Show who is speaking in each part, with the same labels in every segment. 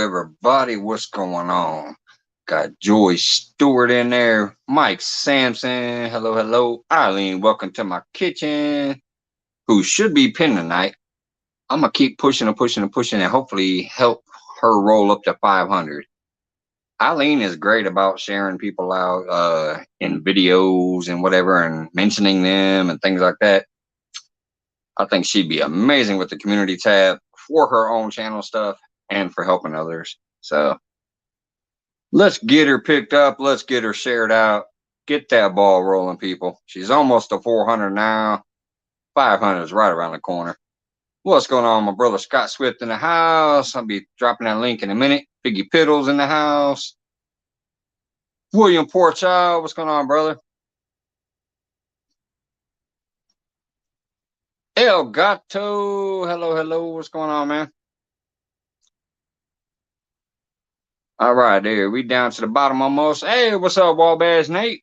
Speaker 1: everybody. What's going on? Got Joy Stewart in there. Mike Sampson. Hello, hello. Eileen, welcome to my kitchen. Who should be pinned tonight. I'm going to keep pushing and pushing and pushing and hopefully help her roll up to 500. Eileen is great about sharing people out in videos and whatever and mentioning them and things like that. I think she'd be amazing with the community tab for her own channel stuff and for helping others. So let's get her picked up. Let's get her shared out. Get that ball rolling, people. She's almost to 400 now. 500 is right around the corner. What's going on, my brother Scott Swift in the house? I'll be dropping that link in a minute. Piggy Piddles in the house. William Porchild, what's going on, brother? El Gato, hello, hello. What's going on, man? All right, there. We down to the bottom almost. Hey, what's up, Wabash Nate?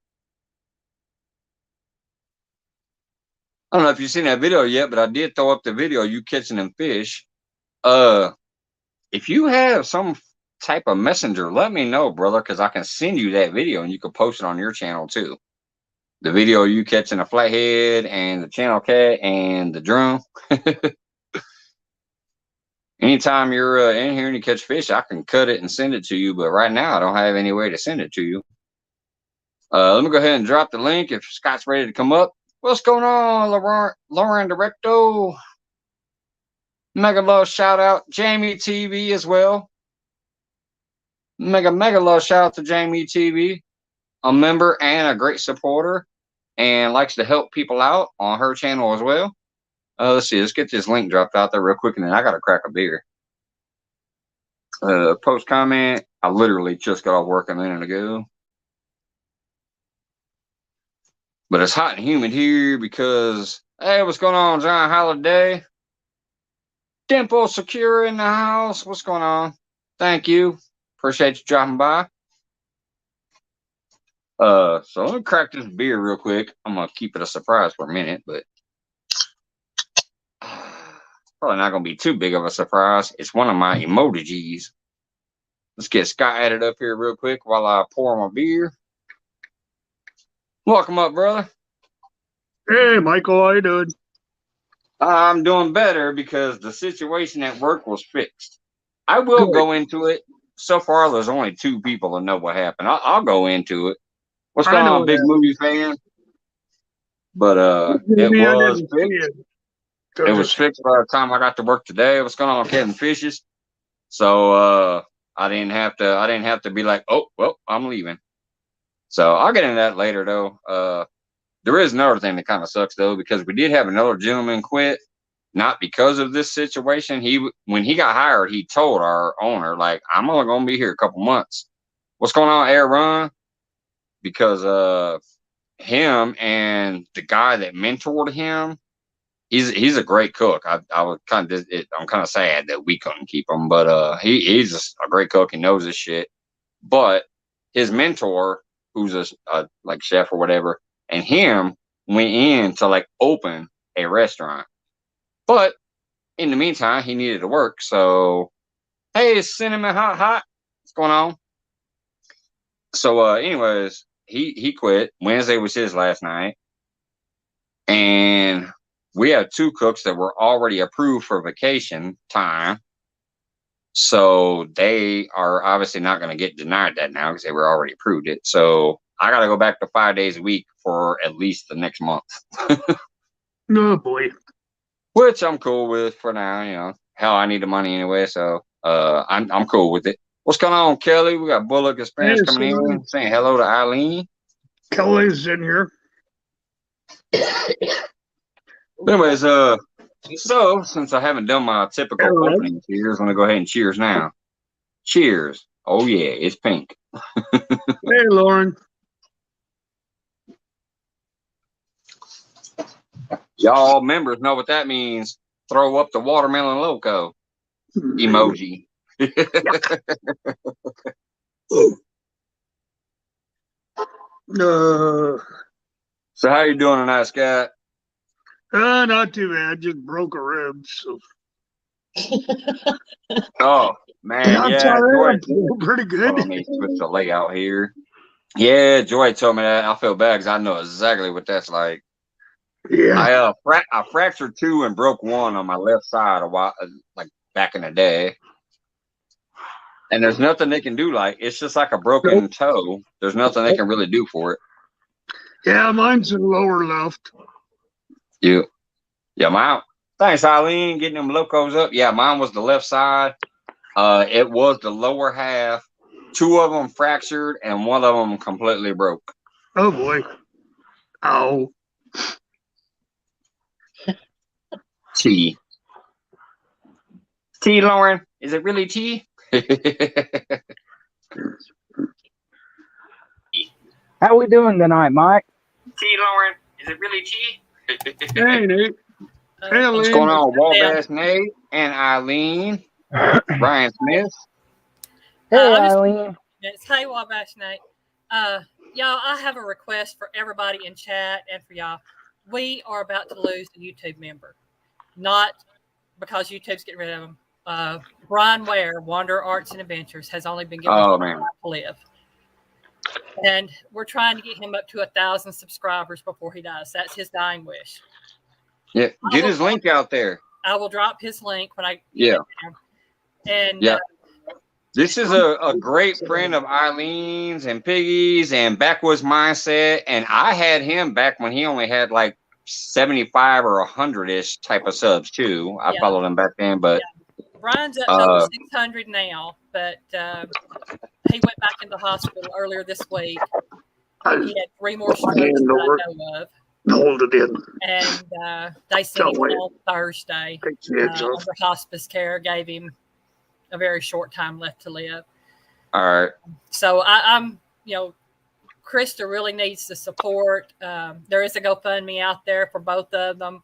Speaker 1: I don't know if you've seen that video yet, but I did throw up the video of you catching them fish. If you have some type of messenger, let me know, brother, because I can send you that video and you can post it on your channel too. The video of you catching a flathead and the channel cat and the drum. Anytime you're in here and you catch fish, I can cut it and send it to you. But right now, I don't have any way to send it to you. Let me go ahead and drop the link if Scott's ready to come up. What's going on, Lauren Directo? Mega love shout out Jamie TV as well. Mega love shout out to Jamie TV, a member and a great supporter, and likes to help people out on her channel as well. Let's see, let's get this link dropped out there real quick, and then I gotta crack a beer. Post comment. I literally just got off work a minute ago. But it's hot and humid here because, hey, what's going on, John Holiday? Dimple Secure in the house. What's going on? Thank you. Appreciate you dropping by. So let me crack this beer real quick. I'm gonna keep it a surprise for a minute, but probably not gonna be too big of a surprise. It's one of my emojis. Let's get Scott added up here real quick while I pour my beer. Welcome up, brother.
Speaker 2: Hey, Michael, how you doing?
Speaker 1: I'm doing better because the situation at work was fixed. I will go into it. So far, there's only 2 people that know what happened. I'll go into it. What's going on, big movie fan? But it was fixed. It was fixed by the time I got to work today. What's going on, Kevin Fishes? So I didn't have to be like, oh well, I'm leaving. So I'll get into that later though. There is another thing that kind of sucks though, because we did have another gentleman quit, not because of this situation. When he got hired, he told our owner, like, I'm only gonna be here a couple months. What's going on, Air Run? Because him and the guy that mentored him, he's a great cook. I'm kind of sad that we couldn't keep him, but he's a great cook. He knows his shit. But his mentor, who's a like chef or whatever, and him went in to like open a restaurant. But in the meantime, he needed to work. So, hey, Cinnamon Hot, what's going on? So, anyways, he quit. Wednesday was his last night, and we have 2 cooks that were already approved for vacation time. So they are obviously not going to get denied that now because they were already approved it. So I got to go back to 5 days a week for at least the next month.
Speaker 2: Oh boy.
Speaker 1: Which I'm cool with for now. You know, hell, I need the money anyway, so I'm cool with it. What's going on, Kelly? We got Bullock Experience coming in, saying hello to Eileen.
Speaker 2: Kelly's in here.
Speaker 1: Anyways, so since I haven't done my typical opening cheers, I'm gonna go ahead and cheers now. Cheers. Oh yeah, it's pink.
Speaker 2: Hey, Lauren.
Speaker 1: Y'all members know what that means. Throw up the watermelon loco emoji. So how you doing tonight, Scott?
Speaker 2: Not too bad. Just broke a rib. So.
Speaker 1: Oh man,
Speaker 2: I'm
Speaker 1: yeah,
Speaker 2: sorry,
Speaker 1: Joy.
Speaker 2: I'm feeling pretty good.
Speaker 1: Hold on, let me switch the layout here. Yeah, Joy told me that. I feel bad because I know exactly what that's like.
Speaker 2: Yeah.
Speaker 1: I fractured two and broke one on my left side a while, like back in the day. And there's nothing they can do. Like it's just like a
Speaker 2: Nope.
Speaker 1: broken toe. There's nothing they can really do for it.
Speaker 2: Yeah, mine's in lower left.
Speaker 1: Yeah, yeah, mine. Thanks, Eileen, getting them locos up. Yeah, mine was the left side. It was the lower half. Two of them fractured, and one of them completely broke.
Speaker 2: Oh boy. Ow.
Speaker 1: T. T, Lauren. Is it really T?
Speaker 3: How we doing tonight, Mike?
Speaker 1: T, Lauren. Is it really T?
Speaker 2: Hey, Nate. Hey,
Speaker 1: What's
Speaker 2: Elaine.
Speaker 1: going on, Wabash Nate and Eileen? Brian Smith.
Speaker 3: Hey, Eileen.
Speaker 4: Hey, Wabash Nate. Y'all, I have a request for everybody in chat and for y'all. We are about to lose a YouTube member. Not because YouTube's getting rid of him. Brian Ware, Wander Arts and Adventures, has only been given
Speaker 1: man.
Speaker 4: to live. And we're trying to get him up to 1,000 subscribers before he dies. That's his dying wish.
Speaker 1: Yeah, get his link out there.
Speaker 4: I will drop his link when I
Speaker 1: yeah.
Speaker 4: And
Speaker 1: yeah. This is a great friend of Eileen's and Piggy's and Backwoods Mindset. And I had him back when he only had like 75 or 100-ish type of subs too. I followed him back then, but
Speaker 4: Brian's up to over 600 now, but he went back into the hospital earlier this week. He had 3 more strokes that I know of.
Speaker 2: Hold it in.
Speaker 4: And they sent him on Thursday under hospice care, gave him a very short time left to live.
Speaker 1: All right.
Speaker 4: So I'm, Krista really needs the support. There is a GoFundMe out there for both of them.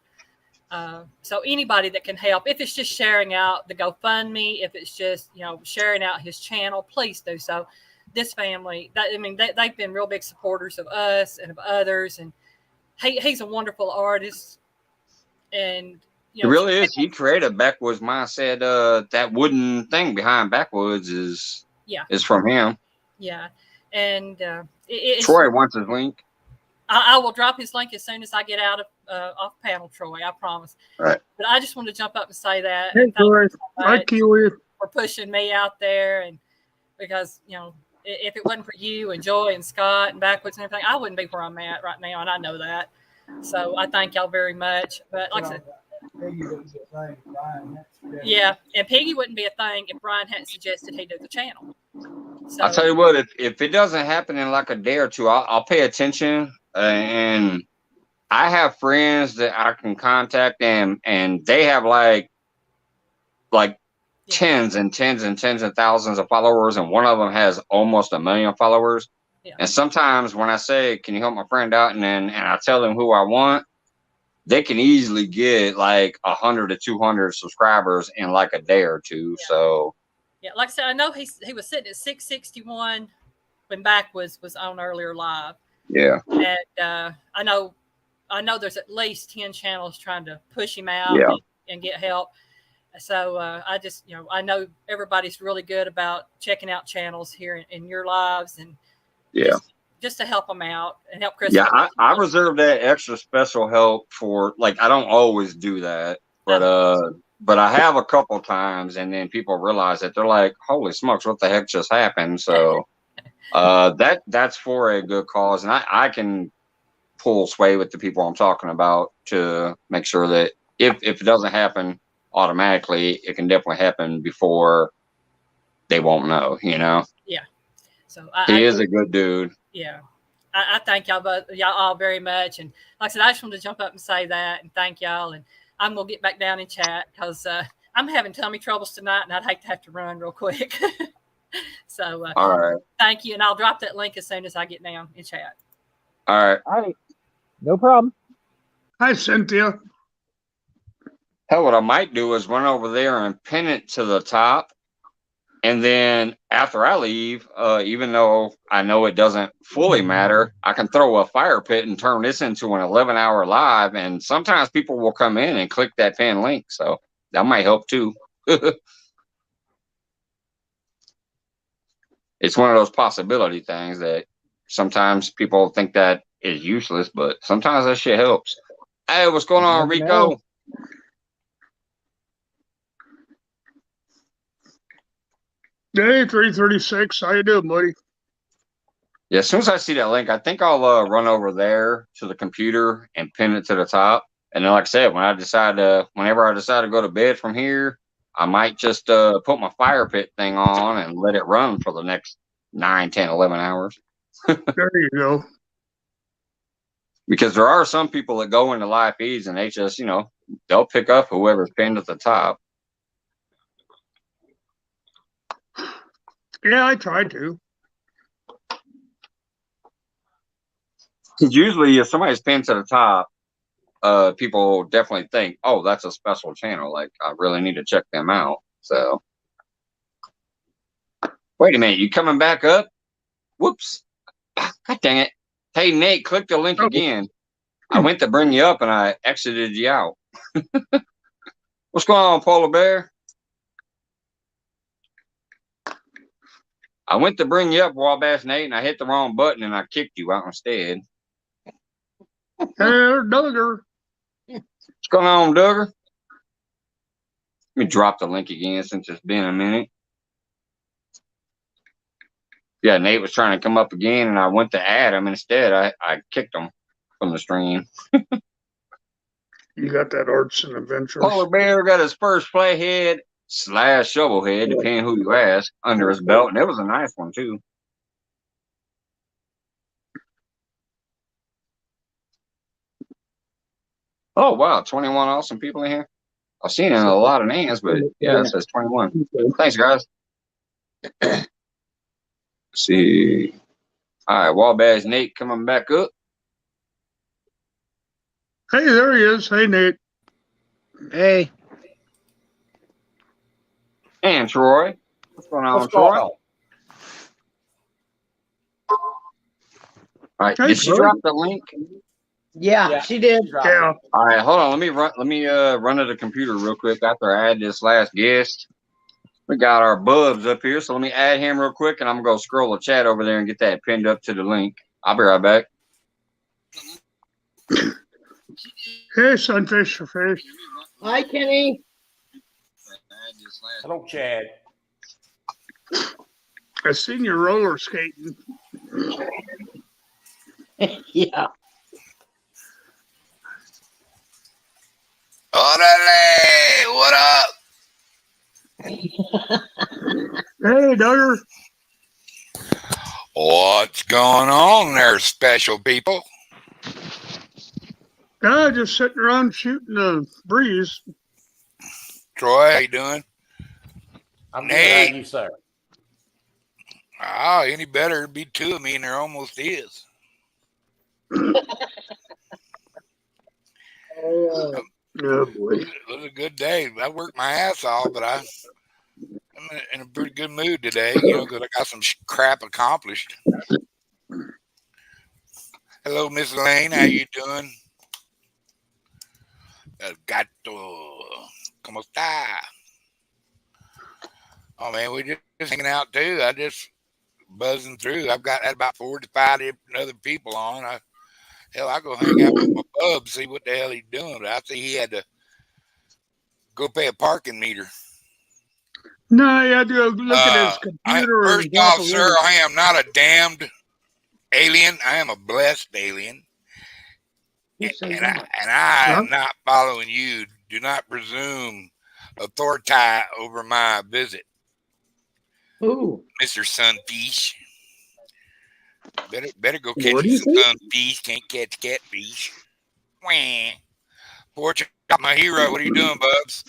Speaker 4: So anybody that can help, if it's just sharing out the GoFundMe, if it's just, sharing out his channel, please do so. This family, they've been real big supporters of us and of others. And he's a wonderful artist. And,
Speaker 1: he really is. He created Backwoods Mindset. That wooden thing behind Backwoods is from him.
Speaker 4: Yeah. And
Speaker 1: Troy wants his link.
Speaker 4: I will drop his link as soon as I get out of off panel, Troy. I promise.
Speaker 1: All right.
Speaker 4: But I just want to jump up and say that.
Speaker 2: Hey, Troy. Hi, Kiwi.
Speaker 4: For pushing me out there, and because if it wasn't for you and Joy and Scott and Backwoods and everything, I wouldn't be where I'm at right now, and I know that. So I thank y'all very much. But like I said, yeah, and Piggy wouldn't be a thing if Brian hadn't suggested he do the channel. So,
Speaker 1: I'll tell you what, if it doesn't happen in like a day or two, I'll pay attention. And I have friends that I can contact, and they have like tens and tens and tens of thousands of followers, and one of them has almost 1 million followers. Yeah. And sometimes when I say, "Can you help my friend out?" and I tell them who I want, they can easily get like 100 to 200 subscribers in like a day or two. Yeah. So
Speaker 4: yeah, like I said, I know he was sitting at 661 when Backwoods was on earlier live.
Speaker 1: Yeah,
Speaker 4: and I know there's at least 10 channels trying to push him out and get help. So I just I know everybody's really good about checking out channels here in your lives and just to help them out and help Chris.
Speaker 1: Yeah, I reserve that extra special help for I don't always do that, but I have a couple times, and then people realize that they're like, "Holy smokes, what the heck just happened?" So that's for a good cause, and I can pull sway with the people I'm talking about to make sure that if it doesn't happen automatically, it can definitely happen before they won't know. Yeah.
Speaker 4: So
Speaker 1: he is a good dude.
Speaker 4: Yeah. I thank y'all all very much. And like I said, I just wanted to jump up and say that and thank y'all. And I'm going to get back down in chat because I'm having tummy troubles tonight and I'd hate to have to run real quick. So
Speaker 1: all right.
Speaker 4: Thank you. And I'll drop that link as soon as I get down in chat.
Speaker 1: All right.
Speaker 3: All right. No problem.
Speaker 2: Hi, Cynthia.
Speaker 1: Hell, what I might do is run over there and pin it to the top. And then after I leave, even though I know it doesn't fully matter, I can throw a fire pit and turn this into an 11-hour live. And sometimes people will come in and click that pin link. So that might help too. It's one of those possibility things that sometimes people think that is useless, but sometimes that shit helps. Hey, what's going on,
Speaker 3: Never
Speaker 1: Rico?
Speaker 3: know.
Speaker 2: Hey, 336. How you doing, buddy?
Speaker 1: Yeah, as soon as I see that link, I think I'll run over there to the computer and pin it to the top. And then, like I said, whenever I decide to go to bed from here, I might just put my fire pit thing on and let it run for the next 9, 10, 11 hours.
Speaker 2: There you go.
Speaker 1: Because there are some people that go into live feeds and they just, they'll pick up whoever's pinned at the top.
Speaker 2: Yeah, I tried to.
Speaker 1: Because usually if somebody's pinned to the top, people definitely think, oh, that's a special channel. Like, I really need to check them out. So, wait a minute. You coming back up? Whoops. God dang it. Hey, Nate, click the link again. I went to bring you up and I exited you out. What's going on, Polar Bear? I went to bring you up, Wabash Nate, and I hit the wrong button and I kicked you out instead.
Speaker 2: Hey, Duggar.
Speaker 1: What's going on, Duggar? Let me drop the link again since it's been a minute. Yeah, Nate was trying to come up again, and I went to add him. Instead, I kicked him from the stream.
Speaker 2: You got that Arts and Adventures.
Speaker 1: Polar Bear got his first playhead / shovelhead, depending who you ask, under his belt, and it was a nice one, too. Oh, wow, 21 awesome people in here. I've seen a lot of names, but yeah, it says 21. Thanks, guys. Let's see. All right, Wabash Nate coming back up.
Speaker 2: Hey, there he is. Hey, Nate.
Speaker 3: Hey.
Speaker 1: And Troy. What's going on, Troy? All right,
Speaker 2: Hey,
Speaker 1: did she
Speaker 2: Troy.
Speaker 1: drop the link?
Speaker 5: Yeah, she did.
Speaker 2: Yeah.
Speaker 1: All right, hold on. Let me run to the computer real quick after I add this last guest. We got our Bubs up here, so let me add him real quick, and I'm gonna go scroll the chat over there and get that pinned up to the link. I'll be right back.
Speaker 2: Hey, Sunfish Fish.
Speaker 5: Hi, Kenny.
Speaker 6: Hello, Chad.
Speaker 2: I seen you roller skating.
Speaker 5: Yeah.
Speaker 7: Orale, what up?
Speaker 2: Hey, Duggar.
Speaker 7: What's going on there, special people?
Speaker 2: Just sitting around shooting the breeze.
Speaker 7: Troy, how you doing?
Speaker 6: I'm
Speaker 7: Nate.
Speaker 6: good. How you, sir?
Speaker 7: Ah, any better? It'd be two of me, and there almost is.
Speaker 2: Oh, boy.
Speaker 7: It was a good day. I worked my ass off, but I'm in a pretty good mood today, because I got some crap accomplished. Hello, Miss Lane. How you doing? Gato. ¿Cómo está? Oh, man, we just hanging out, too. I just buzzing through. I've got about 45 other people on. I go hang out with my bub, see what the hell he's doing. But I see he had to go pay a parking meter.
Speaker 2: No, you had to go look at his computer.
Speaker 7: First off, sir, I am not a damned alien. I am a blessed alien. And I am not following you. Do not presume authority over my visit.
Speaker 5: Ooh.
Speaker 7: Mr. Sunfish. Better go catch you some sunfish. Can't catch catfish. Wah. Portrait got my hero. What are you doing, Bubs?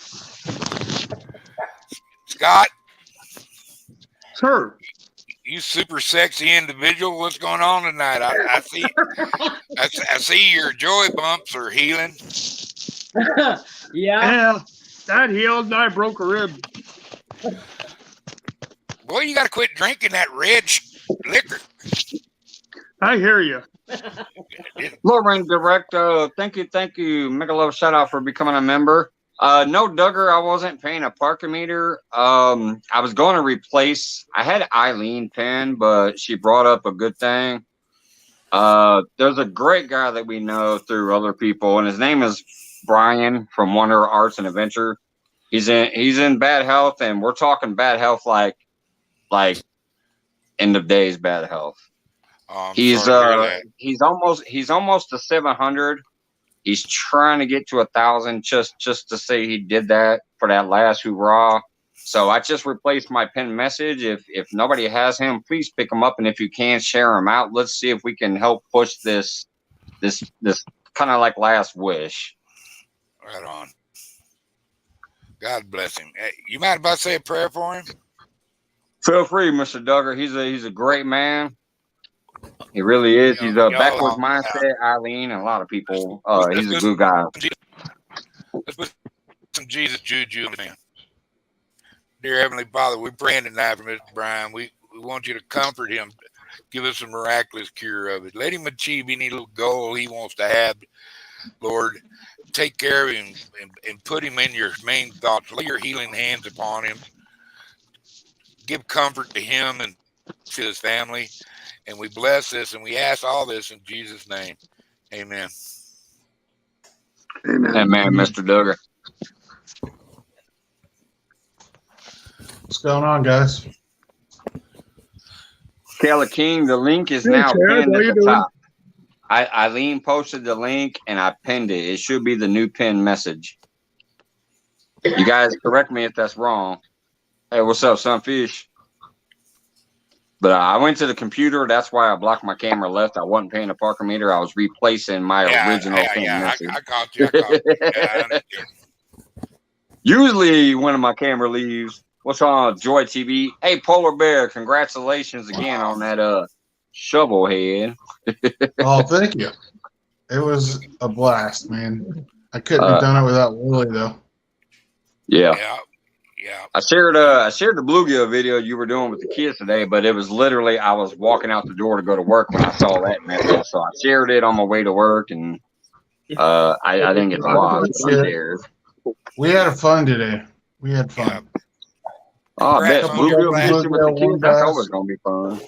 Speaker 7: Scott?
Speaker 2: Sir.
Speaker 7: You super sexy individual. What's going on tonight? I see I see your joy bumps are healing.
Speaker 2: Yeah, that healed and I broke a rib.
Speaker 7: Boy, you got to quit drinking that red liquor.
Speaker 2: I hear you.
Speaker 1: Lauren Direct, thank you. Make a little shout out for becoming a member. No, Duggar, I wasn't paying a parking meter. I was going to replace. I had Eileen pin, but she brought up a good thing. There's a great guy that we know through other people, and his name is Brian from Wonder Arts and Adventure. He's in bad health, and we're talking bad health like end of days bad health. He's almost to 700. He's trying to get to 1,000 just to say he did that for that last hoorah. So I just replaced my pinned message. If nobody has him, please pick him up, and if you can, share him out. Let's see if we can help push this kind of like last wish.
Speaker 7: Right on. God bless him. Hey, you mind if I say a prayer for him?
Speaker 1: Feel free, Mr. Duggar. He's a great man. He really is. He's a backwards mindset, Eileen, and a lot of people. He's a good guy.
Speaker 7: Let's put some Jesus juju in him. Dear Heavenly Father, we're praying tonight for Mr. Brian. We want you to comfort him. Give us a miraculous cure of it. Let him achieve any little goal he wants to have. Lord, take care of him and put him in your main thoughts. Lay your healing hands upon him. Give comfort to him and to his family. And we bless this and we ask all this in Jesus' name. Amen.
Speaker 1: Amen, Mr. Duggar.
Speaker 2: What's going on, guys?
Speaker 1: Kayla King, the link is now pinned at the top. Eileen posted the link and I pinned it. It should be the new pinned message. You guys correct me if that's wrong. Hey, what's up, Sunfish? But I went to the computer. That's why I blocked my camera left. I wasn't paying a parking meter. I was replacing my original pinned message.
Speaker 7: I caught you.
Speaker 1: Usually when my camera leaves, what's on Joy TV? Hey, Polar Bear, congratulations again on that shovel head.
Speaker 2: Oh, thank you. It was a blast, man. I couldn't have done it without Willie, though.
Speaker 1: Yeah.
Speaker 7: Yeah.
Speaker 1: I shared the bluegill video you were doing with the kids today, but it was literally I was walking out the door to go to work when I saw that message. So I shared it on my way to work, and I didn't get to watch.
Speaker 2: We had fun today. We had fun.
Speaker 7: Yeah.
Speaker 1: Oh, I bet bluegill
Speaker 2: Bluegill
Speaker 1: fishing with the kids.
Speaker 2: one
Speaker 1: That's
Speaker 2: bass.
Speaker 1: always gonna be fun.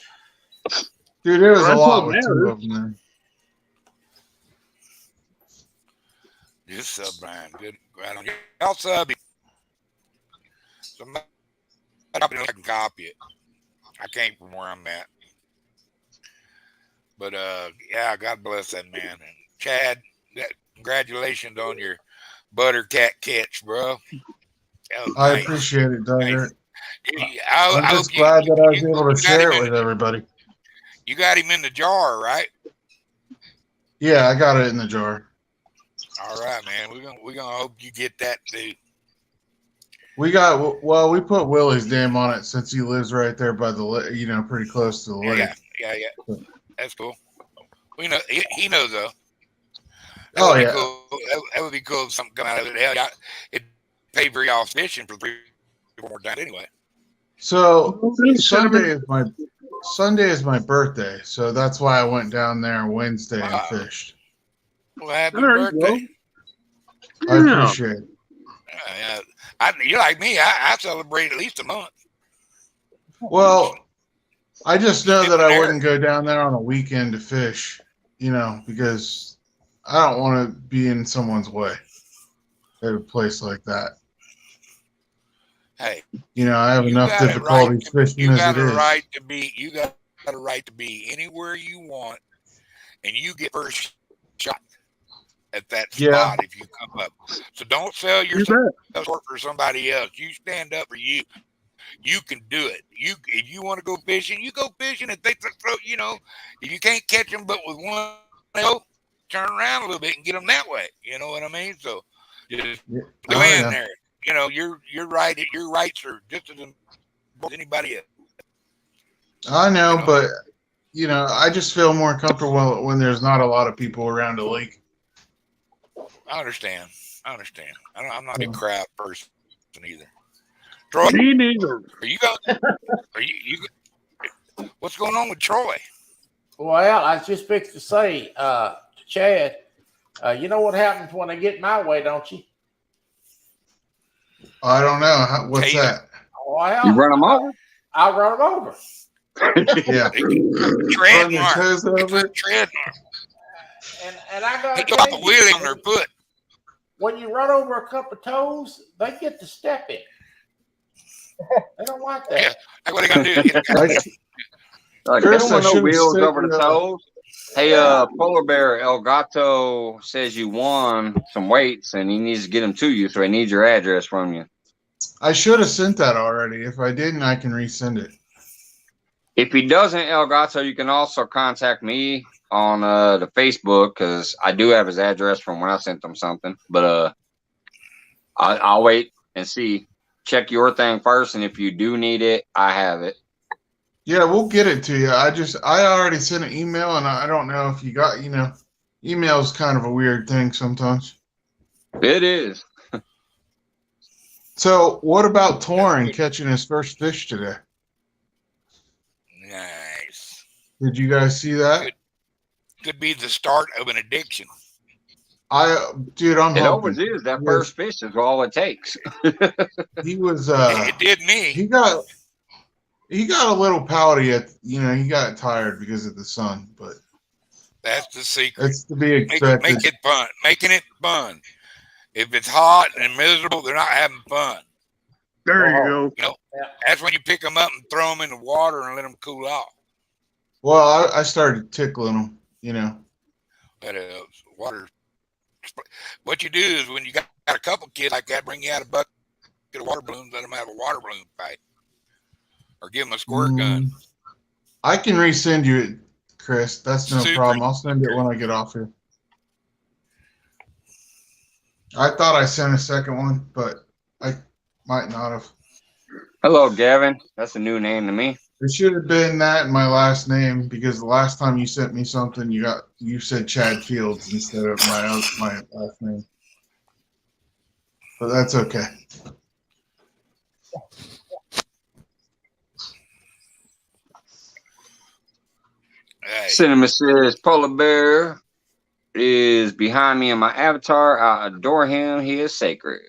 Speaker 2: Dude, there was a
Speaker 6: That's
Speaker 2: lot
Speaker 6: what
Speaker 2: with two of them there.
Speaker 7: Good sub, Brian. Good. Y'all sub. Somebody I can copy it. I can't from where I'm at. But yeah, God bless that man. And Chad, congratulations on your butter cat catch, bro.
Speaker 2: I appreciate it, Duggar.
Speaker 7: I'm
Speaker 2: I'm just glad that I was able to share it with everybody.
Speaker 7: You got him in the jar, right?
Speaker 2: Yeah, I got it in the jar.
Speaker 7: All right, man. We're gonna hope you get that too.
Speaker 2: We put Willie's name on it since he lives right there by the pretty close to the lake.
Speaker 7: Yeah. That's cool. We know he knows though.
Speaker 2: Oh yeah.
Speaker 7: Cool. That would be cool if something come out of it. Hell, it'd pay for y'all fishing for 3 or 4 more times anyway.
Speaker 2: So Sunday is my birthday, so that's why I went down there Wednesday and fished.
Speaker 7: Well, happy birthday!
Speaker 2: I appreciate it.
Speaker 7: You're like me. I celebrate at least a month.
Speaker 2: Well, I just know that I wouldn't go down there on a weekend to fish, because I don't want to be in someone's way at a place like that.
Speaker 7: Hey,
Speaker 2: I have enough difficulties fishing as it is.
Speaker 7: You got a right to be anywhere you want, and you get first shot at that spot if you come up. So don't sell yourself short for somebody else. You stand up for you. You can do it. If you want to go fishing, you go fishing. If they throw, if you can't catch them, but with one, turn around a little bit and get them that way. You know what I mean? So just go in there. You're right. Your rights are just as important as anybody else.
Speaker 2: I know, but I just feel more comfortable when there's not a lot of people around a lake.
Speaker 7: I understand. I'm not a crowd person either. Troy,
Speaker 6: me neither.
Speaker 7: Are you? What's going on with Troy?
Speaker 6: Well, I was just fixed to say to Chad, you know what happens when they get my way, don't you?
Speaker 2: I don't know. What's
Speaker 7: Tater.
Speaker 2: that?
Speaker 6: Well,
Speaker 1: You run them over?
Speaker 6: I'll run them over.
Speaker 2: Yeah. Run your
Speaker 7: Trademark.
Speaker 2: toes
Speaker 7: It's a
Speaker 2: over.
Speaker 7: trademark.
Speaker 6: And I got
Speaker 7: He
Speaker 6: to
Speaker 7: drop a
Speaker 6: tell you,
Speaker 7: wheelie on their foot.
Speaker 6: when you run over a couple of toes, they get to step in. They don't like that.
Speaker 7: Yeah, that's what they got to do.
Speaker 1: Like,
Speaker 2: Chris,
Speaker 1: they don't want
Speaker 2: I
Speaker 1: no
Speaker 2: should've
Speaker 1: wheels
Speaker 2: said
Speaker 1: over the
Speaker 2: you,
Speaker 1: toes. Hey,
Speaker 6: Yeah.
Speaker 1: Polar Bear El Gato says you won some weights and he needs to get them to you, so he needs your address from you.
Speaker 2: I should have sent that already. If I didn't, I can resend it.
Speaker 1: If he doesn't, El Gato, you can also contact me on the Facebook because I do have his address from when I sent him something. But I'll wait and see. Check your thing first, and if you do need it, I have it.
Speaker 2: Yeah, we'll get it to you. I already sent an email, and I don't know if you got, email is kind of a weird thing sometimes.
Speaker 1: It is.
Speaker 2: So, what about Torin catching his first fish today?
Speaker 7: Nice.
Speaker 2: Did you guys see that?
Speaker 7: Could be the start of an addiction.
Speaker 2: Dude, I'm
Speaker 1: It
Speaker 2: hoping.
Speaker 1: always is. That first fish is all it takes.
Speaker 2: He was.
Speaker 7: It did me.
Speaker 2: He got a little pouty at. He got tired because of the sun, but
Speaker 7: That's the secret.
Speaker 2: it's to be expected.
Speaker 7: Make it fun. Making it fun. If it's hot and miserable, they're not having fun.
Speaker 3: There you go.
Speaker 7: That's when you pick them up and throw them in the water and let them cool off.
Speaker 2: Well, I started tickling them.
Speaker 7: But water. What you do is when you got a couple kids like that, bring you out a bucket of water balloons, let them have a water balloon fight, or give them a squirt gun.
Speaker 2: I can resend you it, Chris. That's no
Speaker 7: Super.
Speaker 2: problem. I'll send it when I get off here. I thought I sent a second one, but I might not have.
Speaker 1: Hello, Gavin. That's a new name to me.
Speaker 2: It should have been that and my last name because the last time you sent me something, you said Chad Fields instead of my last name. But that's okay.
Speaker 7: Right.
Speaker 1: Cinema says Polar Bear is behind me in my avatar. I adore him. He is sacred.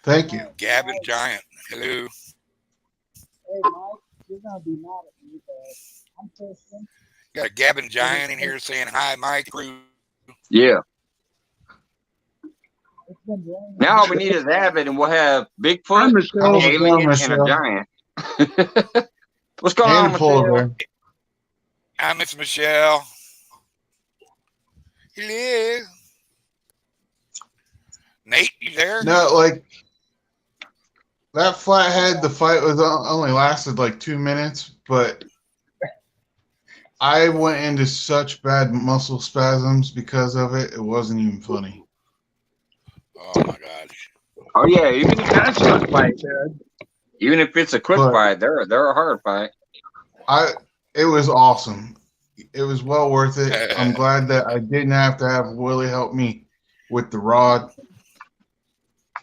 Speaker 2: Thank you.
Speaker 7: Gavin Giant. Hello.
Speaker 8: Hey, Mike, you're gonna be mad at me, but I'm fishing.
Speaker 7: Got a Gavin Giant in here saying hi, Mike. Crew.
Speaker 1: Yeah.
Speaker 8: It's been raining.
Speaker 1: Now all we need is Abbott, and we'll have
Speaker 3: Hi,
Speaker 1: Bigfoot,
Speaker 3: Michelle.
Speaker 1: an alien, and a
Speaker 2: Michelle.
Speaker 1: giant. What's going on,
Speaker 2: And Polar
Speaker 1: Michelle?
Speaker 2: Bear.
Speaker 7: Hi, Miss Michelle. Hello. Nate, you there?
Speaker 2: No, like that flathead, the fight was only lasted like 2 minutes, but I went into such bad muscle spasms because of it. It wasn't even funny.
Speaker 7: Oh my gosh.
Speaker 1: Oh yeah, even if that's a fight, even if it's a quick
Speaker 2: But-
Speaker 1: fight, they're a hard fight.
Speaker 2: It was awesome. It was well worth it. I'm glad that I didn't have to have Willie help me with the rod.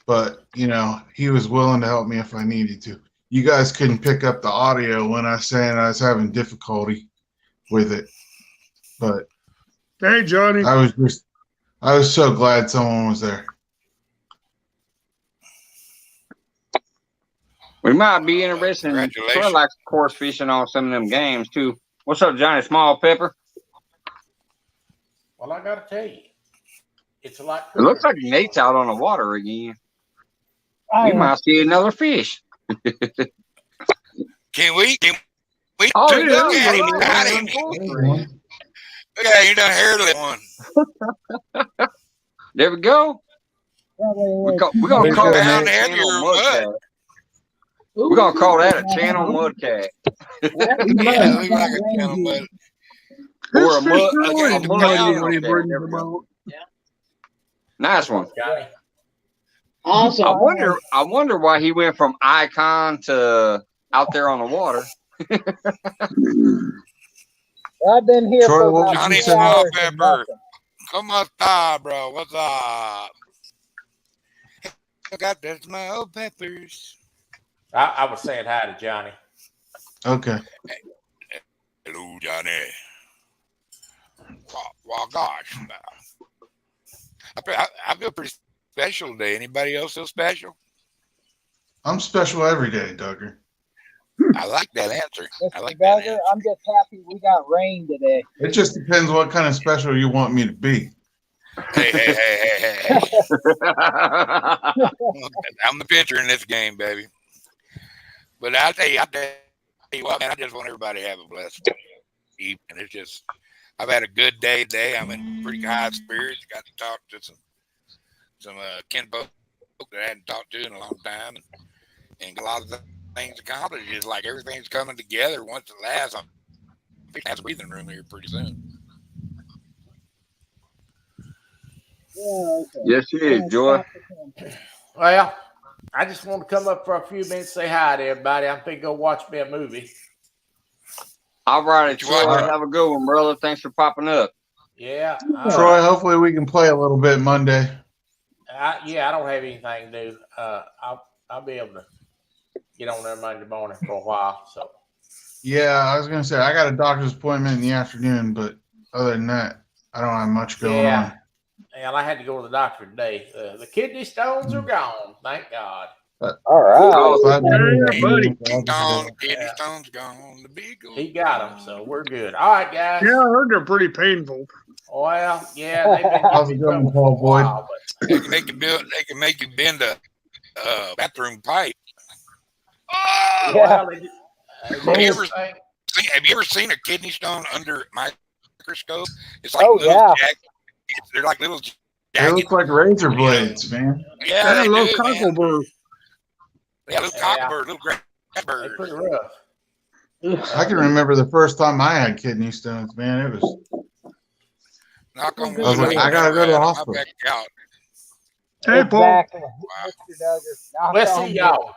Speaker 2: But, he was willing to help me if I needed to. You guys couldn't pick up the audio when I was saying I was having difficulty with it. But
Speaker 3: Hey, Johnny.
Speaker 2: I was so glad someone was there.
Speaker 1: We might be interested in
Speaker 7: Congratulations.
Speaker 1: sort of like course fishing on some of them games too. What's up, Johnny Small Pepper?
Speaker 6: Well, I got to tell you, it's a lot.
Speaker 1: It looks like Nate's out on the water again.
Speaker 8: I
Speaker 1: We
Speaker 8: am.
Speaker 1: might see another fish.
Speaker 7: Can we?
Speaker 1: Oh,
Speaker 7: Look
Speaker 1: yeah,
Speaker 7: at him.
Speaker 1: yeah,
Speaker 7: Got
Speaker 1: yeah.
Speaker 7: him. Look at him. You done hairless one.
Speaker 1: There we go.
Speaker 8: Wait.
Speaker 1: We're gonna
Speaker 2: Wait,
Speaker 1: call
Speaker 2: wait,
Speaker 1: that a
Speaker 7: wait.
Speaker 1: channel
Speaker 7: You're
Speaker 1: mudcat. We're gonna call that a channel mudcat.
Speaker 7: Yeah, it looks like a gentleman.
Speaker 1: Or a
Speaker 3: This
Speaker 1: mud,
Speaker 3: fish
Speaker 1: a,
Speaker 3: always
Speaker 1: a
Speaker 3: muddy
Speaker 1: mud
Speaker 3: when he
Speaker 1: cat.
Speaker 3: brings
Speaker 1: There we
Speaker 3: them
Speaker 1: go.
Speaker 3: out.
Speaker 1: Nice one.
Speaker 6: Johnny.
Speaker 5: Awesome.
Speaker 1: I wonder why he went from icon to out there on the water.
Speaker 8: I've been here
Speaker 2: Troy,
Speaker 8: for
Speaker 2: what
Speaker 8: about
Speaker 2: was
Speaker 7: Johnny
Speaker 2: you
Speaker 8: 2
Speaker 2: saying?
Speaker 7: Small
Speaker 8: hours and
Speaker 7: Pepper.
Speaker 8: nothing.
Speaker 7: Come up, bro. What's up? I got that small peppers.
Speaker 6: I was saying hi to Johnny.
Speaker 2: Okay.
Speaker 7: Hello, Johnny. Well, gosh. I feel pretty special today. Anybody else feel special?
Speaker 2: I'm special every day, Duggar.
Speaker 7: I like that answer. I
Speaker 8: Mr.
Speaker 7: like that
Speaker 8: Duggar,
Speaker 7: answer.
Speaker 8: I'm just happy we got rain today.
Speaker 2: It just depends what kind of special you want me to be.
Speaker 7: Hey. I'm the pitcher in this game, baby. But I'll tell you what, man, I just want everybody to have a blessed evening. It's just, I've had a good day today. I'm in pretty high spirits. Got to talk to some kinfolk that I hadn't talked to in a long time, and a lot of things accomplished. It's like everything's coming together once it lasts. I'm going to have a breathing room here pretty soon.
Speaker 8: Yeah, okay.
Speaker 1: Yes, it is, Joy.
Speaker 6: Well, I just want to come up for a few minutes, say hi to everybody. I'm thinking go watch me a movie.
Speaker 1: All right, Troy.
Speaker 2: watching?
Speaker 1: Have a good one, brother. Thanks for popping up.
Speaker 6: Yeah.
Speaker 2: Troy, hopefully we can play a little bit Monday.
Speaker 6: I don't have anything to do. I'll be able to get on there Monday morning for a while. So.
Speaker 2: Yeah, I was gonna say I got a doctor's appointment in the afternoon, but other than that, I don't have much going on.
Speaker 6: And I had to go to the doctor today. The kidney stones are gone. Thank God.
Speaker 8: All right.
Speaker 2: Glad to hear
Speaker 3: Yeah, buddy.
Speaker 2: that.
Speaker 7: Kidney stone's gone. The big old
Speaker 6: He got them, so we're good. All right, guys.
Speaker 3: Yeah, I heard they're pretty painful.
Speaker 6: Well, yeah, they've been
Speaker 2: How's it going, Paul Boyd?
Speaker 7: They can make you bend a bathroom pipe. Oh,
Speaker 8: Yeah.
Speaker 7: Have you ever seen a kidney stone under microscope? It's like
Speaker 8: Oh,
Speaker 7: little
Speaker 8: yeah.
Speaker 7: they're like little
Speaker 2: They
Speaker 7: jagged.
Speaker 2: look like razor blades, man.
Speaker 7: Yeah,
Speaker 3: That
Speaker 7: they
Speaker 3: little
Speaker 7: do, man.
Speaker 3: cockleburr.
Speaker 7: Yeah, little cockbird, little grass
Speaker 6: They're
Speaker 7: bird.
Speaker 6: pretty rough.
Speaker 2: I can remember the first time I had kidney stones, man. It was
Speaker 7: Knock on
Speaker 2: I was
Speaker 7: wood,
Speaker 2: like,
Speaker 7: I
Speaker 2: I gotta go to the
Speaker 7: my
Speaker 2: hospital.
Speaker 7: back out.
Speaker 3: Hey, Paul.
Speaker 8: Exactly. Mr. Duggar. Knock
Speaker 6: Let's
Speaker 8: on
Speaker 6: see y'all.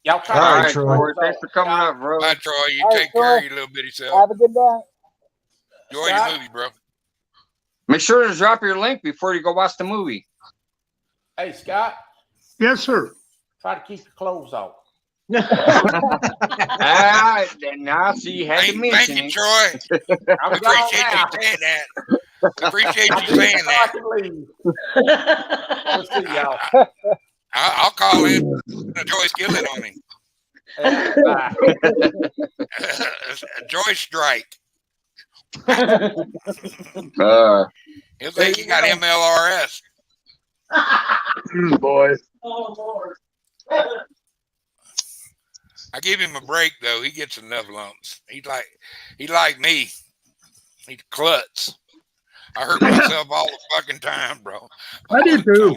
Speaker 6: Y'all try.
Speaker 2: All
Speaker 1: All
Speaker 2: right,
Speaker 1: right,
Speaker 2: Troy.
Speaker 1: Troy. Thanks for coming up, bro.
Speaker 7: Bye, Troy. You
Speaker 8: All right,
Speaker 7: take care of
Speaker 8: Troy.
Speaker 7: your little bitty
Speaker 8: Have
Speaker 7: self.
Speaker 8: a good night.
Speaker 7: Enjoy your movie, bro.
Speaker 1: Make sure to drop your link before you go watch the movie.
Speaker 6: Hey, Scott,
Speaker 3: Yes, sir.
Speaker 6: try to keep your clothes on.
Speaker 1: Now, see, you had to
Speaker 7: Thank
Speaker 1: mention
Speaker 7: you,
Speaker 1: it.
Speaker 7: Troy.
Speaker 6: I'm
Speaker 7: We
Speaker 6: gone
Speaker 7: appreciate
Speaker 6: now.
Speaker 7: you saying that. Appreciate you saying
Speaker 6: I
Speaker 7: that.
Speaker 6: can leave. We'll see y'all.
Speaker 7: I'll call in a Joy Skillet on him.
Speaker 6: Yeah, bye.
Speaker 7: Joy Strike. He'll think you got MLRS.
Speaker 3: Boy.
Speaker 7: I give him a break though. He gets enough lumps. He like me. He klutz. I hurt myself all the fucking time, bro.
Speaker 3: I do too.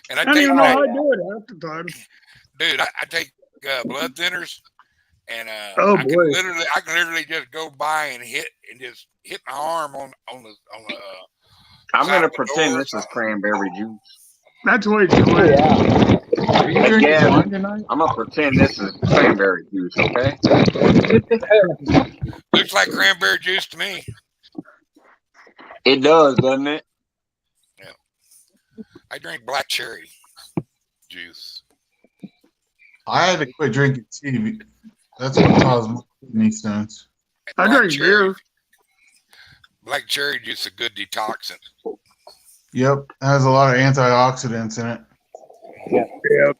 Speaker 7: And
Speaker 3: I don't even know how I do it half the time.
Speaker 7: dude, I take blood thinners, and
Speaker 3: Oh,
Speaker 7: I
Speaker 3: boy.
Speaker 7: can literally just go by and just hit my arm on the
Speaker 1: I'm
Speaker 7: side
Speaker 1: going to
Speaker 7: of the
Speaker 1: pretend
Speaker 7: door.
Speaker 1: this is cranberry juice.
Speaker 3: That's what it's doing.
Speaker 8: Yeah.
Speaker 2: Are you drinking
Speaker 1: Yeah.
Speaker 2: wine tonight?
Speaker 1: I'm going to pretend this is cranberry juice, okay?
Speaker 7: Looks like cranberry juice to me.
Speaker 1: It does, doesn't it?
Speaker 7: I drink black cherry juice.
Speaker 2: I had to quit drinking tea. That's what caused my kidney stones.
Speaker 3: I
Speaker 7: Black
Speaker 3: drink beer.
Speaker 7: Black cherry juice is a good detoxant.
Speaker 2: Yep, it has a lot of antioxidants in it.
Speaker 3: Yeah.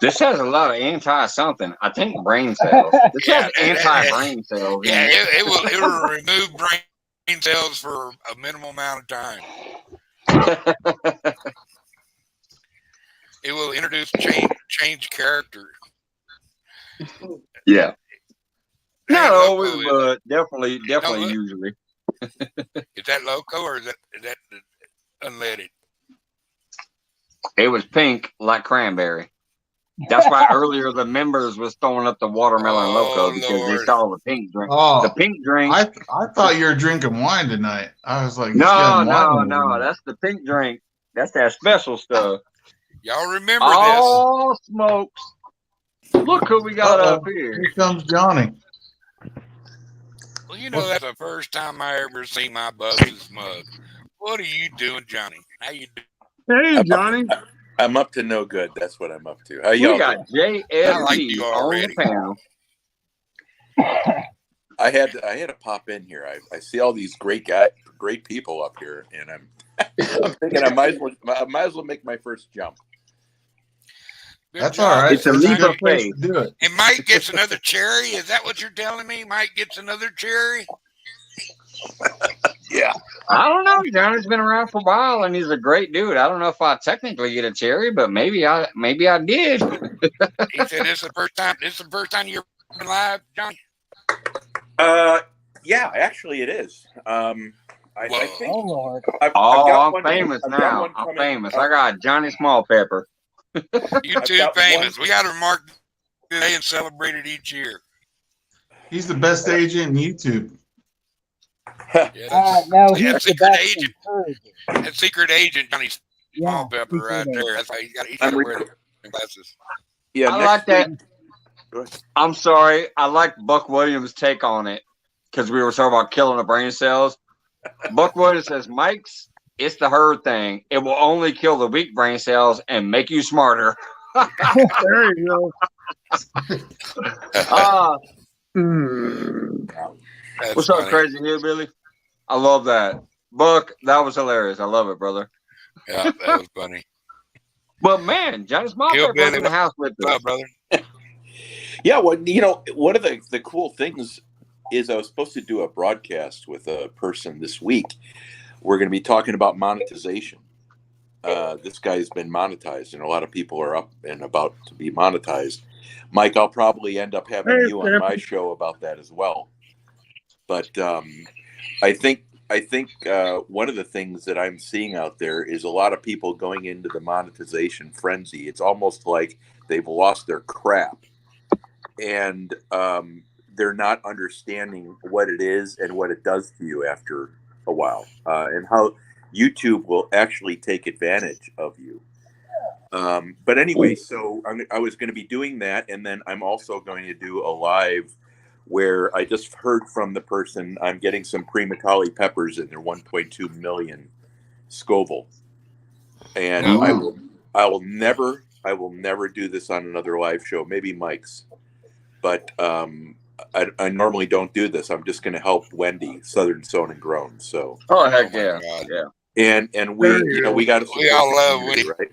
Speaker 1: This has a lot of anti-something. I think brain cells. This has anti-brain cells. in
Speaker 7: Yeah,
Speaker 1: it.
Speaker 7: it will remove brain cells for a minimal amount of time. It will introduce change character.
Speaker 1: Yeah. Not
Speaker 7: Hey,
Speaker 1: always,
Speaker 7: Loco,
Speaker 1: but definitely
Speaker 7: look.
Speaker 1: usually.
Speaker 7: Is that loco or is that unleaded?
Speaker 1: It was pink like cranberry. That's why earlier the members was throwing up the watermelon loco because they
Speaker 7: Lord.
Speaker 1: saw the pink drink.
Speaker 2: Oh,
Speaker 1: The pink drink.
Speaker 2: I thought you were drinking wine tonight. I was like, this
Speaker 1: No,
Speaker 2: guy's wine
Speaker 1: no.
Speaker 2: tonight.
Speaker 1: That's the pink drink. That's that special stuff.
Speaker 7: Y'all remember
Speaker 1: Oh, smokes. Look who we got
Speaker 2: Uh-oh.
Speaker 1: up here.
Speaker 2: Here comes Johnny.
Speaker 7: this? Well, you know that's the first time I ever seen my Bubba's mug. What are you doing, Johnny? How you doing?
Speaker 3: Hey, Johnny.
Speaker 9: I'm up to no good. That's what I'm up to. How
Speaker 1: We
Speaker 9: y'all
Speaker 1: got
Speaker 9: doing?
Speaker 7: I like
Speaker 1: JSP
Speaker 7: you
Speaker 1: on
Speaker 7: already.
Speaker 1: the panel.
Speaker 9: I had to pop in here. I see all these great people up here, and I'm I'm thinking I might as well make my first jump.
Speaker 7: Good
Speaker 2: That's
Speaker 7: job.
Speaker 2: all right.
Speaker 1: It's a
Speaker 2: That's
Speaker 1: leap
Speaker 2: good
Speaker 1: of
Speaker 2: place
Speaker 1: faith.
Speaker 2: to do it.
Speaker 7: And Mike gets another cherry. Is that what you're telling me? Mike gets another cherry?
Speaker 9: Yeah.
Speaker 1: I don't know. Johnny's been around for a while, and he's a great dude. I don't know if I technically get a cherry, but maybe I did.
Speaker 7: He said this is the first time. This is the first time you're live, Johnny.
Speaker 9: Yeah, actually, it is. I think
Speaker 8: Oh Lord.
Speaker 9: I've
Speaker 1: Oh,
Speaker 9: got
Speaker 1: I'm
Speaker 9: one.
Speaker 1: famous
Speaker 9: I've got
Speaker 1: now.
Speaker 9: one
Speaker 1: I'm
Speaker 9: coming
Speaker 1: famous.
Speaker 9: up.
Speaker 1: I got Johnny Small Pepper.
Speaker 7: You
Speaker 9: I've
Speaker 7: too
Speaker 9: got
Speaker 7: famous.
Speaker 9: one.
Speaker 7: We got to mark today and celebrate it each year.
Speaker 2: He's the best agent in YouTube.
Speaker 7: Yeah,
Speaker 8: No,
Speaker 7: that's
Speaker 8: he's the
Speaker 7: secret
Speaker 8: best
Speaker 7: agent.
Speaker 8: encourager.
Speaker 7: That secret agent, Johnny
Speaker 8: Yeah,
Speaker 7: Small Pepper,
Speaker 8: secret
Speaker 7: right
Speaker 8: agent.
Speaker 7: there. That's why he's got
Speaker 9: I'm
Speaker 7: to wear the glasses.
Speaker 9: Yeah,
Speaker 1: I
Speaker 9: next
Speaker 1: like that.
Speaker 9: week- Go ahead.
Speaker 1: I'm sorry. I like Buck Williams' take on it because we were talking about killing the brain cells. Buck Williams says, Mike's, it's the herd thing. It will only kill the weak brain cells and make you smarter.
Speaker 3: There you go.
Speaker 7: That's
Speaker 1: What's up,
Speaker 7: funny.
Speaker 1: Crazy Hillbilly? I love that. Buck, that was hilarious. I love it, brother.
Speaker 7: Yeah, that was funny.
Speaker 1: But man, Johnny Small
Speaker 7: Hillbilly,
Speaker 1: Pepper's in the house with
Speaker 7: What's
Speaker 1: us.
Speaker 7: up, brother?
Speaker 9: Yeah, well, one of the cool things is I was supposed to do a broadcast with a person this week. We're going to be talking about monetization. This guy's been monetized, and a lot of people are up and about to be monetized. Mike, I'll probably end up having
Speaker 3: Hey,
Speaker 9: you on my show about that as well. But I think one of the things that I'm seeing out there is a lot of people going into the monetization frenzy. It's almost like they've lost their crap, and they're not understanding what it is and what it does to you after a while, and how YouTube will actually take advantage of you. But anyway, so I was going to be doing that, and then I'm also going to do a live where I just heard from the person. I'm getting some pre-Macaulay peppers in their 1.2 million Scoville, and
Speaker 7: No.
Speaker 9: I will never do this on another live show. Maybe Mike's, but I normally don't do this. I'm just going to help Wendy, Southern Sewn and Grown. So,
Speaker 1: Oh, heck
Speaker 7: my
Speaker 1: yeah.
Speaker 7: God.
Speaker 1: Yeah.
Speaker 9: and we, we got to support
Speaker 7: We all
Speaker 9: the
Speaker 7: love
Speaker 9: community,
Speaker 7: Wendy.
Speaker 9: right?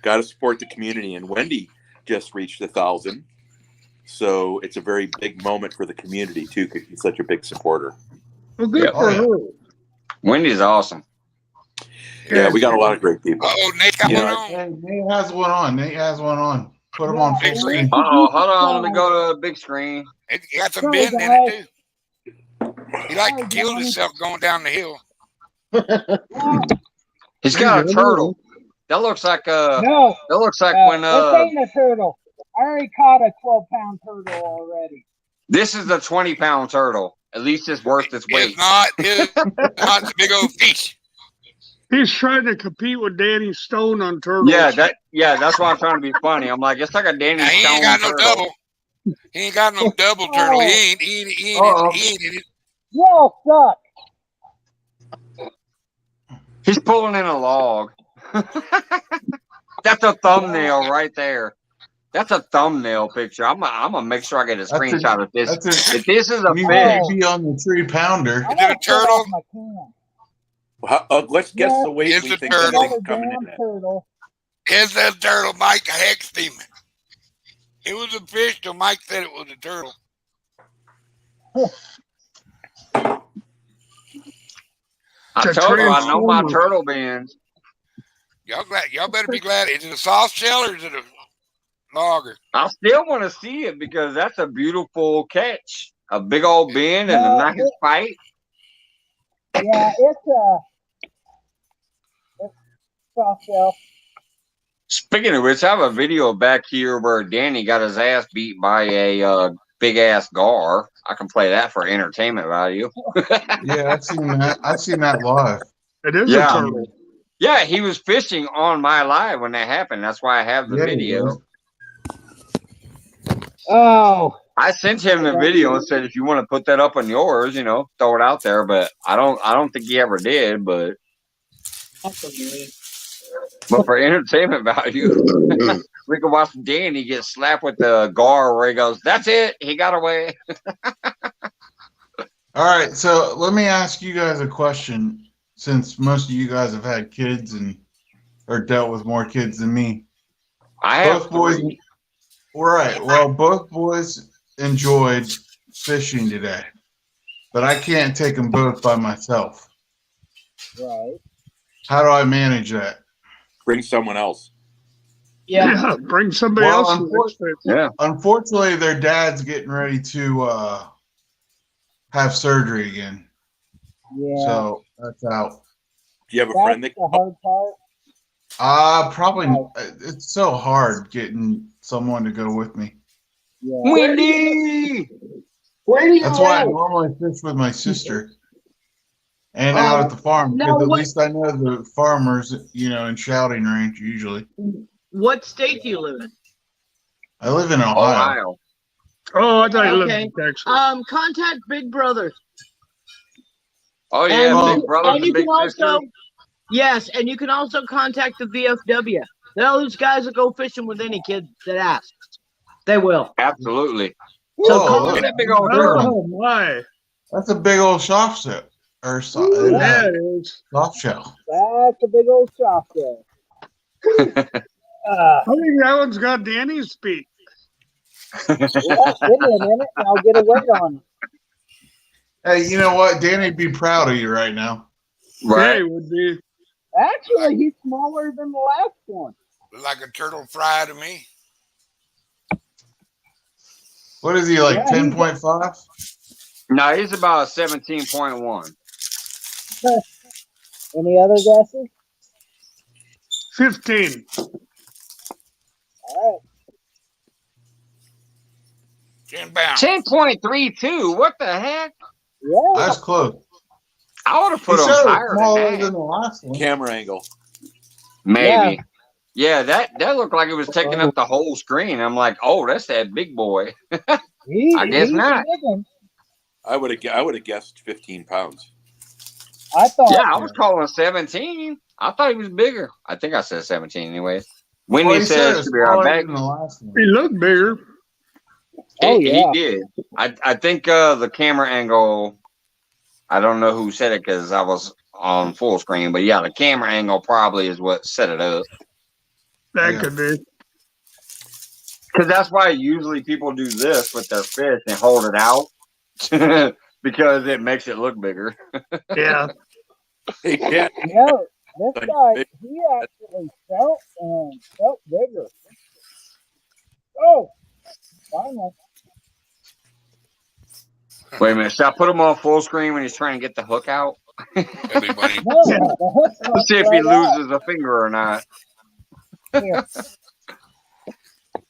Speaker 9: Got to support the community, and Wendy just reached 1,000. So it's a very big moment for the community too, because she's such a big supporter.
Speaker 3: Well, good
Speaker 1: Yeah.
Speaker 3: for her.
Speaker 1: Wendy's awesome.
Speaker 9: Yeah, we got a lot of great people.
Speaker 7: Oh, Nate got
Speaker 9: You
Speaker 7: one
Speaker 9: know,
Speaker 7: on.
Speaker 2: Hey, Nate has one on. Nate has one on. Put him on full
Speaker 7: Big
Speaker 2: screen.
Speaker 1: Uh-oh, hold on. Let me go to a big screen.
Speaker 7: It got some
Speaker 8: Sorry,
Speaker 7: bend in
Speaker 8: guys.
Speaker 7: it too. He like to kill himself going down the hill.
Speaker 1: He's got a turtle. That looks like
Speaker 8: No,
Speaker 1: that looks like when
Speaker 8: this ain't a turtle. I already caught a 12-pound turtle already.
Speaker 1: this is a 20-pound turtle. At least it's worth its weight.
Speaker 7: It's not. It's not a big old fish.
Speaker 3: He's trying to compete with Danny Stone on turtles.
Speaker 1: Yeah, that's why I'm trying to be funny. I'm like, it's like a Danny
Speaker 7: Now, he
Speaker 1: Stone
Speaker 7: ain't got no
Speaker 1: turtle.
Speaker 7: double. He ain't got no double turtle. He ain't in it.
Speaker 8: Y'all suck.
Speaker 1: He's pulling in a log. That's a thumbnail right there. That's a thumbnail picture. I'm gonna make sure I get a screenshot of this. If this is a
Speaker 2: You
Speaker 1: fish,
Speaker 2: might be on the 3-pounder.
Speaker 8: I
Speaker 7: Is it a turtle?
Speaker 8: My can.
Speaker 9: Let's guess the weight
Speaker 7: It's
Speaker 9: we
Speaker 7: a
Speaker 9: think that
Speaker 7: turtle.
Speaker 9: thing's coming
Speaker 8: Damn
Speaker 9: in at.
Speaker 8: turtle.
Speaker 7: It's a turtle. Mike hexed him. It was a fish till Mike said it was a turtle.
Speaker 1: I
Speaker 3: It's a
Speaker 1: told you I know my
Speaker 3: transformer.
Speaker 1: turtle bins.
Speaker 7: Y'all better be glad. Is it a soft shell or is it a logger?
Speaker 1: I still want to see it because that's a beautiful catch. A big old bend and a
Speaker 8: No,
Speaker 1: nice fight.
Speaker 8: Yeah, it's soft shell.
Speaker 1: Speaking of which, I have a video back here where Danny got his ass beat by a big ass gar. I can play that for entertainment value.
Speaker 2: Yeah, I've seen that. I've seen that live.
Speaker 3: It is
Speaker 1: Yeah.
Speaker 3: a turtle.
Speaker 1: Yeah, he was fishing on my live when that happened. That's why I have the
Speaker 2: Yeah,
Speaker 1: video.
Speaker 8: Oh,
Speaker 1: I sent him the video and said, if you want to put that up on yours, throw it out there. But I don't think he ever did. But for entertainment value, we can watch Danny get slapped with the gar where he goes, "That's it, he got away."
Speaker 2: All right, so let me ask you guys a question. Since most of you guys have had kids and or dealt with more kids than me,
Speaker 1: I have
Speaker 2: both boys.
Speaker 1: three.
Speaker 2: Right. Well, both boys enjoyed fishing today, but I can't take them both by myself.
Speaker 8: Right.
Speaker 2: How do I manage that?
Speaker 9: Bring someone else.
Speaker 5: Yeah.
Speaker 3: Yeah, bring somebody
Speaker 2: Well,
Speaker 3: else. Next fish.
Speaker 1: Yeah.
Speaker 2: Unfortunately, their dad's getting ready to have surgery again,
Speaker 8: Yeah.
Speaker 2: so that's out.
Speaker 9: Do you have a
Speaker 8: That's
Speaker 9: friend that?
Speaker 8: the hard part.
Speaker 2: Probably
Speaker 8: Right.
Speaker 2: it's so hard getting someone to go with me.
Speaker 8: Yeah.
Speaker 1: Wendy.
Speaker 5: Where do you
Speaker 2: That's why I
Speaker 5: live?
Speaker 2: normally fish with my sister and out at the farm
Speaker 5: Now,
Speaker 2: because at
Speaker 5: what,
Speaker 2: least I know the farmers, in shouting range usually.
Speaker 5: what state do you live in?
Speaker 2: I live in Ohio.
Speaker 1: Ohio.
Speaker 3: Oh, I thought you lived
Speaker 5: Okay.
Speaker 3: in Texas.
Speaker 5: Contact Big Brother.
Speaker 1: Oh yeah,
Speaker 2: And
Speaker 1: big
Speaker 2: you-
Speaker 1: brother,
Speaker 5: And
Speaker 1: the
Speaker 5: you
Speaker 1: big
Speaker 5: can
Speaker 1: sister.
Speaker 5: also, yes, and you can also contact the VFW. Those guys will go fishing with any kid that asks. They will.
Speaker 1: Absolutely.
Speaker 5: So
Speaker 2: Oh,
Speaker 5: call
Speaker 2: look.
Speaker 1: Look at that big old
Speaker 2: Turtle.
Speaker 1: turtle.
Speaker 3: Oh my!
Speaker 2: That's a big old soft shell or
Speaker 3: Yeah, it is.
Speaker 2: soft shell.
Speaker 8: That's a big old shop there.
Speaker 3: I think that one's got Danny's speed.
Speaker 8: Yeah, give me a minute and I'll get a weight on it.
Speaker 2: Hey, you know what? Danny'd be proud of you right now.
Speaker 3: Yeah,
Speaker 1: Right.
Speaker 3: it would be.
Speaker 8: Actually, he's smaller than the last one.
Speaker 7: Like a turtle fry to me.
Speaker 2: What is he like?
Speaker 8: Yeah, he's-
Speaker 2: 10.5?
Speaker 1: No, he's about 17.1.
Speaker 8: Any other guesses?
Speaker 3: 15.
Speaker 8: All
Speaker 7: 10 pounds.
Speaker 1: 10.32. What the heck?
Speaker 8: right. Yeah.
Speaker 2: That's close.
Speaker 1: I would have
Speaker 2: He
Speaker 1: put him
Speaker 2: said it was
Speaker 1: higher
Speaker 2: smaller
Speaker 1: than
Speaker 2: than
Speaker 1: that.
Speaker 2: the last one.
Speaker 9: Camera angle.
Speaker 1: Maybe. Yeah, that looked like it was taking up the whole screen. I'm like, oh, that's that big boy. I guess
Speaker 8: He's
Speaker 1: not.
Speaker 8: a big one.
Speaker 9: I would have guessed 15 pounds.
Speaker 8: I thought.
Speaker 1: Yeah, I was calling 17. I thought he was bigger. I think I said 17 anyways. Wendy
Speaker 2: Well, he said
Speaker 1: says
Speaker 2: it
Speaker 1: to
Speaker 2: was
Speaker 1: be right
Speaker 2: smaller
Speaker 1: back.
Speaker 2: than the last one.
Speaker 3: He looked bigger.
Speaker 8: Oh,
Speaker 1: He
Speaker 8: yeah.
Speaker 1: did. I think the camera angle, I don't know who said it because I was on full screen, but yeah, the camera angle probably is what set it up.
Speaker 3: That
Speaker 2: Yeah.
Speaker 3: could be.
Speaker 1: Because that's why usually people do this with their fish and hold it out because it makes it look bigger.
Speaker 3: Yeah.
Speaker 9: Yeah.
Speaker 8: No, this guy, he actually felt bigger. Oh, finally.
Speaker 1: Wait a minute, should I put him on full screen when he's trying to get the hook out?
Speaker 7: That'd be funny.
Speaker 8: No, the hook's
Speaker 1: Let's see if he
Speaker 8: right out.
Speaker 1: loses a finger or not.
Speaker 8: Here.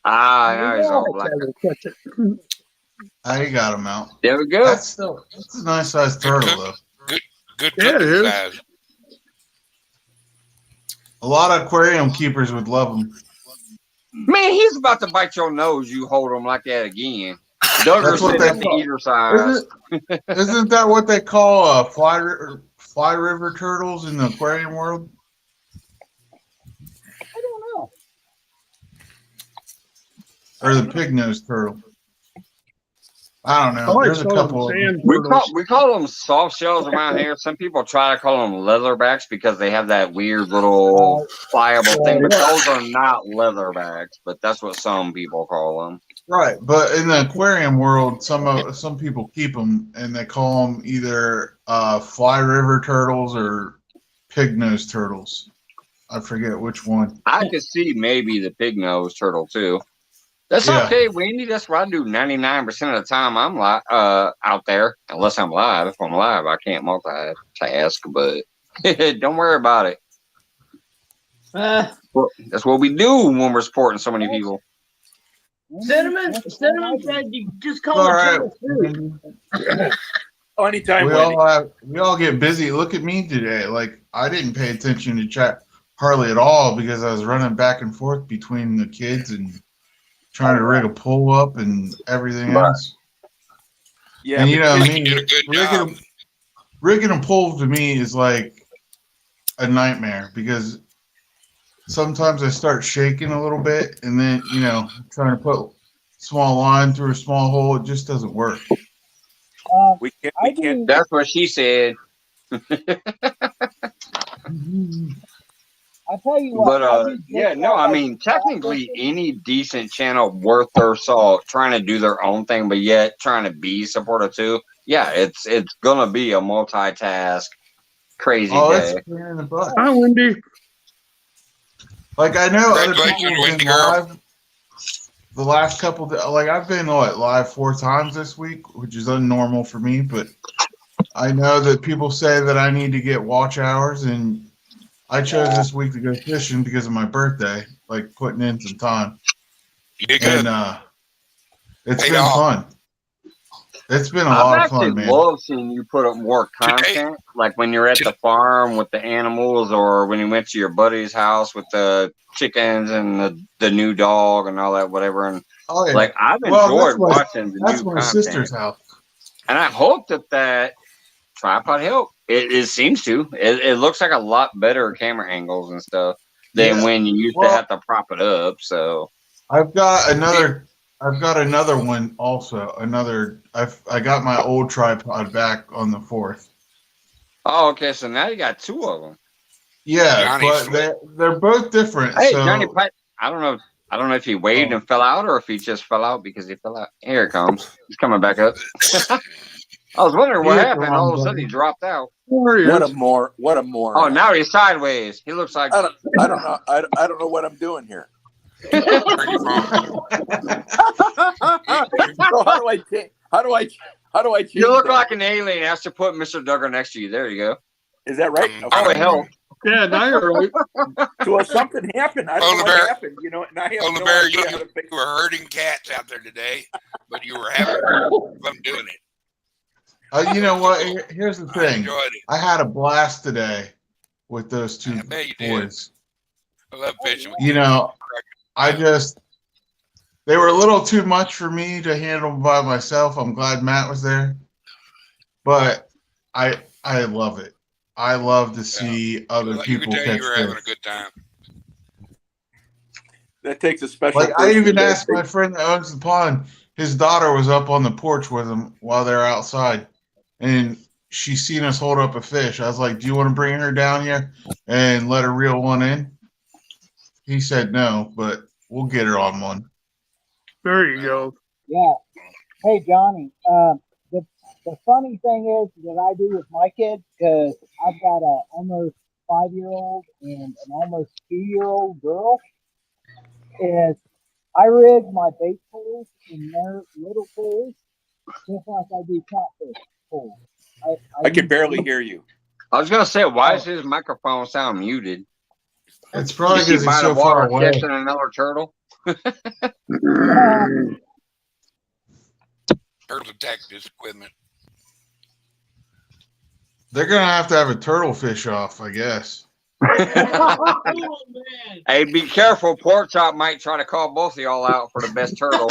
Speaker 1: Now he's all black.
Speaker 3: Catch it.
Speaker 2: You got him out.
Speaker 1: There we go.
Speaker 2: That's a nice sized turtle, though.
Speaker 7: Good
Speaker 3: Yeah, it
Speaker 7: cooking
Speaker 3: is.
Speaker 7: size.
Speaker 2: A lot of aquarium keepers would love them.
Speaker 1: Man, he's about to bite your nose. You hold him like that again. Duggar
Speaker 2: That's what
Speaker 1: said
Speaker 2: they
Speaker 1: at the
Speaker 2: call-
Speaker 1: eater size.
Speaker 2: Isn't that what they call fly river turtles in the aquarium world?
Speaker 8: I don't know.
Speaker 2: Or the pig nosed turtle? I don't
Speaker 3: I
Speaker 2: know.
Speaker 3: like
Speaker 2: There's a
Speaker 3: calling
Speaker 2: couple
Speaker 3: them
Speaker 2: of them.
Speaker 3: sand
Speaker 1: We
Speaker 3: turtles.
Speaker 1: call them soft shells around here. Some people try to call them leatherbacks because they have that weird little pliable thing, but those are not leatherbacks. But that's what some people call them.
Speaker 2: Right, but in the aquarium world, some people keep them and they call them either fly river turtles or pig nosed turtles. I forget which one.
Speaker 1: I could see maybe the pig nose turtle too. That's
Speaker 2: Yeah.
Speaker 1: okay, Wendy. That's what I do 99% of the time. I'm out there, unless I'm live. If I'm live, I can't multitask, but don't worry about it. Well, that's what we do when we're supporting so many people.
Speaker 5: Cinnamon said you just call
Speaker 2: All
Speaker 5: it
Speaker 2: right.
Speaker 5: turtle food.
Speaker 9: Oh, anytime,
Speaker 2: We
Speaker 9: Wendy.
Speaker 2: all get busy. Look at me today. Like I didn't pay attention to chat hardly at all because I was running back and forth between the kids and trying to rig a pull up and everything
Speaker 1: Right.
Speaker 2: else.
Speaker 9: Yeah,
Speaker 2: And you know,
Speaker 7: I
Speaker 2: I
Speaker 7: think
Speaker 2: mean,
Speaker 7: you did a good job.
Speaker 2: rigging a pull to me is like a nightmare because sometimes I start shaking a little bit and then, trying to put small line through a small hole, it just doesn't work.
Speaker 9: We can't.
Speaker 8: I
Speaker 9: We can't.
Speaker 8: do.
Speaker 1: That's what she said.
Speaker 8: I tell you what,
Speaker 1: But
Speaker 8: I do
Speaker 1: yeah,
Speaker 8: just
Speaker 1: no,
Speaker 8: like
Speaker 1: I
Speaker 8: I do
Speaker 1: mean, technically,
Speaker 8: fishing.
Speaker 1: any decent channel worth their salt trying to do their own thing, but yet trying to be supportive too. Yeah, it's gonna be a multitask, crazy
Speaker 2: Oh, it's
Speaker 1: day.
Speaker 2: a pain in the butt.
Speaker 3: Hi, Wendy.
Speaker 2: Like I know other
Speaker 7: Congratulations,
Speaker 2: people have
Speaker 7: Wendy
Speaker 2: been
Speaker 7: girl.
Speaker 2: live the last couple of, like I've been live 4 times this week, which is unnormal for me, but I know that people say that I need to get watch hours, and I chose this week to go fishing because of my birthday, like putting in some time.
Speaker 7: You did good.
Speaker 2: And it's
Speaker 7: Paid
Speaker 2: been
Speaker 7: off.
Speaker 2: fun. It's been a
Speaker 1: I've
Speaker 2: lot of
Speaker 1: actually
Speaker 2: fun, man.
Speaker 1: loved seeing you put up more
Speaker 7: Today-
Speaker 1: content, like when you're at the farm with the animals, or when you went to your buddy's house with the chickens and the new dog and all that, whatever. And
Speaker 2: Oh yeah.
Speaker 1: like I've
Speaker 2: Well,
Speaker 1: enjoyed watching the
Speaker 2: that's
Speaker 1: new
Speaker 2: my
Speaker 1: content,
Speaker 2: sister's house.
Speaker 1: and I hope that tripod help. It seems to. It looks like a lot better camera angles and stuff than
Speaker 2: Yeah.
Speaker 1: when you used to
Speaker 2: Well,
Speaker 1: have to prop it up. So
Speaker 2: I've got another one also. I got my old tripod back on the 4th.
Speaker 1: oh, okay. So now you got 2 of them.
Speaker 2: Yeah,
Speaker 7: Johnny's
Speaker 2: but they're both different.
Speaker 1: Hey,
Speaker 2: so
Speaker 1: Johnny Pipe. I don't know if he waved and fell out, or if he just fell out because he fell out. Here it comes. He's coming back up. I was wondering what
Speaker 2: He hit the
Speaker 1: happened.
Speaker 2: wrong
Speaker 1: All of a sudden,
Speaker 2: button.
Speaker 1: he dropped out.
Speaker 3: There he
Speaker 9: What a
Speaker 3: is.
Speaker 9: moron.
Speaker 1: Oh, now he's sideways. He looks like
Speaker 9: I don't know. I don't know what I'm doing here.
Speaker 7: Where you from?
Speaker 9: So how do I change
Speaker 1: you look
Speaker 9: that?
Speaker 1: like an alien. Has to put Mr. Duggar next to you. There you go.
Speaker 9: Is that right?
Speaker 1: Oh, it helped.
Speaker 3: Yeah, now you're right.
Speaker 9: So if something happened, I don't know
Speaker 7: Polar bear.
Speaker 9: what happened, and I have
Speaker 7: Polar
Speaker 9: no
Speaker 7: bear,
Speaker 9: idea
Speaker 7: you
Speaker 9: how to fix it.
Speaker 7: were herding cats out there today, but you were having fun doing it.
Speaker 2: You know what? Here's the
Speaker 7: I
Speaker 2: thing.
Speaker 7: enjoyed it.
Speaker 2: I had a blast today with those 2
Speaker 7: I bet you did.
Speaker 2: boys.
Speaker 7: I love fishing with
Speaker 2: You know, they were a little too much for me to handle by myself. I'm glad Matt was there, but I love it. I love to see other
Speaker 7: you
Speaker 2: people
Speaker 7: could tell
Speaker 2: catch
Speaker 7: you were having a
Speaker 2: fish.
Speaker 7: good time.
Speaker 9: That takes a special.
Speaker 2: Like I
Speaker 9: person
Speaker 2: even
Speaker 9: to
Speaker 2: asked my
Speaker 9: take-
Speaker 2: friend that owns the pond. His daughter was up on the porch with him while they're outside, and she seen us hold up a fish. I was like, "Do you want to bring her down here and let her reel one in?" He said no, but we'll get her on one.
Speaker 3: There you go.
Speaker 8: Yeah. Hey, Johnny. The funny thing is that I do with my kids, because I've got a almost 5-year-old and an almost 2-year-old girl, is I rig my bait pools in their little pools just like I do catfish pools.
Speaker 9: I can barely hear you.
Speaker 1: I was gonna say, why does his microphone sound muted?
Speaker 2: It's probably
Speaker 1: Is he
Speaker 2: because
Speaker 1: by
Speaker 2: he's
Speaker 1: the
Speaker 2: so far
Speaker 1: water
Speaker 2: away.
Speaker 1: catching another turtle?
Speaker 7: Turtle detectives equipment.
Speaker 2: They're gonna have to have a turtle fish off, I guess.
Speaker 1: Hey, be careful. Pork Chop might try to call both of y'all out for the best turtle.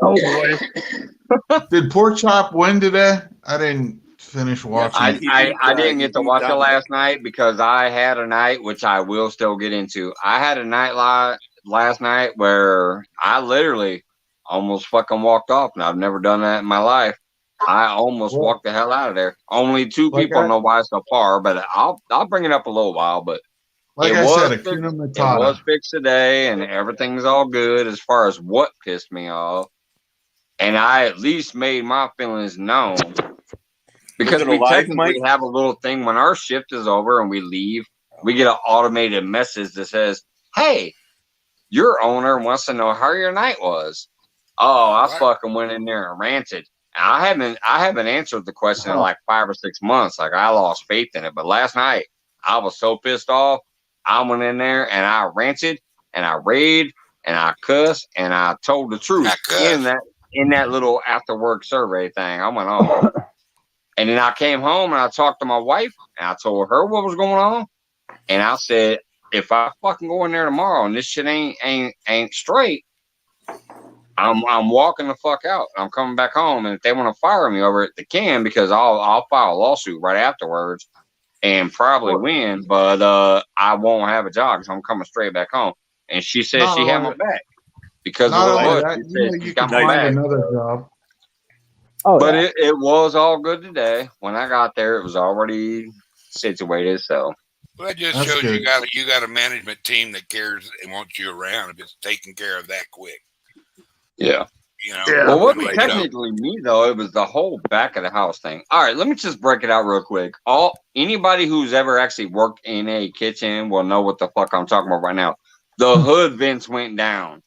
Speaker 3: Oh boy.
Speaker 2: Did Pork Chop win today? I didn't finish watching.
Speaker 9: Yeah,
Speaker 2: it.
Speaker 1: I didn't get to
Speaker 9: he
Speaker 1: watch it
Speaker 9: dominated.
Speaker 1: last night because I had a night, which I will still get into. I had a night last night where I literally almost fucking walked off, and I've never done that in my life. I almost
Speaker 2: Well,
Speaker 1: walked the hell out of there. Only 2
Speaker 2: like
Speaker 1: people
Speaker 2: I-
Speaker 1: know why so far, but I'll bring it up a little while. But
Speaker 2: Like
Speaker 1: it
Speaker 2: I
Speaker 1: was
Speaker 2: said,
Speaker 1: fixed-
Speaker 2: Akuna
Speaker 1: it
Speaker 2: Matata.
Speaker 1: was fixed today, and everything's all good as far as what pissed me off. And I at least made my feelings known. Because
Speaker 9: it a
Speaker 1: we
Speaker 9: live
Speaker 1: technically
Speaker 9: mic?
Speaker 1: have a little thing when our shift is over and we leave, we get an automated message that says, "Hey, your owner wants to know how your night was." Oh, I
Speaker 7: What?
Speaker 1: fucking went in there and ranted. I haven't answered the question in like 5 or 6 months. Like I lost faith in it. But last night I was so pissed off. I went in there and I ranted and I raved and I cussed and I told the truth
Speaker 7: I cussed.
Speaker 1: in that little after work survey thing. I went on. And then I came home and I talked to my wife and I told her what was going on. And I said, if I fucking go in there tomorrow and this shit ain't straight, I'm walking the fuck out. I'm coming back home, and if they want to fire me over it, they can, because I'll file a lawsuit right afterwards and probably win. But I won't have a job because I'm coming straight back home. And she said
Speaker 2: Not
Speaker 1: she had
Speaker 2: only
Speaker 1: my back because of
Speaker 2: Not
Speaker 1: what it
Speaker 2: only
Speaker 1: was.
Speaker 2: that,
Speaker 1: She
Speaker 2: you know,
Speaker 1: said
Speaker 2: you
Speaker 1: she
Speaker 2: can
Speaker 1: got my
Speaker 2: find
Speaker 1: back.
Speaker 2: another job.
Speaker 8: Oh
Speaker 1: But
Speaker 8: yeah.
Speaker 1: it was all good today. When I got there, it was already situated. So
Speaker 7: Well, that just
Speaker 2: That's
Speaker 7: shows
Speaker 2: good.
Speaker 7: you got a management team that cares and wants you around if it's taken care of that quick.
Speaker 1: yeah.
Speaker 7: You know,
Speaker 3: Yeah.
Speaker 1: Well, it
Speaker 7: I
Speaker 1: wasn't
Speaker 7: mean,
Speaker 1: technically me though. It was the whole back of the house thing. All right, let me just break it out real quick. Anybody who's ever actually worked in a kitchen will know what the fuck I'm talking about right now. The hood vents went down,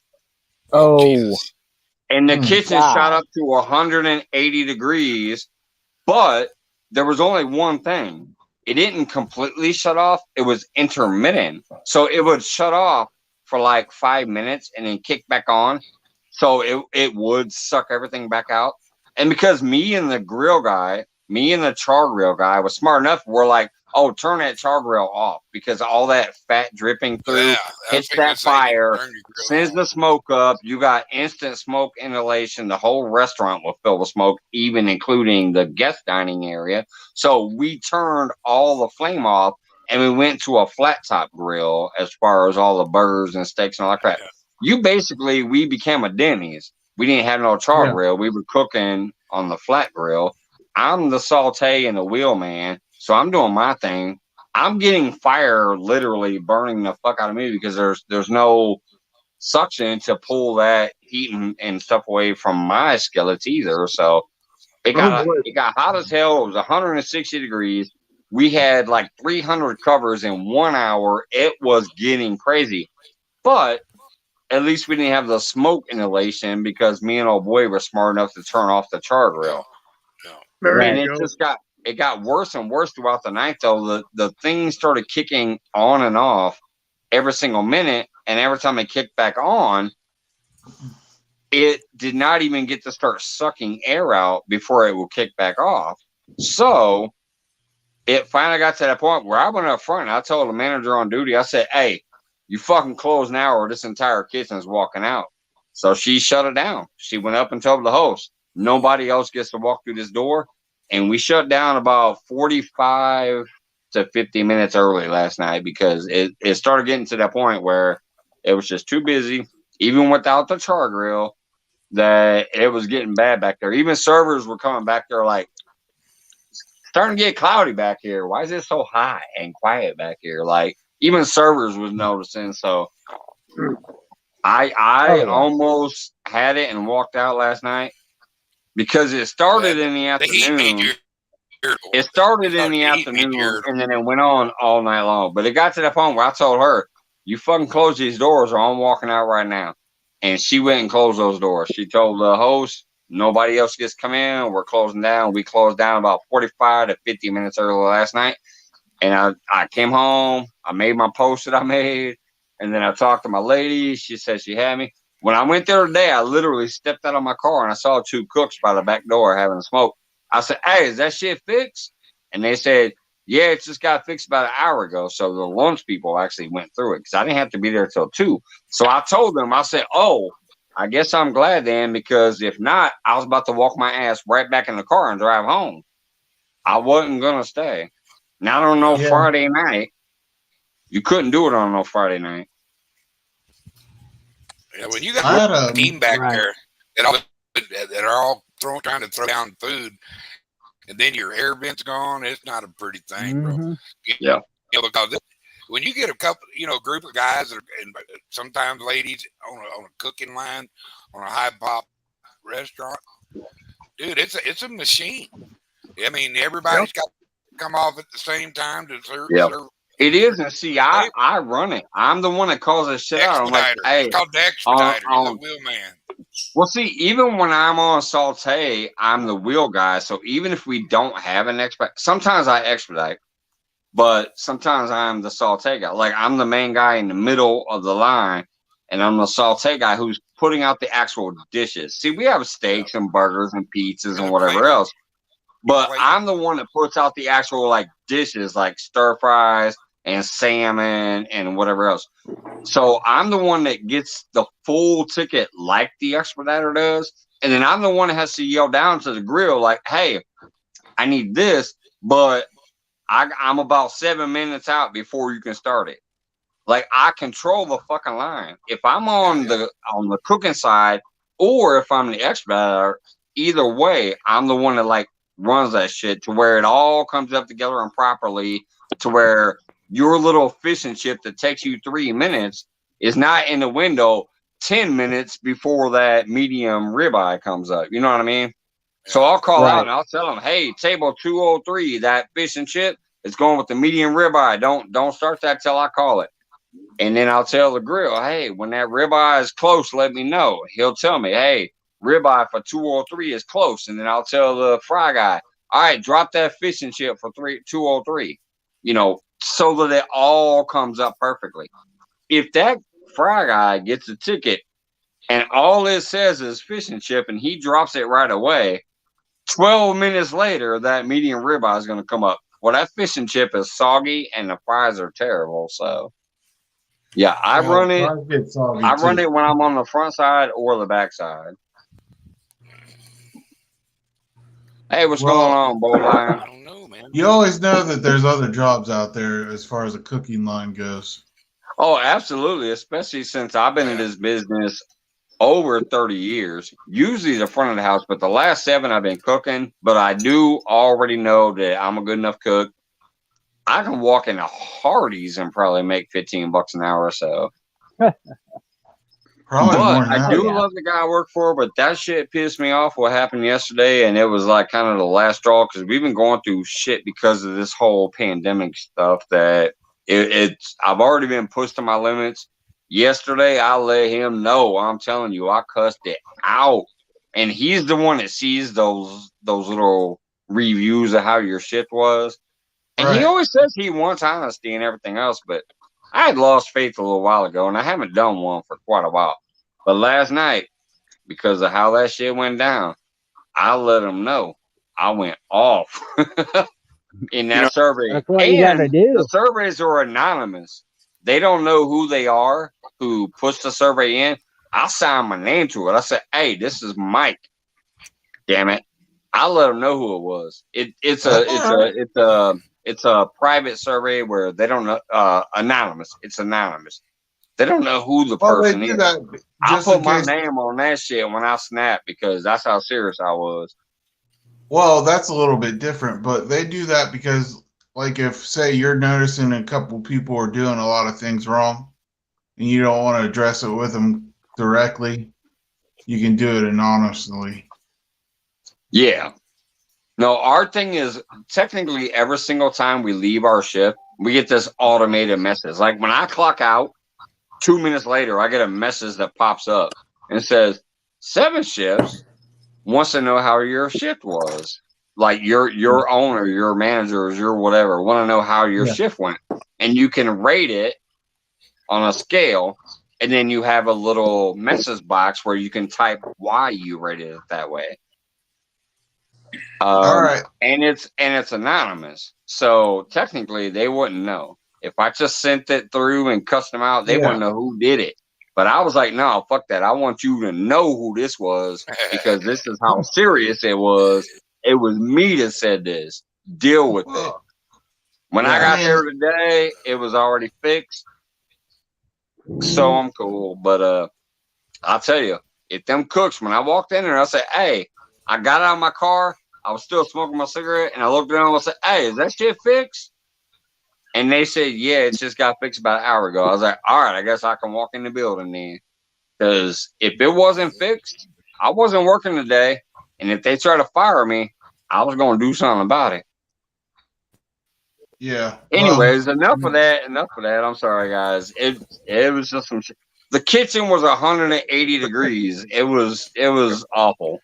Speaker 7: oh
Speaker 8: Oh
Speaker 7: Jesus,
Speaker 1: and the
Speaker 2: Hmm.
Speaker 1: kitchen shot
Speaker 8: God.
Speaker 1: up to 180 degrees. But there was only one thing. It didn't completely shut off. It was intermittent. So it would shut off for like 5 minutes and then kick back on. So it would suck everything back out. And because me and the char grill guy was smart enough, we're like, oh, turn that char grill off because all that fat dripping through
Speaker 7: yeah, I was
Speaker 1: hits
Speaker 7: going
Speaker 1: that
Speaker 7: to say,
Speaker 1: fire,
Speaker 7: turn your grill
Speaker 1: sends
Speaker 7: on.
Speaker 1: the smoke up. You got instant smoke inhalation. The whole restaurant will fill with smoke, even including the guest dining area. So we turned all the flame off and we went to a flat top grill as far as all the burgers and steaks and all that crap. We became a Denny's. We didn't have no char
Speaker 2: Yeah.
Speaker 1: grill. We were cooking on the flat grill. I'm the saute and the wheel man. So I'm doing my thing. I'm getting fire literally burning the fuck out of me because there's no suction to pull that heat and stuff away from my skillets either. So it
Speaker 3: Oh boy.
Speaker 1: got hot as hell. It was 160 degrees. We had like 300 covers in 1 hour. It was getting crazy. But at least we didn't have the smoke inhalation because me and old boy were smart enough to turn off the char grill.
Speaker 7: No.
Speaker 3: There
Speaker 1: And
Speaker 3: you go.
Speaker 1: it got worse and worse throughout the night though. The thing started kicking on and off every single minute, and every time it kicked back on, it did not even get to start sucking air out before it would kick back off. So it finally got to that point where I went up front and I told the manager on duty, I said, hey, you fucking close now or this entire kitchen's walking out. So she shut it down. She went up and told the host, nobody else gets to walk through this door. And we shut down about 45 to 50 minutes early last night because it started getting to that point where it was just too busy, even without the char grill, that it was getting bad back there. Even servers were coming back there like, starting to get cloudy back here. Why is it so hot and quiet back here? Like even servers was noticing. So I
Speaker 8: Oh yeah.
Speaker 1: almost had it and walked out last night because it started in the
Speaker 7: The heat made
Speaker 1: afternoon.
Speaker 7: you irritable.
Speaker 1: It started
Speaker 7: It's
Speaker 1: in
Speaker 7: like
Speaker 1: the
Speaker 7: the heat made you
Speaker 1: afternoon
Speaker 7: irritable.
Speaker 1: and then it went on all night long. But it got to that point where I told her, you fucking close these doors or I'm walking out right now. And she went and closed those doors. She told the host, nobody else gets to come in. We're closing down. We closed down about 45 to 50 minutes early last night. And I came home. I made my post that I made. And then I talked to my lady. She said she had me. When I went there today, I literally stepped out of my car and I saw two cooks by the back door having a smoke. I said, hey, is that shit fixed? And they said, yeah, it just got fixed about an hour ago. So the lunch people actually went through it because I didn't have to be there till 2. So I told them, I said, oh, I guess I'm glad then because if not, I was about to walk my ass right back in the car and drive home. I wasn't going to stay. Now, I don't know,
Speaker 2: Yeah.
Speaker 1: Friday night, you couldn't do it on no Friday night.
Speaker 7: Yeah, when you
Speaker 2: I had
Speaker 7: got
Speaker 2: a
Speaker 7: a team back
Speaker 5: Right.
Speaker 7: there that are all trying to throw down food, and then your air vent's gone, it's not a pretty thing, bro.
Speaker 5: Mhm.
Speaker 1: Yeah.
Speaker 7: You know, because when you get a couple, group of guys that are, and sometimes ladies on a cooking line on a high pop restaurant, dude, it's a machine. I mean, everybody's got to come off at the same time to serve.
Speaker 1: Yep. It is, and see, I run it. I'm the one that calls this shit out. I'm like,
Speaker 7: Expediter.
Speaker 1: hey,
Speaker 7: It's called the expediter. You're the wheelman.
Speaker 1: well, see, even when I'm on saute, I'm the wheel guy. So even if we don't have an expedite, sometimes I expedite, but sometimes I'm the saute guy. Like I'm the main guy in the middle of the line, and I'm the saute guy who's putting out the actual dishes. See, we have steaks and burgers and pizzas and whatever else, but I'm the one that puts out the actual like dishes, like stir fries and salmon and whatever else. So I'm the one that gets the full ticket like the expediter does. And then I'm the one that has to yell down to the grill like, hey, I need this, but I'm about 7 minutes out before you can start it. Like I control the fucking line. If I'm on the cooking side or if I'm the expediter, either way, I'm the one that like runs that shit to where it all comes up together and properly to where your little fish and chip that takes you 3 minutes is not in the window 10 minutes before that medium ribeye comes up. You know what I mean? So I'll call out and I'll tell them, hey, table 203, that fish and chip is going with the medium ribeye. Don't start that till I call it. And then I'll tell the grill, hey, when that ribeye is close, let me know. He'll tell me, hey, ribeye for 203 is close. And then I'll tell the fry guy, all right, drop that fish and chip for 203. You know, so that it all comes up perfectly. If that fry guy gets a ticket and all it says is fish and chip and he drops it right away, 12 minutes later, that medium ribeye is going to come up. Well, that fish and chip is soggy and the fries are terrible. So, yeah, I run it. I run it when I'm on the front side or the back side. Hey, what's going on, Bo Lion?
Speaker 7: I don't know, man.
Speaker 2: You always know that there's other jobs out there as far as the cooking line goes.
Speaker 1: Oh, absolutely. Especially since I've been in this business over 30 years, usually the front of the house, but the last 7 I've been cooking, but I do already know that I'm a good enough cook. I can walk into Hardee's and probably make $15 an hour or so.
Speaker 2: Probably
Speaker 1: but
Speaker 2: more than
Speaker 1: I do love the guy I work for, but that shit pissed me off what happened yesterday, and it was like kind of the last straw because we've been going through shit because of this whole pandemic stuff that it's I've already been pushed to my limits. Yesterday, I let him know. I'm telling you, I cussed it out, and he's the one that sees those little reviews of how your shit was. And he always says he wants honesty and everything else, but I had lost faith a little while ago, and I haven't done one for quite a while. But last night, because of how that shit went down, I let him know I went off in that survey.
Speaker 8: That's what you gotta do.
Speaker 1: The surveys are anonymous. They don't know who they are who puts the survey in. I signed my name to it. I said, hey, this is Mike. Damn it. I let them know who it was. It's a private survey where they don't know anonymous. It's anonymous. They don't know who the person is. I put my name on that shit when I snapped because that's how serious I was.
Speaker 2: Well, that's a little bit different, but they do that because, like, if, say, you're noticing a couple people are doing a lot of things wrong and you don't want to address it with them directly, you can do it anonymously.
Speaker 1: Yeah. No, our thing is technically every single time we leave our shift, we get this automated message. Like when I clock out, 2 minutes later, I get a message that pops up and says, 7 shifts wants to know how your shift was. Like your owner, your managers, your whatever, want to know how your shift went. And you can rate it on a scale, and then you have a little message box where you can type why you rated it that way.
Speaker 2: All right.
Speaker 1: And it's anonymous. So technically they wouldn't know. If I just sent it through and cussed them out, they wouldn't know who did it. But I was like, no, fuck that. I want you to know who this was because this is how serious it was. It was me that said this. Deal with it. When I got there today, it was already fixed. So I'm cool. But I'll tell you, if them cooks, when I walked in there, I said, hey, I got out of my car. I was still smoking my cigarette, and I looked around and I said, hey, is that shit fixed? And they said, yeah, it just got fixed about an hour ago. I was like, all right, I guess I can walk in the building then. Because if it wasn't fixed, I wasn't working today. And if they try to fire me, I was going to do something about it.
Speaker 2: Yeah.
Speaker 1: Anyways, enough of that. I'm sorry, guys. It was just some shit. The kitchen was 180 degrees. It was awful.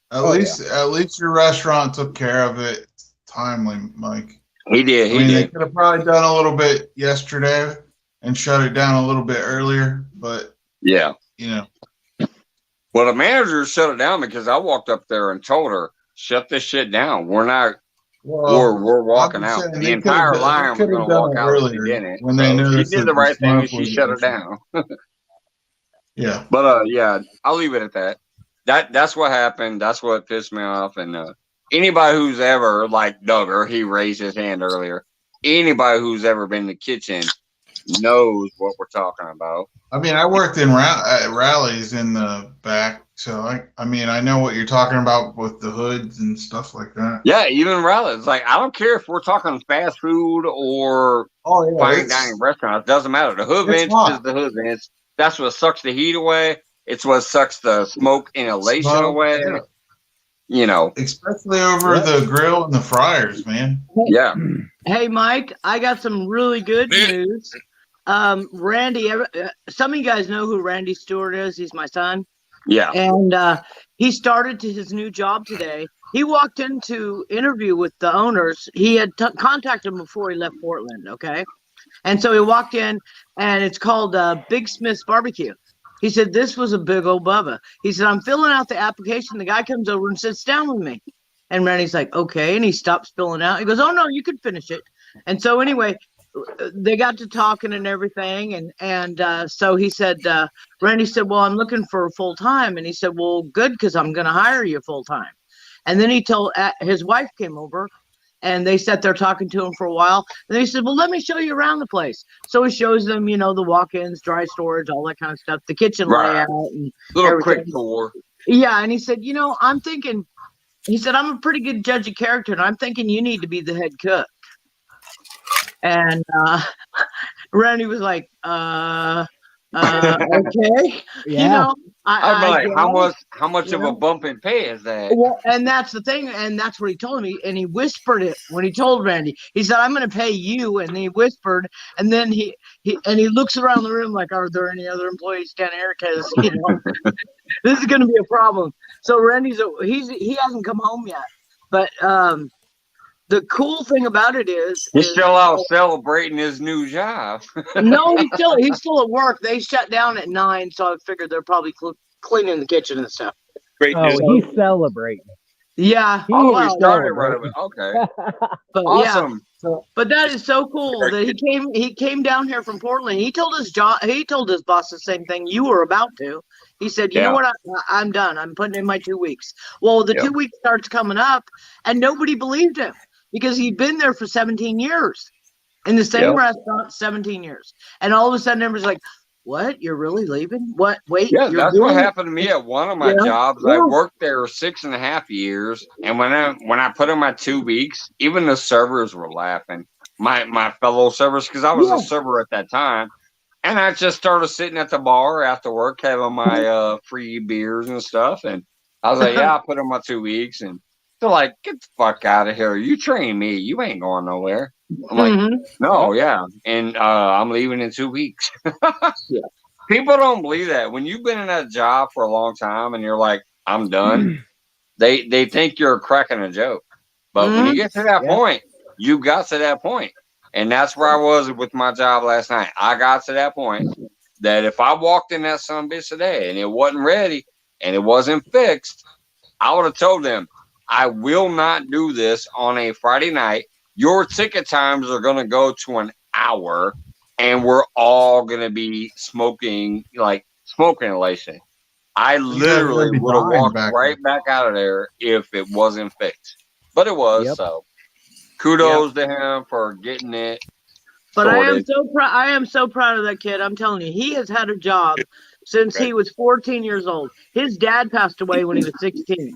Speaker 2: At least your restaurant took care of it timely, Mike.
Speaker 1: He did.
Speaker 2: They could have probably done a little bit yesterday and shut it down a little bit earlier, but
Speaker 1: yeah,
Speaker 2: you know.
Speaker 1: Well, the manager shut it down because I walked up there and told her, "Shut this shit down. We're not. We're walking out. The entire line was going to walk out earlier
Speaker 2: when they knew
Speaker 1: she did the right thing. And she shut it down.
Speaker 2: Yeah,
Speaker 1: but yeah, I'll leave it at that. That's what happened. That's what pissed me off. And anybody who's ever, like Duggar, he raised his hand earlier. Anybody who's ever been in the kitchen knows what we're talking about.
Speaker 2: I mean, I worked in rallies in the back, so I mean, I know what you're talking about with the hoods and stuff like that.
Speaker 1: Yeah, even rallies. Like, I don't care if we're talking fast food or fine dining restaurants. It doesn't matter. The hood vents is the hood vents. That's what sucks the heat away. It's what sucks the smoke inhalation away.
Speaker 2: Yeah.
Speaker 1: You know,
Speaker 2: especially over the grill and the fryers, man.
Speaker 1: Yeah.
Speaker 5: Hey, Mike, I got some really good news. Randy, some of you guys know who Randy Stewart is. He's my son.
Speaker 1: Yeah.
Speaker 5: And he started his new job today. He walked into interview with the owners. He had contacted them before he left Portland, okay? And so he walked in, and it's called Big Smith's Barbecue. He said, this was a big old Bubba. He said, I'm filling out the application. The guy comes over and sits down with me. And Randy's like, okay. And he stops filling out. He goes, oh, no, you can finish it. And so anyway, they got to talking and everything. And so he said, Randy said, well, I'm looking for full time. And he said, well, good, because I'm going to hire you full time. And then he told his wife came over. And they sat there talking to him for a while. And they said, well, let me show you around the place. So he shows them, you know, the walk-ins, dry storage, all that kind of stuff, the kitchen layout. And
Speaker 1: little
Speaker 5: everything.
Speaker 1: quick tour.
Speaker 5: Yeah. And he said, you know, I'm thinking, he said, I'm a pretty good judge of character. And I'm thinking you need to be the head cook. And Randy was like, okay.
Speaker 8: Yeah.
Speaker 5: You know,
Speaker 1: I'm like, how much of a bump in pay is that?
Speaker 5: Well, and that's the thing, and that's what he told me, and he whispered it when he told Randy. He said, I'm going to pay you, and he whispered, and then he looks around the room like, are there any other employees down here? Because, you know, this is going to be a problem. So Randy's, he hasn't come home yet, but the cool thing about it is
Speaker 1: he's still out celebrating his new job.
Speaker 5: No, he's still at work. They shut down at 9, so I figured they're probably cleaning the kitchen and stuff.
Speaker 9: Great news.
Speaker 8: He's celebrating.
Speaker 5: Yeah.
Speaker 1: We started right away. Okay.
Speaker 5: But
Speaker 1: awesome.
Speaker 5: Yeah. But that is so cool that he came down here from Portland. He told his boss the same thing you were about to. He said, you know what, I'm done. I'm putting in my 2 weeks. Well, the 2 weeks starts coming up, and nobody believed him because he'd been there for 17 years in the same restaurant, 17 years. And all of a sudden everybody's like, what? You're really leaving? What? Wait.
Speaker 1: Yeah, that's what happened to me at one of my jobs. I worked there 6.5 years, and when I put in my 2 weeks, even the servers were laughing. My fellow servers, because I was a server at that time, and I just started sitting at the bar after work having my free beers and stuff, and I was like, I put in my 2 weeks, and they're like, get the fuck out of here! You train me, you ain't going nowhere. I'm like, no, and I'm leaving in 2 weeks. People don't believe that. When you've been in that job for a long time and you're like, I'm done, they think you're cracking a joke. But when you get to that point, you got to that point. And that's where I was with my job last night. I got to that point that if I walked in that son of a bitch today and it wasn't ready and it wasn't fixed, I would have told them, I will not do this on a Friday night. Your ticket times are going to go to an hour, and we're all going to be smoking inhalation. I literally would have walked right back out of there if it wasn't fixed. But it was, so kudos to him for getting it.
Speaker 5: But
Speaker 1: sorted.
Speaker 5: I am so proud of that kid. I'm telling you, he has had a job since he was 14 years old. His dad passed away when he was 16.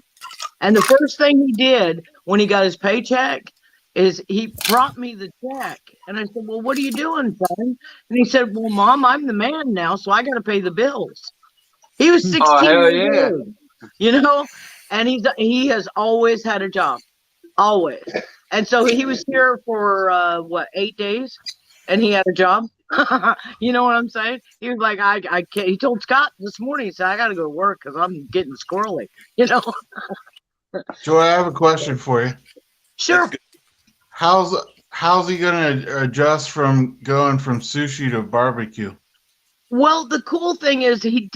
Speaker 5: And the first thing he did when he got his paycheck is he brought me the check. And I said, well, what are you doing, son? And he said, well, Mom, I'm the man now, so I got to pay the bills. He was 16 years old, you know, and he has always had a job, always. And so he was here for, 8 days, and he had a job. You know what I'm saying? He was like, I can't. He told Scott this morning, he said, I got to go to work because I'm getting squirrely, you know.
Speaker 2: Joy, I have a question for you.
Speaker 5: Sure.
Speaker 2: How's he going to adjust from going from sushi to barbecue?
Speaker 5: Well, the cool thing is he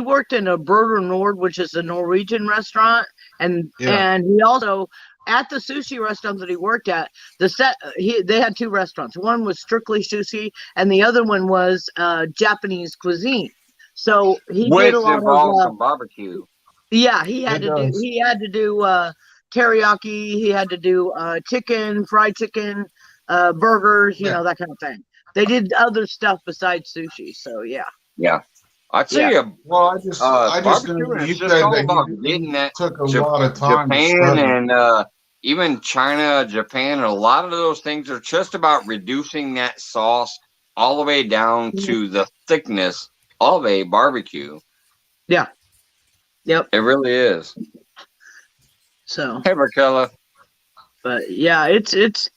Speaker 5: worked in a Burger Nord, which is a Norwegian restaurant, and he also, at the sushi restaurant that he worked at, they had 2 restaurants. One was strictly sushi, and the other one was Japanese cuisine. So he did a lot of
Speaker 1: some barbecue.
Speaker 5: Yeah, he had to do teriyaki. He had to do chicken, fried chicken, burgers, you
Speaker 1: Yeah.
Speaker 5: know, that kind of thing. They did other stuff besides sushi. So yeah.
Speaker 1: Yeah. I tell
Speaker 5: Yeah.
Speaker 1: you,
Speaker 2: Well, I just know
Speaker 1: barbecuing
Speaker 2: you
Speaker 1: is just
Speaker 2: said
Speaker 1: all
Speaker 2: that
Speaker 1: about
Speaker 2: he
Speaker 1: getting that
Speaker 2: took a lot of time to
Speaker 1: Japan
Speaker 2: study.
Speaker 1: and even China, Japan, and a lot of those things are just about reducing that sauce all the way down to the thickness of a barbecue.
Speaker 5: Yeah. Yep.
Speaker 1: It really is.
Speaker 5: So,
Speaker 1: Hey, Raquel.
Speaker 5: but yeah, it's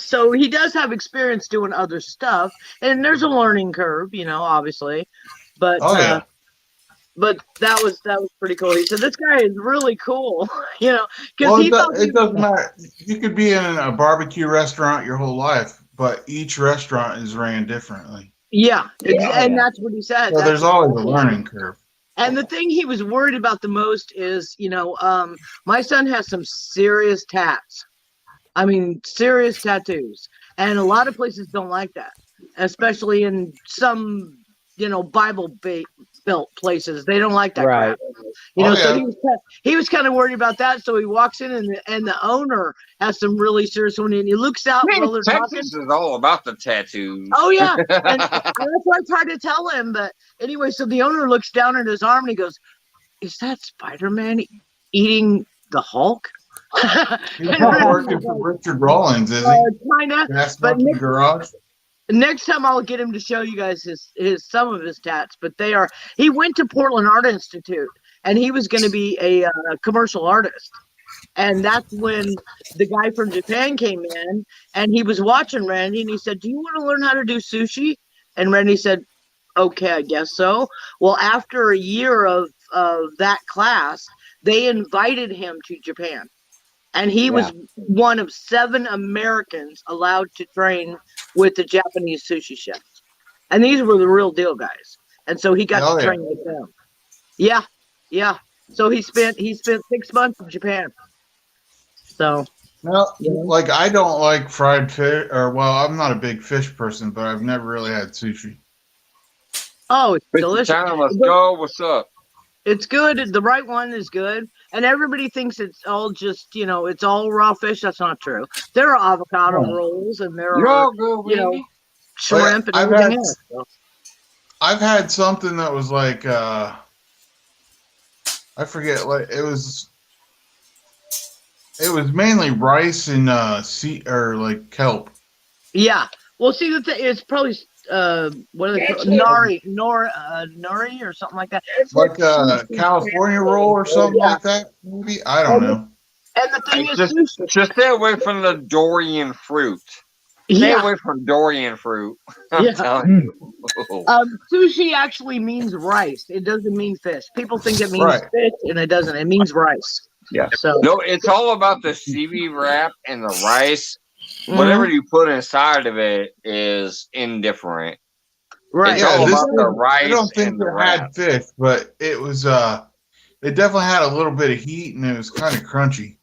Speaker 5: so he does have experience doing other stuff, and there's a learning curve, you know, obviously, but
Speaker 2: Oh yeah.
Speaker 5: but that was pretty cool. He said this guy is really cool, you know, because
Speaker 2: Well,
Speaker 5: he thought
Speaker 2: it doesn't matter. You could be in a barbecue restaurant your whole life, but each restaurant is ran differently.
Speaker 5: yeah, and
Speaker 1: Yeah.
Speaker 5: that's what he said.
Speaker 2: So
Speaker 5: That's
Speaker 2: there's always a
Speaker 5: exactly-
Speaker 2: learning curve.
Speaker 5: And the thing he was worried about the most is, you know, my son has some serious tats. I mean, serious tattoos. And a lot of places don't like that, especially in some, you know, built places. They don't like that
Speaker 8: Right.
Speaker 5: crap. You know,
Speaker 2: Oh,
Speaker 5: so
Speaker 2: yeah.
Speaker 5: he was kind of worried about that. So he walks in and the owner has some really serious one, and he looks out
Speaker 1: Man,
Speaker 5: while they're talking.
Speaker 1: Texas is all about the tattoos.
Speaker 5: Oh yeah, and that's what I tried to tell him. But anyway, so the owner looks down at his arm and he goes, "Is that Spider-Man eating the Hulk?"
Speaker 2: He's not working for Richard Rawlins, is he?
Speaker 5: Kinda.
Speaker 2: Gas
Speaker 5: But
Speaker 2: Monkey Garage.
Speaker 5: next time I'll get him to show you guys his some of his tats. But he went to Portland Art Institute and he was going to be a commercial artist. And that's when the guy from Japan came in and he was watching Randy and he said, "Do you want to learn how to do sushi?" And Randy said, "Okay, I guess so." Well, after a year of that class, they invited him to Japan. And he was one of 7 Americans allowed to train with the Japanese sushi chefs. And these were the real deal guys. And so he got to train with them. Yeah. Yeah. So he spent 6 months in Japan. So
Speaker 2: No, like I don't like fried fish, or well, I'm not a big fish person, but I've never really had sushi.
Speaker 5: oh, it's
Speaker 1: Mr.
Speaker 5: delicious.
Speaker 1: Town, let's go. What's up?
Speaker 5: It's good. The right one is good. And everybody thinks it's all just, you know, it's all raw fish. That's not true. There are avocado rolls and there
Speaker 1: You're
Speaker 5: are,
Speaker 1: all good,
Speaker 5: you know,
Speaker 1: Wendy.
Speaker 5: shrimp and
Speaker 2: I've
Speaker 5: everything
Speaker 2: had-
Speaker 5: else. So.
Speaker 2: I've had something that was like I forget, like it was mainly rice and like kelp.
Speaker 5: Yeah. Well, see, the thing is probably what are they called? Nori or something like that.
Speaker 2: Like a California roll or something like that, maybe? I don't know.
Speaker 5: And the thing is,
Speaker 1: Just stay away from the Dorian fruit. Stay away from Dorian fruit. I'm telling you.
Speaker 5: Sushi actually means rice. It doesn't mean fish. People think it means fish, and it doesn't. It means rice.
Speaker 1: Yeah.
Speaker 5: So
Speaker 1: no, it's all about the seaweed wrap and the rice. Whatever you put inside of it is indifferent.
Speaker 5: Right.
Speaker 1: It's all about the rice.
Speaker 2: I don't think
Speaker 1: and the
Speaker 2: it
Speaker 1: wrap.
Speaker 2: had fish, but it was it definitely had a little bit of heat and it was kind of crunchy.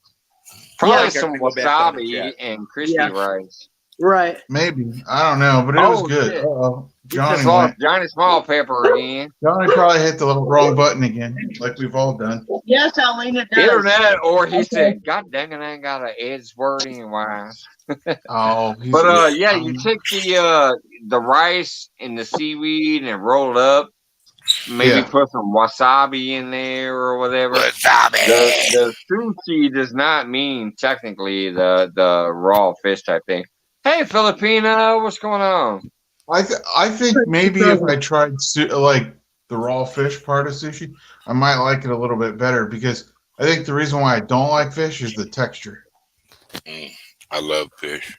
Speaker 1: Probably
Speaker 9: Yeah.
Speaker 1: some
Speaker 9: Go back on it,
Speaker 1: wasabi
Speaker 9: Jack.
Speaker 1: and crispy rice.
Speaker 5: Right.
Speaker 2: Maybe. I don't know, but it was good.
Speaker 1: Shit.
Speaker 2: Uh-oh.
Speaker 1: You just lost Johnny Small Pepper again.
Speaker 2: Johnny probably hit the wrong button again, like we've all done.
Speaker 5: Yes, Eileen, it does.
Speaker 1: Internet, or he said, "God dang it, I ain't got an Edgeworthy and wise."
Speaker 2: Oh,
Speaker 1: But yeah, you take the rice and the seaweed and roll it up. Maybe put some wasabi in there or whatever.
Speaker 7: Wasabi.
Speaker 1: The sushi does not mean technically the raw fish type thing. Hey, Filipino, what's going on?
Speaker 2: I think maybe if I tried like the raw fish part of sushi, I might like it a little bit better because I think the reason why I don't like fish is the texture.
Speaker 7: I love fish.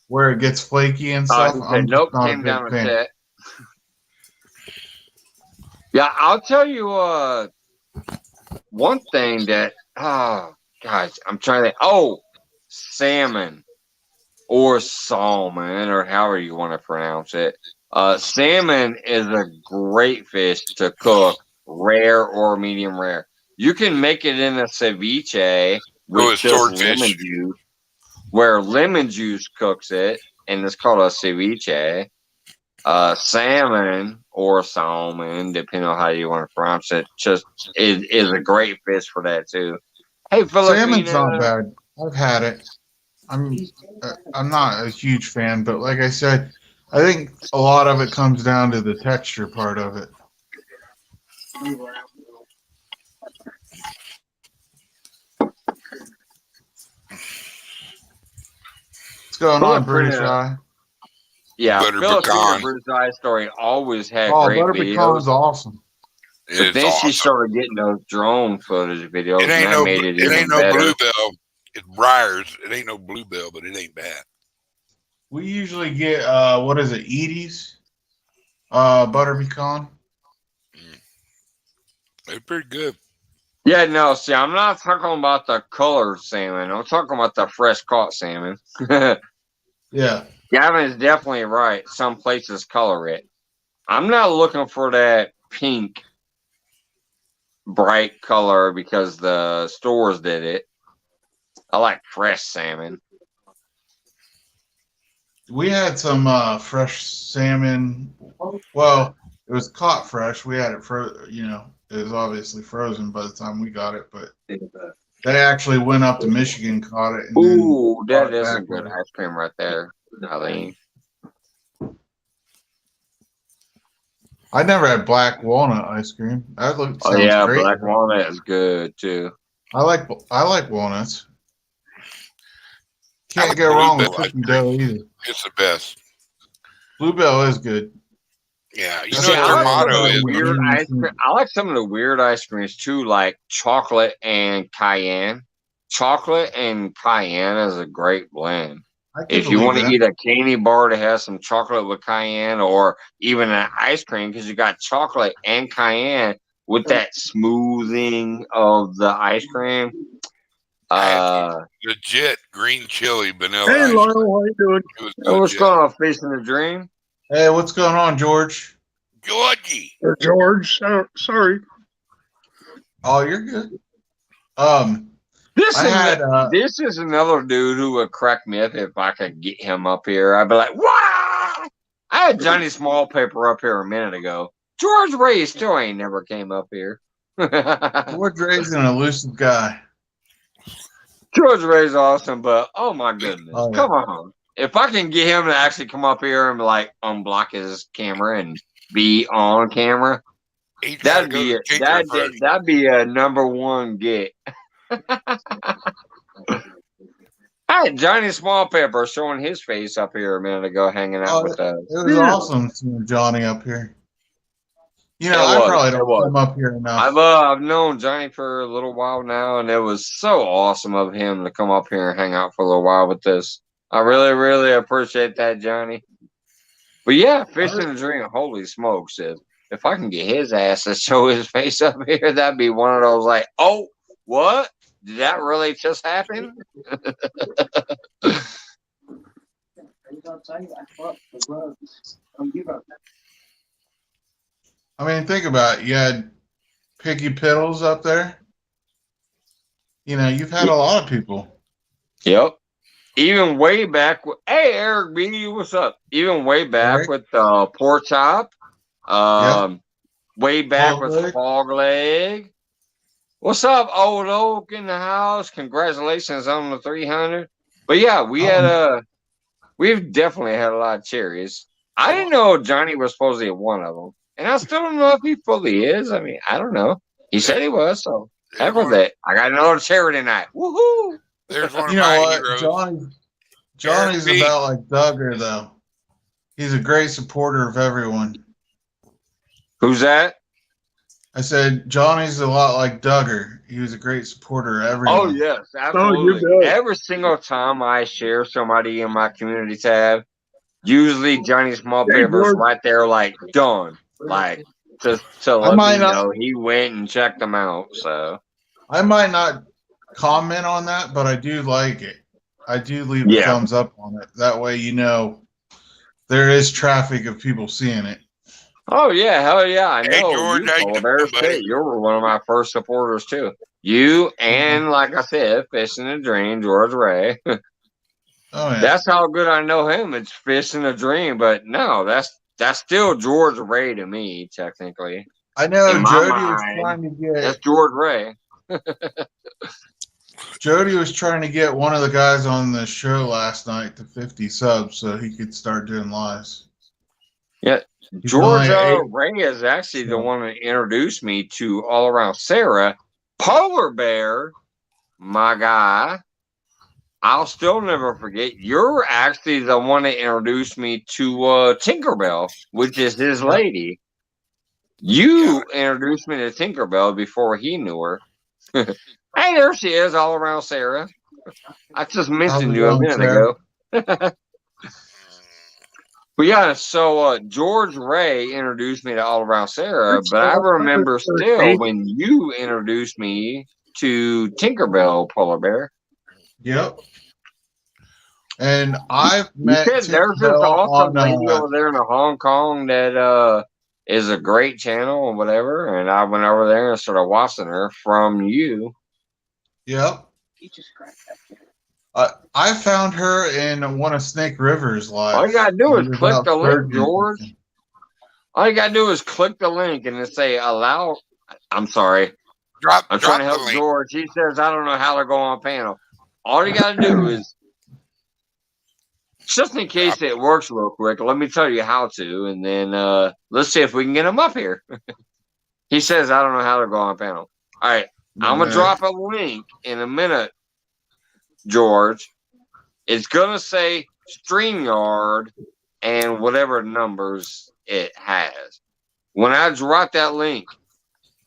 Speaker 2: Where it gets flaky and stuff. I'm
Speaker 1: Nope,
Speaker 2: not a
Speaker 1: came
Speaker 2: big
Speaker 1: down a
Speaker 2: fan.
Speaker 1: set. Yeah, I'll tell you one thing that guys, I'm trying to salmon or salmon or however you want to pronounce it. Salmon is a great fish to cook, rare or medium rare. You can make it in a ceviche with just lemon juice, where lemon juice cooks it, and it's called a ceviche. Salmon or salmon, depending on how you want to pronounce it, just is a great fish for that too. Hey, Filipino.
Speaker 2: Salmon's not bad. I've had it. I'm not a huge fan, but like I said, I think a lot of it comes down to the texture part of it. What's going on, British Eye?
Speaker 1: Yeah,
Speaker 7: Butter
Speaker 1: Phyllis in
Speaker 7: pecan.
Speaker 1: the British Eye Story always had
Speaker 2: Oh,
Speaker 1: great
Speaker 2: butter pecan's
Speaker 1: videos.
Speaker 2: awesome.
Speaker 1: But
Speaker 7: It's
Speaker 1: then she
Speaker 7: awesome.
Speaker 1: started getting those drone footage videos,
Speaker 7: It
Speaker 1: and
Speaker 7: ain't
Speaker 1: that
Speaker 7: no.
Speaker 1: made it
Speaker 7: It
Speaker 1: even
Speaker 7: ain't no
Speaker 1: better.
Speaker 7: bluebell. It's briars. It ain't no bluebell, but it ain't bad.
Speaker 2: We usually get what is it, Edie's butter pecan.
Speaker 7: It's pretty good.
Speaker 1: Yeah, no, see, I'm not talking about the colored salmon. I'm talking about the fresh caught salmon.
Speaker 2: Yeah.
Speaker 1: Gavin is definitely right. Some places color it. I'm not looking for that pink, bright color because the stores did it. I like fresh salmon.
Speaker 2: We had some fresh salmon. Well, it was caught fresh. We had it it was obviously frozen by the time we got it, but they actually went up to Michigan, caught it, and
Speaker 1: Ooh,
Speaker 2: then brought
Speaker 1: that
Speaker 2: it
Speaker 1: is a
Speaker 2: back
Speaker 1: good
Speaker 2: with
Speaker 1: ice cream right there, Eileen.
Speaker 2: I never had black walnut ice cream. That sounds
Speaker 1: Oh yeah,
Speaker 2: great.
Speaker 1: black walnut is good too.
Speaker 2: I like walnuts.
Speaker 7: I
Speaker 2: Can't
Speaker 7: like
Speaker 2: go wrong with
Speaker 7: bluebell ice
Speaker 2: cookie
Speaker 7: cream.
Speaker 2: dough either.
Speaker 7: It's the best.
Speaker 2: Bluebell is good.
Speaker 7: Yeah, you
Speaker 2: That's
Speaker 7: know
Speaker 1: See,
Speaker 7: what
Speaker 1: I
Speaker 7: their
Speaker 1: like some
Speaker 7: motto
Speaker 1: of the
Speaker 7: is.
Speaker 1: weird ice cream. I like some of the weird ice creams too, like chocolate and cayenne. Chocolate and cayenne is a great blend.
Speaker 2: I can
Speaker 1: If you
Speaker 2: believe
Speaker 1: want to
Speaker 2: that.
Speaker 1: eat a candy bar that has some chocolate with cayenne, or even an ice cream, because you got chocolate and cayenne with that smoothing of the ice cream.
Speaker 7: I had some legit green chili vanilla
Speaker 3: Hey,
Speaker 7: ice
Speaker 3: Lionel,
Speaker 7: cream.
Speaker 3: how you doing?
Speaker 7: It was
Speaker 1: What's
Speaker 7: legit.
Speaker 1: going on, Fish in the Dream?
Speaker 2: Hey, what's going on, George?
Speaker 7: Georgie.
Speaker 3: George, sorry.
Speaker 2: Oh, you're good.
Speaker 1: This
Speaker 2: I
Speaker 1: is
Speaker 2: had
Speaker 1: this is another dude who would crack me up if I could get him up here. I'd be like, "Wow!" I had Johnny Smallpaper up here a minute ago. George Ray still ain't never came up here.
Speaker 2: George Ray's an elusive guy.
Speaker 1: George Ray's awesome, but oh my goodness,
Speaker 2: Oh, yeah.
Speaker 1: come on! If I can get him to actually come up here and like unblock his camera and be on camera,
Speaker 7: He's got to
Speaker 1: that'd
Speaker 7: go
Speaker 1: be
Speaker 7: to
Speaker 1: a,
Speaker 7: Tinker first.
Speaker 1: that'd be a number one get. I had Johnny Smallpepper showing his face up here a minute ago, hanging out with us.
Speaker 2: It was awesome seeing Johnny up here. You know,
Speaker 1: It
Speaker 2: I
Speaker 1: was,
Speaker 2: probably
Speaker 1: it
Speaker 2: don't
Speaker 1: was.
Speaker 2: come up here enough.
Speaker 1: I've known Johnny for a little while now, and it was so awesome of him to come up here and hang out for a little while with us. I really, really appreciate that, Johnny. But yeah, Fish in the Dream, holy smokes, if I can get his ass to show his face up here, that'd be one of those like, oh, what? Did that really just happen?
Speaker 2: I mean, think about it. You had Piggy Piddles up there. You know, you've had a lot of people.
Speaker 1: Yep. Even way back, hey Eric B, what's up? Even way back
Speaker 2: Eric?
Speaker 1: with Pork Chop, way back
Speaker 2: Fog
Speaker 1: with
Speaker 2: Leg.
Speaker 1: Fog Leg. What's up, Old Oak in the house? Congratulations on the 300. But yeah, we've definitely had a lot of cherries. I didn't know Johnny was supposed to be one of them, and I still don't know if he fully is. I mean, I don't know. He said he was, so heck with it. I got another cherry tonight. Woohoo!
Speaker 7: There's one of
Speaker 2: You know
Speaker 7: my
Speaker 2: what?
Speaker 7: heroes.
Speaker 2: Johnny's
Speaker 7: Eric B.
Speaker 2: about like Duggar, though. He's a great supporter of everyone.
Speaker 1: Who's that?
Speaker 2: I said Johnny's a lot like Duggar. He was a great supporter of everyone.
Speaker 1: Oh yes, absolutely. Every single time I share somebody in my community tab, usually Johnny Smallpaper's right there, like done, like to let me know he went and checked them out. So
Speaker 2: I might not comment on that, but I do like it. I do leave a thumbs up on it. That way, you know, there is traffic of people seeing it.
Speaker 1: Oh yeah, hell yeah! I know.
Speaker 7: Hey George, how you doing, buddy?
Speaker 1: You were one of my first supporters too. You and like I said, Fish in the Dream, George Ray.
Speaker 2: Oh yeah.
Speaker 1: That's how good I know him. It's Fish in the Dream, but no, that's still George Ray to me, technically.
Speaker 2: I know
Speaker 1: in
Speaker 2: Jody
Speaker 1: my
Speaker 2: was
Speaker 1: mind,
Speaker 2: trying to get.
Speaker 1: That's George Ray.
Speaker 2: Jody was trying to get one of the guys on the show last night to 50 subs so he could start doing lives.
Speaker 1: Yeah.
Speaker 2: He's
Speaker 1: George
Speaker 2: only
Speaker 1: Ray is actually the one that introduced me to All Around Sarah. Polar Bear, my guy. I'll still never forget. You're actually the one that introduced me to Tinkerbell, which is his lady. You introduced me to Tinkerbell before he knew her. Hey, there she is, All Around Sarah. I just mentioned you a minute ago. But yeah, so George Ray introduced me to All Around Sarah, but I remember still when you introduced me to Tinkerbell, Polar Bear.
Speaker 2: Yep. And I've met
Speaker 1: there's this awesome lady over there in Hong Kong that is a great channel or whatever, and I went over there and started watching her from you.
Speaker 2: Yep. I found her in one of Snake River's lives.
Speaker 1: All you gotta do is click the link, George. All you gotta do is click the link and then say allow. I'm sorry. I'm trying to help George. He says I don't know how to go on panel. All you gotta do is, just in case it works real quick, let me tell you how to, and then let's see if we can get him up here. He says I don't know how to go on panel. All right, I'm gonna drop a link in a minute, George. It's gonna say StreamYard and whatever numbers it has. When I drop that link,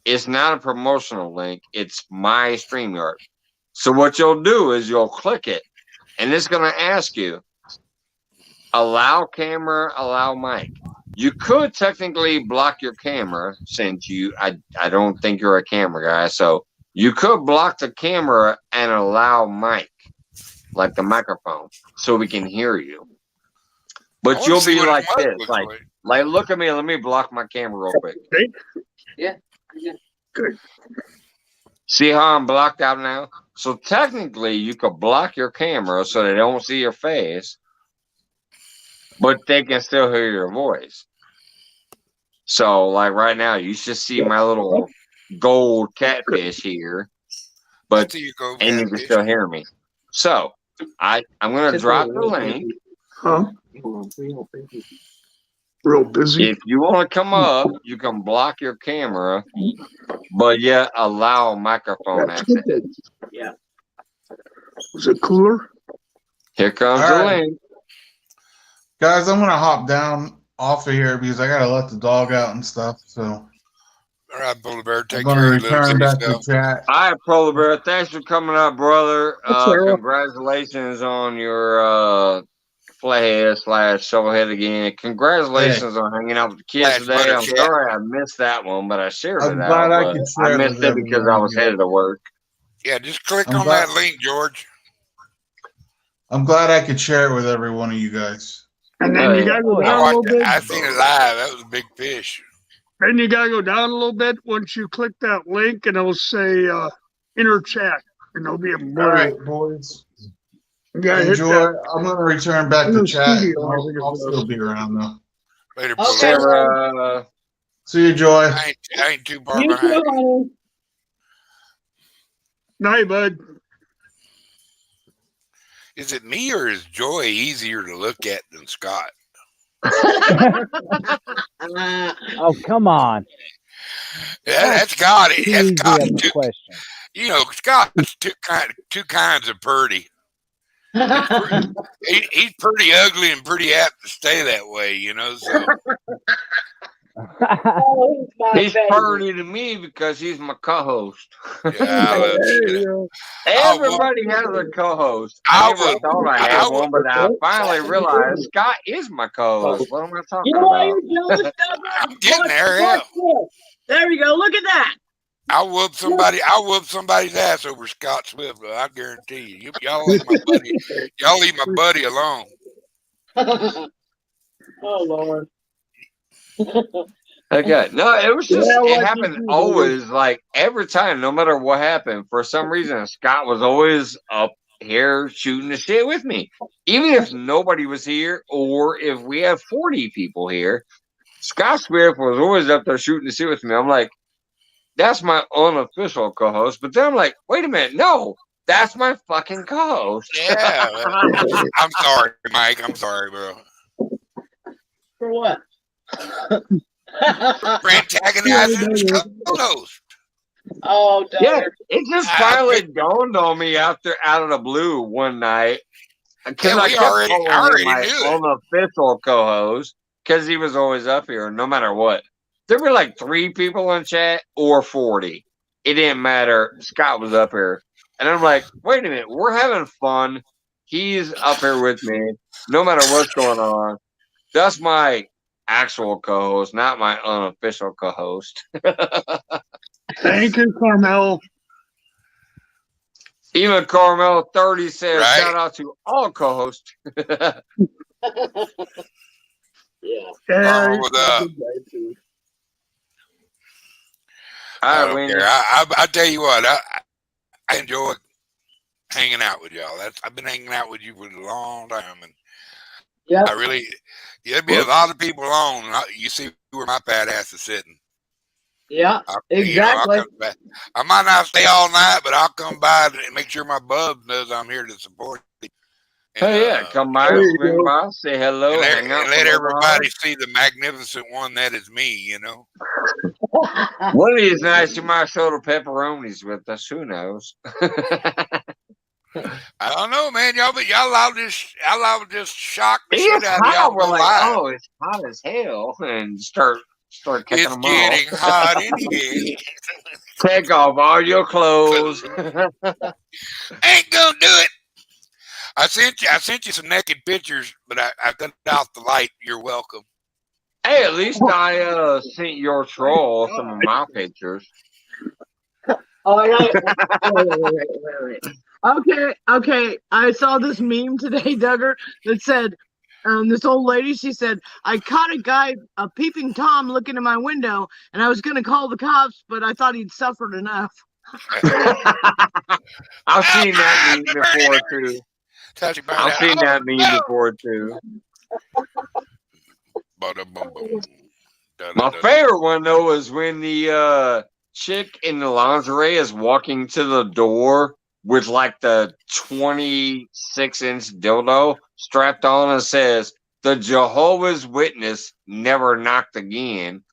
Speaker 1: it's not a promotional link. It's my StreamYard. So what you'll do is you'll click it, and it's gonna ask you, allow camera, allow mic. You could technically block your camera since I don't think you're a camera guy. So you could block the camera and allow mic, like the microphone, so we can hear you. But you'll be like this, like look at me. Let me block my camera real quick.
Speaker 3: Yeah. Good.
Speaker 1: See how I'm blocked out now? So technically, you could block your camera so they don't see your face, but they can still hear your voice. So, like right now, you should see my little gold catfish here, but and you can still hear me. So, I'm gonna drop the link.
Speaker 3: Huh? Real busy.
Speaker 1: If you want to come up, you can block your camera, but yet allow microphone access.
Speaker 3: Yeah. Was it cooler?
Speaker 1: Here comes the link.
Speaker 2: Guys, I'm gonna hop down off of here because I gotta let the dog out and stuff. So,
Speaker 7: all right, Polar Bear, take
Speaker 2: I'm
Speaker 7: care.
Speaker 2: gonna return back to chat.
Speaker 1: All right, Polar Bear, thanks for coming up, brother. Congratulations on your flathead / shovelhead again. Congratulations on hanging out with the kids today. I'm sorry I missed that one, but I shared it out. I missed it because I was headed to work.
Speaker 7: Yeah, just click on that link, George.
Speaker 2: I'm glad I could share it with every one of you guys.
Speaker 3: And then you gotta go down a little bit.
Speaker 7: I seen it live. That was a big fish.
Speaker 3: Then you gotta go down a little bit once you click that link, and it'll say inner chat, and there'll be a blur.
Speaker 2: All right, boys. Enjoy. I'm gonna return back to chat. I'll still be around though.
Speaker 7: Later,
Speaker 1: Sarah.
Speaker 2: See you, Joy.
Speaker 7: I ain't too far behind.
Speaker 3: Night, bud.
Speaker 7: Is it me or is Joy easier to look at than Scott?
Speaker 8: Oh, come on.
Speaker 7: Yeah, that's got it. That's got it.
Speaker 8: Question.
Speaker 7: You know, Scott's two kinds of pretty. He's pretty ugly and pretty apt to stay that way, you know. So.
Speaker 1: He's pretty to me because he's my co-host.
Speaker 7: Yeah,
Speaker 1: everybody has a co-host. I never thought I had one, but I finally realized Scott is my co-host. What am I talking about?
Speaker 7: I'm getting there. Yeah.
Speaker 5: There you go. Look at that.
Speaker 7: I'll whoop somebody's ass over Scott Swift. I guarantee you. Y'all leave my buddy. Y'all leave my buddy alone.
Speaker 5: Oh Lord.
Speaker 1: Okay. No, it was just it happened always, like every time, no matter what happened. For some reason, Scott was always up here shooting the shit with me. Even if nobody was here or if we had 40 people here, Scott Swift was always up there shooting the shit with me. I'm like, that's my unofficial co-host. But then I'm like, wait a minute, no, That's my fucking co-host.
Speaker 7: Yeah. I'm sorry, Mike. I'm sorry, bro.
Speaker 5: For what?
Speaker 7: For antagonizing his co-host.
Speaker 5: Oh,
Speaker 1: Yeah,
Speaker 5: Duggar.
Speaker 1: it just finally dawned on me out of the blue one night. Because
Speaker 7: Yeah,
Speaker 1: I
Speaker 7: we
Speaker 1: kept
Speaker 7: already
Speaker 1: calling him my
Speaker 7: knew it.
Speaker 1: unofficial co-host because he was always up here no matter what. There were like 3 people in chat or 40. It didn't matter. Scott was up here. And I'm like, wait a minute. We're having fun. He's up here with me no matter what's going on. That's my actual co-host, not my unofficial co-host.
Speaker 3: Thank you, Carmel.
Speaker 1: Even Carmel 30 says,
Speaker 7: Right.
Speaker 1: shout out to all co-hosts.
Speaker 5: Yeah.
Speaker 3: Yeah,
Speaker 7: What's up?
Speaker 1: All
Speaker 7: I
Speaker 1: right,
Speaker 7: don't
Speaker 1: Wendy.
Speaker 7: care. I tell you what, I enjoy hanging out with y'all. I've been hanging out with you for a long time, and
Speaker 5: Yep.
Speaker 7: I really, there'd be a lot of people on. You see where my fat ass is sitting.
Speaker 5: Yeah, exactly.
Speaker 7: I might not stay all night, but I'll come by and make sure my bub knows I'm here to support him.
Speaker 1: Hey, yeah, come by, swing by, say hello, hang out,
Speaker 7: and let everybody see the magnificent one that is me. You know.
Speaker 1: One of these nights you might show the pepperonis with us. Who knows?
Speaker 7: I don't know, man. Y'all allowed this shock the shit
Speaker 1: It's
Speaker 7: out of y'all.
Speaker 1: hot. We're
Speaker 7: Go
Speaker 1: like,
Speaker 7: live.
Speaker 1: oh, it's hot as hell, and start kicking
Speaker 7: It's
Speaker 1: them
Speaker 7: getting
Speaker 1: off.
Speaker 7: hot in here.
Speaker 1: Take off all your clothes.
Speaker 7: Ain't gonna do it. I sent you some naked pictures, but I cut out the light. You're welcome.
Speaker 1: Hey, at least I sent your troll some of my pictures.
Speaker 5: Oh, wait. Okay. I saw this meme today, Duggar, that said, this old lady, she said, I caught a peeping Tom looking in my window, and I was going to call the cops, but I thought he'd suffered enough.
Speaker 1: I've seen that meme before, too. I've seen that meme before, too. My favorite one, though, is when the chick in the lingerie is walking to the door with like the 26-inch dildo strapped on and says, "The Jehovah's Witness never knocked again."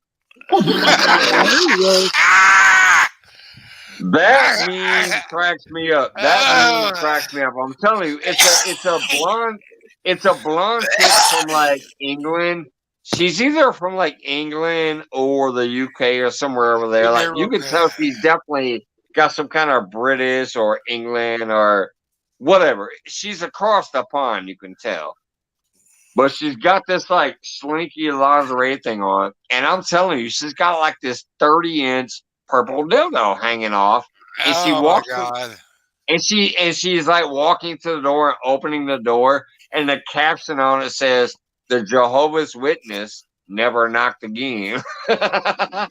Speaker 1: That meme cracks me up. That meme cracks me up. I'm telling you, it's a blonde chick from like England. She's either from like England or the UK or somewhere over there. Like you can tell she's definitely got some kind of British or England or whatever. She's across the pond, you can tell. But she's got this like slinky lingerie thing on, and I'm telling you, she's got like this 30-inch purple dildo hanging off, and she walks. And she's like walking to the door and opening the door, and the caption on it says, "The Jehovah's Witness never knocked again."
Speaker 7: Wow.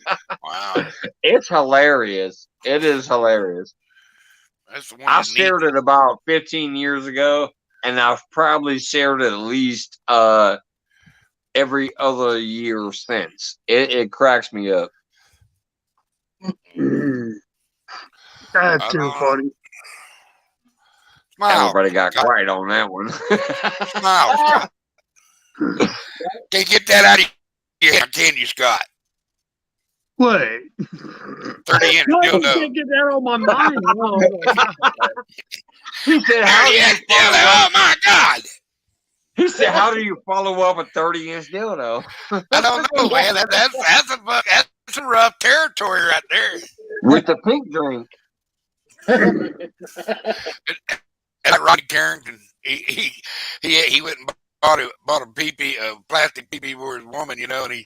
Speaker 1: It's hilarious. It is hilarious. I shared it about 15 years ago, and I've probably shared it at least every other year since. It cracks me up.
Speaker 3: That's too funny.
Speaker 7: Smile.
Speaker 1: Everybody got quiet on that one.
Speaker 7: Smile, Scott. Can't get that out of your head, can you, Scott?
Speaker 3: Wait.
Speaker 7: 30-inch
Speaker 3: I
Speaker 7: dildo.
Speaker 3: can't get that on my mind.
Speaker 1: He said,
Speaker 7: "Oh my God!"
Speaker 1: He said, "How do you follow up a 30-inch dildo?"
Speaker 7: I don't know, man. That's a rough territory right there.
Speaker 1: With the pink drink.
Speaker 7: And Rodney Carrington, he went and bought a plastic pee-pee for his woman, you know, and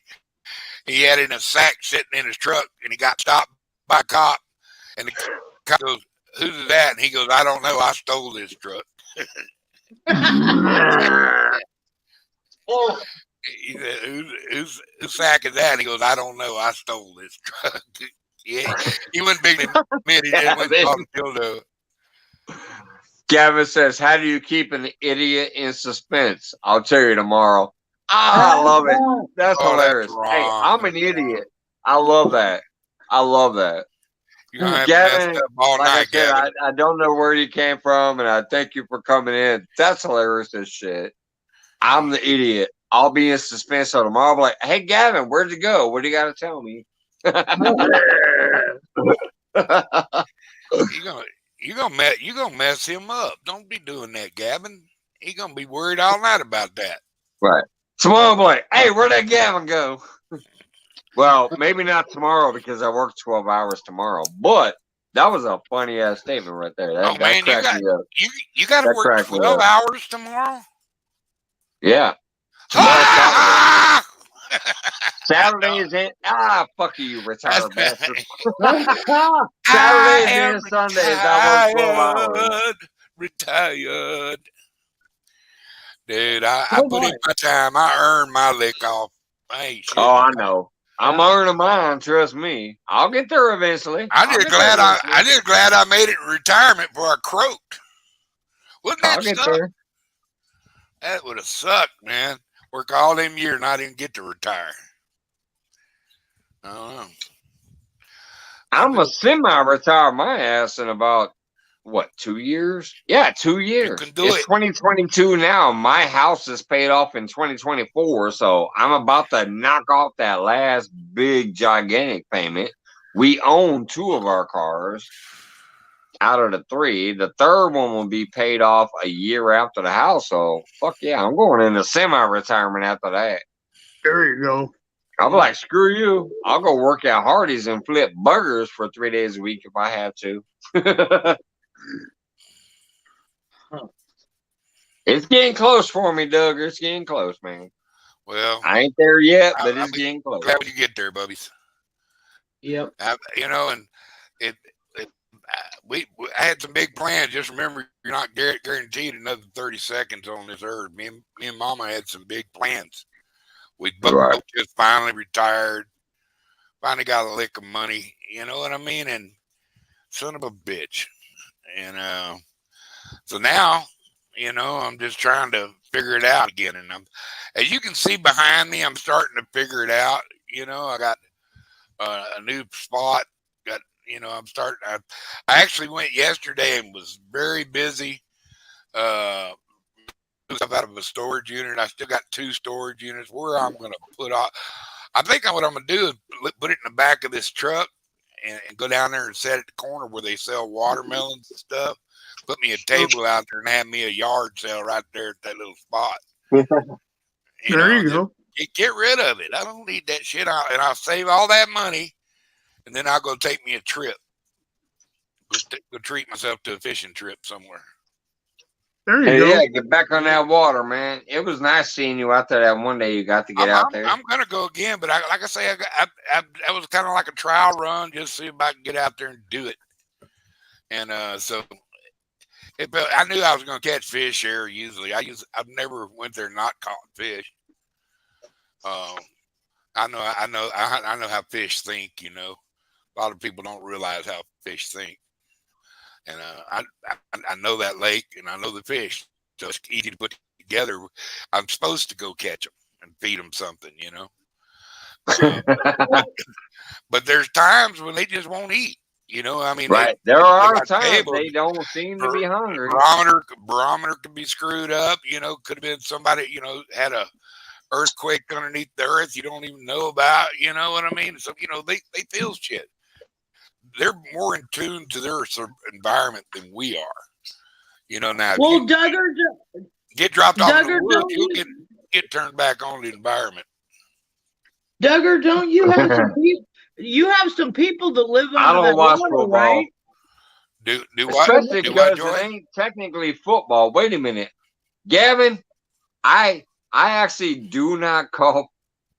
Speaker 7: he had it in a sack sitting in his truck, and he got stopped by a cop, and the cop goes, "Who's that?" And he goes, "I don't know. I stole this truck." He said, whose sack is that? And he goes, "I don't know. I stole this truck." Yeah, he wasn't big to admit he didn't went and bought a dildo.
Speaker 1: Gavin says, "How do you keep an idiot in suspense?" I'll tell you tomorrow. I love it. That's hilarious.
Speaker 7: That's
Speaker 1: hey, I'm an idiot. I love that. I love that.
Speaker 7: You're gonna have messed
Speaker 1: Gavin,
Speaker 7: up all
Speaker 1: like I
Speaker 7: night,
Speaker 1: said,
Speaker 7: Gavin.
Speaker 1: I don't know where you came from, and I thank you for coming in. That's hilarious as shit. I'm the idiot. I'll be in suspense so tomorrow. I'll be like, hey, Gavin, where'd you go? What do you got to tell me?
Speaker 7: You gonna mess him up. Don't be doing that, Gavin. He gonna be worried all night about that.
Speaker 1: Right. Tomorrow I'll be like, hey, where'd that Gavin go? Well, maybe not tomorrow because I work 12 hours tomorrow. But that was a funny ass statement right there. That,
Speaker 7: Oh man,
Speaker 1: that cracked me up.
Speaker 7: you got to
Speaker 1: That
Speaker 7: work
Speaker 1: cracked me
Speaker 7: 12
Speaker 1: up.
Speaker 7: hours tomorrow.
Speaker 1: Yeah. Tomorrow
Speaker 7: Ah!
Speaker 1: Saturday is in. Fuck you, retired bastard.
Speaker 7: I
Speaker 1: Saturdays
Speaker 7: am
Speaker 1: and Sundays, I work 12 hours.
Speaker 7: retired. Dude, I
Speaker 5: So
Speaker 7: put in
Speaker 5: much.
Speaker 7: my time. I earned my lick off. I ain't shit.
Speaker 1: Oh, I know. I'm earning mine. Trust me. I'll get there eventually.
Speaker 7: I'm just glad I made it in retirement before I croaked. Wouldn't
Speaker 1: I'll
Speaker 7: that
Speaker 1: get
Speaker 7: suck?
Speaker 1: there.
Speaker 7: That would have sucked, man. Work all them years and I didn't get to retire. I don't know.
Speaker 1: I'm a semi-retire my ass in about, what, 2 years? Yeah, 2 years.
Speaker 7: You can do
Speaker 1: It's
Speaker 7: it.
Speaker 1: 2022 now. My house is paid off in 2024, so I'm about to knock off that last big, gigantic payment. We own 2 of our cars out of the 3. The third one will be paid off a year after the house, so fuck yeah, I'm going into semi-retirement after that.
Speaker 3: There you go.
Speaker 1: I'll be like, screw you. I'll go work at Hardee's and flip burgers for 3 days a week if I have to. It's getting close for me, Doug. It's getting close, man.
Speaker 7: Well,
Speaker 1: I ain't there yet, but
Speaker 7: I'll
Speaker 1: it's getting close.
Speaker 7: glad when you get there, bubbies.
Speaker 5: Yep.
Speaker 7: And I had some big plans. Just remember, you're not guaranteed another 30 seconds on this earth. Me and Mama had some big plans. We both just finally retired. Finally got a lick of money. You know what I mean? And son of a bitch. And so now, I'm just trying to figure it out again. And as you can see behind me, I'm starting to figure it out. I got a new spot. I actually went yesterday and was very busy. Stuff out of a storage unit. I still got 2 storage units where I'm going to put off. I think what I'm going to do is put it in the back of this truck and go down there and set at the corner where they sell watermelons and stuff. Put me a table out there and have me a yard sale right there at that little spot.
Speaker 3: There you go.
Speaker 7: Get rid of it. I don't need that shit out, and I'll save all that money, and then I'll go take me a trip. Go treat myself to a fishing trip somewhere.
Speaker 3: There you
Speaker 1: Hey,
Speaker 3: go.
Speaker 1: yeah, get back on that water, man. It was nice seeing you out there that one day you got to get out there.
Speaker 7: I'm gonna go again, but like I say, I was kind of like a trial run, just see if I can get out there and do it. And so I knew I was gonna catch fish here. Usually, I've never went there not caught fish. I know how fish think. A lot of people don't realize how fish think. And I know that lake and I know the fish, so it's easy to put together. I'm supposed to go catch them and feed them something, but there's times when they just won't eat. I mean,
Speaker 1: right. There are times they don't seem to be hungry.
Speaker 7: Barometer could be screwed up. Could have been somebody, had a earthquake underneath the earth you don't even know about. You know what I mean? So they feel shit. They're more in tune to their environment than we are. Now
Speaker 5: Well, Duggar,
Speaker 7: get dropped off in
Speaker 5: Duggar,
Speaker 7: the woods, you'll get turned back on the environment.
Speaker 5: Duggar, don't you have some people? You have some people that live under
Speaker 1: I don't
Speaker 5: that
Speaker 1: watch
Speaker 5: water,
Speaker 1: football.
Speaker 5: right?
Speaker 7: Do what?
Speaker 1: Especially
Speaker 7: Do what,
Speaker 1: because
Speaker 7: Joy?
Speaker 1: it ain't technically football. Wait a minute, Gavin. I actually do not call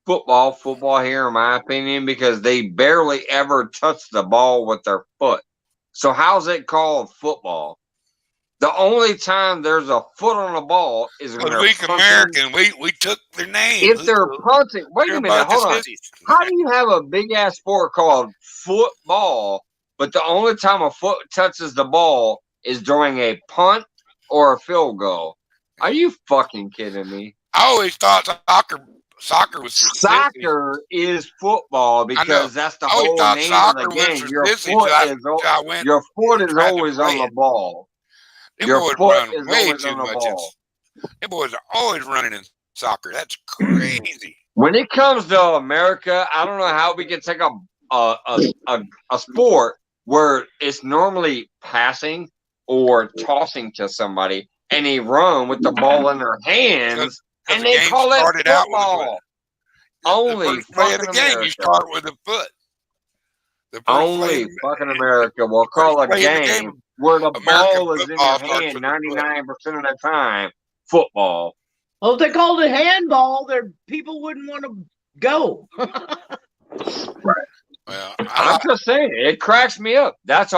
Speaker 1: football here, in my opinion, because they barely ever touch the ball with their foot. So how's it called football? The only time there's a foot on the ball is when they're
Speaker 7: weak
Speaker 1: punting.
Speaker 7: American. We took their name.
Speaker 1: If they're punting, wait a minute, hold on. How do you have a big ass sport called football, but the only time a foot touches the ball is during a punt or a field goal? Are you fucking kidding me?
Speaker 7: I always thought Soccer was for sissies.
Speaker 1: Soccer is football because that's the
Speaker 7: I always
Speaker 1: whole
Speaker 7: thought
Speaker 1: name
Speaker 7: soccer
Speaker 1: of the
Speaker 7: was
Speaker 1: game.
Speaker 7: for
Speaker 1: Your
Speaker 7: sissies.
Speaker 1: foot
Speaker 7: So
Speaker 1: is
Speaker 7: I went
Speaker 1: your foot
Speaker 7: and
Speaker 1: is
Speaker 7: tried to
Speaker 1: always
Speaker 7: play
Speaker 1: on the
Speaker 7: it.
Speaker 1: ball.
Speaker 7: Them
Speaker 1: Your
Speaker 7: boys
Speaker 1: foot
Speaker 7: run
Speaker 1: is
Speaker 7: way
Speaker 1: always
Speaker 7: too
Speaker 1: on the
Speaker 7: much.
Speaker 1: ball.
Speaker 7: Them boys are always running in soccer. That's crazy.
Speaker 1: When it comes to America, I don't know how we can take a sport where it's normally passing or tossing to somebody, and they run with the ball in their hands,
Speaker 7: Because
Speaker 1: and
Speaker 7: the
Speaker 1: they
Speaker 7: game
Speaker 1: call it
Speaker 7: started out with a foot.
Speaker 1: football.
Speaker 7: The
Speaker 1: Only
Speaker 7: first play of
Speaker 1: fucking
Speaker 7: the game, you
Speaker 1: America.
Speaker 7: start with a foot. The first
Speaker 1: Only fucking America will call a
Speaker 7: play in the
Speaker 1: game
Speaker 7: game,
Speaker 1: where the
Speaker 7: American
Speaker 1: ball is in
Speaker 7: football
Speaker 1: your
Speaker 7: starts
Speaker 1: hand
Speaker 7: with the foot.
Speaker 1: 99% of the time football.
Speaker 5: Well, if they called it handball, there people wouldn't want to go.
Speaker 7: Well,
Speaker 1: I'm just saying, it cracks me up. That's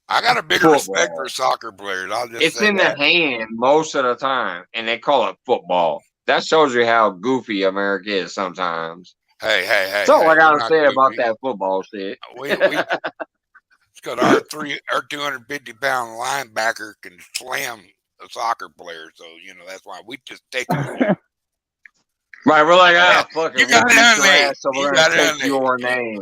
Speaker 1: I
Speaker 7: got a bigger respect for soccer players. I'll just
Speaker 1: it's
Speaker 7: say
Speaker 1: in
Speaker 7: that.
Speaker 1: the hand most of the time, and they call it football. That shows you how goofy America is sometimes.
Speaker 7: Hey.
Speaker 1: That's all I
Speaker 7: we're
Speaker 1: gotta
Speaker 7: not
Speaker 1: say about
Speaker 7: goofy.
Speaker 1: that football shit.
Speaker 7: It's because our 250-pound linebacker can slam a soccer player, so that's why we just take it.
Speaker 1: Right, we're like, fuck it,
Speaker 7: You
Speaker 1: we'll
Speaker 7: got
Speaker 1: beat
Speaker 7: it
Speaker 1: your
Speaker 7: on me.
Speaker 1: ass, so
Speaker 7: You
Speaker 1: we're
Speaker 7: got
Speaker 1: gonna
Speaker 7: it
Speaker 1: take
Speaker 7: on
Speaker 1: your
Speaker 7: me.
Speaker 1: name.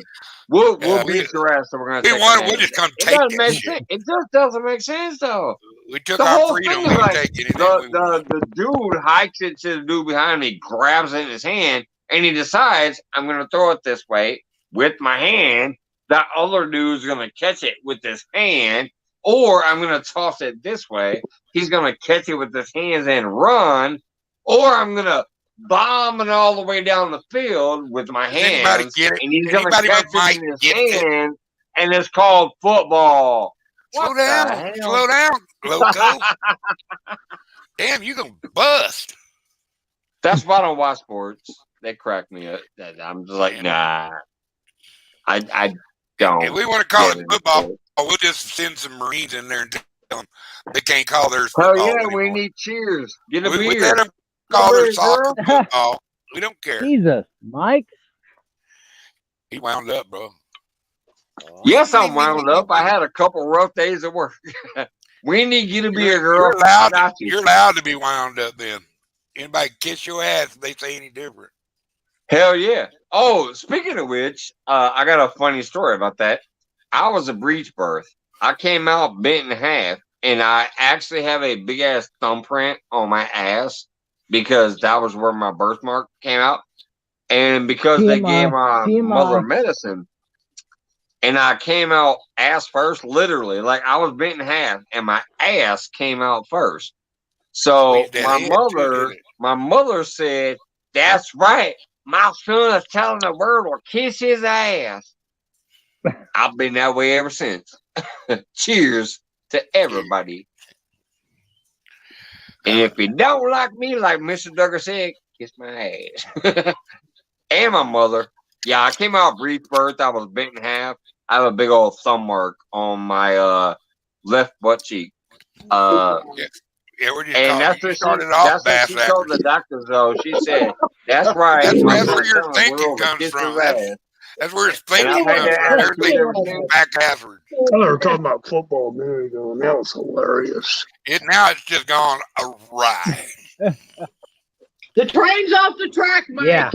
Speaker 1: We'll
Speaker 7: Yeah,
Speaker 1: beat your ass, so we're gonna
Speaker 7: we
Speaker 1: take
Speaker 7: won.
Speaker 1: your
Speaker 7: We'll
Speaker 1: name.
Speaker 7: just come
Speaker 1: It
Speaker 7: take
Speaker 1: doesn't
Speaker 7: that
Speaker 1: make
Speaker 7: shit.
Speaker 1: sense. It just doesn't make sense though.
Speaker 7: We took
Speaker 1: The
Speaker 7: our
Speaker 1: whole
Speaker 7: freedom.
Speaker 1: thing
Speaker 7: We
Speaker 1: is
Speaker 7: can
Speaker 1: like
Speaker 7: take anything we want.
Speaker 1: the dude hikes it to the dude behind me, grabs it in his hand, and he decides I'm gonna throw it this way with my hand. That other dude's gonna catch it with his hand, or I'm gonna toss it this way. He's gonna catch it with his hands and run, or I'm gonna bomb it all the way down the field with my
Speaker 7: Does anybody
Speaker 1: hands,
Speaker 7: get it?
Speaker 1: and he's gonna
Speaker 7: Anybody
Speaker 1: catch
Speaker 7: but Mike
Speaker 1: it in his
Speaker 7: gets it?
Speaker 1: hand, and it's called football.
Speaker 7: Slow
Speaker 1: What the
Speaker 7: down.
Speaker 1: hell?
Speaker 7: Slow down, loco. Damn, you gonna bust.
Speaker 1: That's why I don't watch sports. They crack me up. I'm just like, nah. I don't.
Speaker 7: If we want to call
Speaker 1: get
Speaker 7: it
Speaker 1: into
Speaker 7: football,
Speaker 1: sports.
Speaker 7: we'll just send some Marines in there and tell them they can't call theirs
Speaker 1: Hell
Speaker 7: football
Speaker 1: yeah,
Speaker 7: anymore.
Speaker 1: we need cheers. Get a
Speaker 7: We
Speaker 1: beer.
Speaker 7: let them
Speaker 1: Get a
Speaker 7: call their
Speaker 1: beer,
Speaker 7: soccer
Speaker 1: girl.
Speaker 7: football. We don't care.
Speaker 8: Jesus, Mike.
Speaker 7: He wound up, bro.
Speaker 1: Yes, I'm wound up. I had a couple rough days at work. We need to get a beer, girl.
Speaker 7: You're allowed to be wound up then. Anybody kiss your ass if they say any different.
Speaker 1: Hell yeah. Oh, speaking of which, I got a funny story about that. I was a breech birth. I came out bent in half, and I actually have a big ass thumbprint on my ass because that was where my birthmark came out. And because they gave my mother medicine, and I came out ass first, literally. Like I was bent in half, and my ass came out first. So my mother said, "That's right. My son is telling the world to kiss his ass." I've been that way ever since. Cheers to everybody. And if you don't like me, like Mr. Duggar said, kiss my ass. And my mother. Yeah, I came out breech birth. I was bent in half. I have a big old thumb mark on my left butt cheek.
Speaker 7: Yeah, what do you
Speaker 1: And
Speaker 7: call
Speaker 1: that's
Speaker 7: it? You
Speaker 1: what
Speaker 7: started off
Speaker 1: she told the doctors, though. She said, "That's right.
Speaker 7: That's
Speaker 1: my
Speaker 7: where
Speaker 1: son's
Speaker 7: your
Speaker 1: telling the
Speaker 7: thinking
Speaker 1: world to
Speaker 7: comes
Speaker 1: kiss
Speaker 7: from.
Speaker 1: his ass."
Speaker 7: That's where his
Speaker 1: And
Speaker 7: thinking
Speaker 1: I've had
Speaker 7: comes
Speaker 1: that
Speaker 7: from.
Speaker 1: attitude
Speaker 7: Everything's
Speaker 1: ever since.
Speaker 7: back afterwards.
Speaker 3: They were talking about football a minute ago, and that was hilarious.
Speaker 7: Now it's just gone awry.
Speaker 5: The train's off the track, Mike.
Speaker 8: Yeah.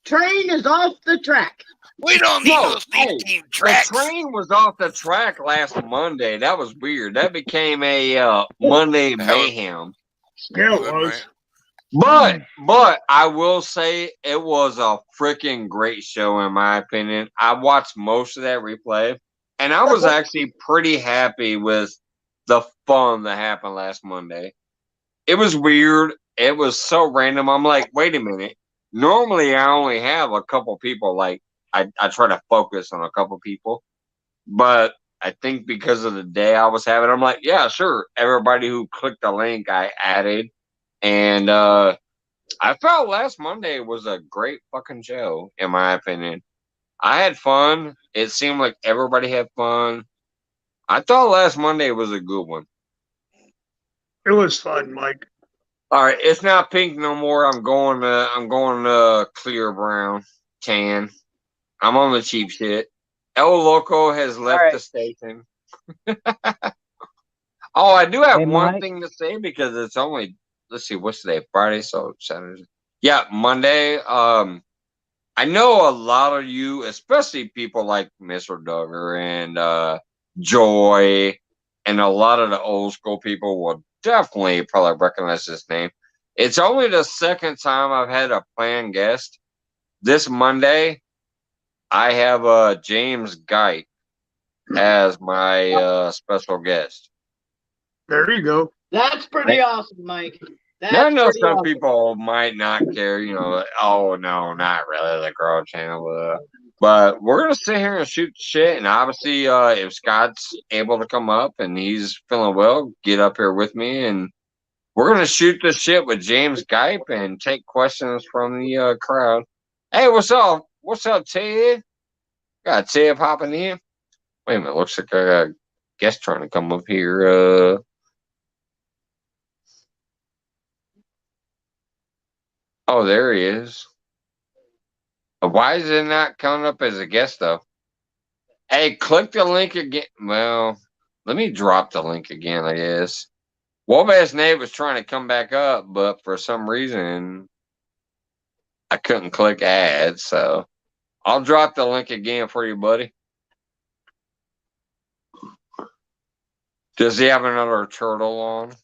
Speaker 5: Train is off the track.
Speaker 7: We don't need those team tracks.
Speaker 1: The train was off the track last Monday. That was weird. That became a Monday mayhem.
Speaker 3: Yeah, it was.
Speaker 1: But I will say it was a freaking great show in my opinion. I watched most of that replay, and I was actually pretty happy with the fun that happened last Monday. It was weird. It was so random. I'm like, wait a minute. Normally, I only have a couple people. Like, I try to focus on a couple people. But I think because of the day I was having, I'm like, yeah, sure. Everybody who clicked the link, I added. And I felt last Monday was a great fucking show, in my opinion. I had fun. It seemed like everybody had fun. I thought last Monday was a good one.
Speaker 3: It was fun, Mike.
Speaker 1: All right, it's not pink no more. I'm going clear brown, tan. I'm on the cheap shit. El Loco has left the station. Oh, I do have one thing to say because it's only, let's see, what's today? Friday, so Saturday. Yeah, Monday. I know a lot of you, especially people like Mr. Duggar and Joy, and a lot of the old school people will definitely probably recognize this name. It's only the second time I've had a planned guest. This Monday, I have James Geit as my special guest.
Speaker 3: There you go.
Speaker 5: That's pretty awesome, Mike. That's
Speaker 1: Now, I know
Speaker 5: pretty
Speaker 1: some
Speaker 5: awesome.
Speaker 1: people might not care, like, oh no, not really the girl channel. But we're gonna sit here and shoot the shit, and obviously, if Scott's able to come up and he's feeling well, get up here with me, and we're gonna shoot this shit with James Geit and take questions from the crowd. Hey, what's up? What's up, Ted? Got Ted popping in. Wait a minute, looks like I got a guest trying to come up here. Oh, there he is. Why is it not coming up as a guest, though? Hey, click the link again. Well, let me drop the link again, I guess. Wabash Nate was trying to come back up, but for some reason, I couldn't click add, so I'll drop the link again for you, buddy. Does he have another turtle on?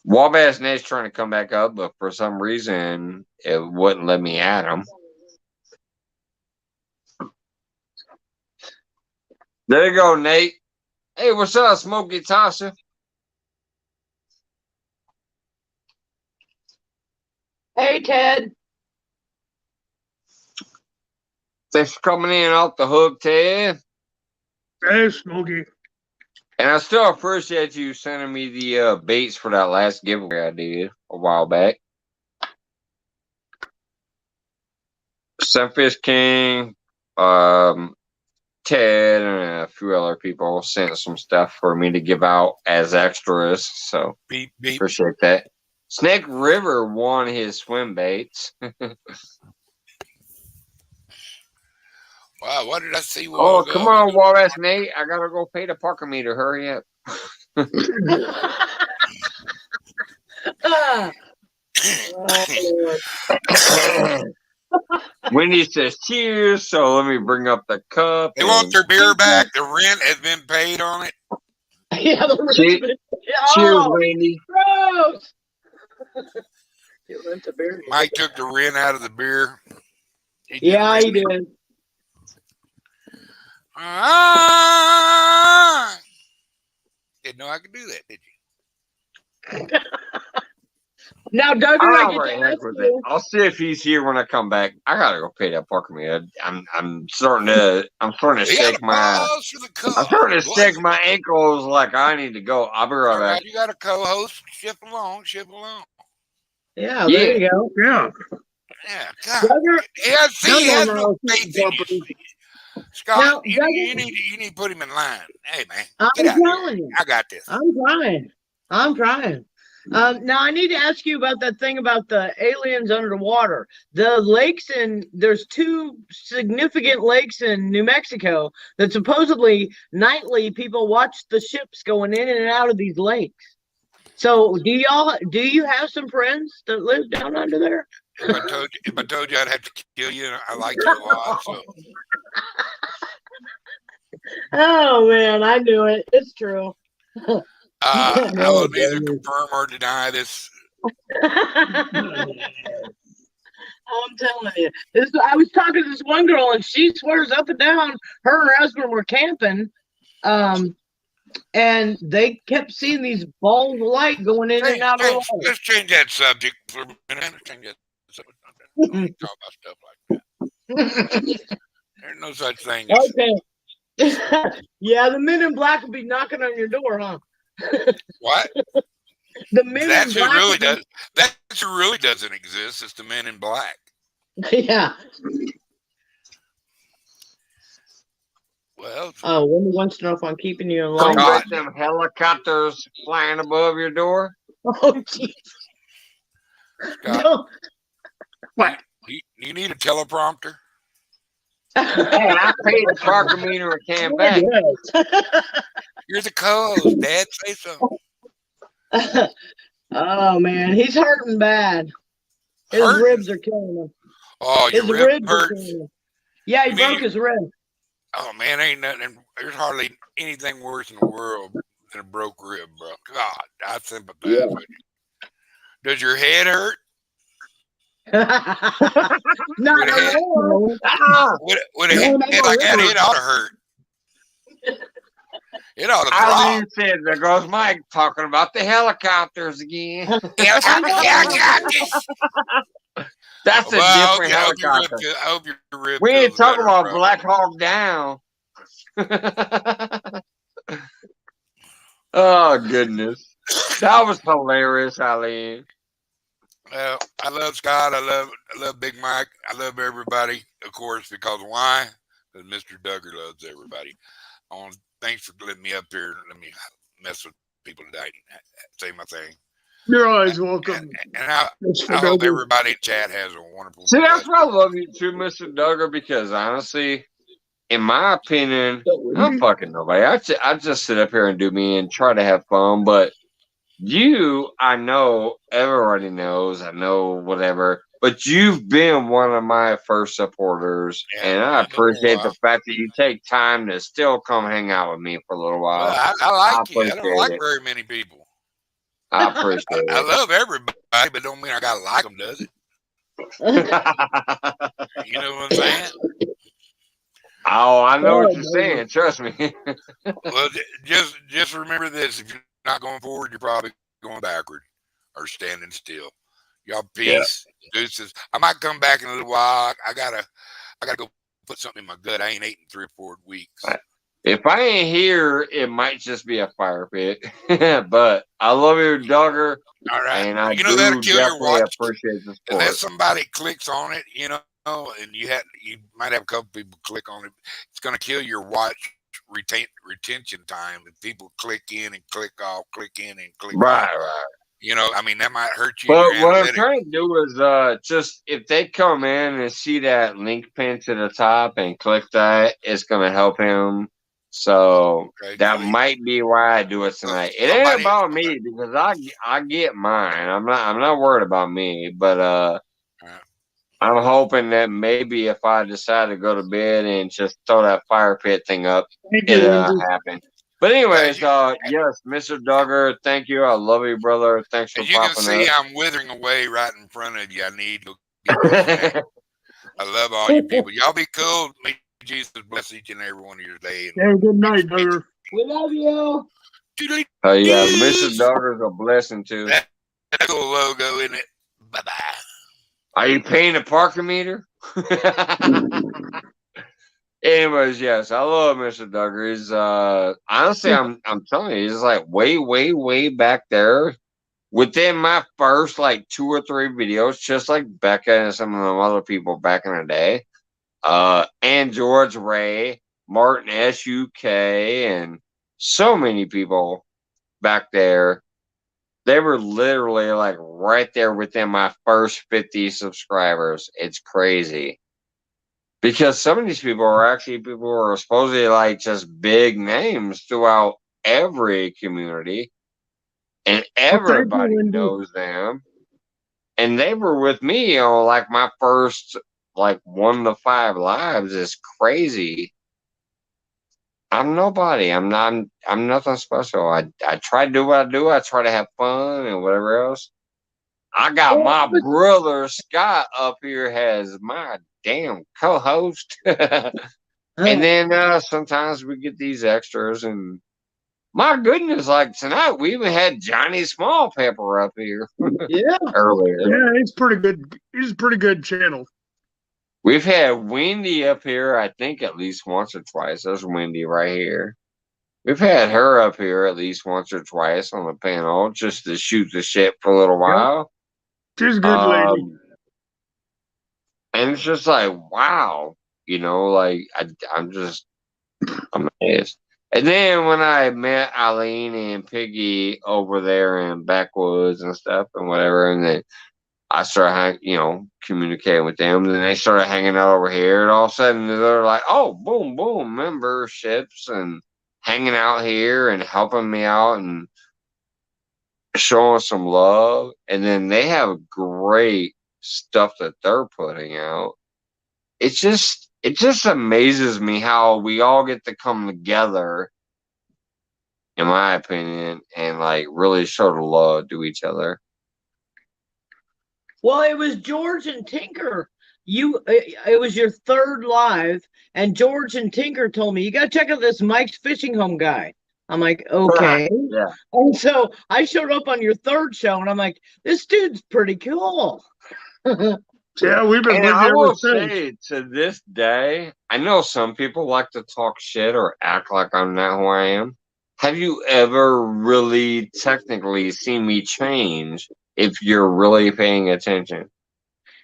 Speaker 1: Wabash Nate's trying to come back up, but for some reason, it wouldn't let me add him. There you go, Nate. Hey, what's up, Smokey Tasha?
Speaker 5: Hey, Ted.
Speaker 1: Thanks for coming in off the hook, Ted.
Speaker 3: Hey, Smokey.
Speaker 1: And I still appreciate you sending me the baits for that last giveaway I did a while back. Sunfish King, Ted, and a few other people sent some stuff for me to give out as extras. So
Speaker 7: Beep, beep.
Speaker 1: appreciate that. Snake River won his swim baits.
Speaker 7: Wow, what did I see?
Speaker 1: Oh, come on, Wallace Nate. I gotta go pay the parking meter. Hurry up. Wendy says cheers, so let me bring up the cup.
Speaker 7: They want their beer back. The rent has been paid on it.
Speaker 5: Yeah, the
Speaker 1: Cheers, Wendy.
Speaker 5: Gross.
Speaker 7: Mike took the rent out of the beer.
Speaker 5: He did.
Speaker 7: Didn't know I could do that, did you?
Speaker 5: Now, Doug,
Speaker 1: I'll see if he's here when I come back. I gotta go pay that parking meter. I'm starting to shake my ankles like I need to go. I'll be right back.
Speaker 7: You got a co-host. Ship along.
Speaker 5: Yeah, there you go.
Speaker 3: Yeah.
Speaker 7: God. Scott,
Speaker 5: now,
Speaker 7: you need to put him in line. Hey, man.
Speaker 5: I'm telling you.
Speaker 7: I got this.
Speaker 5: I'm trying. Now I need to ask you about that thing about the aliens under the water. The lakes there's two significant lakes in New Mexico that supposedly nightly people watch the ships going in and out of these lakes. So do you have some friends that live down under there?
Speaker 7: If I told you I'd have to kill you, I like you a lot. So.
Speaker 5: Oh man, I knew it. It's true.
Speaker 7: I will neither confirm or deny this.
Speaker 5: I'm telling you. I was talking to this one girl, and she swears up and down her and her husband were camping, and they kept seeing these balls of light going in and out of the water.
Speaker 7: Let's change that subject for a minute. Don't talk about stuff like that. There's no such thing.
Speaker 5: Okay. Yeah, the men in black will be knocking on your door, huh?
Speaker 7: What?
Speaker 5: The men
Speaker 7: That's
Speaker 5: in black.
Speaker 7: That really doesn't exist. It's the Men in Black.
Speaker 5: Yeah.
Speaker 7: Well.
Speaker 5: Oh, Wendy wants to know if I'm keeping you in line.
Speaker 1: Got them helicopters flying above your door.
Speaker 5: Oh, jeez.
Speaker 7: No. You need a teleprompter?
Speaker 1: Hey, I paid the parking meter and came back.
Speaker 7: You're the co-host, Dad. Say something.
Speaker 5: Oh man, he's hurting bad. His
Speaker 7: Hurting?
Speaker 5: ribs are killing him.
Speaker 7: Oh,
Speaker 5: His
Speaker 7: your rib
Speaker 5: ribs are
Speaker 7: hurts.
Speaker 5: killing him. Yeah, he
Speaker 7: You mean
Speaker 5: broke his rib.
Speaker 7: Oh man, ain't nothing. There's hardly anything worse in the world than a broke rib, bro. God, I sympathize with you. Does your head hurt?
Speaker 5: Not
Speaker 7: With a head,
Speaker 5: anymore. Ah,
Speaker 7: with a head like that, it ought to hurt. It ought to throb.
Speaker 1: Eileen said, there goes Mike talking about the helicopters again.
Speaker 7: Helicopters.
Speaker 1: That's a
Speaker 7: Well,
Speaker 1: different
Speaker 7: I hope your
Speaker 1: helicopter.
Speaker 7: I hope your rib
Speaker 1: We ain't
Speaker 7: feels
Speaker 1: talking
Speaker 7: better,
Speaker 1: about
Speaker 7: bro.
Speaker 1: Black Hawk Down. Oh, goodness. That was hilarious, Eileen.
Speaker 7: Well, I love Scott. I love Big Mike. I love everybody, of course, because why? Because Mr. Duggar loves everybody. Thanks for letting me up here. Let me mess with people today. Say my thing.
Speaker 3: You're always welcome.
Speaker 7: And I hope everybody in chat has a wonderful.
Speaker 1: See, that's why I love you too, Mr. Duggar, because honestly, in my opinion, I'm fucking nobody. I just sit up here and do me and try to have fun, but you, I know, everybody knows, I know, whatever, but you've been one of my first supporters, and I appreciate the fact that you take time to still come hang out with me for a little while.
Speaker 7: Well, I like you. I don't like very many people.
Speaker 1: I appreciate it.
Speaker 7: I love everybody, but don't mean I gotta like them, does it? You know what I'm saying?
Speaker 1: Oh, I know what you're saying. Trust me.
Speaker 7: Well, just remember this: if you're not going forward, you're probably going backward or standing still. Y'all peace, deuces. I might come back in a little while. I gotta go put something in my gut. I ain't eaten 3 or 4 weeks.
Speaker 1: If I ain't here, it might just be a fire pit. But I love you, Duggar.
Speaker 7: All right,
Speaker 1: and I
Speaker 7: you know that'll
Speaker 1: do
Speaker 7: kill your
Speaker 1: definitely
Speaker 7: watch.
Speaker 1: appreciate the support.
Speaker 7: Unless somebody clicks on it, you know, and you might have a couple people click on it. It's going to kill your watch retention time if people click in and click off, click in and click off.
Speaker 1: Right.
Speaker 7: You know, I mean, that might hurt you.
Speaker 1: But what I'm trying to do is just if they come in and see that link pin to the top and click that, it's going to help him. So that might be why I do it tonight. It ain't about me because I get mine. I'm not worried about me, but I'm hoping that maybe if I decide to go to bed and just throw that fire pit thing up, it'll happen. But anyways, yes, Mr. Duggar, thank you. I love you, brother. Thanks for
Speaker 7: popping up. As you can see, I'm withering away right in front of you. I need to get I love all you people. Y'all be cool. May Jesus bless each and every one of your day.
Speaker 3: Have a good night, Duggar.
Speaker 5: We love you.
Speaker 1: Oh yeah, Mr. Duggar's a blessing too.
Speaker 7: That little logo in it. Bye-bye.
Speaker 1: Are you paying the parking meter? Anyways, yes, I love Mr. Duggar. He's honestly, I'm telling you, he's like way back there within my first like 2 or 3 videos, just like Becca and some of them other people back in the day. And George Ray, Martin SUK, and so many people back there. They were literally like right there within my first 50 subscribers. It's crazy. Because some of these people are actually people who are supposedly like just big names throughout every community. And everybody knows them. And they were with me on like my first like 1 to 5 lives. Is crazy. I'm nobody. I'm nothing special. I try to do what I do. I try to have fun and whatever else. I got my brother Scott up here as my damn co-host. And then sometimes we get these extras, and my goodness, like tonight we even had Johnny Small Pepper up here.
Speaker 5: Yeah.
Speaker 1: Earlier.
Speaker 3: Yeah, he's pretty good. He's a pretty good channel.
Speaker 1: We've had Wendy up here, I think, at least once or twice. There's Wendy right here. We've had her up here at least once or twice on the panel just to shoot the shit for a little while.
Speaker 3: She's a good lady.
Speaker 1: And it's just like, wow, you know, like I'm amazed. And then when I met Eileen and Piggy over there in Backwoods and stuff and whatever, and then I started, communicating with them. And then they started hanging out over here. And all of a sudden, they're like, oh, boom, boom, memberships and hanging out here and helping me out. And showing some love, and then they have great stuff that they're putting out. It just amazes me how we all get to come together, in my opinion, and like really show the love to each other.
Speaker 5: Well, it was George and Tinker. It was your third live, and George and Tinker told me you got to check out this Mike's Fishing Home guy. I'm like, okay.
Speaker 1: Yeah.
Speaker 5: And so I showed up on your third show, and I'm like, this dude's pretty cool.
Speaker 3: Yeah, we've been
Speaker 1: And
Speaker 3: with
Speaker 1: I
Speaker 3: you
Speaker 1: will
Speaker 3: ever since.
Speaker 1: say, to this day, I know some people like to talk shit or act like I'm not who I am. Have you ever really technically seen me change if you're really paying attention?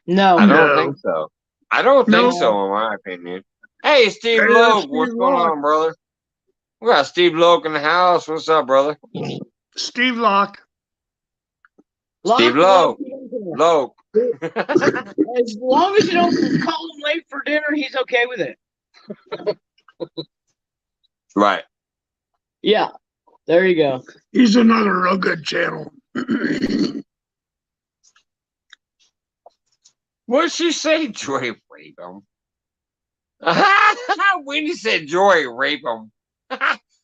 Speaker 5: No.
Speaker 1: I don't
Speaker 3: No.
Speaker 1: think so. I don't
Speaker 3: No.
Speaker 1: think so, in my opinion. Hey, Steve
Speaker 3: Hey,
Speaker 1: Logue,
Speaker 3: Steve
Speaker 1: what's going
Speaker 3: Locke.
Speaker 1: on, brother? We got Steve Logue in the house. What's up, brother?
Speaker 3: Steve Locke.
Speaker 1: Steve
Speaker 5: Lock,
Speaker 1: Logue.
Speaker 5: as long as you don't call him late for dinner, he's okay with it.
Speaker 1: Right.
Speaker 5: Yeah, there you go.
Speaker 3: He's another real good channel.
Speaker 1: What'd she say? Joy rape him. Wendy said Joy rape him.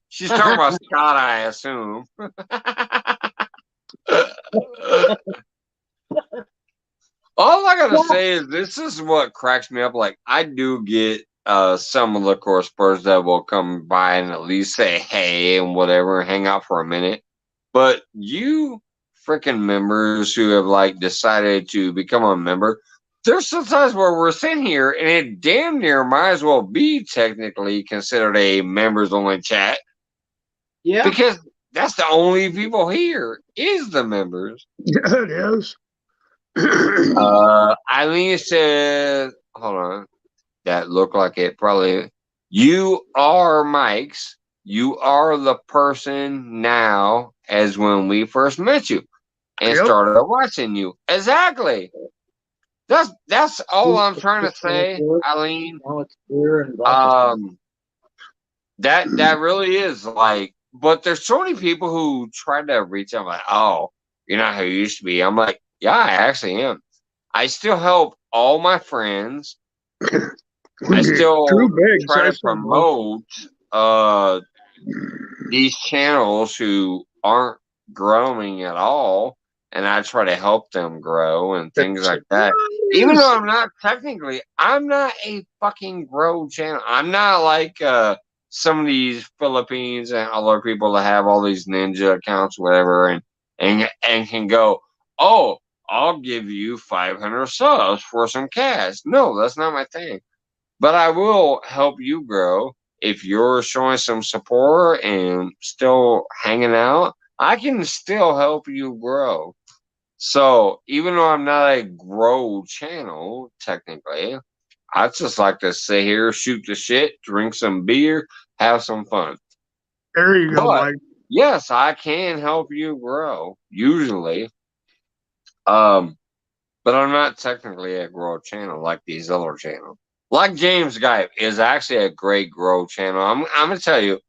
Speaker 1: She's talking about Scott, I assume. All I gotta say is this is what cracks me up. Like, I do get some of the course spurs that will come by and at least say hey and whatever and hang out for a minute. But you freaking members who have like decided to become a member, there's sometimes where we're sitting here and it damn near might as well be technically considered a members only chat.
Speaker 5: Yeah.
Speaker 1: Because that's the only people here is the members.
Speaker 3: Yeah, it is.
Speaker 1: Eileen said, hold on. That looked like it probably. You are Mike's. You are the person now as when we first met you and started watching you. Exactly. That's all I'm trying to say, Eileen. That really is like, but there's so many people who try to reach out like, oh, you're not who you used to be. I'm like, yeah, I actually am. I still help all my friends. I still try to promote these channels who aren't growing at all, and I try to help them grow and things like that. Even though I'm not a fucking grow channel. I'm not like some of these Philippines and other people that have all these ninja accounts, whatever, and can go, oh, I'll give you 500 subs for some cash. No, that's not my thing. But I will help you grow if you're showing some support and still hanging out. I can still help you grow. So even though I'm not a grow channel, technically, I just like to sit here, shoot the shit, drink some beer, have some fun.
Speaker 3: There you go, Mike.
Speaker 1: Yes, I can help you grow, usually. But I'm not technically a grow channel like these other channels. Like James Guy is actually a great grow channel. I'm gonna tell you,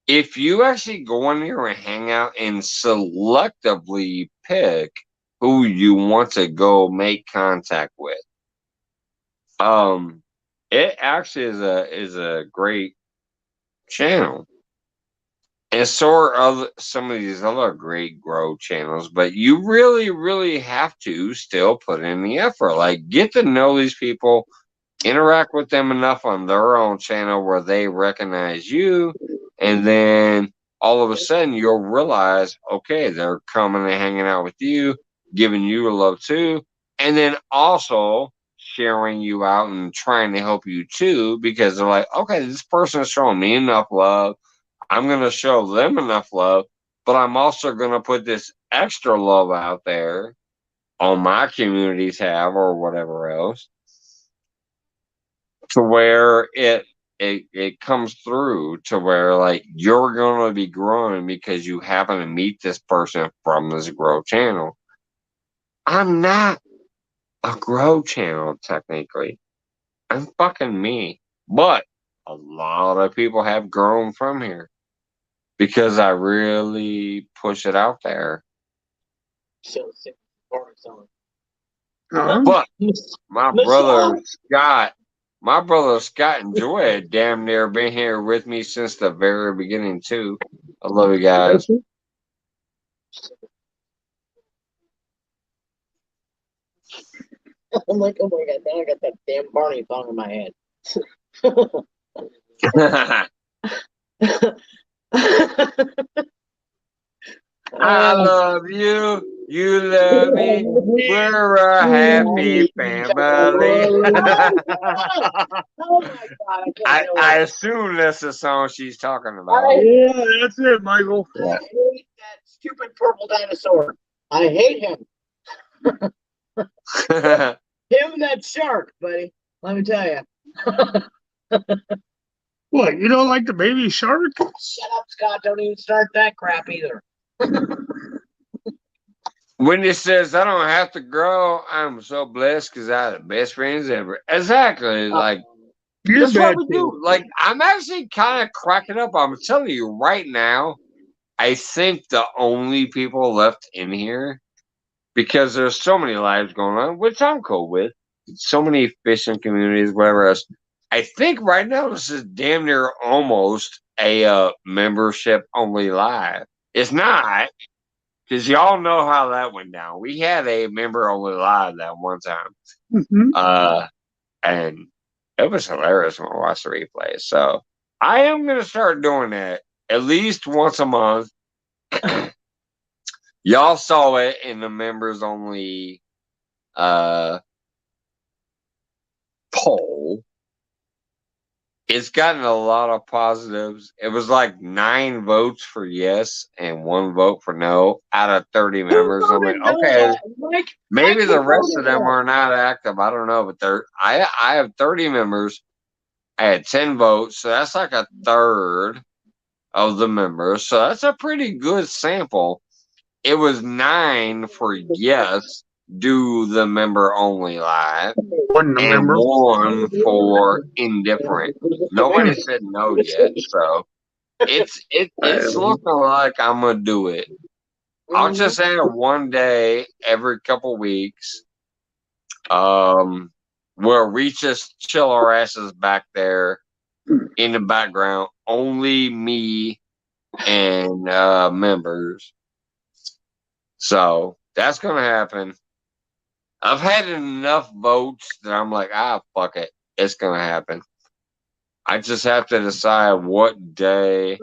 Speaker 1: if you actually go in here and hang out and selectively pick who you want to go make contact with, it actually is a great channel. And so are some of these other great grow channels, but you really, really have to still put in the effort. Like, get to know these people, interact with them enough on their own channel where they recognize you, and then all of a sudden you'll realize, okay, they're coming and hanging out with you, giving you love too, and then also sharing you out and trying to help you too, because they're like, okay, this person is showing me enough love. I'm going to show them enough love, but I'm also going to put this extra love out there on my community tab or whatever else to where it comes through to where like you're going to be growing because you happen to meet this person from this grow channel. I'm not a grow channel technically. I'm fucking me, but a lot of people have grown from here. because I really push it out there.
Speaker 3: Uh-huh.
Speaker 1: But my brother Scott and Joy had damn near been here with me since the very beginning too. I love you guys.
Speaker 5: I'm like, oh my god, now I got that damn Barney song in my head.
Speaker 1: I love you. You love me. We're a happy family.
Speaker 5: Oh my god,
Speaker 1: I assume that's the song she's talking about.
Speaker 3: Yeah, that's it, Michael.
Speaker 5: I hate that stupid purple dinosaur. I hate him. Him and that shark, buddy. Let me tell you.
Speaker 3: What, you don't like the baby shark?
Speaker 5: Shut up, Scott. Don't even start that crap either.
Speaker 1: When it says I don't have to grow, I'm so blessed because I have the best friends ever. Exactly. Like,
Speaker 3: You're
Speaker 1: that's what
Speaker 3: bad
Speaker 1: we
Speaker 3: too.
Speaker 1: do. Like, I'm actually kind of cracking up. I'm telling you right now, I think the only people left in here, because there's so many lives going on, which I'm cool with. So many fishing communities, whatever else. I think right now this is damn near almost a membership only live. It's not, because y'all know how that went down. We had a member only live that one time.
Speaker 3: Mm-hmm.
Speaker 1: And it was hilarious when I watched the replay. So I am going to start doing that at least once a month. Y'all saw it in the members only poll. It's gotten a lot of positives. It was like 9 votes for yes and 1 vote for no out of 30 members. I'm like, okay, maybe the rest of them are not active. I don't know, but I have 30 members. I had 10 votes, so that's like a third of the members. So that's a pretty good sample. It was 9 for yes, do the member only live, and 1 for indifferent. Nobody said no yet, so it's looking like I'm gonna do it. I'll just add one day every couple weeks. Where we just chill our asses back there in the background, only me and members. So that's gonna happen. I've had enough votes that I'm like, fuck it, it's gonna happen. I just have to decide what day,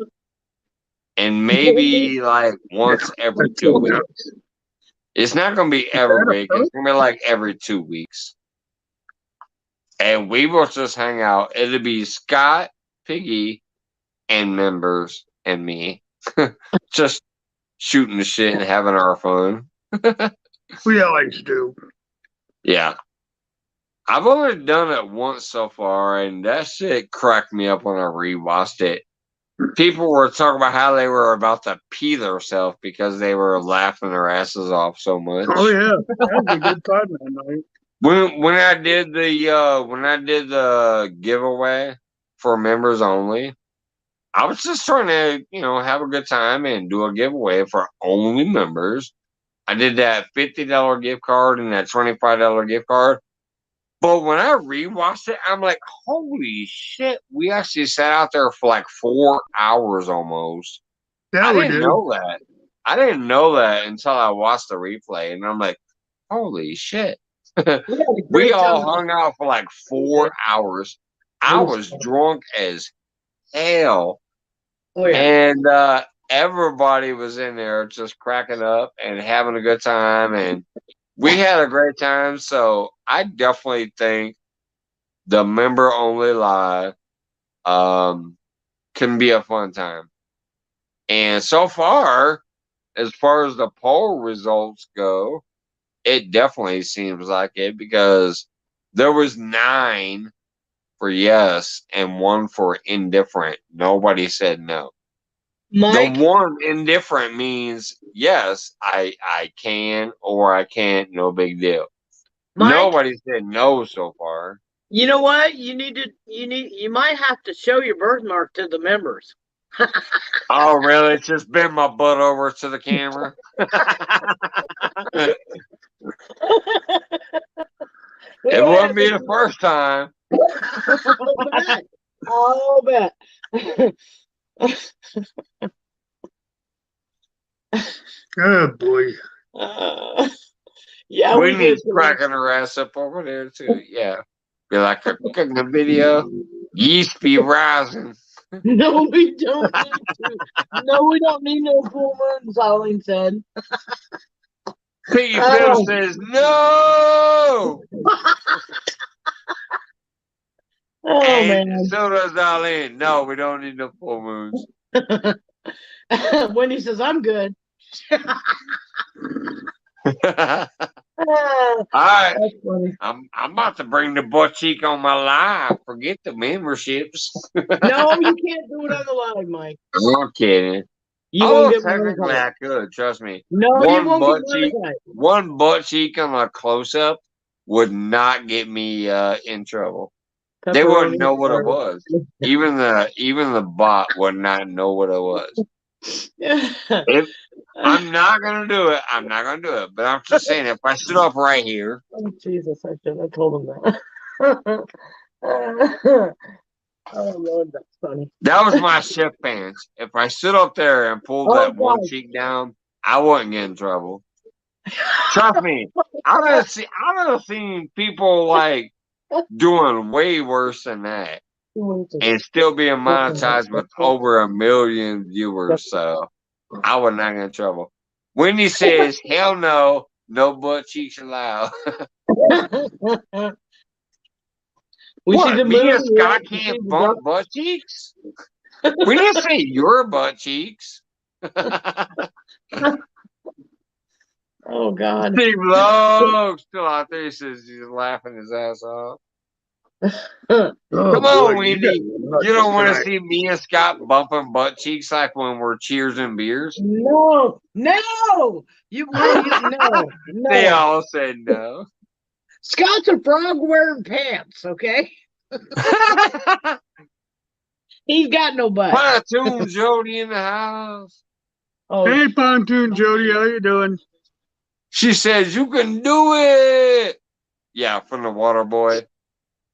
Speaker 1: and maybe like once every 2 weeks. It's not gonna be every week. It's gonna be like every 2 weeks. And we will just hang out. It'll be Scott, Piggy, and members and me. Just shooting the shit and having our fun.
Speaker 3: We always do.
Speaker 1: Yeah. I've only done it once so far, and that shit cracked me up when I rewatched it. People were talking about how they were about to pee themselves because they were laughing their asses off so much.
Speaker 3: Oh yeah, that was a good time that night.
Speaker 1: When I did the giveaway for members only, I was just trying to, have a good time and do a giveaway for only members. I did that $50 gift card and that $25 gift card. But when I rewatched it, I'm like, holy shit, we actually sat out there for like 4 hours almost.
Speaker 3: Yeah,
Speaker 1: I
Speaker 3: we
Speaker 1: didn't
Speaker 3: did.
Speaker 1: know that. I didn't know that until I watched the replay, and I'm like, holy shit. We all hung out for like 4 hours. I was drunk as hell.
Speaker 5: Oh yeah.
Speaker 1: And everybody was in there just cracking up and having a good time, and we had a great time. So I definitely think the member only live can be a fun time. And so far as the poll results go, it definitely seems like it, because there was 9 for yes and 1 for indifferent. Nobody said no.
Speaker 5: Mike,
Speaker 1: The 1 indifferent means yes, I can or I can't, no big deal.
Speaker 5: Mike,
Speaker 1: Nobody said no so far.
Speaker 5: you know what? You might have to show your birthmark to the members.
Speaker 1: Oh, really? Just bend my butt over to the camera. It wouldn't be the first time.
Speaker 5: I'll bet.
Speaker 3: Oh boy.
Speaker 5: Yeah, we did.
Speaker 1: Whitney's cracking her ass up over there too. Yeah. Be like a cooking video. Yeast be rising.
Speaker 5: No, we don't need to. No, we don't need no full moons, Eileen said.
Speaker 1: Piggy Phil says no.
Speaker 5: Oh,
Speaker 1: And
Speaker 5: man.
Speaker 1: so does Eileen. No, we don't need no full moons.
Speaker 5: Wendy says, I'm good.
Speaker 1: All right.
Speaker 5: That's funny.
Speaker 1: I'm about to bring the butt cheek on my live. Forget the memberships.
Speaker 5: No, you can't do it on the live, Mike.
Speaker 1: I'm kidding.
Speaker 5: You won't get
Speaker 1: technically
Speaker 5: monetized.
Speaker 1: I could, trust me.
Speaker 5: No, you won't get
Speaker 1: One butt cheek on a close up would not get me in trouble.
Speaker 5: monetized.
Speaker 1: They wouldn't know what it was. Even the bot would not know what it was. If I'm not gonna do it, I'm not gonna do it. But I'm just saying, if I stood up right here,
Speaker 5: Oh, Jesus, I should have told him that. Oh, Lord, that's funny.
Speaker 1: that was my chef pants. If I stood up there and pulled that one
Speaker 5: God.
Speaker 1: cheek down, I wouldn't get in trouble. Trust me, I've seen people like doing way worse than that and still being monetized with over 1 million viewers. So I would not get in trouble. Wendy says, hell no, no butt cheeks allowed. What, me and Scott can't bump butt cheeks? We didn't say your butt cheeks.
Speaker 5: Oh, God.
Speaker 1: Steve Lowe still out there. He says he's laughing his ass off. Come on, Wendy. You don't want to see me and Scott bumping butt cheeks like when we're cheersing beers?
Speaker 5: No. You no.
Speaker 1: They all said no.
Speaker 5: Scott's a frog wearing pants, okay? He's got no butt.
Speaker 1: Pontoon Jody in the house.
Speaker 5: Oh,
Speaker 3: Hey, Pontoon Jody, how you doing?
Speaker 1: She says, you can do it. Yeah, from the water boy.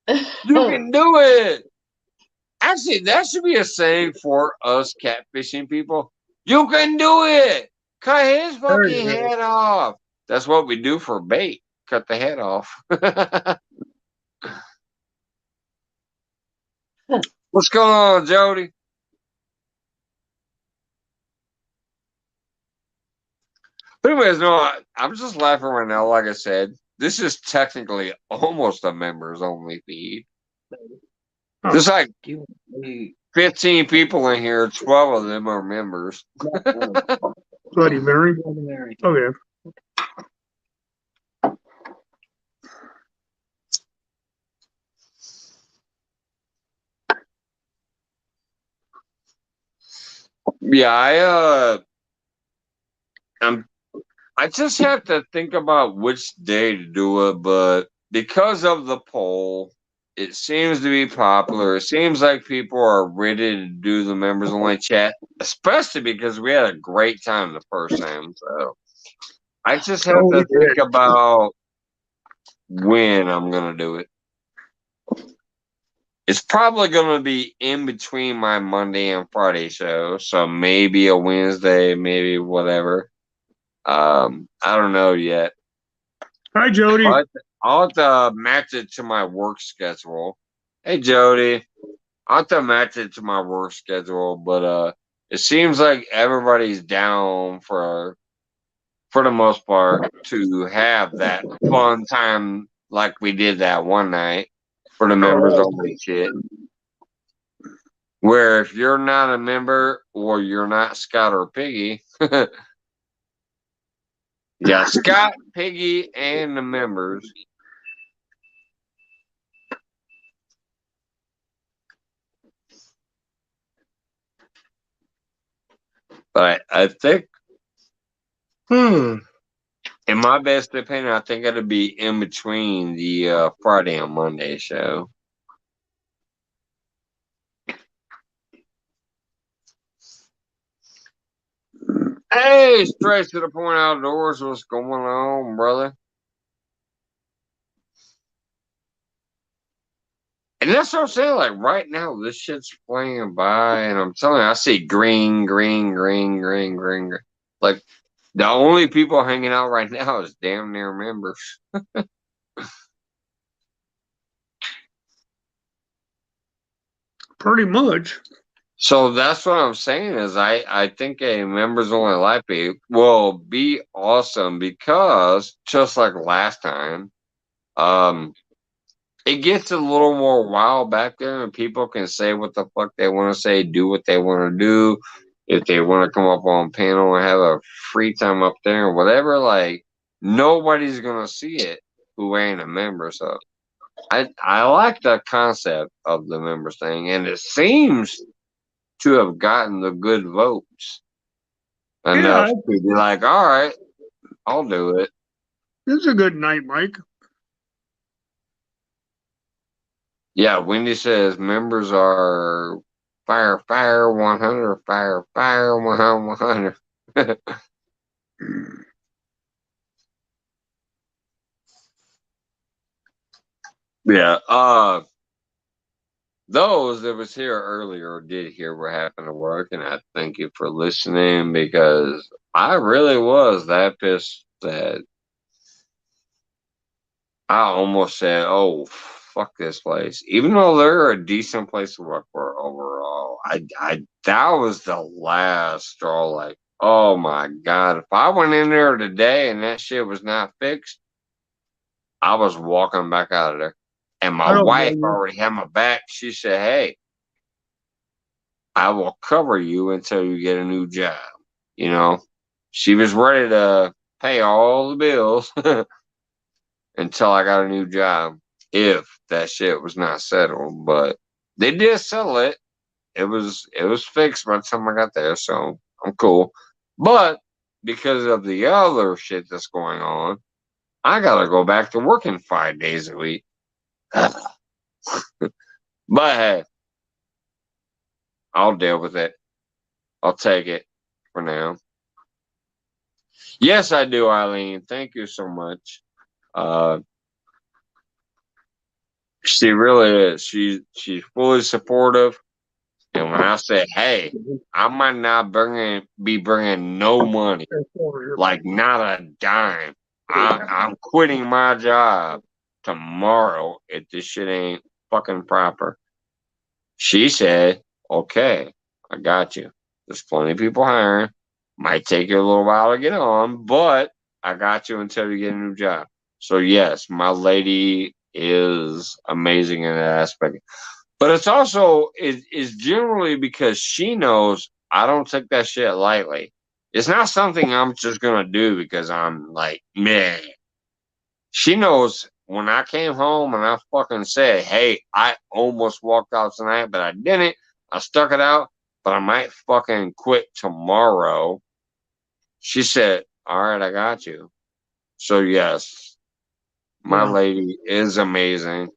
Speaker 1: You can do it. Actually, that should be a saying for us catfishing people. You can do it. Cut his fucking head off. That's what we do for bait. Cut the head off. What's going on, Jody? But anyways, no, I'm just laughing right now. Like I said, this is technically almost a members only feed. There's like 15 people in here. 12 of them are members.
Speaker 3: Bloody Mary. Okay.
Speaker 1: Yeah, I just have to think about which day to do it, but because of the poll, it seems to be popular. It seems like people are ready to do the members only chat, especially because we had a great time the first time. So I just have to think about when I'm gonna do it. It's probably gonna be in between my Monday and Friday show, so maybe a Wednesday, maybe whatever. I don't know yet.
Speaker 3: Hi, Jody.
Speaker 1: I'll have to match it to my work schedule. Hey, Jody. I'll have to match it to my work schedule, but it seems like everybody's down for the most part to have that fun time like we did that one night for the members only shit. Where if you're not a member or you're not Scott or Piggy, yeah, Scott, Piggy, and the members. But I think, in my best opinion, I think it'll be in between the Friday and Monday show. Hey, straight to the point outdoors. What's going on, brother? And that's what I'm saying. Like right now, this shit's flying by, and I'm telling you, I see green, green, green, green, green, green. Like the only people hanging out right now is damn near members.
Speaker 3: Pretty much.
Speaker 1: So that's what I'm saying is I think a members only live feed will be awesome because just like last time, um, it gets a little more wild back there, and people can say what the fuck they want to say, do what they want to do. If they want to come up on panel and have a free time up there or whatever, like nobody's gonna see it who ain't a member. So I like the concept of the members thing, and it seems to have gotten the good votes enough
Speaker 3: Yeah,
Speaker 1: to be like, all right, I'll do it.
Speaker 3: it's a good night, Mike.
Speaker 1: Yeah, Wendy says members are fire, fire 100, fire, fire 100. Yeah, those that was here earlier did hear what happened to work, and I thank you for listening because I really was that pissed that I almost said, "Oh, fuck this place," even though they're a decent place to work for overall. I that was the last straw. Like, oh my god, if I went in there today and that shit was not fixed, I was walking back out of there. And my
Speaker 3: I don't
Speaker 1: wife
Speaker 3: blame you.
Speaker 1: already had my back. She said, "Hey, I will cover you until you get a new job." You know, she was ready to pay all the bills until I got a new job if that shit was not settled. But they did settle it. It was fixed by the time I got there, so I'm cool. But because of the other shit that's going on, I gotta go back to working 5 days a week. But hey, I'll deal with it. I'll take it for now. Yes, I do, Eileen. Thank you so much. Uh, she really is. She's fully supportive. And when I say, "Hey, I might not be bringing no money, like not a dime. I'm quitting my job tomorrow if this shit ain't fucking proper." She said, "Okay, I got you. There's plenty of people hiring. Might take you a little while to get on, but I got you until you get a new job." So yes, my lady is amazing in that aspect. But it's also is generally because she knows I don't take that shit lightly. It's not something I'm just gonna do because I'm like meh. She knows when I came home and I fucking said, "Hey, I almost walked out tonight, but I didn't. I stuck it out, but I might fucking quit tomorrow." She said, "All right, I got you." So yes, my
Speaker 3: Yeah.
Speaker 1: lady is amazing.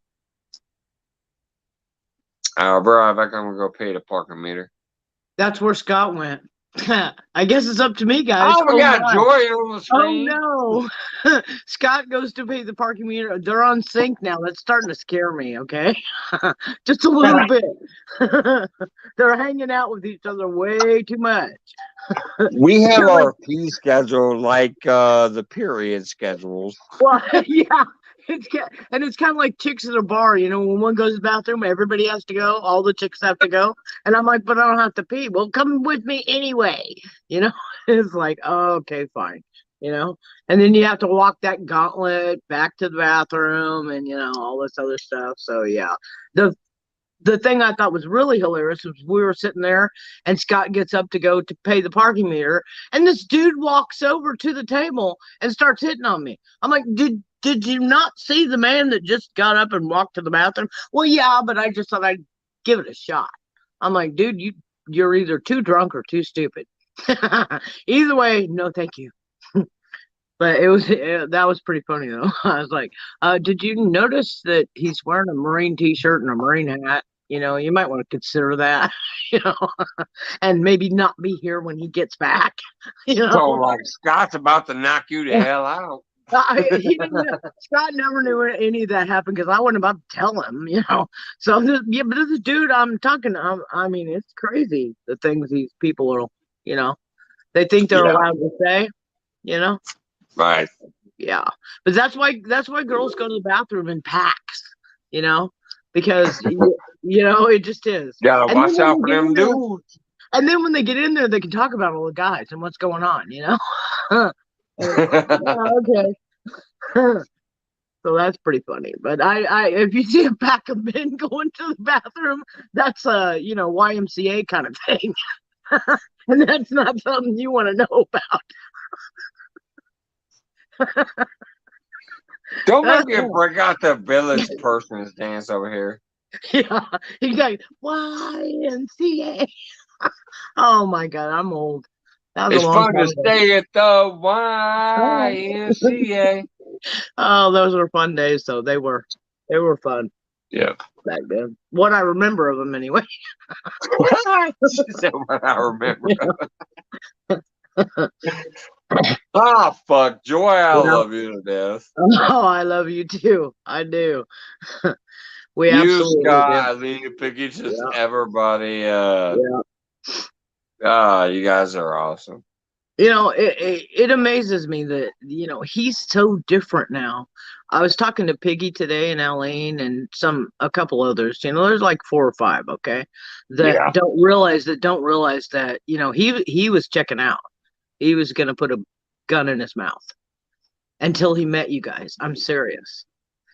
Speaker 1: Bro, I think I'm gonna go pay the parking meter.
Speaker 5: That's where Scott went. I guess it's up to me, guys.
Speaker 1: Oh, we got
Speaker 5: God.
Speaker 1: Joy on the screen.
Speaker 5: Oh no. Scott goes to pay the parking meter. They're on sync now. That's starting to scare me, okay? Just a little bit. They're hanging out with each other way too much.
Speaker 1: We have our P schedule like the period schedules.
Speaker 5: Well, yeah. It's kind of like chicks at a bar, you know, when one goes to the bathroom, everybody has to go, all the chicks have to go. And I'm like, but I don't have to pee. Well, come with me anyway. You know, it's like, oh, okay, fine. You know, and then you have to walk that gauntlet back to the bathroom and, you know, all this other stuff. So, yeah. The thing I thought was really hilarious was we were sitting there and Scott gets up to go to pay the parking meter, and this dude walks over to the table and starts hitting on me. I'm like, did you not see the man that just got up and walked to the bathroom? Well, yeah, but I just thought I'd give it a shot. I'm like, dude, you're either too drunk or too stupid. Either way, no, thank you. But that was pretty funny though. I was like, did you notice that he's wearing a Marine t-shirt and a Marine hat? You know, you might want to consider that, you know, and maybe not be here when he gets back, you know.
Speaker 1: So, like, Scott's about to knock you the hell out.
Speaker 5: He didn't know, Scott never knew any of that happened because I wasn't about to tell him, you know. So, yeah, but this dude I'm talking to, I mean, it's crazy the things these people are, you know, they think they're
Speaker 1: Yeah.
Speaker 5: allowed to say, you know.
Speaker 1: Right.
Speaker 5: Yeah, but that's why girls go to the bathroom in packs, you know, because you know it just is.
Speaker 1: Gotta
Speaker 5: And then
Speaker 1: watch
Speaker 5: when
Speaker 1: out
Speaker 5: they
Speaker 1: for
Speaker 5: get
Speaker 1: them
Speaker 5: in there,
Speaker 1: dudes.
Speaker 5: and then when they get in there, they can talk about all the guys and what's going on, you know. Okay. So that's pretty funny. But if you see a pack of men going to the bathroom, that's a, you know, YMCA kind of thing, and that's not something you want to know about.
Speaker 1: Don't make me break out the village person's dance over here.
Speaker 5: Yeah, he's like YMCA. Oh my God, I'm old. That was
Speaker 1: It's
Speaker 5: a long
Speaker 1: fun
Speaker 5: time
Speaker 1: to
Speaker 5: ago.
Speaker 1: stay at the YMCA.
Speaker 5: Oh, those were fun days, though. They were fun
Speaker 1: Yeah.
Speaker 5: back then. What I remember of them, anyway.
Speaker 1: That's what I remember. Ah, fuck. Joy, I love you to death.
Speaker 5: Oh, I love you too. I do. We
Speaker 1: You,
Speaker 5: absolutely
Speaker 1: Scott,
Speaker 5: do.
Speaker 1: Eileen, Piggy, just
Speaker 5: Yeah.
Speaker 1: everybody.
Speaker 5: Yeah.
Speaker 1: You guys are awesome.
Speaker 5: You know, it amazes me that, you know, he's so different now. I was talking to Piggy today and Aline and a couple others, you know, there's like 4 or 5, okay, that
Speaker 1: Yeah.
Speaker 5: don't realize that, you know, he was checking out. He was going to put a gun in his mouth until he met you guys. I'm serious.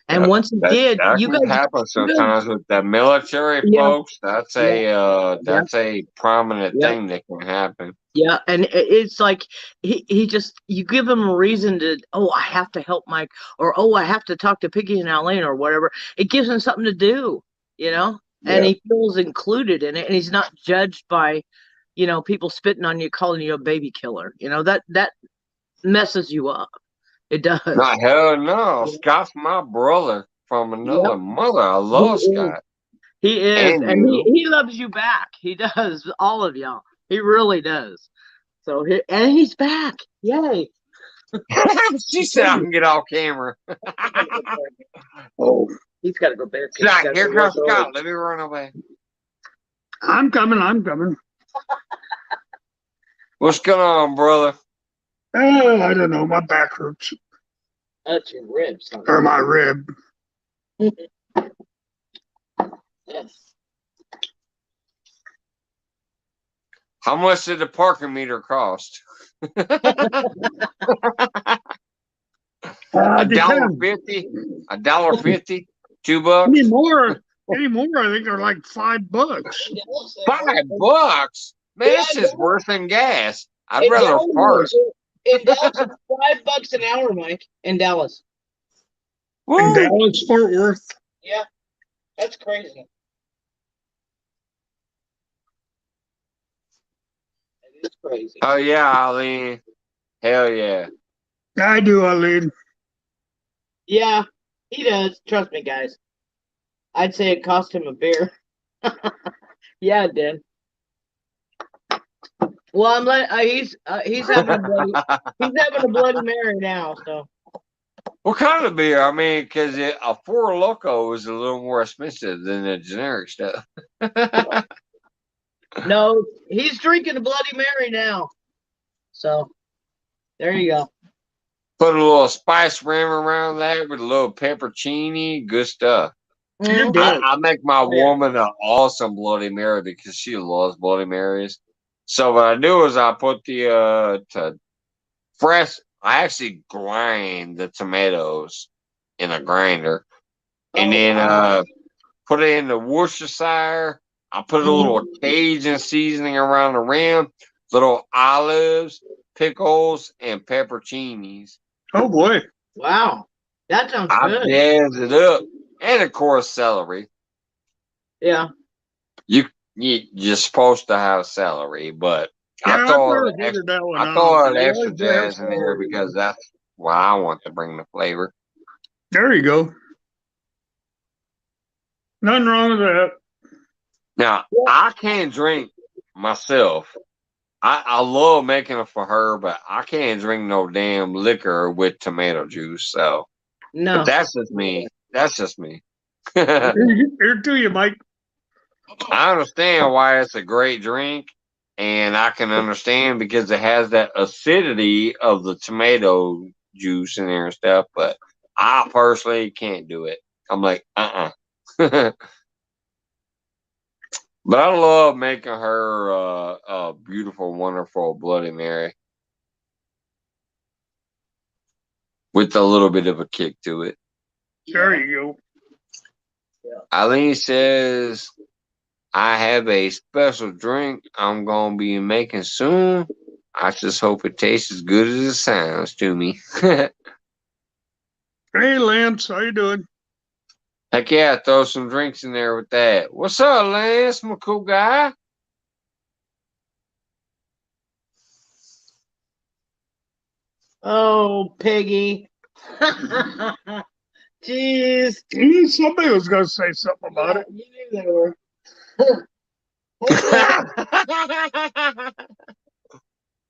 Speaker 5: And once he did,
Speaker 1: That
Speaker 5: you
Speaker 1: can happen
Speaker 5: guys,
Speaker 1: sometimes with the military
Speaker 5: yeah,
Speaker 1: folks. That's
Speaker 5: yeah,
Speaker 1: a prominent
Speaker 5: yeah.
Speaker 1: thing that can happen.
Speaker 5: Yeah, and it's like he just, you give him a reason to, oh, I have to help Mike, or oh, I have to talk to Piggy and Aline or whatever. It gives him something to do, you know, and
Speaker 1: Yeah.
Speaker 5: he feels included in it, and he's not judged by, you know, people spitting on you, calling you a baby killer. You know, that messes you up. It does.
Speaker 1: Not hell no. Scott's my brother from another
Speaker 5: Yep.
Speaker 1: mother. I
Speaker 5: He
Speaker 1: love
Speaker 5: is.
Speaker 1: Scott.
Speaker 5: He is,
Speaker 1: And
Speaker 5: and
Speaker 1: you.
Speaker 5: he loves you back. He does, all of y'all. He really does. So and he's back. Yay.
Speaker 1: She said I can get off camera.
Speaker 5: Oh, he's got to go bed.
Speaker 1: Scott, here comes Scott. Let me run away.
Speaker 3: I'm coming.
Speaker 1: What's going on, brother?
Speaker 3: Oh, I don't know. My back hurts.
Speaker 5: That's your ribs. Huh?
Speaker 3: Or my rib.
Speaker 5: Yes.
Speaker 1: How much did the parking meter cost? $1.50? $1.50? $2?
Speaker 3: Anymore, I think they're like $5.
Speaker 1: $5? Man, this is worse than gas. I'd rather park.
Speaker 5: In Dallas, it's $5 an hour, Mike. In Dallas.
Speaker 3: In Dallas, Fort Worth.
Speaker 5: Yeah, that's crazy. It is crazy.
Speaker 1: Oh yeah, Eileen. Hell yeah.
Speaker 3: I do, Eileen.
Speaker 5: Yeah, he does. Trust me, guys. I'd say it cost him a beer. Yeah, it did. Well, he's having a bloody Mary now. So.
Speaker 1: What kind of beer? I mean, because a Four Loko is a little more expensive than the generic stuff.
Speaker 5: No, he's drinking a Bloody Mary now. So, there you go.
Speaker 1: Put a little spice rim around that with a little peppercini. Good stuff. I make my woman an awesome Bloody Mary because she loves Bloody Marys. So what I do is I put I actually grind the tomatoes in a grinder. And then put it in the Worcestershire. I put a little Cajun seasoning around the rim, little olives, pickles, and pepperoncinis.
Speaker 3: Oh boy!
Speaker 5: Wow, that sounds good.
Speaker 1: I jazz it up, and of course celery.
Speaker 5: Yeah.
Speaker 1: You're supposed to have celery, but
Speaker 3: Yeah,
Speaker 1: I throw an extra jazz in there because that's what I want to bring the flavor.
Speaker 3: There you go. Nothing wrong with that.
Speaker 1: Now, I can't drink myself. I love making it for her, but I can't drink no damn liquor with tomato juice. So,
Speaker 5: No.
Speaker 1: but that's just me. That's just me.
Speaker 3: Here to you, Mike.
Speaker 1: I understand why it's a great drink, and I can understand because it has that acidity of the tomato juice in there and stuff. But I personally can't do it. I'm like, But I love making her a beautiful, wonderful Bloody Mary with a little bit of a kick to it.
Speaker 3: There you go.
Speaker 1: Eileen says, I have a special drink I'm going to be making soon. I just hope it tastes as good as it sounds to me.
Speaker 3: Hey, Lance, how you doing?
Speaker 1: Heck yeah, throw some drinks in there with that. What's up, Lance, my cool guy?
Speaker 5: Oh, Piggy. Jeez.
Speaker 3: Somebody was going to say something about it.
Speaker 5: You knew they were.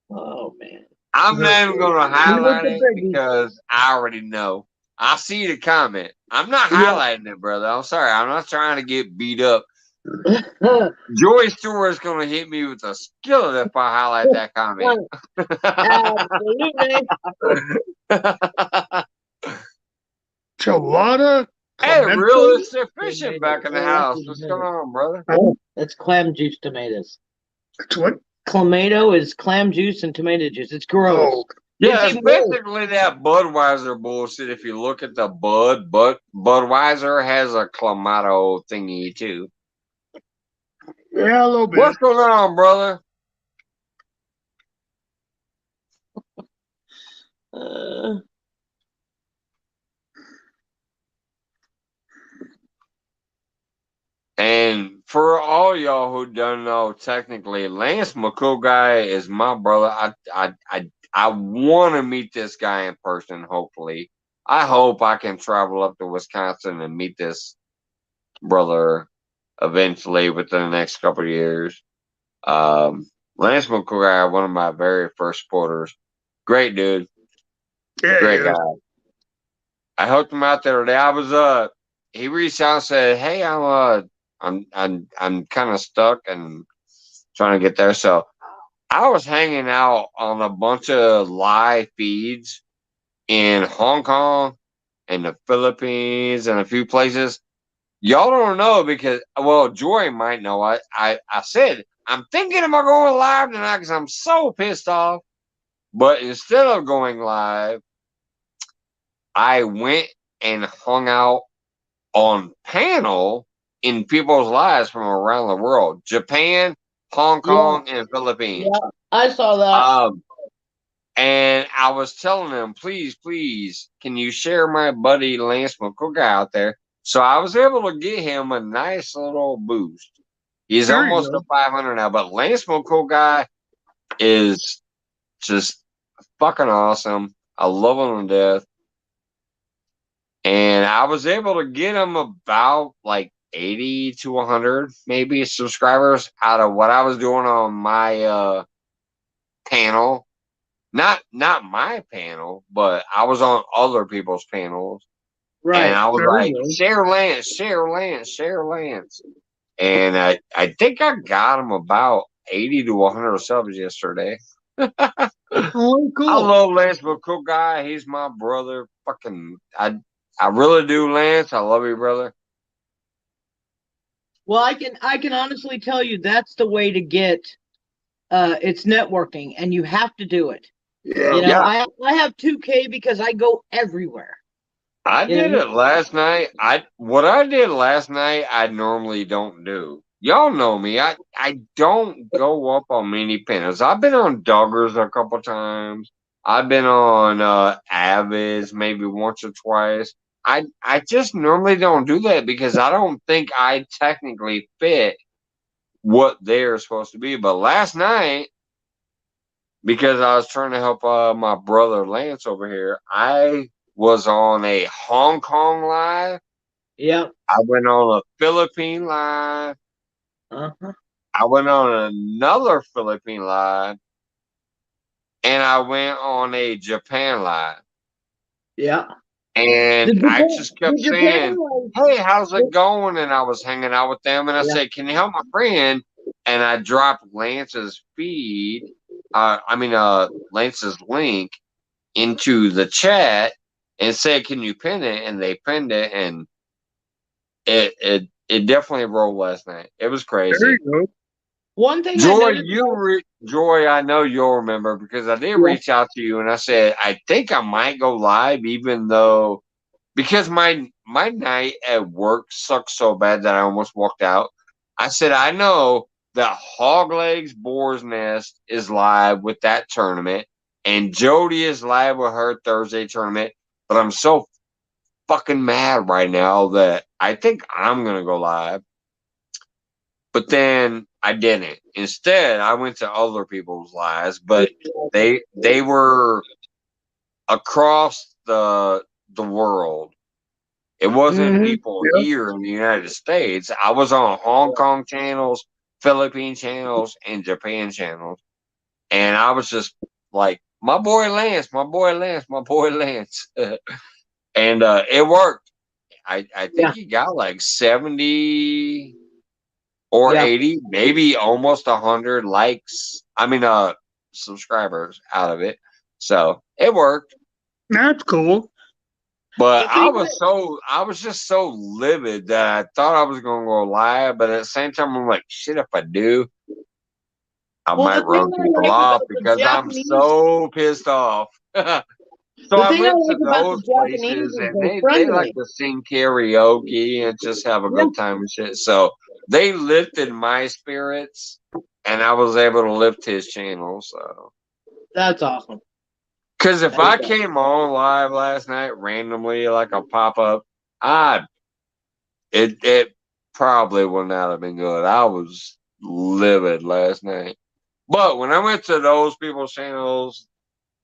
Speaker 5: Oh, man.
Speaker 1: I'm not even going to highlight it because I already know. I see the comment. I'm not highlighting it, brother. I'm sorry. I'm not trying to get beat up. Joy Stewart's going to hit me with a skillet if I highlight that comment.
Speaker 5: Absolutely.
Speaker 3: Chilada?
Speaker 1: Hey, real estate fishing back in the house. What's going on, brother?
Speaker 5: That's clam juice tomatoes.
Speaker 3: It's what?
Speaker 5: Clamato is clam juice and tomato juice. It's gross.
Speaker 3: Oh.
Speaker 1: Yeah, it's basically that Budweiser bullshit. If you look at the Budweiser has a Clamato thingy too.
Speaker 3: Yeah, a little bit.
Speaker 1: What's going on, brother? And for all y'all who don't know, technically, Lance McCool guy is my brother. I want to meet this guy in person. Hopefully, I hope I can travel up to Wisconsin and meet this brother eventually within the next couple of years. Lance McCool guy, one of my very first supporters. Great dude.
Speaker 3: Yeah,
Speaker 1: Great guy. I helped him out there today. I was he reached out and said, "Hey, I'm kind of stuck and trying to get there." So I was hanging out on a bunch of live feeds in Hong Kong and the Philippines and a few places. Y'all don't know because, well, Joy might know. I said, I'm thinking about going live tonight because I'm so pissed off. But instead of going live, I went and hung out on panel in people's lives from around the world. Japan, Hong Kong, and Philippines.
Speaker 5: Yeah, I saw that.
Speaker 1: And I was telling them, please, can you share my buddy Lance McCook out there? So I was able to get him a nice little boost. He's almost to 500 now, but Lance McCook guy is just fucking awesome. I love him to death. And I was able to get him about like 80 to 100 maybe subscribers out of what I was doing on my panel. Not my panel, but I was on other people's panels. Right. And I was like, share Lance. And I think I got him about 80 to 100 subs yesterday.
Speaker 3: Oh, cool.
Speaker 1: I love Lance McCook guy. He's my brother. I really do, Lance. I love you, brother.
Speaker 5: Well, I can honestly tell you that's the way to get it's networking, and you have to do it.
Speaker 3: Yeah.
Speaker 5: You know, I have 2K because I go everywhere.
Speaker 1: I did it last night. What I did last night, I normally don't do. Y'all know me. I don't go up on many panels. I've been on Doggers a couple times. I've been on Avids maybe once or twice. I just normally don't do that because I don't think I technically fit what they're supposed to be. But last night, because I was trying to help my brother Lance over here, I was on a Hong Kong live.
Speaker 5: Yeah.
Speaker 1: I went on a Philippine live.
Speaker 5: Uh-huh.
Speaker 1: I went on another Philippine live, and I went on a Japan live.
Speaker 5: Yeah.
Speaker 1: And I just kept
Speaker 5: The Japan
Speaker 1: saying,
Speaker 5: was,
Speaker 1: "Hey, how's it going?" And I was hanging out with them, and I
Speaker 5: yeah.
Speaker 1: said, "Can you help my friend?" And I dropped Lance's feed, Lance's link into the chat and said, "Can you pin it?" And they pinned it, and it definitely rolled last night. It was
Speaker 3: There
Speaker 1: crazy.
Speaker 3: you go.
Speaker 5: One thing I
Speaker 1: Joy,
Speaker 5: noticed.
Speaker 1: Joy, I know you'll remember because I did
Speaker 5: Yeah.
Speaker 1: reach out to you and I said I think I might go live, even though because my night at work sucked so bad that I almost walked out. I said I know that Hog Legs Boar's Nest is live with that tournament, and Jody is live with her Thursday tournament, but I'm so fucking mad right now that I think I'm gonna go live. But then I didn't. Instead, I went to other people's lives, but they were across the world. It wasn't people
Speaker 3: Yep.
Speaker 1: here in the United States. I was on Hong Kong channels, Philippine channels, and Japan channels. And I was just like, my boy Lance, my boy Lance, my boy Lance. And it worked. I think he got like 70 or 80, maybe almost 100 likes. Subscribers out of it. So it worked.
Speaker 3: That's cool.
Speaker 1: But I was just so livid that I thought I was gonna go live, but at the same time I'm like, shit, if I do, I might run people off because I'm so pissed off. So
Speaker 5: The
Speaker 1: I
Speaker 5: thing I
Speaker 1: went to
Speaker 5: like about the
Speaker 1: those
Speaker 5: Japanese
Speaker 1: places
Speaker 5: is
Speaker 1: and
Speaker 5: they're
Speaker 1: they like
Speaker 5: friendly.
Speaker 1: to sing karaoke and just have a good time and shit. So they lifted my spirits and I was able to lift his channel. So
Speaker 5: That's awesome.
Speaker 1: because if I came on live last night randomly like a pop up, it probably would not have been good. I was livid last night. But when I went to those people's channels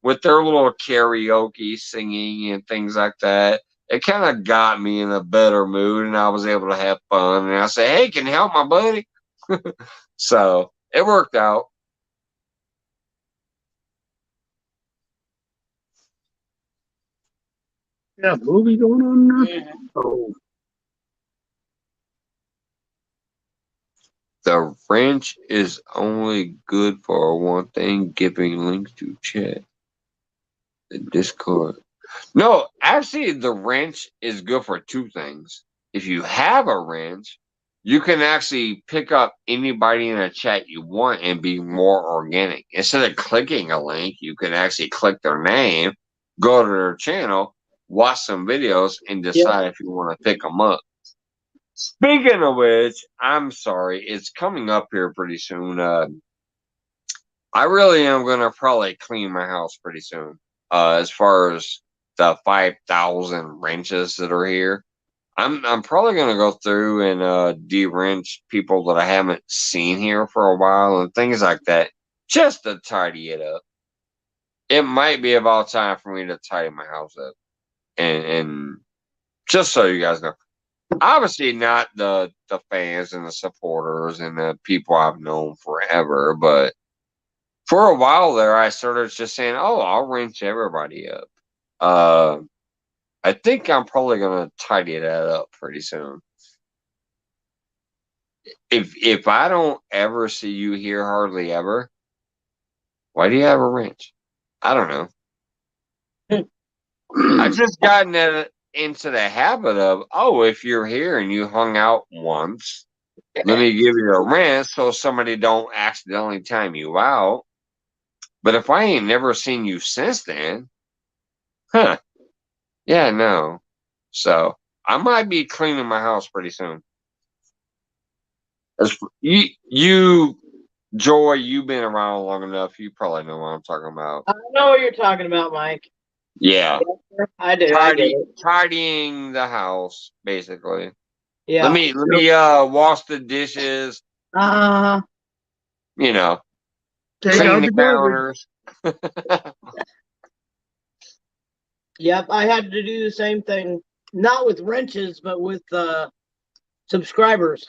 Speaker 1: with their little karaoke singing and things like that, it kind of got me in a better mood and I was able to have fun. And I said, hey, can you help my buddy? So it worked out.
Speaker 3: Yeah, movie going on there. Oh,
Speaker 1: The wrench is only good for one thing, giving links to chat. The Discord. No, actually, the wrench is good for two things. If you have a wrench, you can actually pick up anybody in a chat you want and be more organic. Instead of clicking a link, you can actually click their name, go to their channel, watch some videos, and decide if you want to pick them up. Speaking of which, I'm sorry, it's coming up here pretty soon. I really am gonna probably clean my house pretty soon. As far as the 5,000 wrenches that are here, I'm probably gonna go through and de-wrench people that I haven't seen here for a while and things like that, just to tidy it up. It might be about time for me to tidy my house up, and just so you guys know, obviously not the fans and the supporters and the people I've known forever, but for a while there, I started just saying, "Oh, I'll wrench everybody up." Uh, I think I'm probably gonna tidy that up pretty soon. If I don't ever see you here hardly ever, why do you have a wrench? I don't know. I just gotten into the habit of, oh, if you're here and you hung out once, let me give you a wrench so somebody don't accidentally time you out. But if I ain't never seen you since then, huh? Yeah, no. So I might be cleaning my house pretty soon. You, Joy, you've been around long enough. You probably know what I'm talking about.
Speaker 5: I know what you're talking about, Mike.
Speaker 1: Yeah,
Speaker 5: I do. I get it.
Speaker 1: tidying the house, basically.
Speaker 5: Yeah.
Speaker 1: Let me wash the dishes.
Speaker 5: Uh,
Speaker 1: You know,
Speaker 3: take
Speaker 1: clean
Speaker 3: out
Speaker 1: the
Speaker 3: the garbage.
Speaker 1: counters.
Speaker 5: yep. I had to do the same thing, not with wrenches, but with subscribers.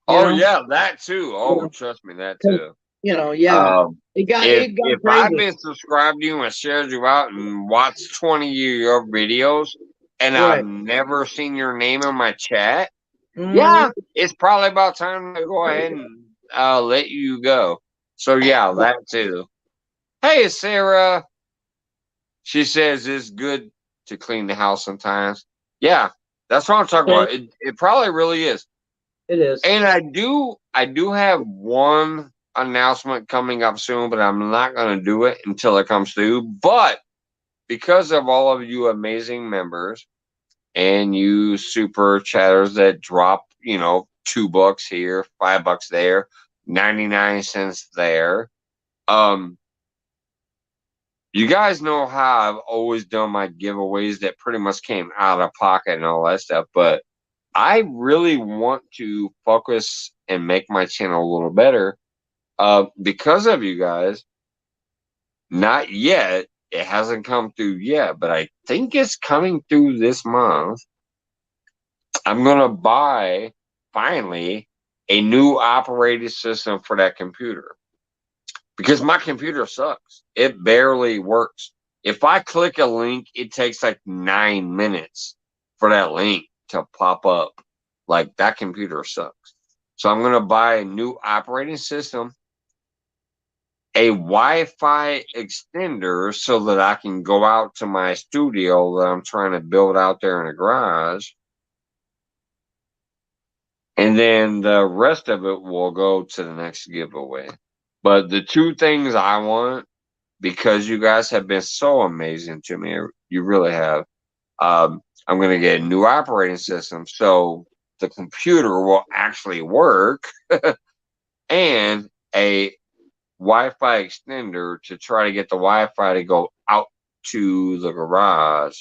Speaker 1: Oh
Speaker 5: know?
Speaker 1: yeah, that too. Oh, trust me, that too.
Speaker 5: Yeah,
Speaker 1: Um,
Speaker 5: it got
Speaker 1: if I've
Speaker 5: crazy.
Speaker 1: been subscribed to you and shared you out and watched 20 of your videos, and I've
Speaker 5: Right.
Speaker 1: never seen your name in my chat,
Speaker 5: Mhm.
Speaker 1: yeah, it's probably about time to go ahead and let you go. So yeah, that too. Hey, Sarah. She says it's good to clean the house sometimes. Yeah, that's what I'm talking about. It probably really is.
Speaker 5: It is.
Speaker 1: And I do have one announcement coming up soon, but I'm not going to do it until it comes through. But because of all of you amazing members and you super chatters that drop, $2 here, $5 there, 99 cents there. You guys know how I've always done my giveaways that pretty much came out of pocket and all that stuff, but I really want to focus and make my channel a little better because of you guys. Not yet. It hasn't come through yet, but I think it's coming through this month. I'm going to buy, finally, a new operating system for that computer because my computer sucks. It barely works. If I click a link, it takes like 9 minutes for that link to pop up. Like, that computer sucks. So I'm going to buy a new operating system, a Wi-Fi extender so that I can go out to my studio that I'm trying to build out there in the garage. And then the rest of it will go to the next giveaway. But the two things I want, because you guys have been so amazing to me, you really have. I'm going to get a new operating system so the computer will actually work and a Wi-Fi extender to try to get the Wi-Fi to go out to the garage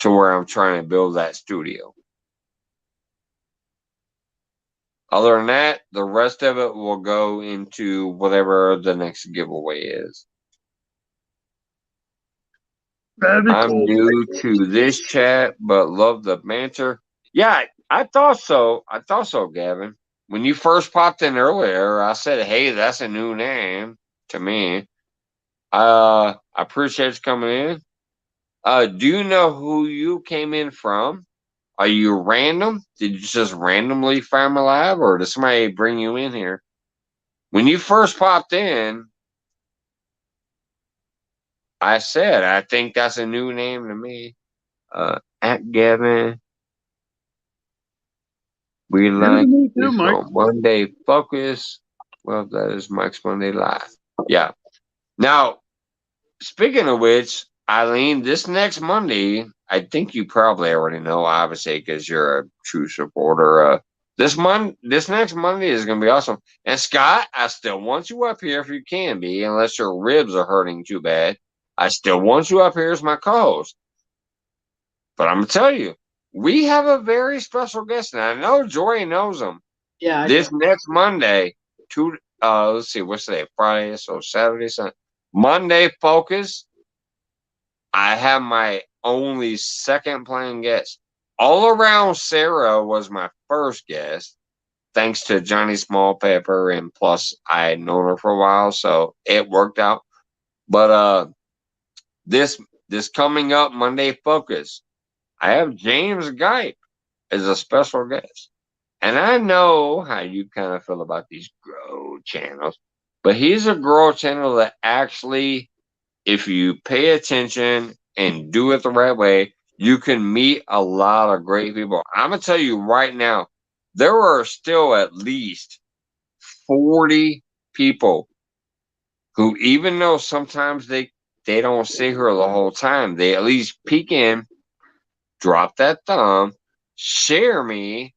Speaker 1: to where I'm trying to build that studio. Other than that, the rest of it will go into whatever the next giveaway is.
Speaker 3: That'd be
Speaker 1: I'm
Speaker 3: cool.
Speaker 1: new to this chat, but love the banter. Yeah, I thought so. I thought so, Gavin. When you first popped in earlier, I said, hey, that's a new name to me. I appreciate you coming in. Do you know who you came in from? Are you random? Did you just randomly find my live, or did somebody bring you in here? When you first popped in, I said, I think that's a new name to me. At Gavin, we like
Speaker 3: Me too,
Speaker 1: this
Speaker 3: Mike.
Speaker 1: on Monday Focus. Well, that is Mike's Monday Live. Yeah. Now, speaking of which, Eileen, this next Monday, I think you probably already know, obviously, because you're a true supporter. This next Monday is going to be awesome. And Scott, I still want you up here if you can be, unless your ribs are hurting too bad. I still want you up here as my co-host. But I'm going to tell you, we have a very special guest, and I know Joy knows him.
Speaker 5: Yeah.
Speaker 1: This next Monday, let's see, what's today? Friday, so Saturday, Sunday. Monday Focus. I have my only second playing guest. All Around Sarah was my first guest, thanks to Johnny Small Pepper, and plus I had known her for a while, so it worked out. But this coming up Monday Focus, I have James Gipe as a special guest. And I know how you kind of feel about these grow channels, but he's a grow channel that actually, if you pay attention and do it the right way, you can meet a lot of great people. I'm going to tell you right now, there are still at least 40 people who, even though sometimes they don't see her the whole time, they at least peek in, drop that thumb, share me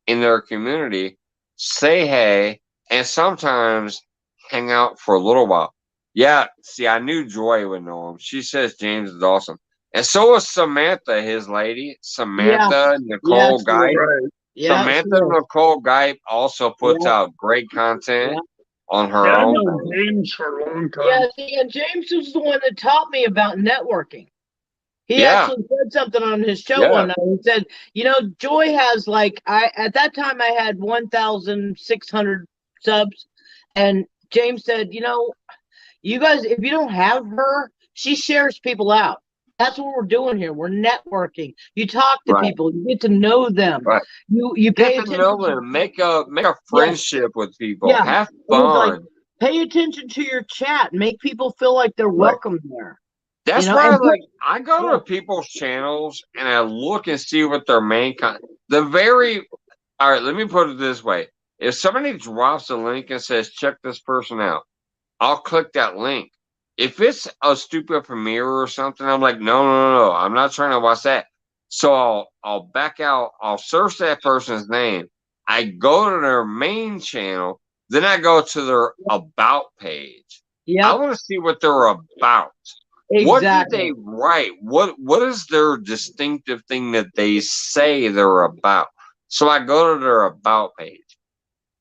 Speaker 1: in their community, say hey, and sometimes hang out for a little while. Yeah, see, I knew Joy would know him. She says James is awesome. And so is Samantha, his lady. Samantha Nicole Guy.
Speaker 3: Right.
Speaker 5: Yeah.
Speaker 1: Samantha Nicole Guy also puts out great content on her
Speaker 3: Yeah, I've
Speaker 1: own.
Speaker 3: known James for a long time.
Speaker 5: Yeah, see, and James was the one that taught me about networking. He
Speaker 1: Yeah,
Speaker 5: actually said something on his show
Speaker 1: yeah,
Speaker 5: one night. He said, Joy has like at that time I had 1,600 subs, and James said, you guys, if you don't have her, she shares people out. That's what we're doing here. We're networking. You talk to
Speaker 1: right,
Speaker 5: people. You get to know them.
Speaker 1: right.
Speaker 5: You
Speaker 1: Get
Speaker 5: pay
Speaker 1: to know
Speaker 5: attention.
Speaker 1: them, make a
Speaker 5: Yes,
Speaker 1: friendship with people,
Speaker 5: yeah.
Speaker 1: have
Speaker 5: It was like
Speaker 1: fun.
Speaker 5: pay attention to your chat. Make people feel like they're
Speaker 1: Right.
Speaker 5: welcome there.
Speaker 1: That's why,
Speaker 5: And
Speaker 1: like, I go
Speaker 5: yeah.
Speaker 1: to people's channels and I look and see what their main content. All right, let me put it this way: if somebody drops a link and says check this person out, I'll click that link. If it's a stupid premiere or something, I'm like, no, I'm not trying to watch that. So I'll back out. I'll search that person's name. I go to their main channel, then I go to their about page. I
Speaker 5: Yep.
Speaker 1: want to see what they're about. What did they
Speaker 5: Exactly.
Speaker 1: write? What is their distinctive thing that they say they're about? So I go to their about page.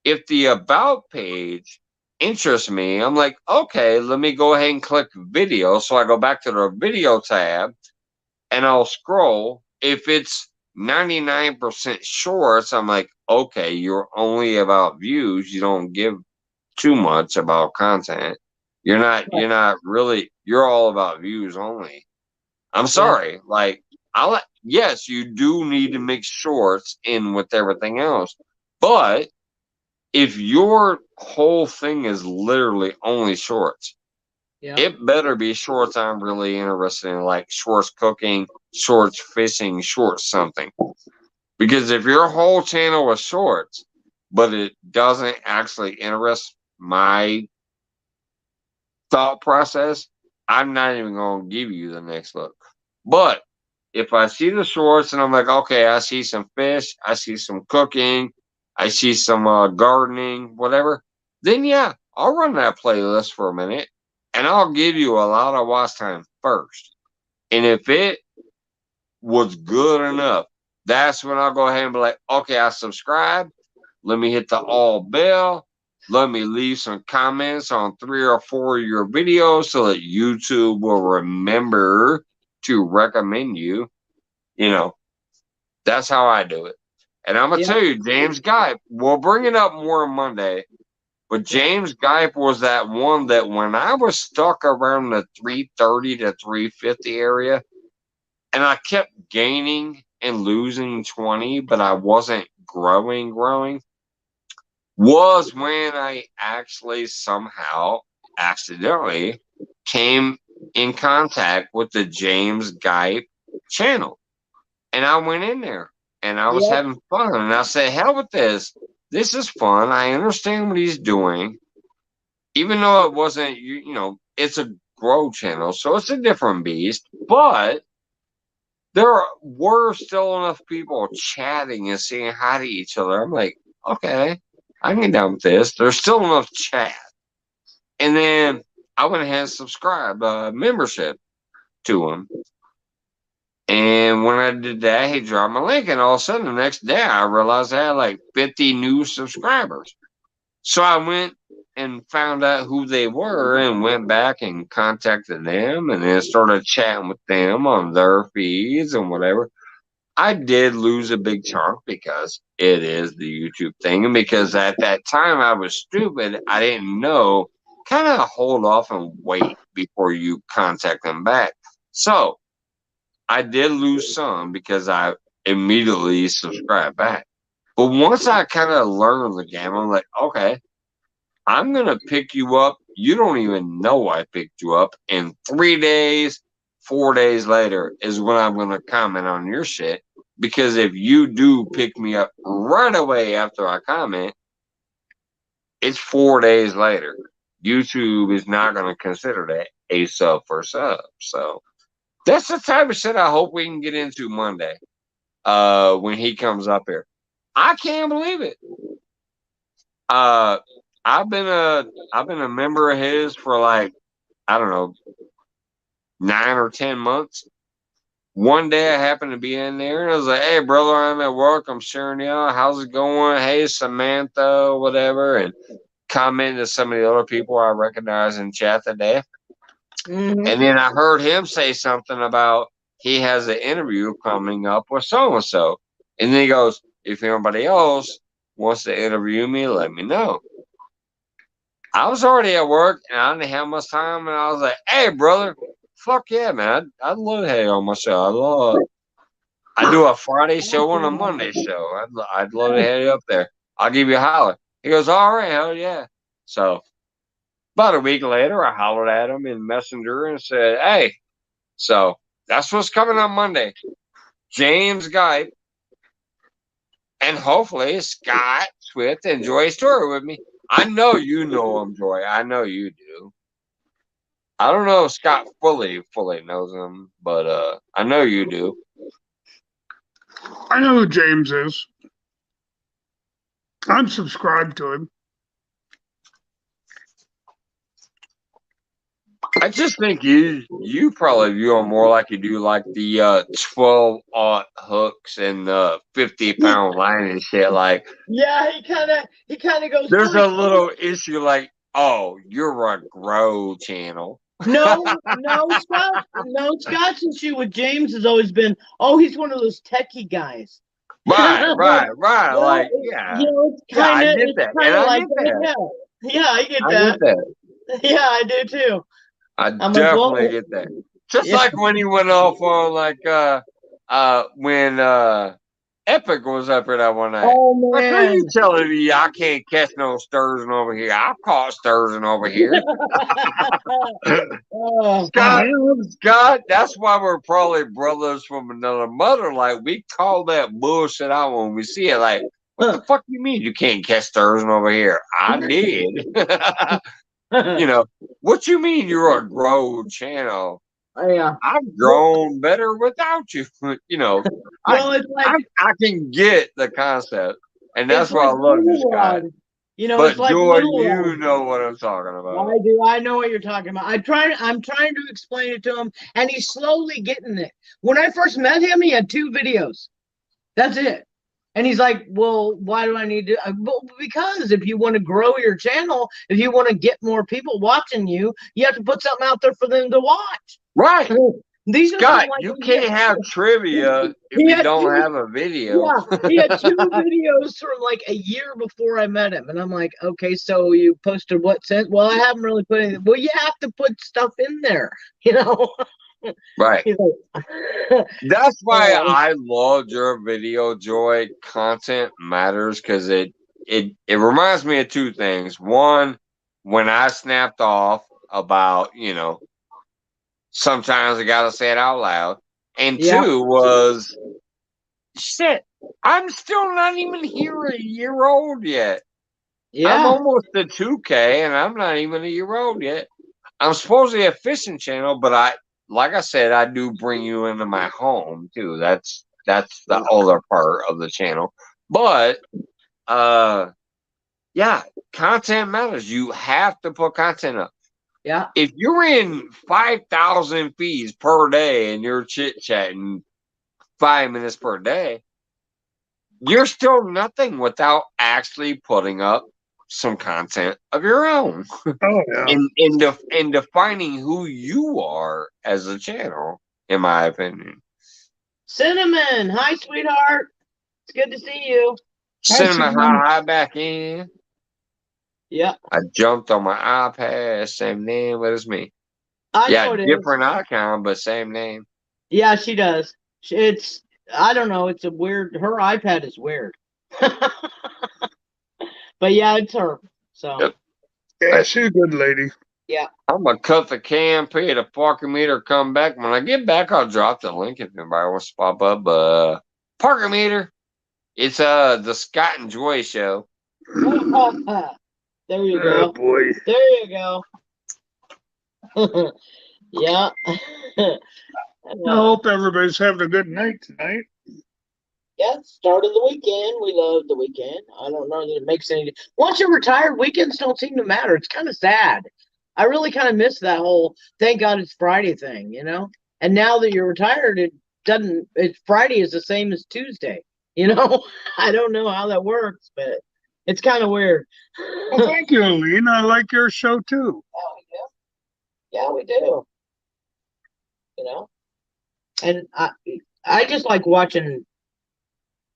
Speaker 1: If the about page interests me, I'm like, okay, let me go ahead and click video. So I go back to the video tab and I'll scroll. If it's 99% shorts, I'm like, okay, you're only about views. You don't give too much about content. You're not really, you're all about views only. I'm sorry. Like, yes, you do need to mix shorts in with everything else. But if your whole thing is literally only shorts, it better be shorts I'm really interested in, like shorts cooking, shorts fishing, shorts something. Because if your whole channel was shorts, but it doesn't actually interest my thought process, I'm not even going to give you the next look. But if I see the shorts and I'm like, okay, I see some fish, I see some cooking, I see some gardening, whatever, then yeah, I'll run that playlist for a minute and I'll give you a lot of watch time first. And if it was good enough, that's when I'll go ahead and be like, okay, I subscribe. Let me hit the all bell. Let me leave some comments on 3 or 4 of your videos so that YouTube will remember to recommend you. That's how I do it. And I'm going to tell you, James Gype, we'll bring it up more on Monday, but James Gype was that one that when I was stuck around the 330 to 350 area, and I kept gaining and losing 20, but I wasn't growing, was when I actually somehow accidentally came in contact with the James Gype channel. And I went in there and I was having fun. And I said, hell with this. This is fun. I understand what he's doing. Even though it wasn't, it's a grow channel. So it's a different beast. But there were still enough people chatting and saying hi to each other. I'm like, okay, I can get down with this. There's still enough chat. And then I went ahead and subscribed membership to him. And when I did that, he dropped my link. And all of a sudden, the next day, I realized I had like 50 new subscribers. So I went and found out who they were and went back and contacted them and then started chatting with them on their feeds and whatever. I did lose a big chunk because it is the YouTube thing. And because at that time I was stupid, I didn't know. Kind of hold off and wait before you contact them back. So I did lose some because I immediately subscribed back. But once I kind of learned the game, I'm like, okay, I'm going to pick you up. You don't even know I picked you up. And 3 days, 4 days later is when I'm going to comment on your shit. Because if you do pick me up right away after I comment, it's 4 days later. YouTube is not going to consider that a sub for sub. So that's the type of shit I hope we can get into Monday when he comes up here. I can't believe it. I've been a member of his for like, I don't know, 9 or 10 months. One day I happened to be in there and I was like, hey, brother, I'm at work. I'm sharing you out. How's it going? Hey, Samantha, whatever. And commenting to some of the other people I recognize in chat today. And then I heard him say something about, he has an interview coming up with so and so. And then he goes, if anybody else wants to interview me, let me know. I was already at work and I didn't have much time, and I was like, hey, brother, fuck yeah, man. I'd love to have you on my show. I do a Friday show and a Monday show. I'd love to have you up there. I'll give you a holler. He goes, all right, hell yeah. So about a week later, I hollered at him in Messenger and said, hey, so that's what's coming on Monday. James Guy and hopefully Scott Swift and Joy Story with me. I know you know him, Joy. I know you do. I don't know if Scott fully knows him, but I know you do.
Speaker 3: I know who James is. I'm subscribed to him.
Speaker 1: I just think you probably view him more like you do like the 12-aught hooks and the 50-pound line and shit. Like,
Speaker 5: Yeah, he kind of goes.
Speaker 1: there's a little issue like, oh, you're a grow channel.
Speaker 5: No, Scott's issue with James has always been, oh, he's one of those techie guys.
Speaker 1: Right.
Speaker 5: Well,
Speaker 1: Like, yeah.
Speaker 5: It's
Speaker 1: Yeah, I
Speaker 5: kind
Speaker 1: get
Speaker 5: of
Speaker 1: that. And I get that.
Speaker 5: Yeah, I get
Speaker 1: I
Speaker 5: that.
Speaker 1: get that.
Speaker 5: Yeah, I do too.
Speaker 1: I
Speaker 5: I'm like,
Speaker 1: definitely
Speaker 5: well,
Speaker 1: get that. Just
Speaker 5: yeah.
Speaker 1: like when he went off on like when Epic was up here that one night.
Speaker 5: Oh
Speaker 1: Like, who
Speaker 5: man.
Speaker 1: you telling me I can't catch no sturgeon over here? I've caught sturgeon over here. Scott, that's why we're probably brothers from another mother. Like, we call that bullshit out when we see it. Like, what the fuck you mean you can't catch sturgeon over here? I did. You know, what you mean you're a grow channel?
Speaker 5: Yeah.
Speaker 1: I've grown better without you. You know,
Speaker 5: It's like,
Speaker 1: I can get the concept, and that's why
Speaker 5: like
Speaker 1: I love this
Speaker 5: Little
Speaker 1: guy.
Speaker 5: Rod.
Speaker 1: But
Speaker 5: It's like
Speaker 1: Joy,
Speaker 5: Little
Speaker 1: you
Speaker 5: Rod.
Speaker 1: know what I'm talking about.
Speaker 5: I do. I know what you're talking about. I'm trying to explain it to him, and he's slowly getting it. When I first met him, he had 2 videos. That's it. And he's like, well, why do I need to? Well, because if you want to grow your channel, if you want to get more people watching you, you have to put something out there for them to watch.
Speaker 1: Right.
Speaker 5: These are
Speaker 1: Scott, you can't have trivia if you don't have a video.
Speaker 5: Yeah, he had 2 videos from like a year before I met him. And I'm like, okay, so you posted what since? Well, I haven't really put anything. Well, you have to put stuff in there, you know?
Speaker 1: Right. That's why I loved your video, Joy. Content matters because it reminds me of 2 things. One, when I snapped off about, you know, sometimes I gotta say it out loud. And 2 was shit. I'm still not even here a year old yet. Yeah. I'm almost to 2K and I'm not even a year old yet. I'm supposedly a fishing channel, but like I said, I do bring you into my home too. That's the other part of the channel. But yeah, content matters. You have to put content up.
Speaker 5: Yeah.
Speaker 1: If you're in 5,000 feeds per day and you're chit-chatting 5 minutes per day, you're still nothing without actually putting up some content of your own.
Speaker 3: Oh yeah.
Speaker 1: In defining who you are as a channel, in my opinion.
Speaker 5: Cinnamon, hi sweetheart. It's good to see you.
Speaker 1: Cinnamon, hi back in.
Speaker 5: Yeah.
Speaker 1: I jumped on my iPad, same name, but it's me.
Speaker 5: I know it
Speaker 1: different
Speaker 5: is.
Speaker 1: icon, but same name.
Speaker 5: Yeah, she does. It's, I don't know, it's a weird, her iPad is weird. But yeah, it's her. So
Speaker 1: Yep.
Speaker 3: Yeah, she's a good lady.
Speaker 5: Yeah.
Speaker 1: I'm gonna cut the cam, pay the parking meter, come back. When I get back, I'll drop the link if anybody wants to pop up. Parking meter. It's the Scott and Joy show.
Speaker 5: There you go.
Speaker 3: Oh boy.
Speaker 5: There you go. Yeah.
Speaker 3: I hope everybody's having a good night tonight.
Speaker 5: Yeah, start of the weekend. We love the weekend. I don't know that it makes any. Once you're retired, weekends don't seem to matter. It's kind of sad. I really kind of miss that whole thank God it's Friday thing, you know? And now that you're retired, it doesn't, it's Friday is the same as Tuesday, you know? I don't know how that works, but it's kind of weird.
Speaker 3: Well, thank you, Aline. I like your show too.
Speaker 5: Yeah, we do. You know? And I just like watching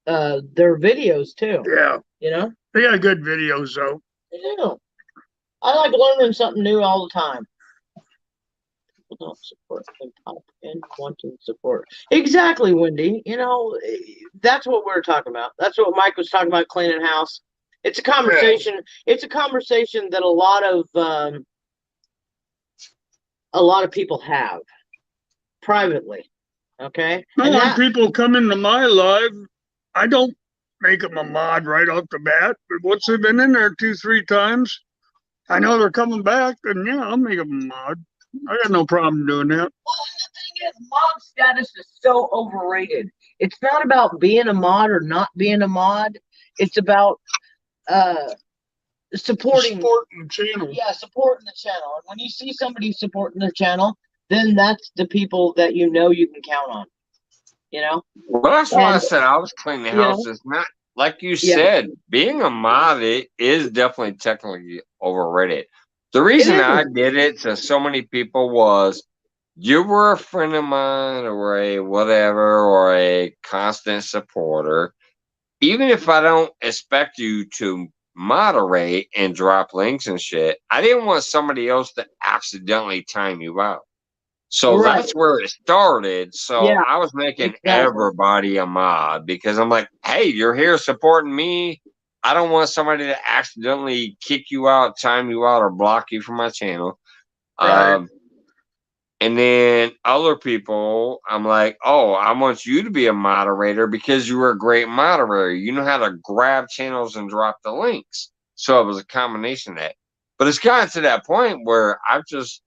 Speaker 5: their videos too.
Speaker 3: Yeah,
Speaker 5: You know,
Speaker 3: they got good videos though.
Speaker 5: they do. I like learning something new all the time. People don't support and pop in wanting support. Exactly, Wendy. You know, that's what we're talking about. That's what Mike was talking about cleaning house. It's a conversation. It's a conversation that a lot of people have privately. Okay,
Speaker 3: No,
Speaker 5: and
Speaker 3: when
Speaker 5: that
Speaker 3: people come into my live, I don't make them a mod right off the bat. But once they've been in there 2-3 times, I know they're coming back, then yeah, I'll make them a mod. I got no problem doing that.
Speaker 5: Well, and the thing is, mod status is so overrated. It's not about being a mod or not being a mod. It's about supporting
Speaker 3: the channel.
Speaker 5: Yeah, supporting the channel. And when you see somebody supporting the channel, then that's the people that you know you can count on. You know?
Speaker 1: Well, that's why I said I was cleaning the
Speaker 5: you know,
Speaker 1: house. It's not like you
Speaker 5: Yeah.
Speaker 1: said, being a mod is definitely technically overrated. The reason I did it to so many people was you were a friend of mine or a whatever or a constant supporter. Even if I don't expect you to moderate and drop links and shit, I didn't want somebody else to accidentally time you out. So
Speaker 5: Right.
Speaker 1: that's where it started. So
Speaker 5: Yeah,
Speaker 1: I was making
Speaker 5: exactly.
Speaker 1: everybody a mod because I'm like, hey, you're here supporting me. I don't want somebody to accidentally kick you out, time you out, or block you from my channel.
Speaker 3: Right.
Speaker 1: And then other people, I'm like, oh, I want you to be a moderator because you were a great moderator. You know how to grab channels and drop the links. So it was a combination of that. But it's gotten to that point where I just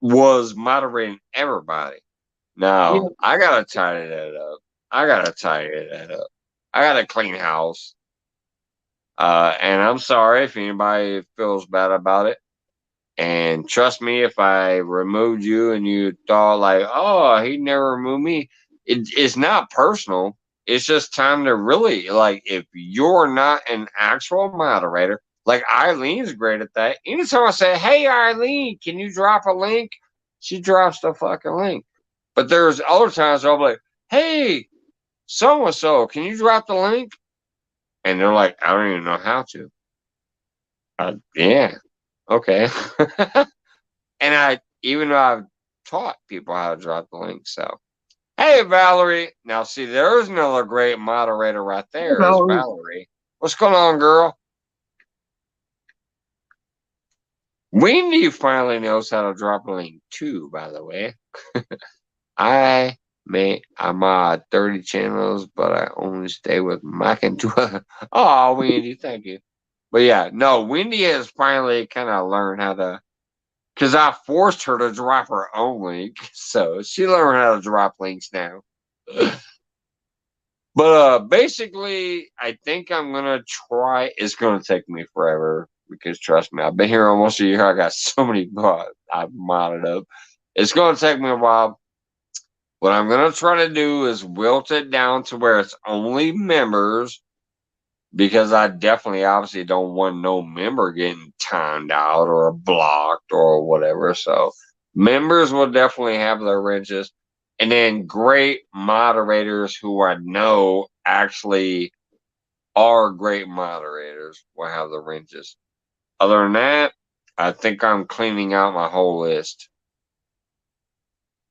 Speaker 1: was moderating everybody. Now,
Speaker 5: Yeah.
Speaker 1: I got to tidy that up. I got to clean house. And I'm sorry if anybody feels bad about it. And trust me, if I removed you and you thought like, oh, he never removed me, it's not personal. It's just time to really like if you're not an actual moderator, like Eileen's great at that. Anytime I say, hey Eileen, can you drop a link? She drops the fucking link. But there's other times I'll be like, hey, so and so, can you drop the link? And they're like, I don't even know how to. Yeah. Okay. And I, even though I've taught people how to drop the link, so hey, Valerie. Now, see, there's another great moderator right there. Is Valerie. What's going on, girl? Wendy finally knows how to drop a link too, by the way. I mod 30 channels, but I only stay with Mike and 12. Oh, Wendy, thank you. But yeah, no, Wendy has finally kind of learned how to, because I forced her to drop her own link, so she learned how to drop links now. But basically, I think I'm gonna try. It's gonna take me forever because trust me, I've been here almost a year. I got so many I've modded up. It's gonna take me a while. What I'm gonna try to do is wilt it down to where it's only members, because I definitely obviously don't want no member getting timed out or blocked or whatever. So members will definitely have their wrenches. And then great moderators who I know actually are great moderators will have the wrenches. Other than that, I think I'm cleaning out my whole list.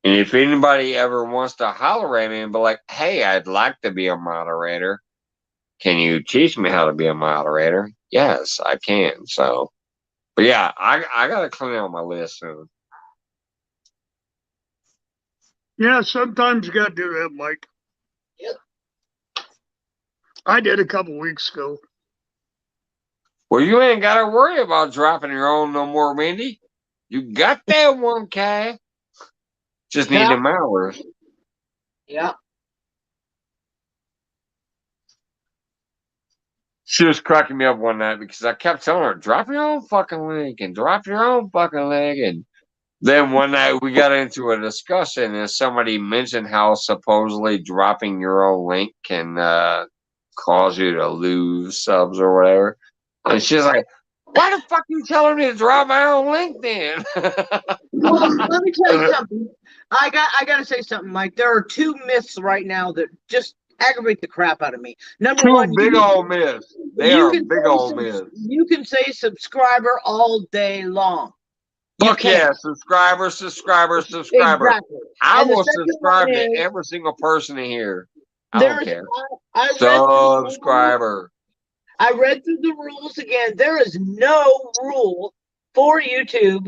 Speaker 1: And if anybody ever wants to holler at me and be like, hey, I'd like to be a moderator, can you teach me how to be a moderator? Yes, I can. So, but yeah, I got to clean out my list soon.
Speaker 3: Yeah, sometimes you got to do that, Mike.
Speaker 5: Yep.
Speaker 3: I did a couple weeks ago.
Speaker 1: Well, you ain't got to worry about dropping your own no more, Wendy. You got that 1K. Just need them hours.
Speaker 5: Yeah.
Speaker 1: She was cracking me up one night because I kept telling her, drop your own fucking link and drop your own fucking link. And then one night we got into a discussion and somebody mentioned how supposedly dropping your own link can cause you to lose subs or whatever. And she's like, Why the fuck you telling me to drop my own LinkedIn?
Speaker 5: Well, let me tell you something. I gotta say something, Mike. There are two myths right now that just aggravate the crap out of me. Number
Speaker 1: Two
Speaker 5: one,
Speaker 1: big old myths. They are big old myths.
Speaker 5: you can say subscriber all day long.
Speaker 1: Fuck yeah, subscriber.
Speaker 5: Exactly.
Speaker 1: I
Speaker 5: And the
Speaker 1: will
Speaker 5: second
Speaker 1: subscribe
Speaker 5: one
Speaker 1: to
Speaker 5: is
Speaker 1: every single person in here. I don't
Speaker 5: there's
Speaker 1: care.
Speaker 5: I read
Speaker 1: Subscriber.
Speaker 5: I read through the rules again. There is no rule for YouTube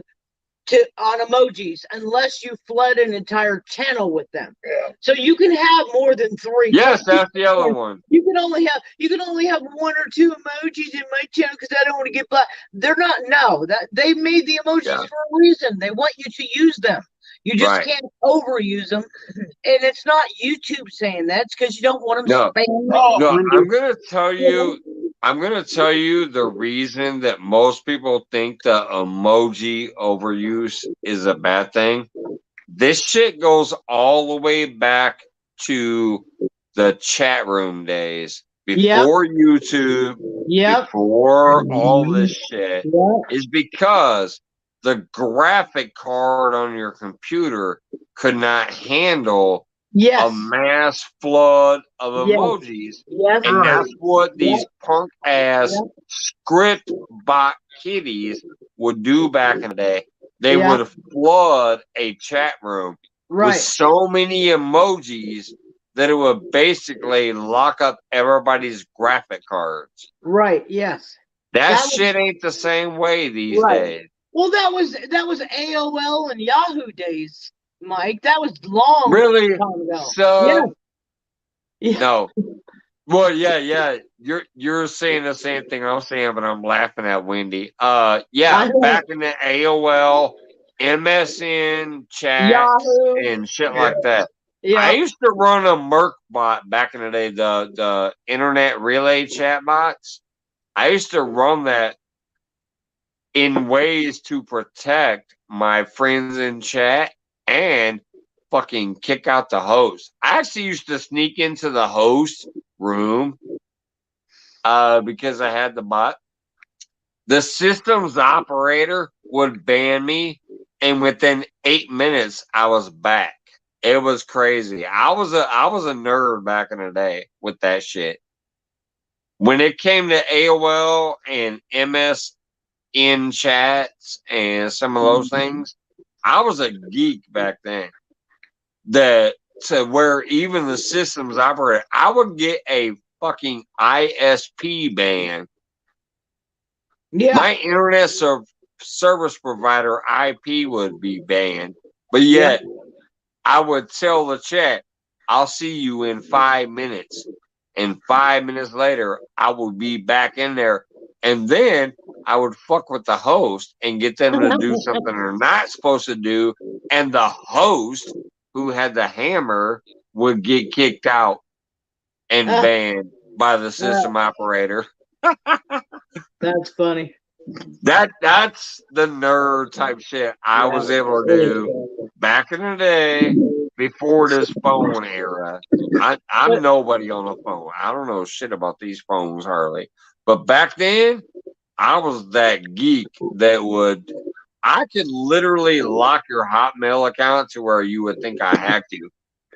Speaker 5: on emojis unless you flood an entire channel with them. So you can have more than 3.
Speaker 1: Yes, that's the other one.
Speaker 5: You can only have 1 or 2 emojis in my channel because I don't want to get black. They're not. No, that they made the emojis for a reason. They want you to use them. You just can't overuse them. And it's not YouTube saying that. It's because you don't want them spamming.
Speaker 1: No, I'm gonna tell you. I'm gonna tell you the reason that most people think the emoji overuse is a bad thing. This shit goes all the way back to the chat room days before YouTube, before all this shit, is because the graphic card on your computer could not handle a mass flood of emojis. And that's what these punk ass script bot kitties would do back in the day. They would flood a chat room with so many emojis that it would basically lock up everybody's graphic cards.
Speaker 5: Right, yes.
Speaker 1: That shit ain't the same way these days.
Speaker 5: Well, that was AOL and Yahoo days, Mike. That was long
Speaker 1: really
Speaker 5: time ago.
Speaker 1: So no. Well, yeah. You're saying the same thing I'm saying, but I'm laughing at Wendy. Back in the AOL, MSN chats and shit like that. I used to run a Merc bot back in the day, the internet relay chat bots. I used to run that in ways to protect my friends in chat and fucking kick out the host. I actually used to sneak into the host room because I had the bot. The systems operator would ban me, and within 8 minutes, I was back. It was crazy. I was a nerd back in the day with that shit. When it came to AOL and MSN chats and some of those things, I was a geek back then. To where even the systems operator, I would get a fucking ISP ban. Yeah. My internet service provider IP would be banned, but yet I would tell the chat, I'll see you in 5 minutes. And 5 minutes later, I would be back in there. And then I would fuck with the host and get them to do something they're not supposed to do. And the host, who had the hammer, would get kicked out and banned by the system operator.
Speaker 5: That's funny.
Speaker 1: That's the nerd type shit I was able to do back in the day before this phone era. I'm nobody on the phone. I don't know shit about these phones hardly. But back then, I was that geek that I could literally lock your Hotmail account to where you would think I hacked you.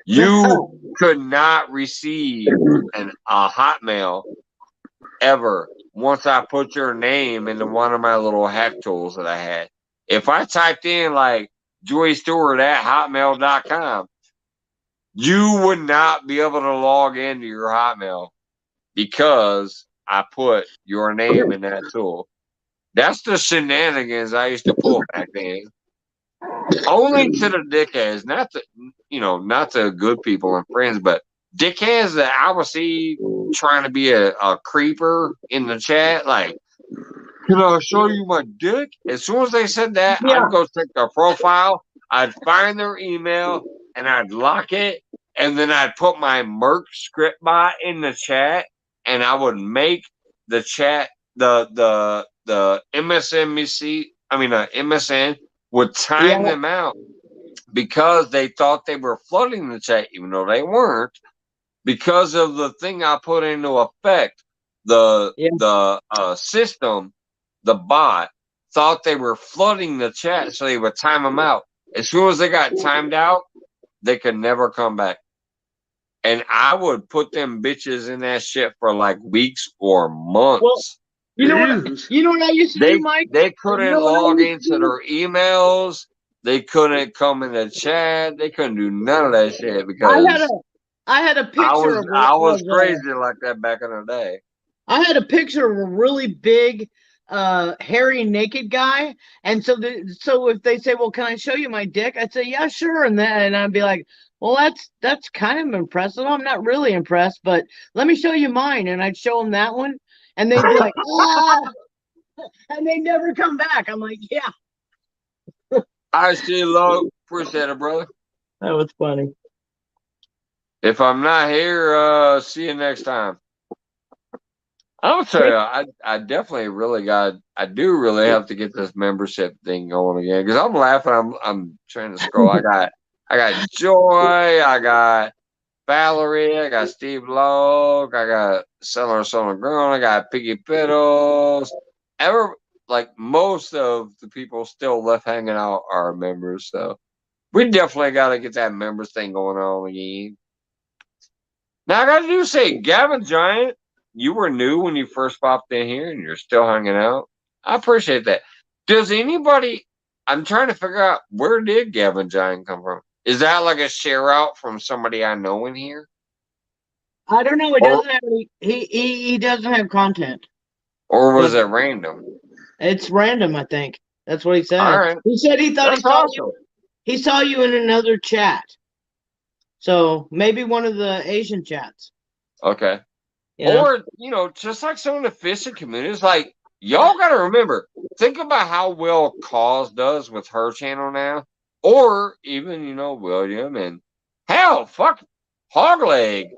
Speaker 1: You could not receive a Hotmail ever once I put your name into one of my little hack tools that I had. If I typed in like Joy Stewart at hotmail.com, you would not be able to log into your Hotmail because I put your name in that tool. That's the shenanigans I used to pull back then. Only to the dickheads, not the good people and friends, but dickheads that I would see trying to be a creeper in the chat, like, can I show you my dick? As soon as they said that, I'd go check their profile, I'd find their email, and I'd lock it, and then I'd put my Merc script bot in the chat, and I would make the chat the MSN would time them out because they thought they were flooding the chat, even though they weren't, because of the thing I put into effect. The system, the bot thought they were flooding the chat, so they would time them out. As soon as they got timed out, they could never come back. And I would put them bitches in that shit for like weeks or months.
Speaker 5: Well, you know what I used to do, Mike?
Speaker 1: They couldn't log into their emails. They couldn't come in the chat. They couldn't do none of that shit because
Speaker 5: I had a picture
Speaker 1: I was crazy like that back in the day.
Speaker 5: I had a picture of a really big, hairy, naked guy, and so if they say, "Well, can I show you my dick?" I'd say, "Yeah, sure," and I'd be like, "Well, that's kind of impressive. I'm not really impressed, but let me show you mine," and I'd show them that one, and they'd be like, "Ah," and they never come back. I'm like, "Yeah."
Speaker 1: I still love, appreciate it, brother.
Speaker 5: That was funny.
Speaker 1: If I'm not here, see you next time. I'll tell you, I definitely I do really have to get this membership thing going again because I'm laughing. I'm trying to scroll. I got Joy, I got Valerie, I got Steve Logue, I got Seller Grown, I got Piggy Piddles. Like most of the people still left hanging out are members, so we definitely got to get that members thing going on again. Now I got to say, Gavin Giant, you were new when you first popped in here, and you're still hanging out. I appreciate that. Does anybody? I'm trying to figure out where did Gavin Giant come from? Is that like a share out from somebody I know in here?
Speaker 5: I don't know. He doesn't have any. He doesn't have content.
Speaker 1: Or was it random?
Speaker 5: It's random, I think. That's what he said.
Speaker 1: All right.
Speaker 5: He said he thought
Speaker 1: That's
Speaker 5: he saw you in another chat. So maybe one of the Asian chats.
Speaker 1: Okay.
Speaker 5: Yeah.
Speaker 1: Or, just like some of the fishing communities, like, y'all got to remember, think about how well Cause does with her channel now. Or even, William and hell, fuck Hogleg.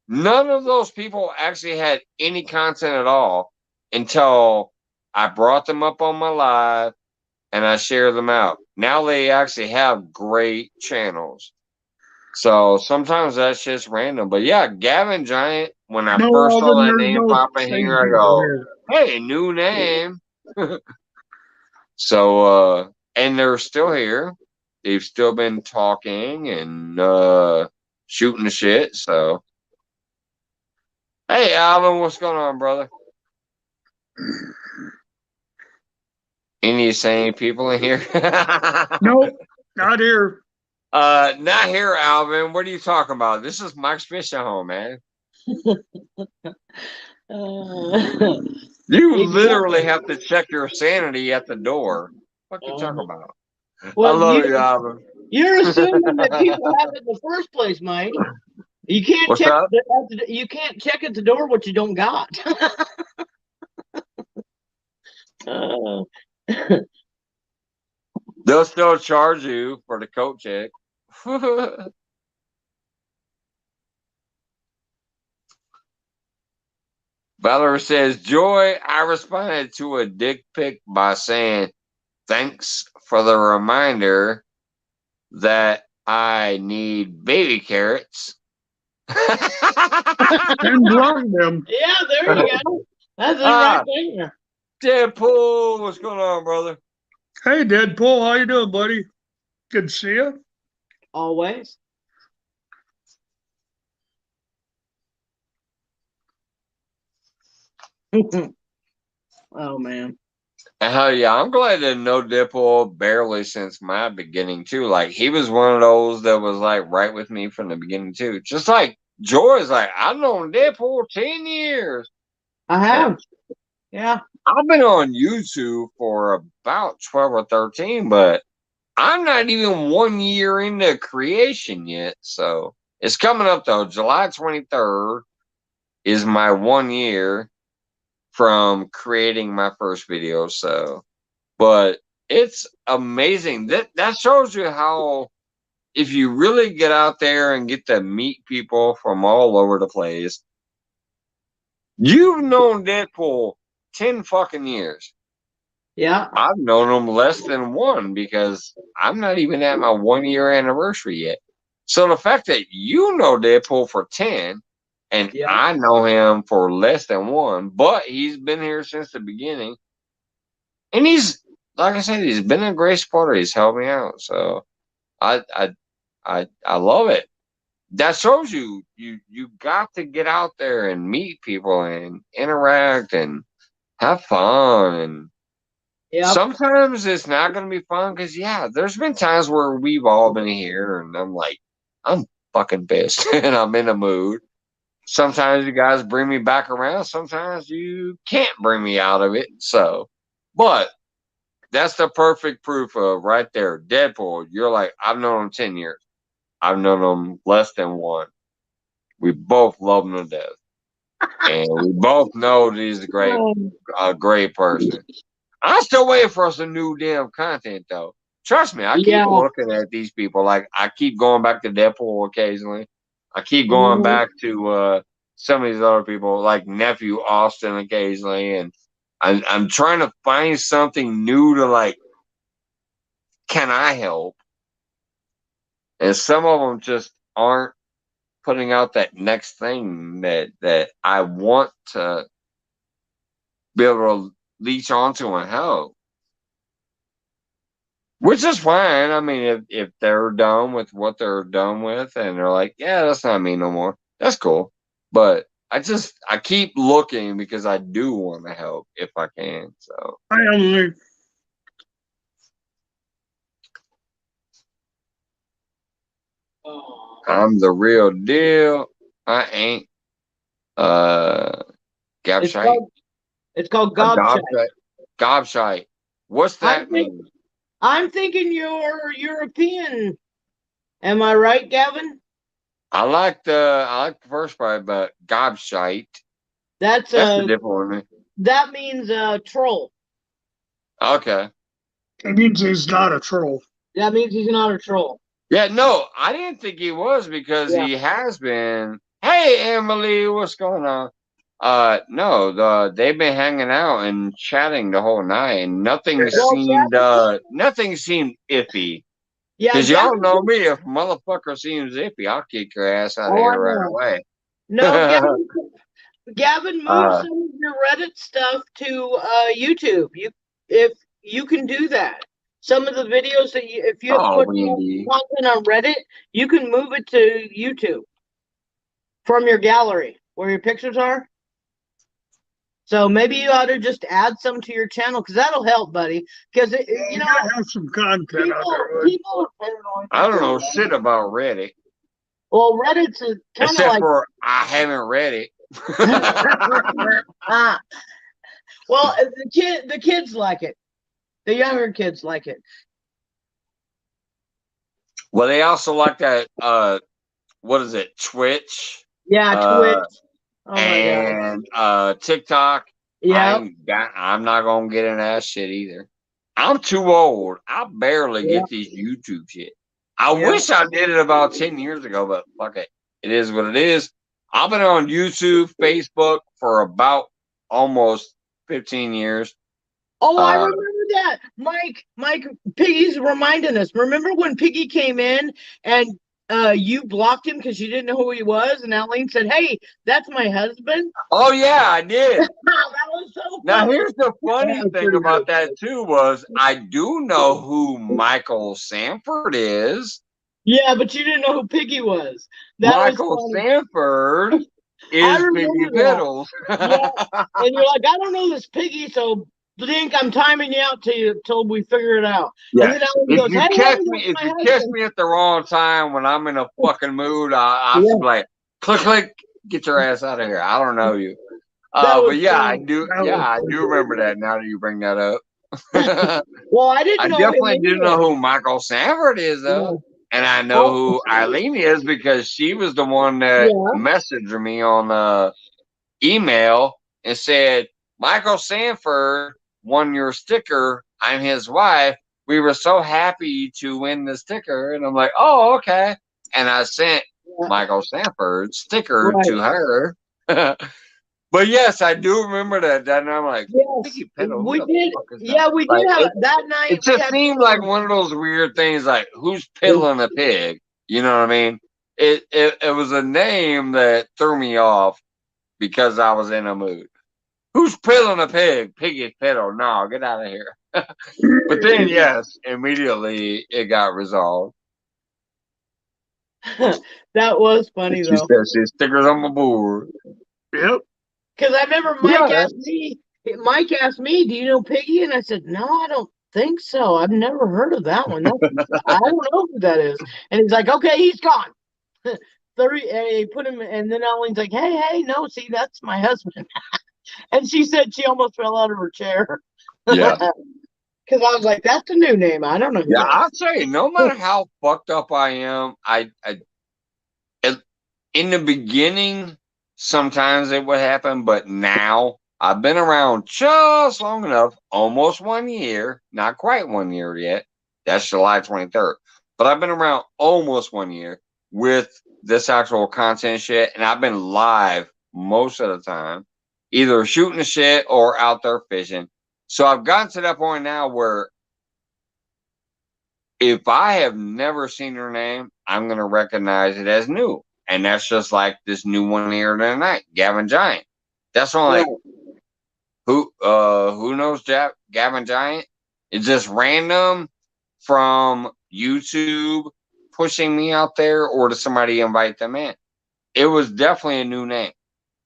Speaker 1: None of those people actually had any content at all until I brought them up on my live and I shared them out. Now they actually have great channels. So sometimes that's just random. But yeah, Gavin Giant, when I first saw that name pop in here, I go, hey, new name. So, and they're still here. They've still been talking and shooting the shit. So, hey, Alvin, what's going on, brother? Any sane people in here?
Speaker 3: Nope, not here.
Speaker 1: Not here, Alvin. What are you talking about? This is Mike's fishing home, man. You literally have to check your sanity at the door. What you talking about? Well, I love you, Alvin.
Speaker 5: You're assuming that people have it in the first place, Mike. You can't you can't check at the door what you don't got.
Speaker 1: They'll still charge you for the coat check. Valerie says, Joy, I responded to a dick pic by saying, thanks for the reminder that I need baby carrots.
Speaker 3: And blind them.
Speaker 5: Yeah, there you go. That's it right there.
Speaker 1: Deadpool, what's going on, brother?
Speaker 3: Hey, Deadpool, how you doing, buddy? Good to see you.
Speaker 5: Always. Oh, man.
Speaker 1: Hell yeah, I'm glad to know Deadpool barely since my beginning, too. Like, he was one of those that was, like, right with me from the beginning, too. Just like Joy's like, I've known Deadpool 10 years.
Speaker 5: I have. Yeah.
Speaker 1: I've been on YouTube for about 12 or 13, but I'm not even 1 year into creation yet. So it's coming up, though. July 23rd is my 1 year from creating my first video. So, but it's amazing. That shows you how, if you really get out there and get to meet people from all over the place, you've known Deadpool 10 fucking years.
Speaker 5: Yeah.
Speaker 1: I've known him less than one because I'm not even at my 1 year anniversary yet. So the fact that you know Deadpool for 10 and I know him for less than one, but he's been here since the beginning. And he's, like I said, he's been a great supporter. He's helped me out. So I love it. That shows you got to get out there and meet people and interact and have fun. And
Speaker 5: Yep.
Speaker 1: sometimes it's not going to be fun because, yeah, there's been times where we've all been here and I'm like, I'm fucking pissed and I'm in a mood. Sometimes you guys bring me back around. Sometimes you can't bring me out of it. So, but that's the perfect proof of right there. Deadpool, you're like, I've known him 10 years. I've known him less than one. We both love him to death. And we both know that he's a great person. I'm still waiting for some new damn content though. Trust me, I keep
Speaker 5: Yeah.
Speaker 1: looking at these people. Like I keep going back to Deadpool occasionally. I keep going back to some of these other people, like Nephew Austin occasionally, and I'm trying to find something new to like. Can I help? And some of them just aren't putting out that next thing that I want to be able to leech onto and help. Which is fine. I mean, if they're done with what they're done with and they're like, yeah, that's not me no more, that's cool. But I keep looking because I do want to help if I can. So
Speaker 3: I am.
Speaker 1: I'm the real deal. I ain't gobshite.
Speaker 5: It's called
Speaker 1: A
Speaker 5: gobshite.
Speaker 1: Gobshite. What's that mean?
Speaker 5: I'm thinking you're European. Am I right, Gavin?
Speaker 1: I like the first part, but gobshite.
Speaker 5: That's
Speaker 1: a different one.
Speaker 5: That means troll.
Speaker 1: Okay.
Speaker 3: It means he's not a troll.
Speaker 5: That means he's not a troll.
Speaker 1: Yeah, no, I didn't think he was because he has been. Hey, Emily, what's going on? No, they've been hanging out and chatting the whole night, and nothing seemed iffy.
Speaker 5: Yeah,
Speaker 1: because y'all know me. If a motherfucker seems iffy, I'll kick your ass out of here right away.
Speaker 5: No, Gavin moved some of your Reddit stuff to YouTube. If you can do that. Some of the videos that if you have put content on Reddit, you can move it to YouTube from your gallery where your pictures are. So maybe you ought to just add some to your channel because that'll help, buddy. Because you know,
Speaker 3: have some content out there.
Speaker 5: People are paranoid.
Speaker 1: I don't know shit about Reddit.
Speaker 5: Well, Reddit's kind of
Speaker 1: except
Speaker 5: like
Speaker 1: for I haven't read it.
Speaker 5: Well, the kids like it. The younger kids like it.
Speaker 1: Well, they also like that. What is it? Twitch.
Speaker 5: Yeah, Twitch. Oh
Speaker 1: and TikTok.
Speaker 5: Yeah.
Speaker 1: I'm not gonna get in that shit either. I'm too old. I barely get these YouTube shit. I wish I did it about 10 years ago, but fuck it. It is what it is. I've been on YouTube, Facebook for about almost 15 years.
Speaker 5: Oh, I remember that. Mike Piggy's reminding us. Remember when Piggy came in and you blocked him because you didn't know who he was, and Aline said, "Hey, that's my husband."
Speaker 1: Oh yeah, I did.
Speaker 5: That was so funny.
Speaker 1: Now here's the funny thing about that too was I do know who Michael Sanford is.
Speaker 5: Yeah, but you didn't know who Piggy was.
Speaker 1: Michael Sanford is Piggy Fiddles.
Speaker 5: Yeah. And you're like, I don't know this Piggy, so Blink, I'm timing you out till we figure it out.
Speaker 1: Yeah.
Speaker 5: And then goes,
Speaker 1: If you catch me at the wrong time when I'm in a fucking mood, I'll be like, click, get your ass out of here. I don't know you. But yeah, I do. Yeah, I do remember that. Now that you bring that up.
Speaker 5: Well, I didn't know.
Speaker 1: I definitely do know who Michael Sanford is, though. And I know who Eileen is because she was the one that messaged me on email and said, Michael Sanford won your sticker. I'm his wife. We were so happy to win the sticker. And I'm like, oh, okay. And I sent Michael Sanford's sticker to her. But yes, I do remember that. And I'm like,
Speaker 5: we did. Yeah, we did have it that night.
Speaker 1: It just seemed like one of those weird things, like who's piddling a pig? You know what I mean? It was a name that threw me off because I was in a mood. Who's peddling a pig? Piggy peddle. No, get out of here. But then, yes, immediately it got resolved.
Speaker 5: That was funny
Speaker 1: She
Speaker 5: though.
Speaker 1: said she stickers on my board.
Speaker 3: Yep.
Speaker 5: Because I remember Mike asked me, "Do you know Piggy?" And I said, "No, I don't think so. I've never heard of that one. I don't know who that is." And he's like, "Okay, he's gone." 30, and he put him, and then Eileen's like, "Hey, no, see, that's my husband." And she said she almost fell out of her chair.
Speaker 1: Yeah.
Speaker 5: Because I was like, "That's a new name. I don't know who
Speaker 1: Yeah,
Speaker 5: that is."
Speaker 1: I'll tell you, no matter how fucked up I am, in the beginning, sometimes it would happen, but now I've been around just long enough, almost 1 year, not quite 1 year yet. That's July 23rd. But I've been around almost 1 year with this actual content shit, and I've been live most of the time, either shooting the shit or out there fishing. So I've gotten to that point now where if I have never seen her name, I'm going to recognize it as new. And that's just like this new one here tonight, Gavin Giant. That's all like, who knows Gavin Giant? It's just random from YouTube pushing me out there, or does somebody invite them in? It was definitely a new name.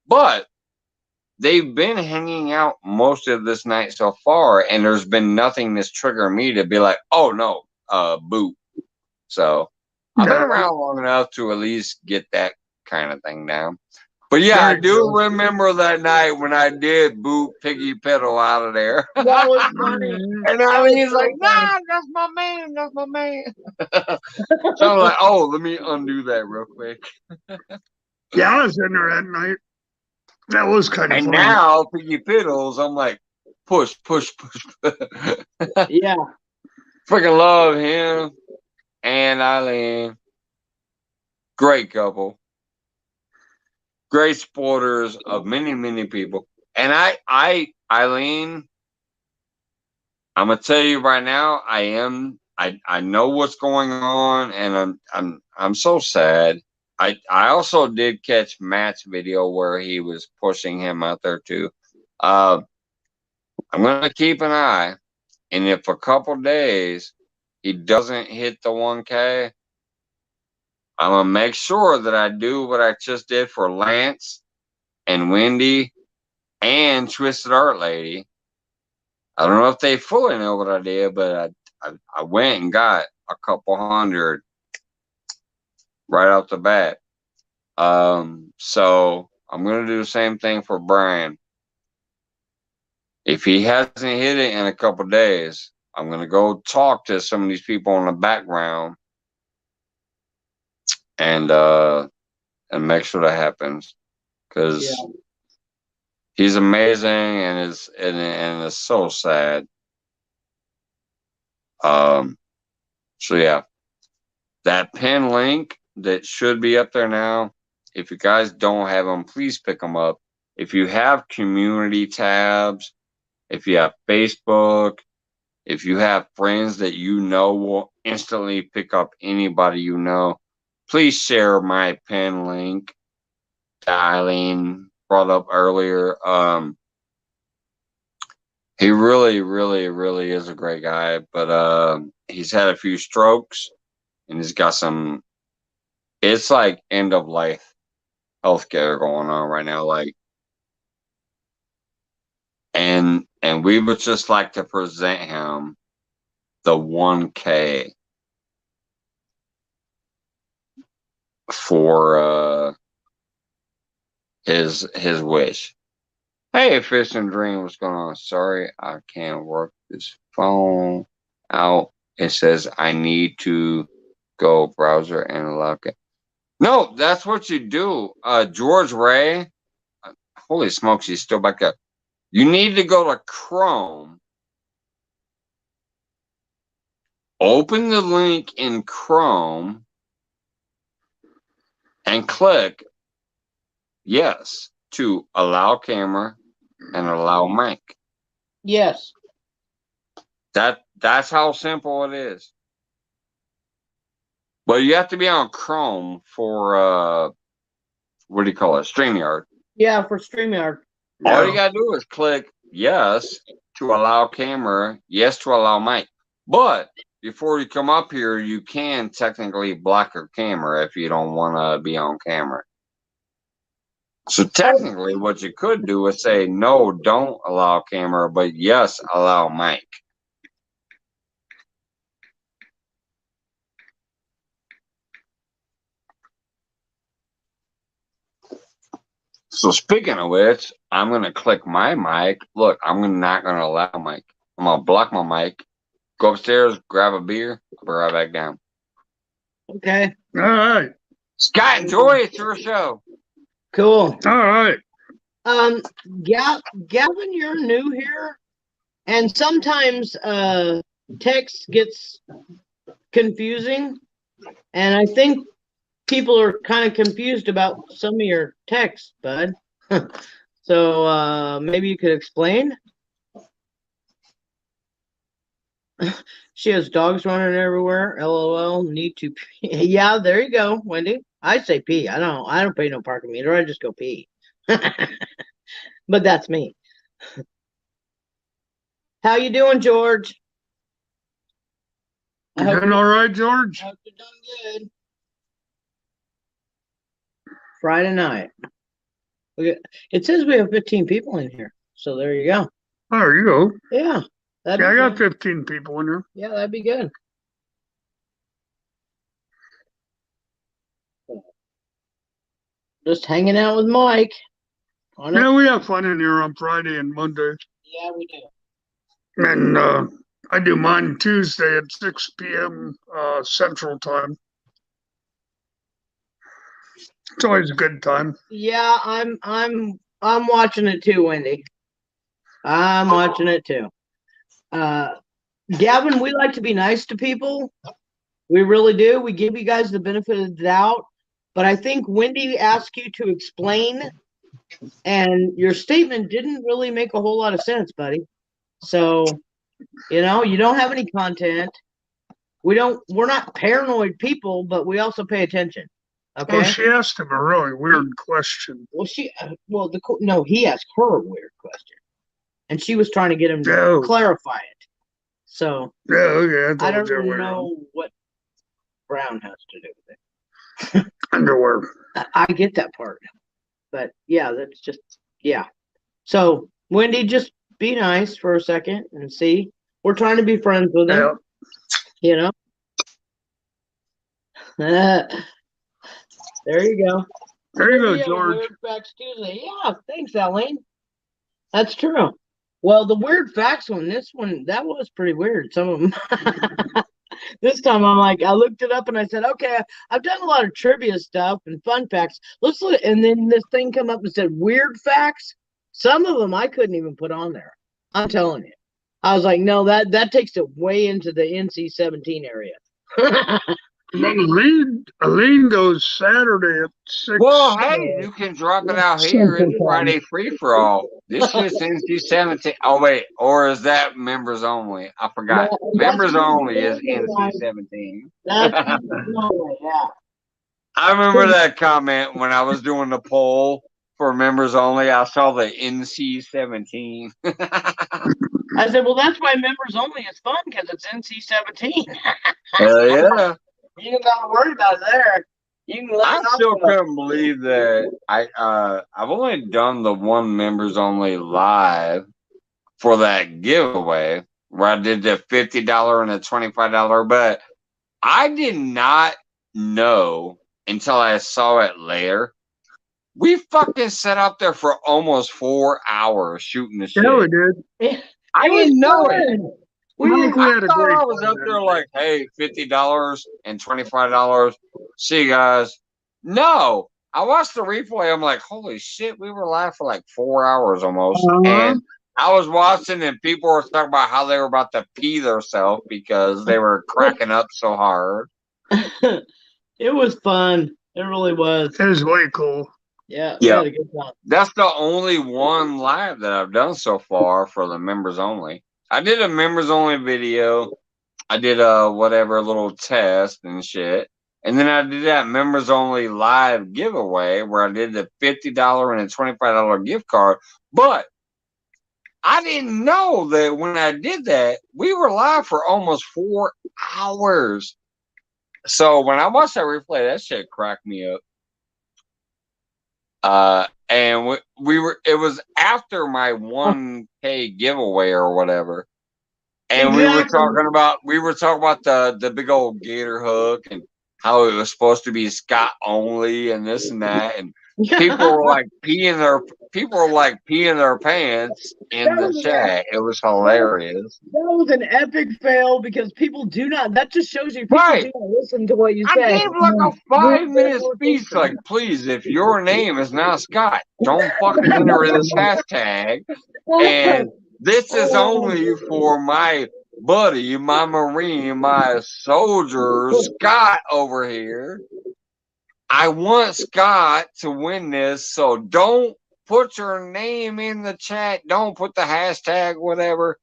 Speaker 1: But they've been hanging out most of this night so far, and there's been nothing that's triggering me to be like, oh no, boo. So I've been around long enough to at least get that kind of thing down. But yeah, I do remember that night when I did boot Piggy Pedal out of there.
Speaker 5: That was funny.
Speaker 1: And Eileen's like, nah, that's my man. That's my man. So I'm like, oh, let me undo that real quick.
Speaker 3: Yeah, I was in there that night. That was kind of
Speaker 1: And
Speaker 3: funny.
Speaker 1: now Piggy Pedals, I'm like, push.
Speaker 5: Yeah.
Speaker 1: Freaking love him and Eileen. Great couple. Great supporters of many people. And Eileen, I'm gonna tell you right now, I know what's going on, and I'm so sad. I also did catch Matt's video where he was pushing him out there too. I'm gonna keep an eye, and if a couple days he doesn't hit the 1K, I'm gonna make sure that I do what I just did for Lance and Wendy and Twisted Art Lady. I don't know if they fully know what I did, but I went and got a couple hundred right off the bat. So I'm gonna do the same thing for Brian. If he hasn't hit it in a couple days, I'm gonna go talk to some of these people in the background and make sure that happens, because he's amazing and it's so sad. So yeah, that pin link that should be up there now. If you guys don't have them, please pick them up. If you have community tabs, if you have Facebook, if you have friends that you know will instantly pick up anybody you know, please share my pin link that Eileen brought up earlier. He really is a great guy, but he's had a few strokes and he's got some, it's like end of life healthcare going on right now. Like, and we would just like to present him the 1K for his wish. Hey, Fish and Dream, what's going on? Sorry, I can't work this phone out. It says I need to go browser and lock it. No, that's what you do. George Ray, holy smokes, he's still back up. You need to go to Chrome. Open the link in Chrome and click yes to allow camera and allow mic.
Speaker 5: Yes.
Speaker 1: That's how simple it is. But you have to be on Chrome for what do you call it? StreamYard.
Speaker 5: Yeah, for StreamYard.
Speaker 1: All you
Speaker 3: Yeah.
Speaker 1: gotta do is click yes to allow camera, yes to allow mic. But before you come up here, you can technically block your camera if you don't want to be on camera. So technically, what you could do is say no, don't allow camera, but yes, allow mic. So speaking of which, I'm gonna click my mic. Look, I'm not gonna allow mic. I'm gonna block my mic. Go upstairs, grab a beer. I'll be right back down.
Speaker 5: Okay.
Speaker 3: All right.
Speaker 1: Scott, enjoy. It's your show.
Speaker 5: Cool.
Speaker 3: All right.
Speaker 5: Gavin, you're new here, and sometimes text gets confusing, and I think people are kind of confused about some of your text, bud. So maybe you could explain. She has dogs running everywhere. LOL. Need to pee. Yeah, there you go, Wendy. I say pee. I don't pay no parking meter. I just go pee. But that's me. How you doing, George?
Speaker 3: You doing all right, George?
Speaker 5: I hope you're doing good. Friday night. It says we have 15 people in here. So there you go.
Speaker 3: There you go.
Speaker 5: Yeah.
Speaker 3: I got 15 people in here.
Speaker 5: Yeah, that'd be good. Just hanging out with Mike.
Speaker 3: Yeah, we have fun in here on Friday and Monday.
Speaker 5: Yeah, we do.
Speaker 3: And I do mine Tuesday at 6 p.m. Central Time. It's always a good time.
Speaker 5: Yeah, I'm watching it too, Wendy. I'm watching it too. Gavin, we like to be nice to people. We really do. We give you guys the benefit of the doubt. But I think Wendy asked you to explain, and your statement didn't really make a whole lot of sense, buddy. So, you don't have any content. We're not paranoid people, but we also pay attention. Okay.
Speaker 3: Well, she asked him a really weird question.
Speaker 5: Well, he asked her a weird question, and she was trying to get him to clarify it. So
Speaker 3: yeah, okay,
Speaker 5: I don't know what brown has to do with it.
Speaker 3: Underwear.
Speaker 5: I get that part, but yeah, that's just So Wendy, just be nice for a second and see. We're trying to be friends with him. Yeah. There you go.
Speaker 3: There you go, George.
Speaker 5: Weird Facts Tuesday. Yeah, thanks, Aline. That's true. Well, the weird facts one, that was pretty weird. Some of them. This time I'm like, I looked it up and I said, okay, I've done a lot of trivia stuff and fun facts. Let's look. And then this thing come up and said weird facts. Some of them I couldn't even put on there. I'm telling you. I was like, no, that takes it way into the NC-17 area.
Speaker 3: Aline goes Saturday at 6.
Speaker 1: Well, hey, you can drop it out here. It's Friday free for all. This shit's NC-17. Oh, wait. Or is that members only? I forgot.
Speaker 5: No,
Speaker 1: members only is NC-17.
Speaker 5: Yeah.
Speaker 1: I remember that comment when I was doing the poll for members only. I saw the NC-17.
Speaker 5: I said, well, that's why members only is fun, because it's NC-17.
Speaker 1: Hell yeah.
Speaker 5: You don't got to worry about it there. You can
Speaker 1: I still couldn't believe that I've only done the one members only live for that giveaway where I did the $50 and the $25, but I did not know until I saw it later. We fucking sat up there for almost 4 hours shooting the shit.
Speaker 3: Yeah, we did.
Speaker 1: I didn't know it. I
Speaker 3: had a
Speaker 1: thought
Speaker 3: great
Speaker 1: I was up there like, hey, $50 and $25. See you guys. No, I watched the replay. I'm like, holy shit, we were live for like 4 hours almost. And I was watching and people were talking about how they were about to pee themselves because they were cracking up so hard.
Speaker 5: It was fun. It really was.
Speaker 3: It was way cool.
Speaker 5: Yeah, we had a good time.
Speaker 1: That's the only one live that I've done so far for the members only. I did a members only video. I did a whatever little test and shit. And then I did that members only live giveaway where I did the $50 and a $25 gift card. But I didn't know that when I did that, we were live for almost 4 hours. So when I watched that replay, that shit cracked me up. And we were, it was after my 1K giveaway or whatever. And we were talking about the big old gator hook and how it was supposed to be Scott only and this and that. And people were like peeing their pants in the chat. It was hilarious.
Speaker 5: That was an epic fail because people do not. That just shows you people do not listen to what you say.
Speaker 1: I gave like a 5-minute speech, like, please, if your name is not Scott, don't fucking enter this hashtag. And this is only for my buddy, my Marine, my soldier, Scott over here. I want Scott to win this, so don't put your name in the chat. Don't put the hashtag, whatever.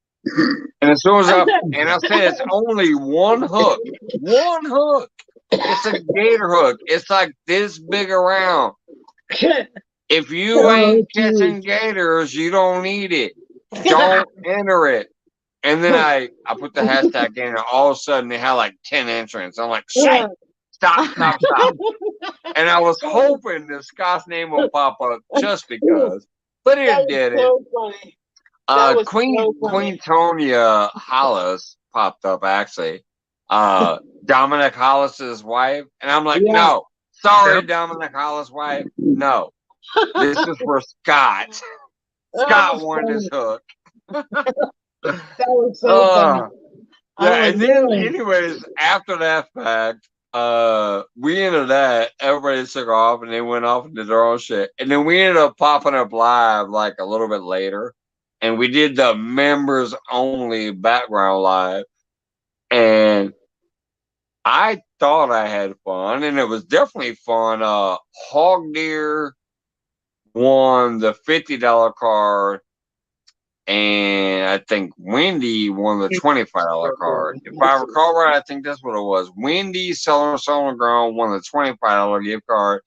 Speaker 1: And as soon as I said it's only one hook. One hook. It's a gator hook. It's like this big around. If you ain't catching gators, you don't need it. Don't enter it. And then I put the hashtag in, and all of a sudden they had like 10 entrants. I'm like, shit, stop. And I was hoping that Scott's name would pop up just because, but it didn't.
Speaker 5: So funny.
Speaker 1: Queen Tonya Hollis popped up actually. Dominic Hollis's wife, and I'm like, no, sorry, Dominic Hollis' wife, no. This is for Scott. Scott won his hook.
Speaker 5: That was so funny.
Speaker 1: Yeah, and then, anyways, after that fact, we ended that. Everybody took off, and they went off and did their own shit. And then we ended up popping up live like a little bit later, and we did the members only background live, and I thought I had fun, and it was definitely fun. Hog Deer won the $50 card, and I think Wendy won the $25 card. If I recall right, I think that's what it was. Wendy Southern Ground won the $25 gift card,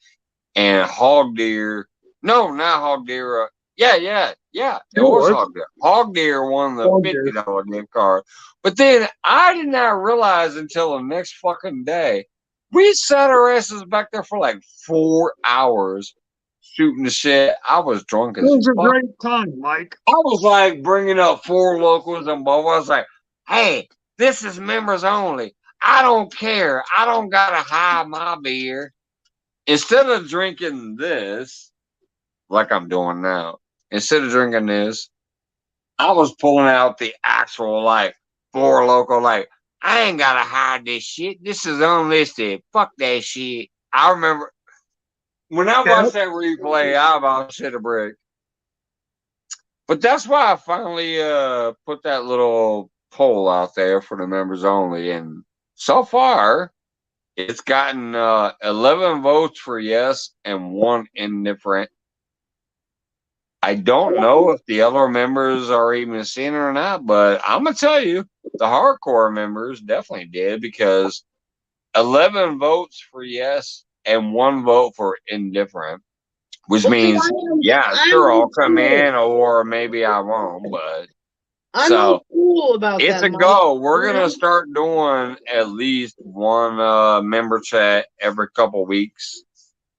Speaker 1: and Hog Deer. No, not Hog Deer. Yeah. It was Hog Deer. Hog Deer won the $50 gift card. But then I did not realize until the next fucking day, we sat our asses back there for like 4 hours shooting the shit. I was drunk as fuck.
Speaker 3: It was a great time, Mike.
Speaker 1: I was like bringing up 4 locals and both. I was like, hey, this is members only. I don't care. I don't gotta hide my beer. Instead of drinking this, like I'm doing now, instead of drinking this, I was pulling out the actual like 4 local, like, I ain't gotta hide this shit. This is unlisted. Fuck that shit. I remember when I watched that replay, I about shit a brick. But that's why I finally put that little poll out there for the members only. And so far, it's gotten 11 votes for yes and 1 indifferent. I don't know if the other members are even seeing it or not, but I'm going to tell you, the hardcore members definitely did, because 11 votes for yes and 1 vote for indifferent, which means, sure, I'll come in, or maybe I won't, but
Speaker 5: I'm so cool about
Speaker 1: it's
Speaker 5: that,
Speaker 1: a go. We're going to start doing at least one member chat every couple weeks,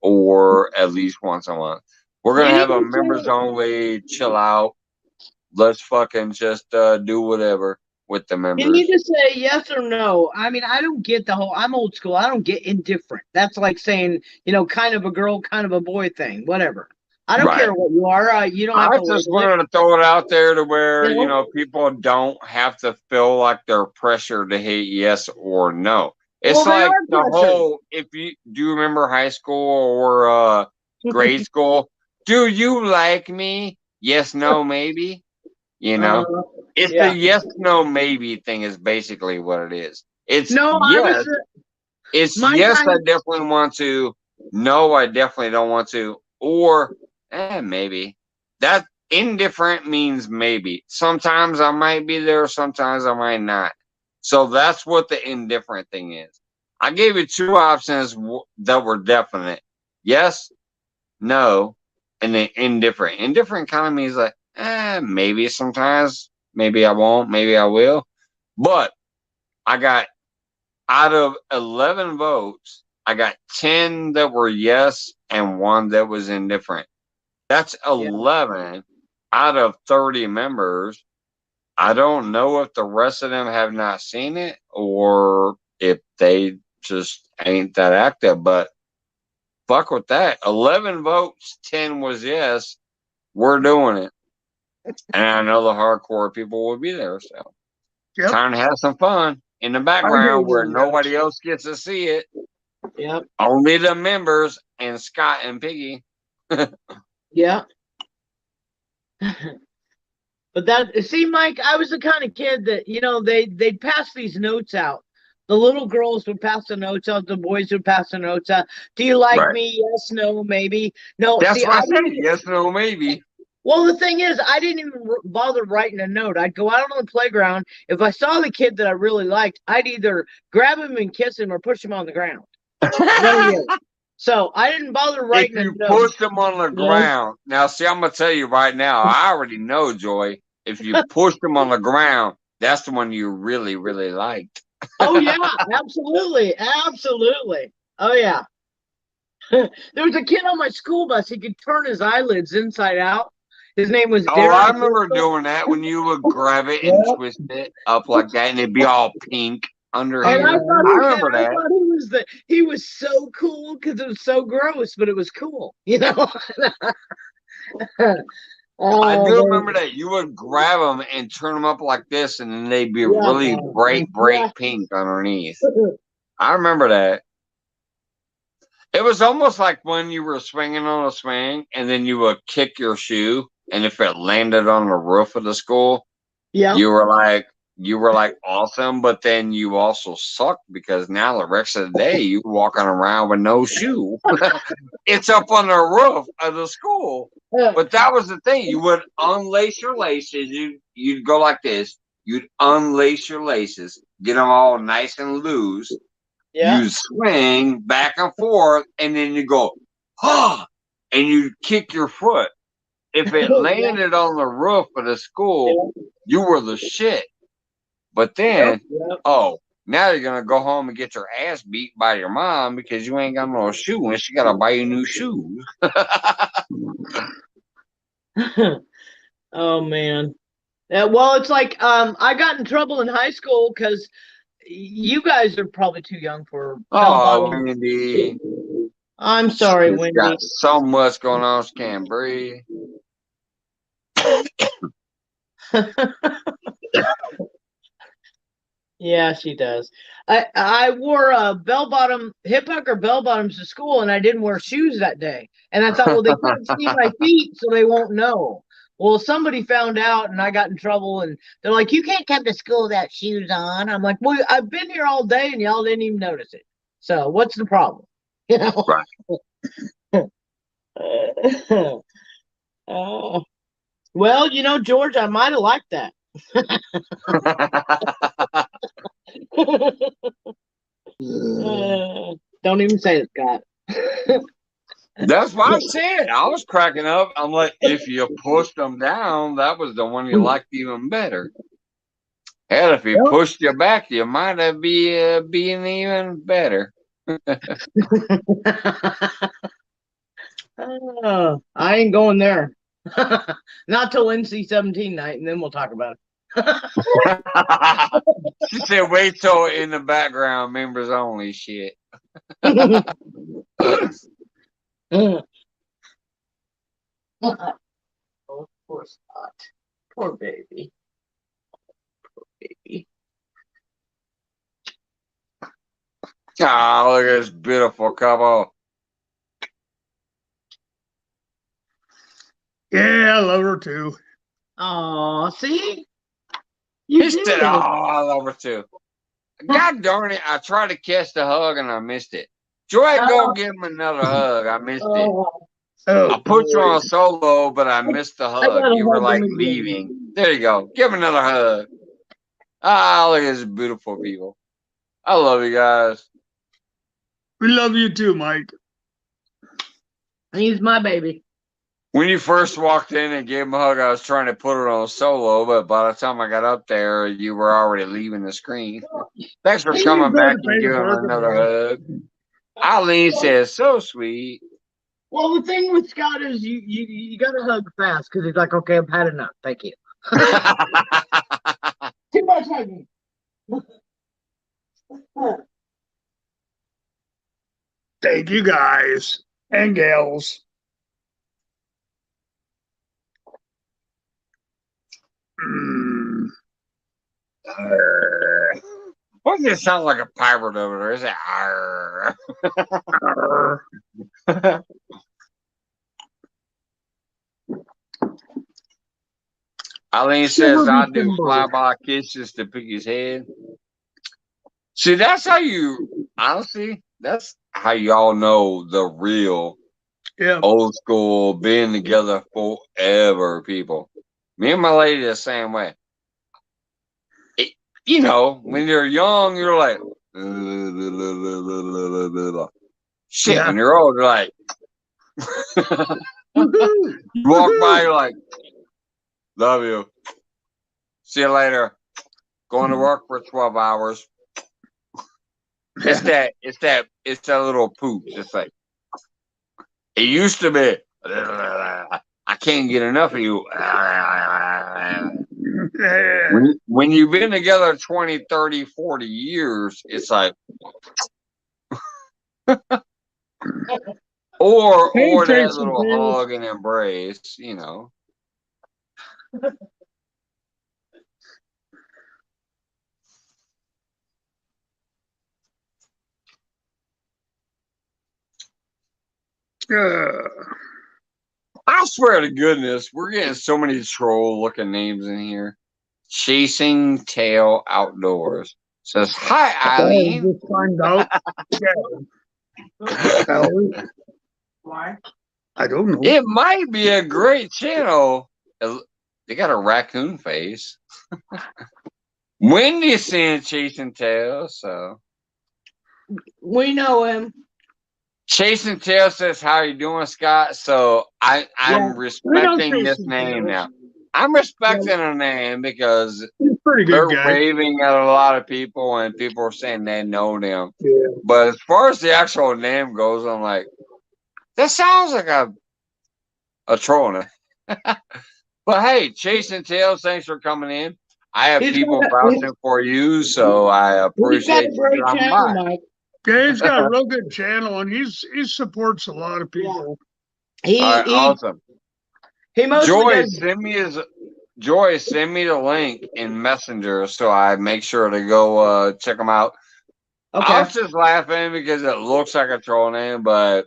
Speaker 1: or at least once a month. We're going to have a members only chill out. Let's fucking just do whatever with the members.
Speaker 5: You need to say yes or no. I mean, I don't get the whole, I'm old school. I don't get indifferent. That's like saying, kind of a girl, kind of a boy thing, whatever. I don't care what you are. You don't have to.
Speaker 1: I just wanted to throw it out there to where, people don't have to feel like they're pressured to hit yes or no. It's like the whole, do you remember high school or grade school? Do you like me? Yes, no, maybe. It's the yes, no, maybe thing is basically what it is. It's yes. It's yes, I definitely want to. No, I definitely don't want to. Or maybe. That indifferent means maybe. Sometimes I might be there, sometimes I might not. So that's what the indifferent thing is. I gave you two options that were definite. Yes, no, and then indifferent. Indifferent kind of means like, maybe sometimes, maybe I won't, maybe I will. But I got, out of 11 votes, I got 10 that were yes and one that was indifferent. That's 11 out of 30 members. I don't know if the rest of them have not seen it or if they just ain't that active, but fuck with that. 11 votes, 10 was yes. We're doing it. And I know the hardcore people will be there. So time to have some fun in the background where nobody else gets to see it.
Speaker 5: Yep.
Speaker 1: Only the members and Scott and Piggy.
Speaker 5: Yeah. But that, see, Mike, I was the kind of kid that, you know, they'd pass these notes out. The little girls would pass the notes out. The boys would pass the notes out. Do you like me? Yes, no, maybe. No.
Speaker 1: That's
Speaker 5: see,
Speaker 1: what I said. Yes, no, maybe.
Speaker 5: Well, the thing is, I didn't even bother writing a note. I'd go out on the playground. If I saw the kid that I really liked, I'd either grab him and kiss him or push him on the ground. So I didn't bother writing a note. If you
Speaker 1: push them on the ground, now see, I'm gonna tell you right now. I already know, Joy. If you push them on the ground, that's the one you really, really liked.
Speaker 5: Oh yeah, absolutely, absolutely. Oh yeah. There was a kid on my school bus. He could turn his eyelids inside out. His name was Darren.
Speaker 1: I remember doing that when you would grab it and twist it up like that, and it'd be all pink under here.
Speaker 5: I
Speaker 1: remember that.
Speaker 5: I thought he was so cool because it was so gross, but it was cool, you know.
Speaker 1: I do remember that you would grab them and turn them up like this, and then they'd be really bright pink underneath. I remember that. It was almost like when you were swinging on a swing, and then you would kick your shoe, and if it landed on the roof of the school, you were like awesome, but then you also sucked because now the rest of the day you walking around with no shoe. It's up on the roof of the school. But that was the thing. You would unlace your laces. You'd go like this. You'd unlace your laces, get them all nice and loose. Yeah. You swing back and forth, and then you go, and you kick your foot. If it landed on the roof of the school, you were the shit. But then, now you're going to go home and get your ass beat by your mom because you ain't got no shoe and she got to buy you new shoes.
Speaker 5: Oh, man. Well, it's like I got in trouble in high school because you guys are probably too young for.
Speaker 1: Oh, Wendy.
Speaker 5: I'm sorry, Wendy.
Speaker 1: Got so much going on, she can't breathe.
Speaker 5: Yeah, she does. I wore a bell-bottom, hip-hugger bell-bottoms to school, and I didn't wear shoes that day. And I thought, well, they can't see my feet, so they won't know. Well, somebody found out, and I got in trouble, and they're like, you can't come to school without shoes on. I'm like, well, I've been here all day, and y'all didn't even notice it. So what's the problem? You know? Right. Well, you know, George, I might have liked that. Don't even say it, Scott.
Speaker 1: That's what I said. I was cracking up. I'm like, if you pushed them down, that was the one you liked even better. Hell, if he pushed you back, you might have been even better.
Speaker 5: I ain't going there. Not till NC-17 night, and then we'll talk about it.
Speaker 1: She said, wait till in the background, members only shit.
Speaker 5: Oh, poor Scott. Poor baby. Poor baby.
Speaker 1: Oh, look at this beautiful couple.
Speaker 3: Yeah, I love her too.
Speaker 5: Oh, see?
Speaker 1: He said, oh, I love her too. God darn it, I tried to catch the hug and I missed it. Joy, go give him another hug. I missed it. I put you on solo, but I missed the hug. You were like leaving. There you go. Give him another hug. Ah, look at these beautiful people. I love you guys.
Speaker 3: We love you too, Mike.
Speaker 5: He's my baby.
Speaker 1: When you first walked in and gave him a hug, I was trying to put it on solo, but by the time I got up there, you were already leaving the screen. Thanks for coming back and giving him another hug. Eileen says, so sweet.
Speaker 5: Well, the thing with Scott is you got to hug fast because he's like, okay, I've had enough. Thank you. Too much hugging.
Speaker 3: Thank you, guys and gals.
Speaker 1: Why does it sound like a pirate over there? Is it? Arr? Eileen says, I do flyby kisses to Piggy's head. See, that's how you, honestly, that's how y'all know the real old school, been together forever people. Me and my lady the same way. You know, when you're young, you're like, shit. When you're old, you're like, you walk by, you're like, love you. See you later. Going to work for 12 hours. It's that little poop. It's like, it used to be, I can't get enough of you. When you've been together 20, 30, 40 years, it's like, or that little hug and embrace, you know. I swear to goodness, we're getting so many troll-looking names in here. Chasing Tail Outdoors says, hi, Eileen.
Speaker 3: Just find out. Why? I don't know.
Speaker 1: It might be a great channel. They got a raccoon face. Wendy's saying Chasing Tail, so.
Speaker 5: We know him.
Speaker 1: Chasing Tail says, how you doing, Scott? So I'm respecting this name now. I'm respecting a name because they're waving at a lot of people and people are saying they know them. Yeah. But as far as the actual name goes, I'm like, that sounds like a troll name. But hey, Chasing Tails, thanks for coming in. I have people vouching for you, so I appreciate you coming by.
Speaker 3: Yeah, he's got a real good channel, and he supports a lot of people.
Speaker 1: Awesome.
Speaker 5: Joy,
Speaker 1: send me the link in Messenger so I make sure to go check them out. Okay. I was just laughing because it looks like a troll name, but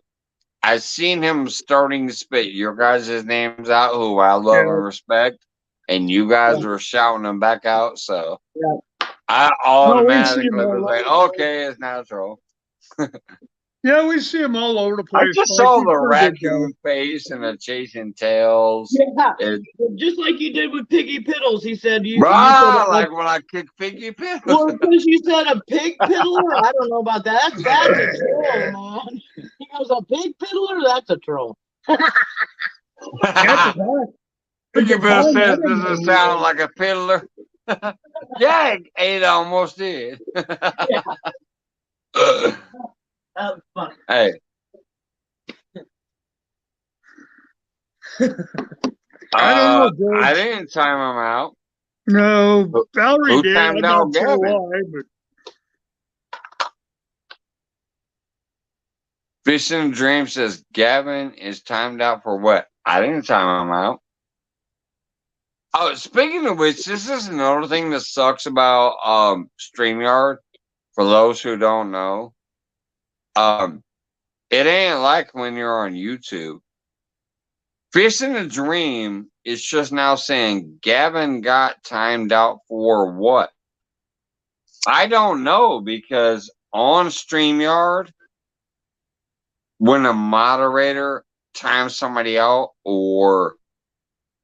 Speaker 1: I seen him starting to spit your guys' names out, who I love and respect, and you guys were shouting them back out, so I automatically was like, okay, it's not a troll.
Speaker 3: Yeah, we see them all over the place.
Speaker 1: I just saw the raccoon face and the Chasing Tails.
Speaker 5: Yeah, just like you did with Piggy Piddles. He said you.
Speaker 1: Like when I kicked Piggy Piddles.
Speaker 5: Well, because you said a pig piddler. I don't know about that. That's a troll, man. He goes, a pig piddler. That's a troll.
Speaker 1: Piggy Piddle says, does it sound like a piddler? Yeah, it almost did.
Speaker 5: Yeah. That was funny.
Speaker 1: Hey. I didn't time him out.
Speaker 3: No, Valerie did.
Speaker 1: I'm not sure why, but Fishing Dream says Gavin is timed out for what? I didn't time him out. Oh, speaking of which, this is another thing that sucks about StreamYard. For those who don't know, it ain't like when you're on YouTube. Fishing a Dream is just now saying Gavin got timed out for what? I don't know, because on StreamYard, when a moderator times somebody out or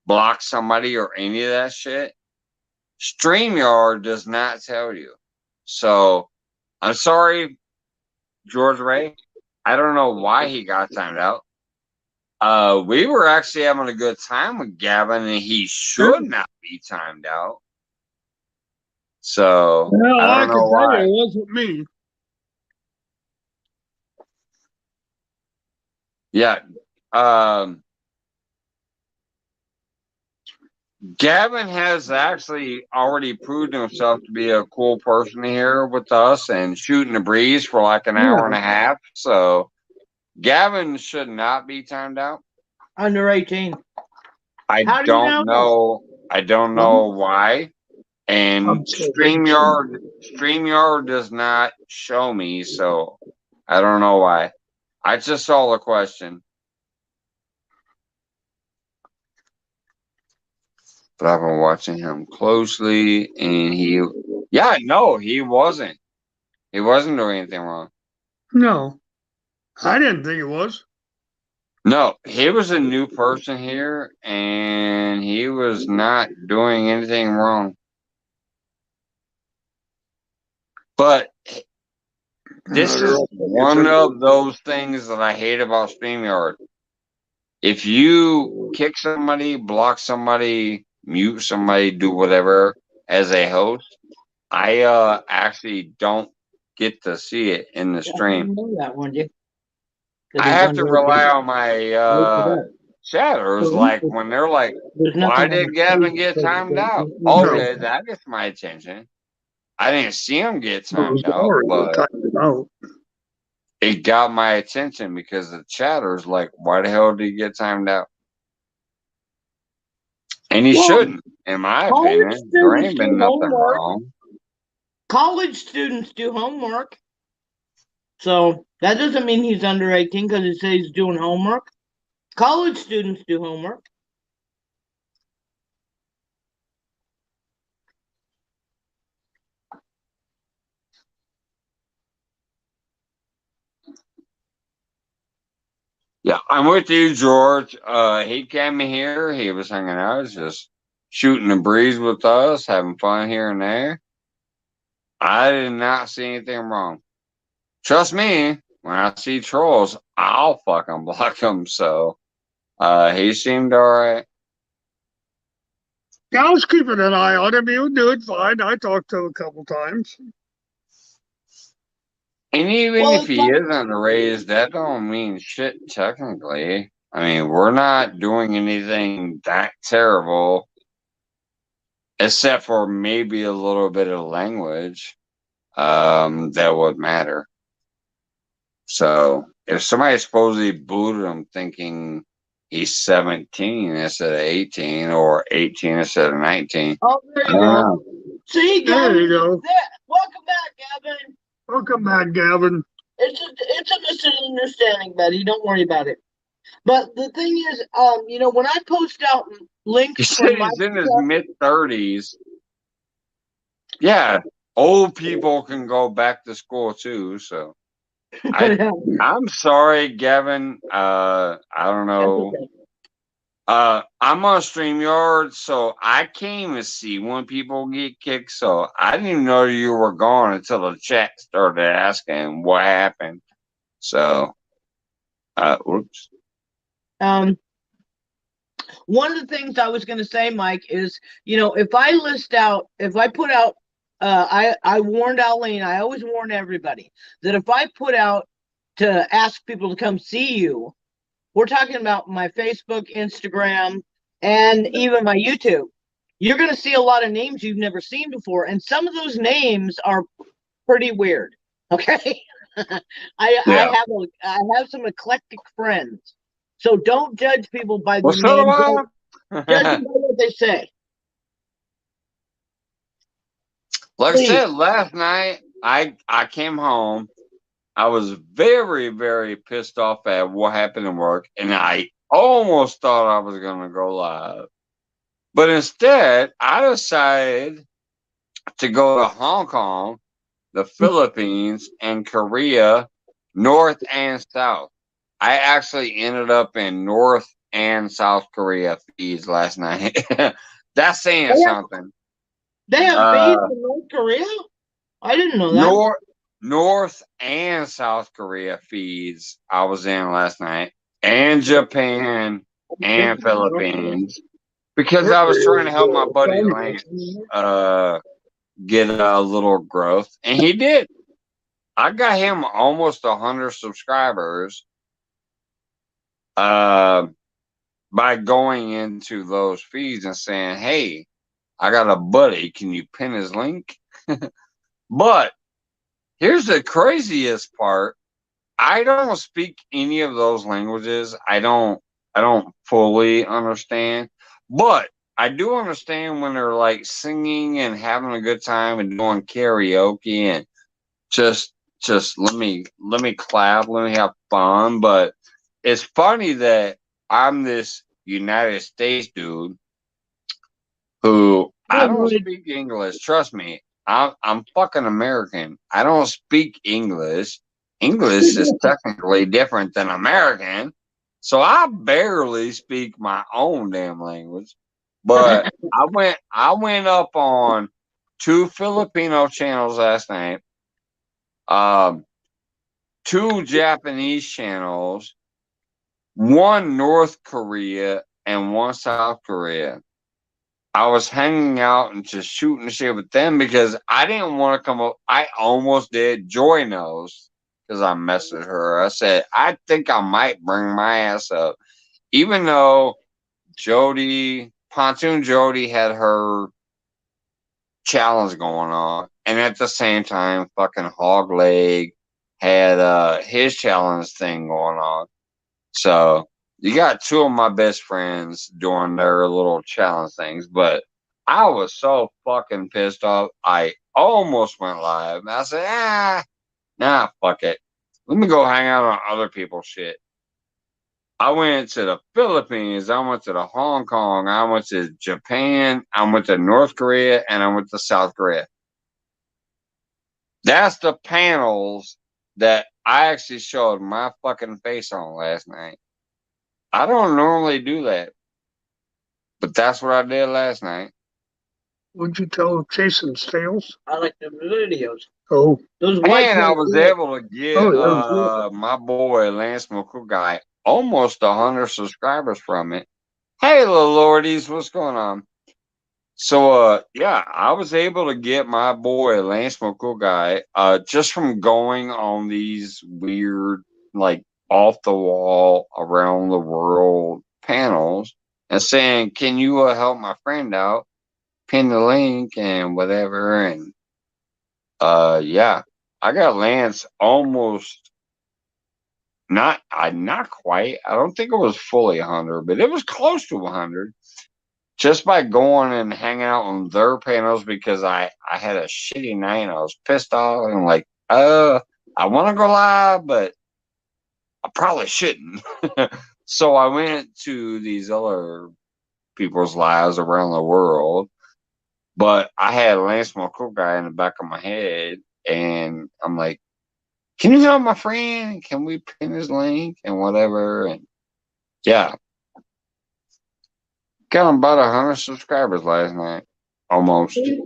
Speaker 1: blocks somebody or any of that shit, StreamYard does not tell you. So I'm sorry, George Ray. I don't know why he got timed out. We were actually having a good time with Gavin, and he should not be timed out. So
Speaker 3: Well,
Speaker 1: I
Speaker 3: I
Speaker 1: don't
Speaker 3: can
Speaker 1: know
Speaker 3: tell you
Speaker 1: why.
Speaker 3: it wasn't me.
Speaker 1: Yeah. Gavin has actually already proved himself to be a cool person here with us and shooting the breeze for like an hour and a half. So Gavin should not be timed out.
Speaker 5: Under 18.
Speaker 1: I
Speaker 5: How do you
Speaker 1: don't know. I don't know why. And StreamYard does not show me, so I don't know why. I just saw the question. But I've been watching him closely, and he wasn't. He wasn't doing anything wrong.
Speaker 3: No, I didn't think it was.
Speaker 1: No, he was a new person here, and he was not doing anything wrong. But this is one of those things that I hate about StreamYard. If you kick somebody, block somebody, mute somebody, do whatever as a host, I actually don't get to see it in the stream.
Speaker 5: know that one, Jay.
Speaker 1: I have to rely on my chatters, like when they're like, "Why did Gavin get timed out?" Okay, that gets my attention. I didn't see him get timed out, but it got my attention because the chatter's like, "Why the hell did he get timed out?" And he shouldn't, in my opinion. There ain't been nothing wrong.
Speaker 5: College students do homework. So that doesn't mean he's under 18 because he says he's doing homework. College students do homework.
Speaker 1: Yeah, I'm with you, George. He came here. He was hanging out, just shooting the breeze with us, having fun here and there. I did not see anything wrong. Trust me, when I see trolls, I'll fucking block them. So he seemed all right.
Speaker 3: Yeah, I was keeping an eye on him. He was doing fine. I talked to him a couple times.
Speaker 1: And even if he is underrated, that don't mean shit technically. I mean, we're not doing anything that terrible, except for maybe a little bit of language that would matter. So if somebody supposedly booted him thinking he's 17 instead of 18 or 18 instead of 19.
Speaker 5: Oh, there you go. See, Gavin,
Speaker 3: there you go.
Speaker 5: Welcome back, Gavin.
Speaker 3: Welcome back, Gavin.
Speaker 5: It's a misunderstanding, buddy. Don't worry about it. But the thing is, when I post out links,
Speaker 1: he said he's in his mid-30s. Yeah, old people can go back to school too. So I'm sorry, Gavin. I don't know. I'm on StreamYard, so I can't even see when people get kicked. So I didn't even know you were gone until the chat started asking what happened. So, oops.
Speaker 5: One of the things I was going to say, Mike, is, if I put out, I warned Eileen, I always warn everybody that if I put out to ask people to come see you, we're talking about my Facebook, Instagram, and even my YouTube. You're going to see a lot of names you've never seen before. And some of those names are pretty weird. Okay. I have some eclectic friends. So don't judge people by the names. Judge them by what they say.
Speaker 1: Like I said, last night I came home. I was very, very pissed off at what happened at work, and I almost thought I was going to go live. But instead, I decided to go to Hong Kong, the Philippines, and Korea, North and South. I actually ended up in North and South Korea feeds last night. That's saying something.
Speaker 5: They have feeds in North Korea? I didn't know that.
Speaker 1: North and South Korea feeds I was in last night, and Japan and Philippines, because I was trying to help my buddy Lance get a little growth, and he did. I got him almost 100 subscribers by going into those feeds and saying, "Hey, I got a buddy. Can you pin his link?" But here's the craziest part. I don't speak any of those languages. I don't fully understand, but I do understand when they're like singing and having a good time and doing karaoke and just let me clap, let me have fun. But it's funny that I'm this United States dude who I don't speak English. Trust me, I'm fucking American. I don't speak English. English is technically different than American, so I barely speak my own damn language. But I went up on 2 Filipino channels last night, 2 Japanese channels, 1 North Korea, and 1 South Korea. I was hanging out and just shooting shit with them because I didn't want to come up. I almost did. Joy knows because I messaged her. I said, I think I might bring my ass up. Even though Pontoon Jody had her challenge going on. And at the same time, fucking Hog Leg had his challenge thing going on. So you got 2 of my best friends doing their little challenge things, but I was so fucking pissed off. I almost went live. I said, nah, fuck it. Let me go hang out on other people's shit. I went to the Philippines. I went to the Hong Kong. I went to Japan. I went to North Korea, and I went to South Korea. That's the panels that I actually showed my fucking face on last night. I don't normally do that, but that's what I did last night.
Speaker 3: What'd you tell Jason's tales?
Speaker 5: I like the videos.
Speaker 3: Oh,
Speaker 5: Those white
Speaker 1: And I
Speaker 5: guys
Speaker 1: was
Speaker 5: do it.
Speaker 1: able to get my boy Lance McCool guy almost 100 subscribers from it. Hey, little lordies, what's going on? So, yeah, I was able to get my boy Lance McCool guy just from going on these weird, like, off the wall, around the world panels and saying, "Can you help my friend out? Pin the link and whatever." And yeah, I got Lance almost not quite. I don't think it was fully 100, but it was close to 100. Just by going and hanging out on their panels because I had a shitty night and I was pissed off and like, I want to go live, but I probably shouldn't. So I went to these other people's lives around the world, but I had Lance McCool guy in the back of my head, and I'm like, "Can you help my friend? Can we pin his link and whatever?" And yeah, got him about 100 subscribers last night, almost.
Speaker 5: See,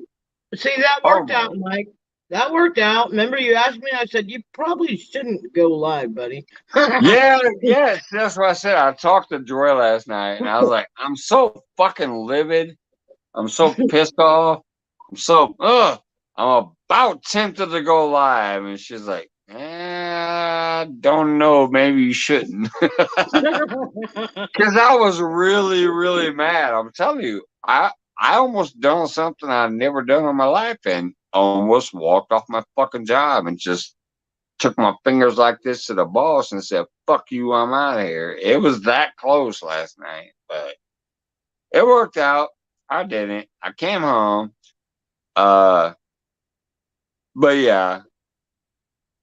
Speaker 5: that worked out, Mike. That worked out. Remember, you asked me. I said you probably shouldn't go live, buddy.
Speaker 1: Yes, that's what I said. I talked to Joy last night, and I was like, "I'm so fucking livid. I'm so pissed off. I'm about tempted to go live." And she's like, "I don't know. Maybe you shouldn't." Because I was really, really mad. I'm telling you, I almost done something I've never done in my life and almost walked off my fucking job and just took my fingers like this to the boss and said, "Fuck you, I'm out of here." It was that close last night, but it worked out. I didn't. I came home. But yeah,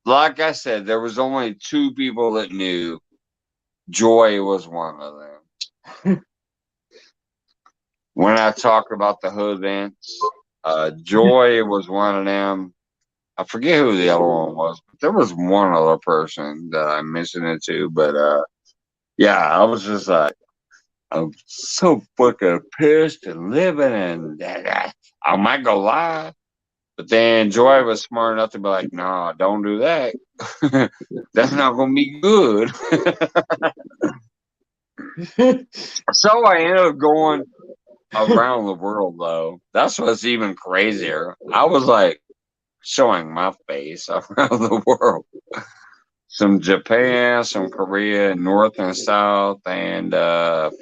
Speaker 1: like I said, there was only 2 people that knew. Joy was one of them. When I talked about the hood events, Joy was one of them. I forget who the other one was, but there was one other person that I mentioned it to. But yeah, I was just like, I'm so fucking pissed and living, and I might go live. But then Joy was smart enough to be like, "Nah, don't do that. That's not gonna be good." So I ended up going around the world, though. That's what's even crazier. I was like showing my face around the world. Some Japan, some Korea, North and South, and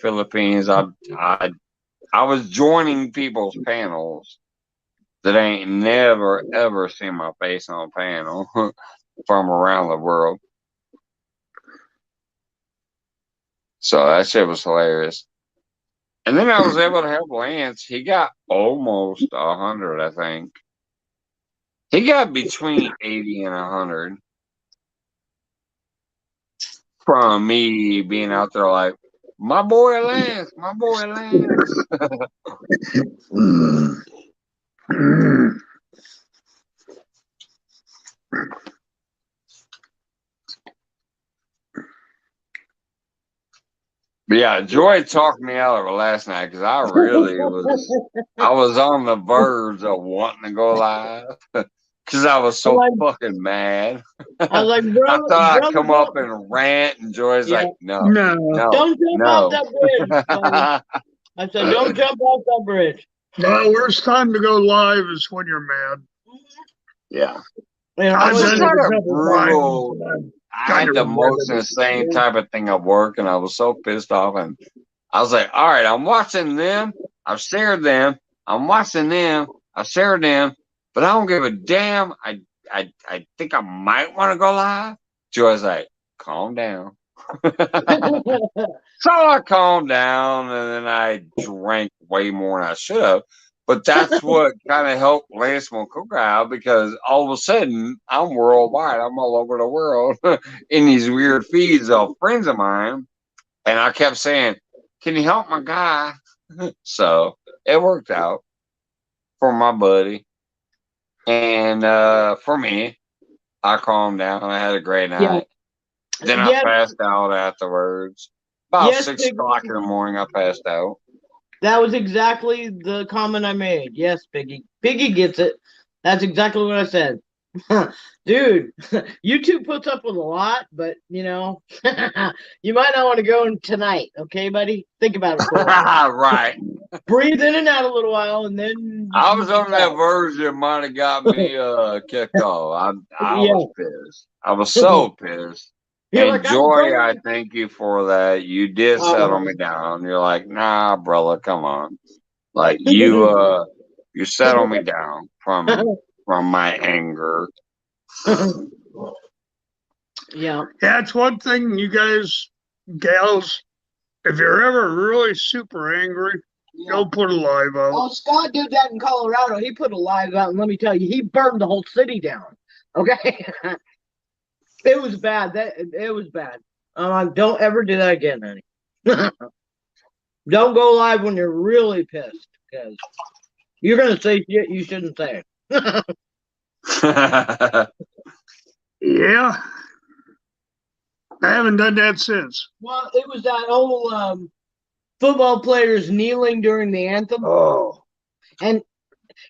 Speaker 1: Philippines. I was joining people's panels that ain't never ever seen my face on a panel from around the world. So that shit was hilarious. And then I was able to help Lance. He got almost 100, I think. He got between 80 and 100 from me being out there like, my boy Lance, my boy Lance. But yeah, Joy talked me out of it last night because I was on the verge of wanting to go live because I was so fucking mad.
Speaker 5: I was like, bro,
Speaker 1: I thought I'd come up and rant, and Joy's like, no,
Speaker 5: don't jump off that bridge. I said, don't jump off that bridge.
Speaker 3: The worst time to go live is when you're mad.
Speaker 1: Yeah.
Speaker 3: I
Speaker 1: was
Speaker 3: done it
Speaker 1: kind
Speaker 3: a
Speaker 1: of
Speaker 3: couple
Speaker 1: brutal.
Speaker 3: times.
Speaker 1: I had the most insane type of thing at work, and I was so pissed off. And I was like, all right, I'm watching them. I've shared them. I'm watching them. I've shared them. But I don't give a damn. I think I might want to go live. Joy's like, calm down. So I calmed down, and then I drank way more than I should have. But that's what kind of helped Lance Mokuka out because all of a sudden I'm worldwide. I'm all over the world in these weird feeds of friends of mine. And I kept saying, can you help my guy? So it worked out for my buddy. And for me, I calmed down. I had a great night. Then I passed out afterwards. About 6 o'clock in the morning, I passed out.
Speaker 5: That was exactly the comment I made. Yes, Piggy. Piggy gets it. That's exactly what I said. Dude, YouTube puts up with a lot, but you know, you might not want to go in tonight, okay, buddy? Think about it for a while.
Speaker 1: Right.
Speaker 5: Breathe in and out a little while, and then
Speaker 1: I was on that version. Might have got me kicked off. I was pissed. I was so pissed.
Speaker 5: You're
Speaker 1: and
Speaker 5: like,
Speaker 1: Joy, I thank you for that. You did settle me down. You're like, nah, brother, come on. Like you settle me down from my anger.
Speaker 5: Yeah.
Speaker 3: That's one thing, you guys, gals, if you're ever really super angry, go put a live out.
Speaker 5: Oh, Scott did that in Colorado. He put a live out, and let me tell you, he burned the whole city down. Okay. It was bad. It was bad. I'm like, don't ever do that again, honey. Don't go live when you're really pissed, because you're gonna say shit you shouldn't say.
Speaker 3: Yeah. I haven't done that since.
Speaker 5: Well, it was that old football players kneeling during the anthem.
Speaker 3: Oh.
Speaker 5: And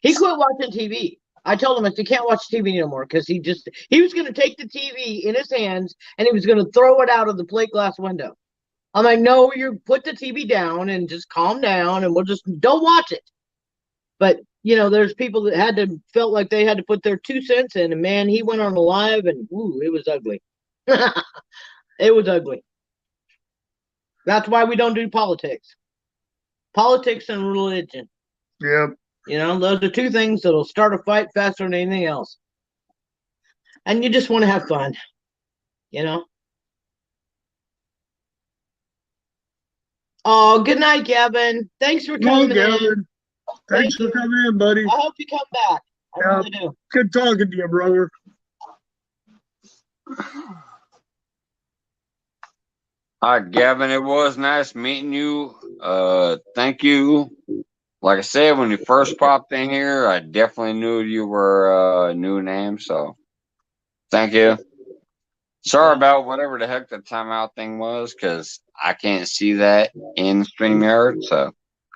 Speaker 5: he quit watching TV. I told him, I said, can't watch TV no more, because he was going to take the TV in his hands and he was going to throw it out of the plate glass window. I'm like, no, you put the TV down and just calm down and we'll just don't watch it. But, you know, there's people that felt like they had to put their 2 cents in, and man, he went on a live and ooh, it was ugly. It was ugly. That's why we don't do politics. Politics and religion.
Speaker 3: Yep.
Speaker 5: You know, those are 2 things that'll start a fight faster than anything else. And you just want to have fun, you know? Oh, good night, Gavin. Thanks for coming in.
Speaker 3: Thanks for coming in, buddy.
Speaker 5: I hope you come back. I really do.
Speaker 3: Good talking to you, brother.
Speaker 1: Hi, Gavin. It was nice meeting you. Thank you. Like I said, when you first popped in here, I definitely knew you were a new name. So thank you. Sorry about whatever the heck the timeout thing was, because I can't see that in StreamYard. So,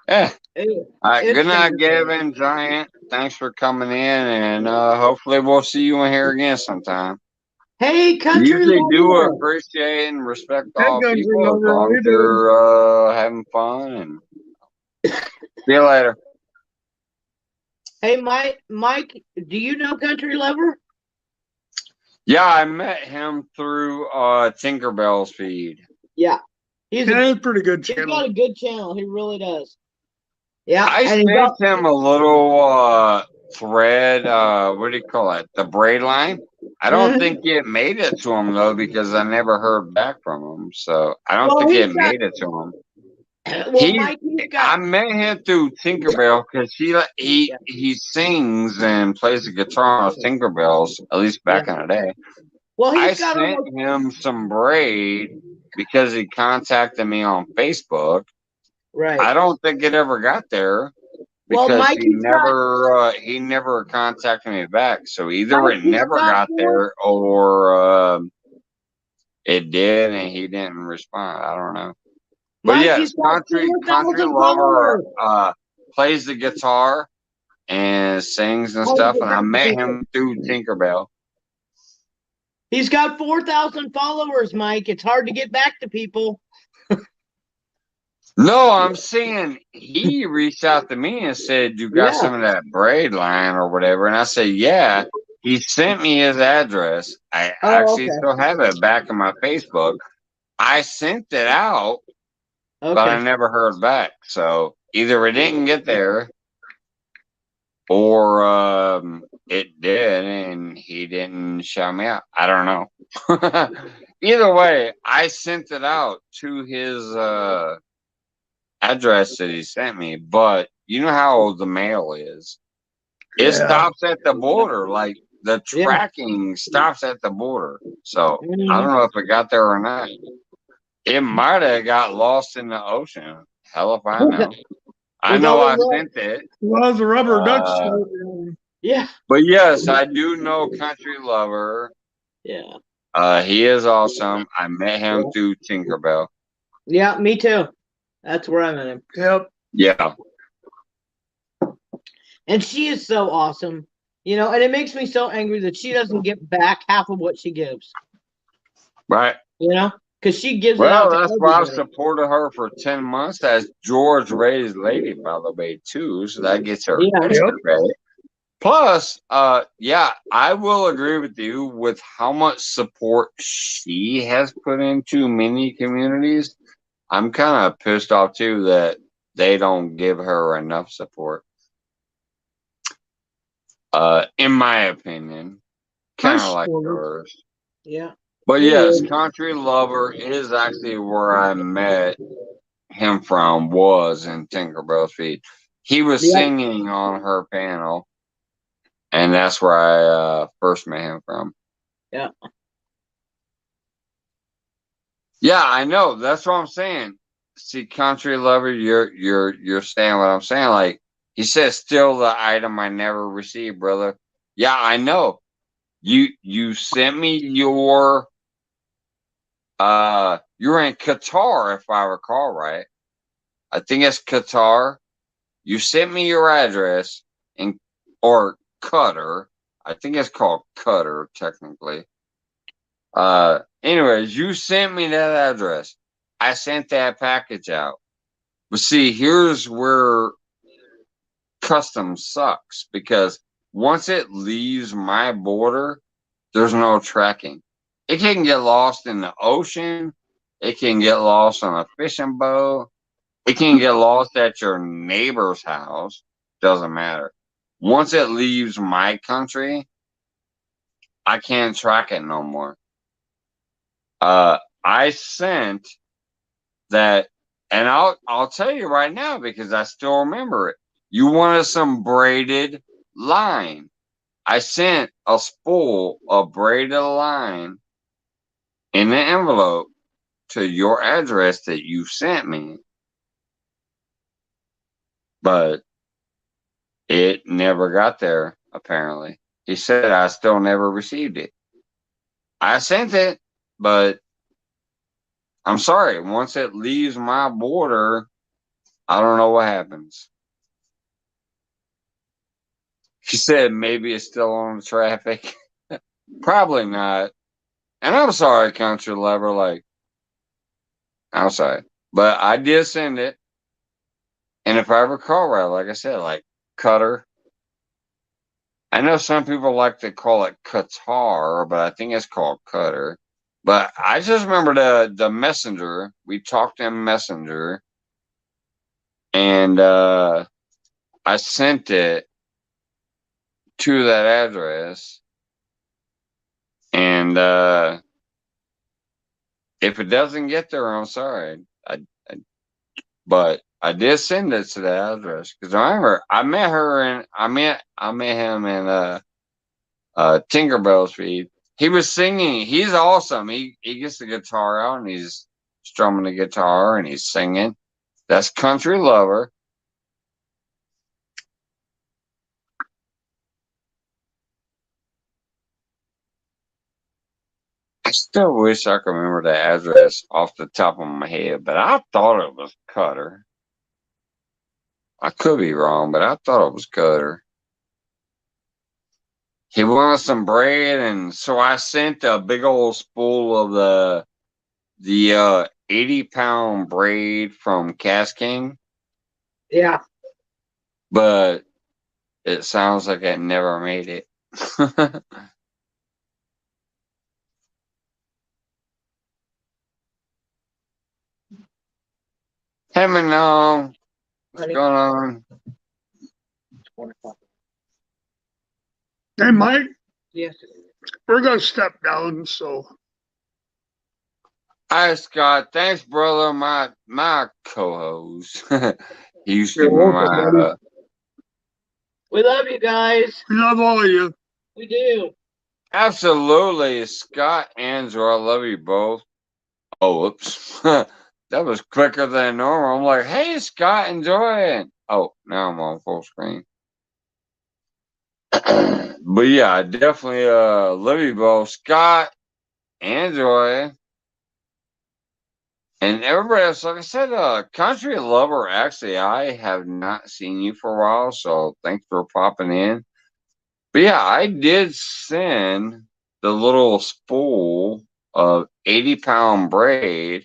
Speaker 1: yeah. All right. Good night, Gavin, Giant. Thanks for coming in, and hopefully we'll see you in here again sometime.
Speaker 5: Hey, country
Speaker 1: Usually do
Speaker 5: lover.
Speaker 1: appreciate and respect
Speaker 3: Hey,
Speaker 1: all
Speaker 3: country
Speaker 1: people as
Speaker 3: lover, how
Speaker 1: long
Speaker 3: you
Speaker 1: as
Speaker 3: doing?
Speaker 1: you're having fun. And see you later.
Speaker 5: Hey, Mike, do you know country lover?
Speaker 1: Yeah, I met him through Tinkerbell's feed.
Speaker 5: Yeah, he's
Speaker 3: Yeah, it's pretty good
Speaker 5: he's
Speaker 3: channel.
Speaker 5: got a good channel. He really does. Yeah,
Speaker 1: I
Speaker 5: and he's
Speaker 1: sent him a little thread. What do you call it? The braid line. I don't
Speaker 5: Mhm.
Speaker 1: think it made it to him though, because I never heard back from him. So I don't
Speaker 5: Well,
Speaker 1: think
Speaker 5: he's
Speaker 1: it
Speaker 5: got.
Speaker 1: made it to him.
Speaker 5: Well, Mike, he's
Speaker 1: I
Speaker 5: got.
Speaker 1: met him through Tinkerbell because he sings and plays the guitar on Tinkerbells, at least
Speaker 5: Yeah.
Speaker 1: back in the day.
Speaker 5: Well,
Speaker 1: I
Speaker 5: he's got
Speaker 1: sent
Speaker 5: almost.
Speaker 1: him some braid because he contacted me on Facebook.
Speaker 5: Right.
Speaker 1: I don't think it ever got there
Speaker 5: Well,
Speaker 1: because
Speaker 5: Mike, he's got.
Speaker 1: he never contacted me back. So either
Speaker 5: Mike,
Speaker 1: it
Speaker 5: he's
Speaker 1: never
Speaker 5: got
Speaker 1: got there or it did and he didn't respond. I don't know. But
Speaker 5: Mike,
Speaker 1: yes,
Speaker 5: he's got
Speaker 1: country
Speaker 5: 4,000
Speaker 1: lover
Speaker 5: followers.
Speaker 1: plays the guitar and sings and stuff, and I met him through Tinkerbell.
Speaker 5: He's got 4,000 followers, Mike. It's hard to get back to people.
Speaker 1: No, I'm saying he reached out to me and said, "You got
Speaker 5: Yeah.
Speaker 1: some of that braid line or whatever?" And I said, "Yeah." He sent me his address. I actually still have it back in my Facebook. I sent it out, but I never heard back. So either it didn't get there or it did and he didn't shout me out. I don't know. Either way, I sent it out to his address that he sent me, but you know how the mail is. It stops at the border. Like the tracking stops at the border. So I don't know if it got there or not. It might have got lost in the ocean. Hell if I know. I know I sent it.
Speaker 3: Well, the rubber ducks.
Speaker 5: Yeah.
Speaker 1: But yes, I do know Country Lover.
Speaker 5: Yeah.
Speaker 1: He is awesome. I met him through Tinkerbell.
Speaker 5: Yeah, me too. That's where I met him.
Speaker 3: Yep.
Speaker 1: Yeah.
Speaker 5: And she is so awesome. You know, and it makes me so angry that she doesn't get back half of what she gives.
Speaker 1: Right.
Speaker 5: You know? Because she gives it
Speaker 1: Well,
Speaker 5: out to
Speaker 1: that's why I've
Speaker 5: everybody.
Speaker 1: supported her for 10 months as George raised lady, by the way, too. So that gets her extra credit. Plus, yeah, I will agree with you with how much support she has put into many communities. I'm kind of pissed off, too, that they don't give her enough support. In my opinion, kind of like hers.
Speaker 5: Yeah.
Speaker 1: But yes, Country Lover is actually where I met him from, was in Tinkerbell's feed. He was singing on her panel, and that's where I first met him from.
Speaker 5: Yeah.
Speaker 1: Yeah, I know. That's what I'm saying. See, Country Lover, you're saying what I'm saying. Like he says, still the item I never received, brother. Yeah, I know. You sent me your you're in Qatar, if I recall right. I think it's Qatar. You sent me your address or Qatar. I think it's called Qatar technically. Anyways, you sent me that address. I sent that package out. But see, here's where customs sucks because once it leaves my border, there's no tracking. It can get lost in the ocean. It can get lost on a fishing boat. It can get lost at your neighbor's house. Doesn't matter. Once it leaves my country, I can't track it no more. I sent that, and I'll tell you right now because I still remember it. You wanted some braided line. I sent a spool of braided line in the envelope to your address that you sent me, but it never got there, apparently. He said I still never received it. I sent it, but I'm sorry. Once it leaves my border, I don't know what happens. She said maybe it's still on the traffic. Probably not. And I'm sorry, country lover. Like, I'm sorry. But I did send it. And if I recall right, like I said, like Cutter. I know some people like to call it Qatar, but I think it's called Cutter. But I just remember the messenger. We talked in messenger. And I sent it to that address. And if it doesn't get there, I'm sorry. But I did send it to that address because I remember I met her and I met him in Tinkerbell's feed. He was singing. He's awesome. He gets the guitar out and he's strumming the guitar and he's singing. That's Country Lover. I still wish I could remember the address off the top of my head, but I thought it was Cutter. I could be wrong, but I thought it was Cutter. He wanted some bread, and so I sent a big old spool of the 80-pound braid from Cass King.
Speaker 5: Yeah.
Speaker 1: But it sounds like it never made it. Hey, Manon. What's going on?
Speaker 3: Hey, Mike.
Speaker 5: Yes.
Speaker 3: We're gonna step down, so.
Speaker 1: Hi, Scott. Thanks, brother. My co-host. He used to
Speaker 3: You're
Speaker 1: be
Speaker 3: welcome,
Speaker 1: my.
Speaker 3: buddy.
Speaker 5: We love you guys.
Speaker 3: We love all of you.
Speaker 5: We do.
Speaker 1: Absolutely, Scott, Andrew. I love you both. Oh, oops. That was quicker than normal. I'm like, hey, Scott, enjoy it. Oh, now I'm on full screen. But yeah, I definitely love you both, Scott and Joy. And everybody else, like I said, Country Lover, actually, I have not seen you for a while, so thanks for popping in. But yeah, I did send the little spool of 80-pound braid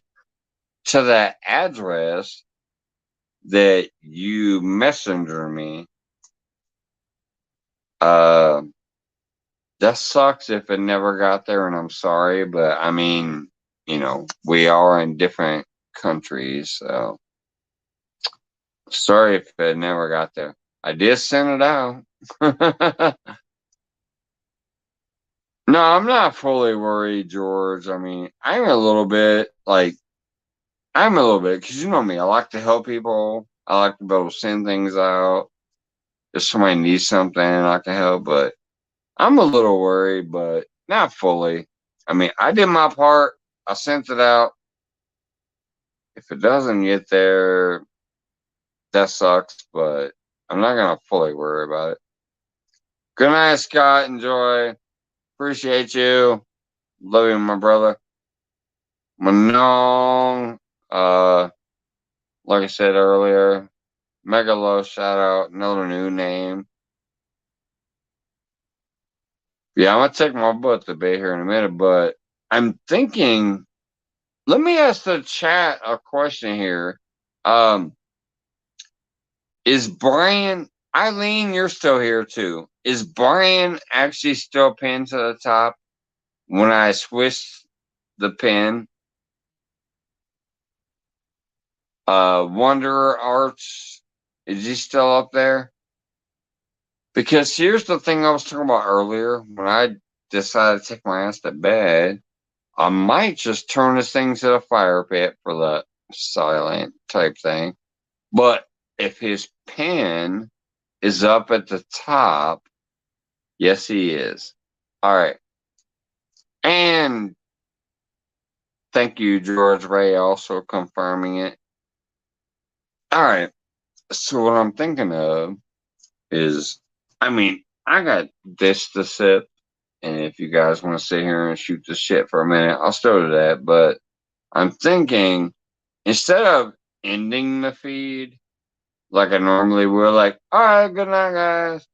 Speaker 1: to that address that you messenger me. That sucks if it never got there, and I'm sorry, but I mean, we are in different countries, so sorry if it never got there. I did send it out. No, I'm not fully worried, George. I mean, I'm a little bit because you know me. I like to help people. I like to be able to send things out. If somebody needs something, I can help, but I'm a little worried, but not fully. I mean, I did my part. I sent it out. If it doesn't get there, that sucks, but I'm not going to fully worry about it. Good night, Scott. Enjoy. Appreciate you. Love you, my brother. Manon, like I said earlier, mega low shout out, another new name. Yeah, I'm going to take my butt to bed here in a minute, but I'm thinking, let me ask the chat a question here. Is Brian, Eileen, you're still here too. Is Brian actually still pinned to the top when I switched the pin? Wanderer Arts, is he still up there? Because here's the thing I was talking about earlier. When I decided to take my ass to bed, I might just turn this thing to the fire pit for the silent type thing. But if his pin is up at the top, yes, he is. All right. And thank you, George Ray, also confirming it. All right. So what I'm thinking of is, I mean, I got this to sip, and if you guys want to sit here and shoot the shit for a minute, I'll still do that. But I'm thinking, instead of ending the feed like I normally would, like, all right, good night, guys.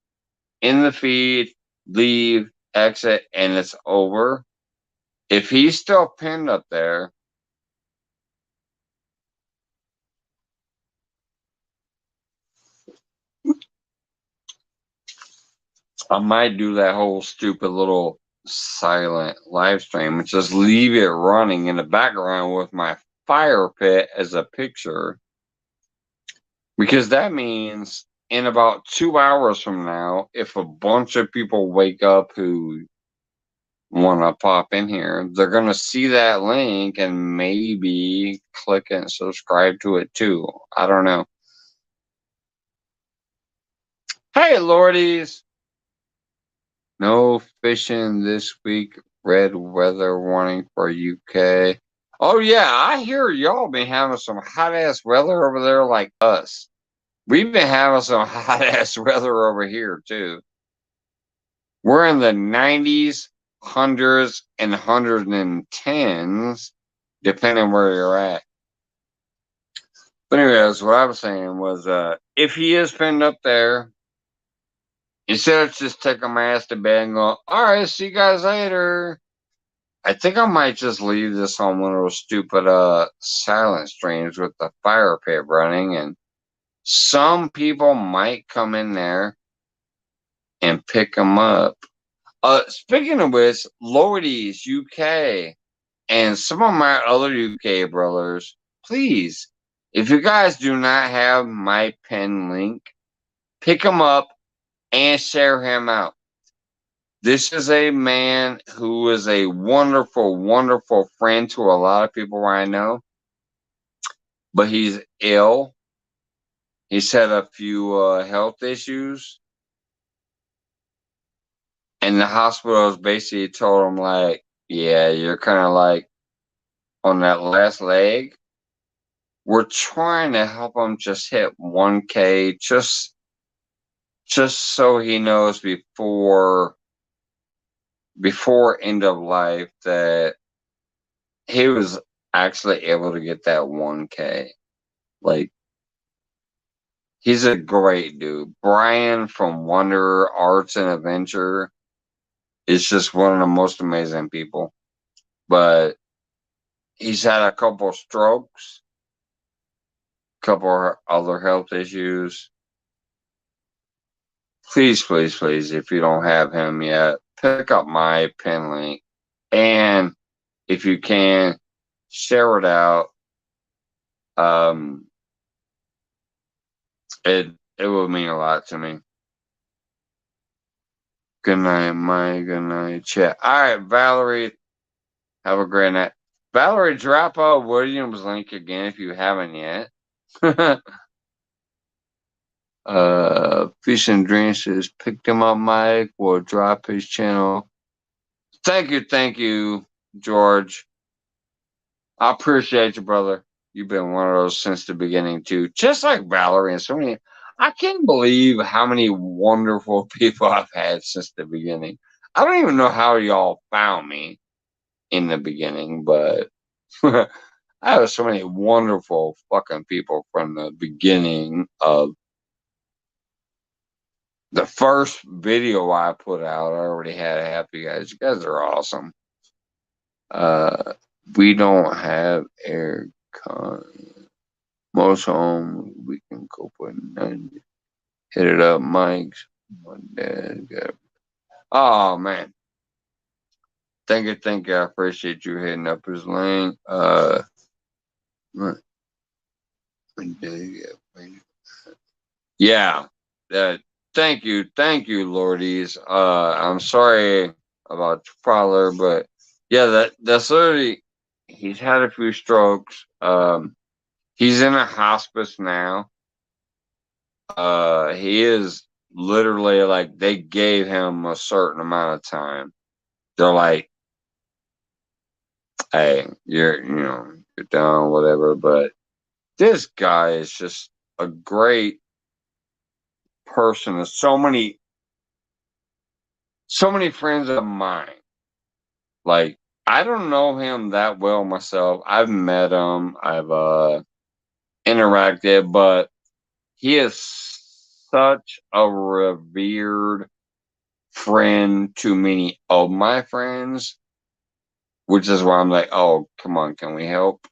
Speaker 1: in the feed, leave, exit, and it's over. If he's still pinned up there, I might do that whole stupid little silent live stream and just leave it running in the background with my fire pit as a picture. Because that means in about 2 hours from now, if a bunch of people wake up who want to pop in here, they're going to see that link and maybe click and subscribe to it too. I don't know. Hey, Lordies. No fishing this week. Red weather warning for UK. Oh, yeah. I hear y'all been having some hot ass weather over there like us. We've been having some hot ass weather over here too. We're in the 90s, 100s, and 110s, depending where you're at. But anyways, what I was saying was, if he is pinned up there, instead of just taking my ass to bed and going, all right, see you guys later, I think I might just leave this on one of those stupid silent streams with the fire pit running, and some people might come in there and pick them up. Speaking of which, Lordies UK and some of my other UK brothers, please, if you guys do not have my pen link, pick him up and share him out. This is a man who is a wonderful, wonderful friend to a lot of people I know, but he's ill. He's had a few health issues. And the hospitals basically told him, like, yeah, you're kind of like on that last leg. We're trying to help him just hit 1K, just so he knows before end of life that he was actually able to get that 1K. Like, he's a great dude. Brian from Wonder Arts and Adventure is just one of the most amazing people. But he's had a couple strokes, couple other health issues. Please, please, please, if you don't have him yet, pick up my pin link. And if you can, share it out. It would mean a lot to me. Good night, Mike. Good night, chat. All right, Valerie. Have a great night. Valerie, drop Williams' link again if you haven't yet. Fish and Dreams says, picked him up, Mike. Will drop his channel. Thank you, George. I appreciate you, brother. You've been one of those since the beginning, too. Just like Valerie and so many. I can't believe how many wonderful people I've had since the beginning. I don't even know how y'all found me in the beginning, but I have so many wonderful fucking people from the beginning of the first video I put out. I already had half you guys. You guys are awesome. We don't have air con. Most homes we can cope with none. Hit it up, Mike's. My dad got. Oh man. Thank you. I appreciate you hitting up his link. Yeah. Thank you, Lordies. I'm sorry about your father, but yeah, that's literally. He's had a few strokes. He's in a hospice now. He is literally like they gave him a certain amount of time. They're like, hey, you're done, whatever. But this guy is just a great person. There's so many friends of mine. Like, I don't know him that well myself. I've met him. I've interacted, but he is such a revered friend too many of my friends, which is why I'm like, oh, come on, can we help?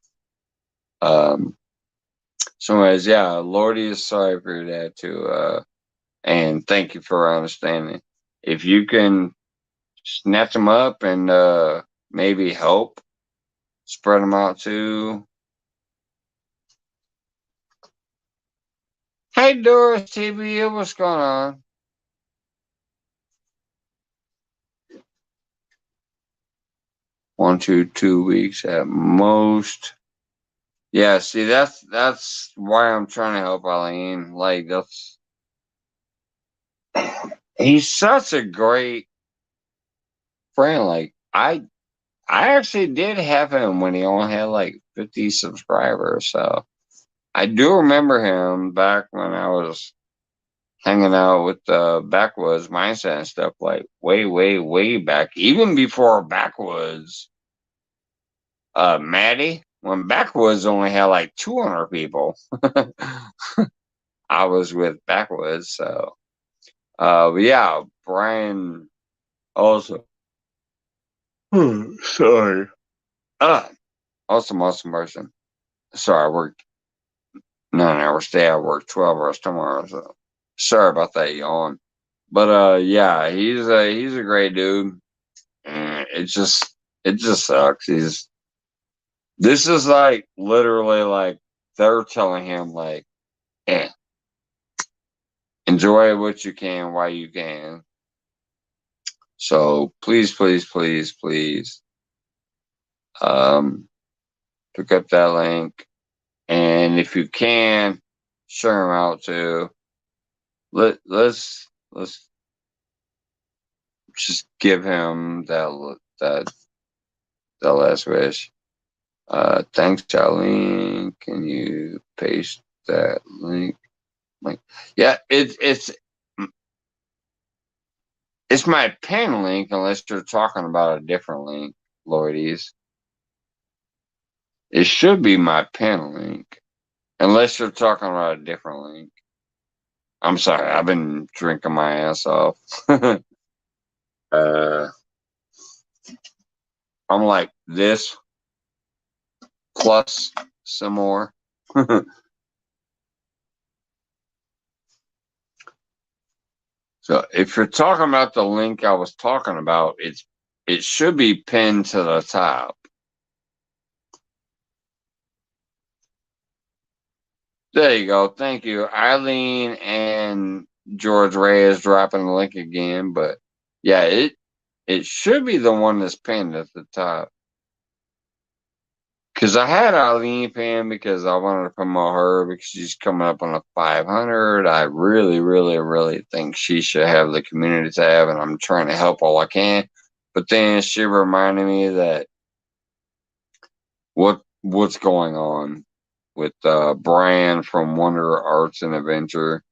Speaker 1: So anyways, yeah, Lordy is sorry for your dad too. And thank you for understanding. If you can snatch them up and maybe help spread them out too. Hey Doris TBU, what's going on? 1 to 2 weeks at most. Yeah, see that's why I'm trying to help Eileen. Like that's he's such a great friend. Like I actually did have him when he only had like 50 subscribers. So I do remember him back when I was hanging out with the Backwoods Mindset and stuff, like way, way, way back, even before Backwoods. Maddie, when Backwoods only had like 200 people, I was with Backwoods. So, but yeah, Brian also. Sorry. Awesome person. Sorry, I worked 9 hours today. I work 12 hours tomorrow. So sorry about that yawn. But yeah, he's a great dude. And it just sucks. This is like literally like they're telling him like, eh, enjoy what you can while you can. So please, please, please, please, um, pick up that link. And if you can, share them out too. Let's just give him that last wish. Thanks, Charlene. Can you paste that link? Like, yeah, it's my pin link unless you're talking about a different link, Lordies. It should be my pin link unless you're talking about a different link. I'm sorry, I've been drinking my ass off. uh, I'm like this plus some more. So if you're talking about the link I was talking about, it should be pinned to the top. There you go. Thank you. Eileen and George Ray is dropping the link again, but yeah, it should be the one that's pinned at the top. Because I had Eileen pinned because I wanted to promote her because she's coming up on a 500. I really, really, really think she should have the community tab, and I'm trying to help all I can. But then she reminded me that what's going on with Brian from Wonder Arts and Adventure.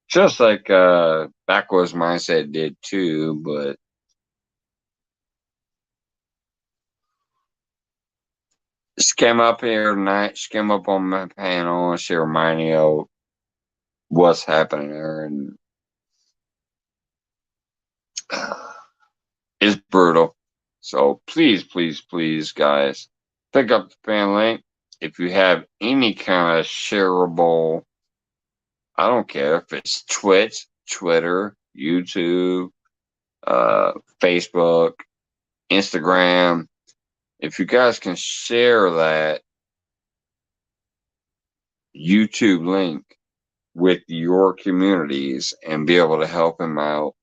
Speaker 1: Just like Backwards Mindset did too, but she came up here tonight, she came up on my panel and she reminded me of what's happening there, and it's brutal. So please, please, please, guys, pick up the fan link. If you have any kind of shareable, I don't care if it's Twitch, Twitter, YouTube, Facebook, Instagram. If you guys can share that YouTube link with your communities and be able to help him out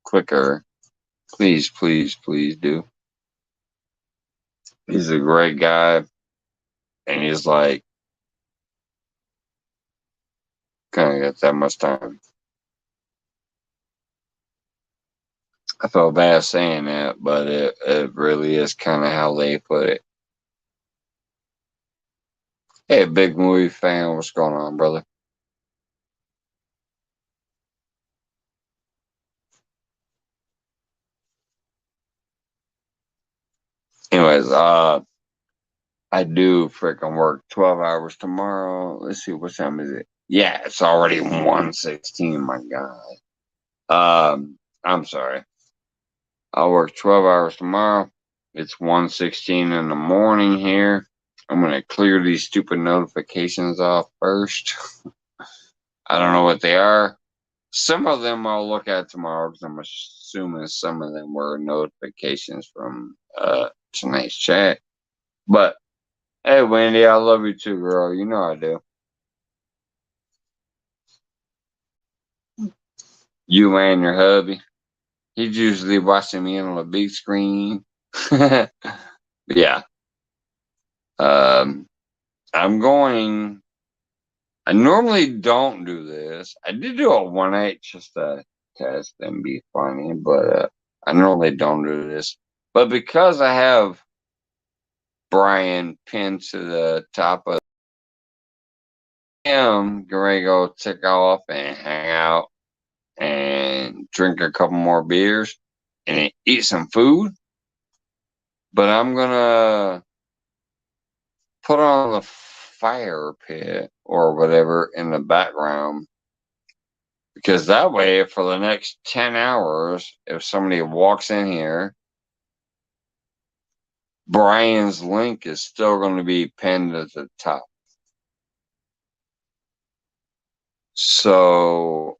Speaker 1: quicker, please, please, please do. He's a great guy, and he's like, kind of got that much time. I feel bad saying that, but it really is kind of how they put it. Hey, big movie fan, what's going on, brother? Anyways, I do freaking work 12 hours tomorrow. Let's see, what time is it? Yeah, it's already 1:16, my God. I'm sorry. I'll work 12 hours tomorrow. It's 1:16 in the morning here. I'm going to clear these stupid notifications off first. I don't know what they are. Some of them I'll look at tomorrow because I'm assuming some of them were notifications from tonight's chat. But hey, Wendy, I love you too, girl. You know I do. You and your hubby. He's usually watching me on the big screen. Yeah. I'm going. I normally don't do this. I did do a 1-8 just to test and be funny, but I normally don't do this. But because I have Brian pinned to the top of him, getting ready to go take off and hang out and drink a couple more beers and eat some food. But I'm gonna put on the fire pit or whatever in the background, because that way for the next 10 hours, if somebody walks in here, Brian's link is still going to be pinned at the top. So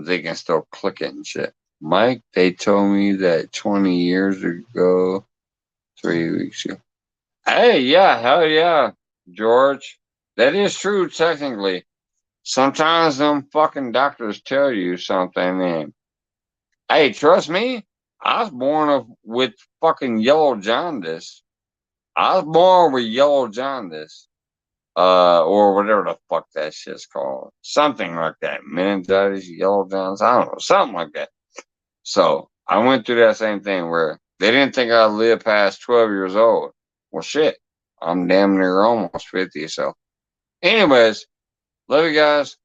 Speaker 1: they can still click it and shit. Mike, they told me that 20 years ago, 3 weeks ago. Hey, yeah, hell yeah, George. That is true, technically. Sometimes them fucking doctors tell you something, and hey, trust me, I was born with fucking yellow jaundice. I was born with yellow jaundice. Or whatever the fuck that shit's called. Something like that. Meningitis, yellow jaundice, I don't know, something like that. So I went through that same thing where they didn't think I'd live past 12 years old. Well, shit, I'm damn near almost 50. So, anyways, love you guys.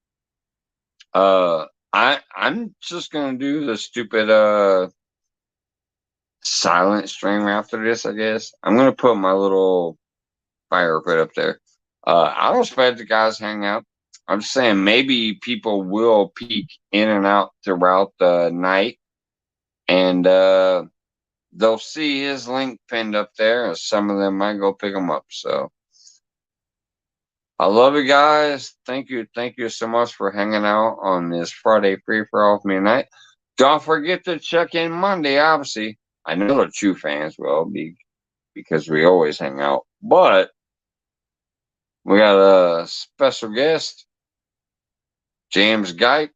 Speaker 1: I'm just gonna do the stupid silent stream after this. I guess I'm gonna put my little fire pit up there. I don't expect the guys hang out. I'm just saying maybe people will peek in and out throughout the night, and they'll see his link pinned up there, and some of them might go pick him up. So I love you guys. Thank you so much for hanging out on this Friday free for all with me tonight. Don't forget to check in Monday. Obviously, I know the true fans will be because we always hang out, but we got a special guest, James Guype,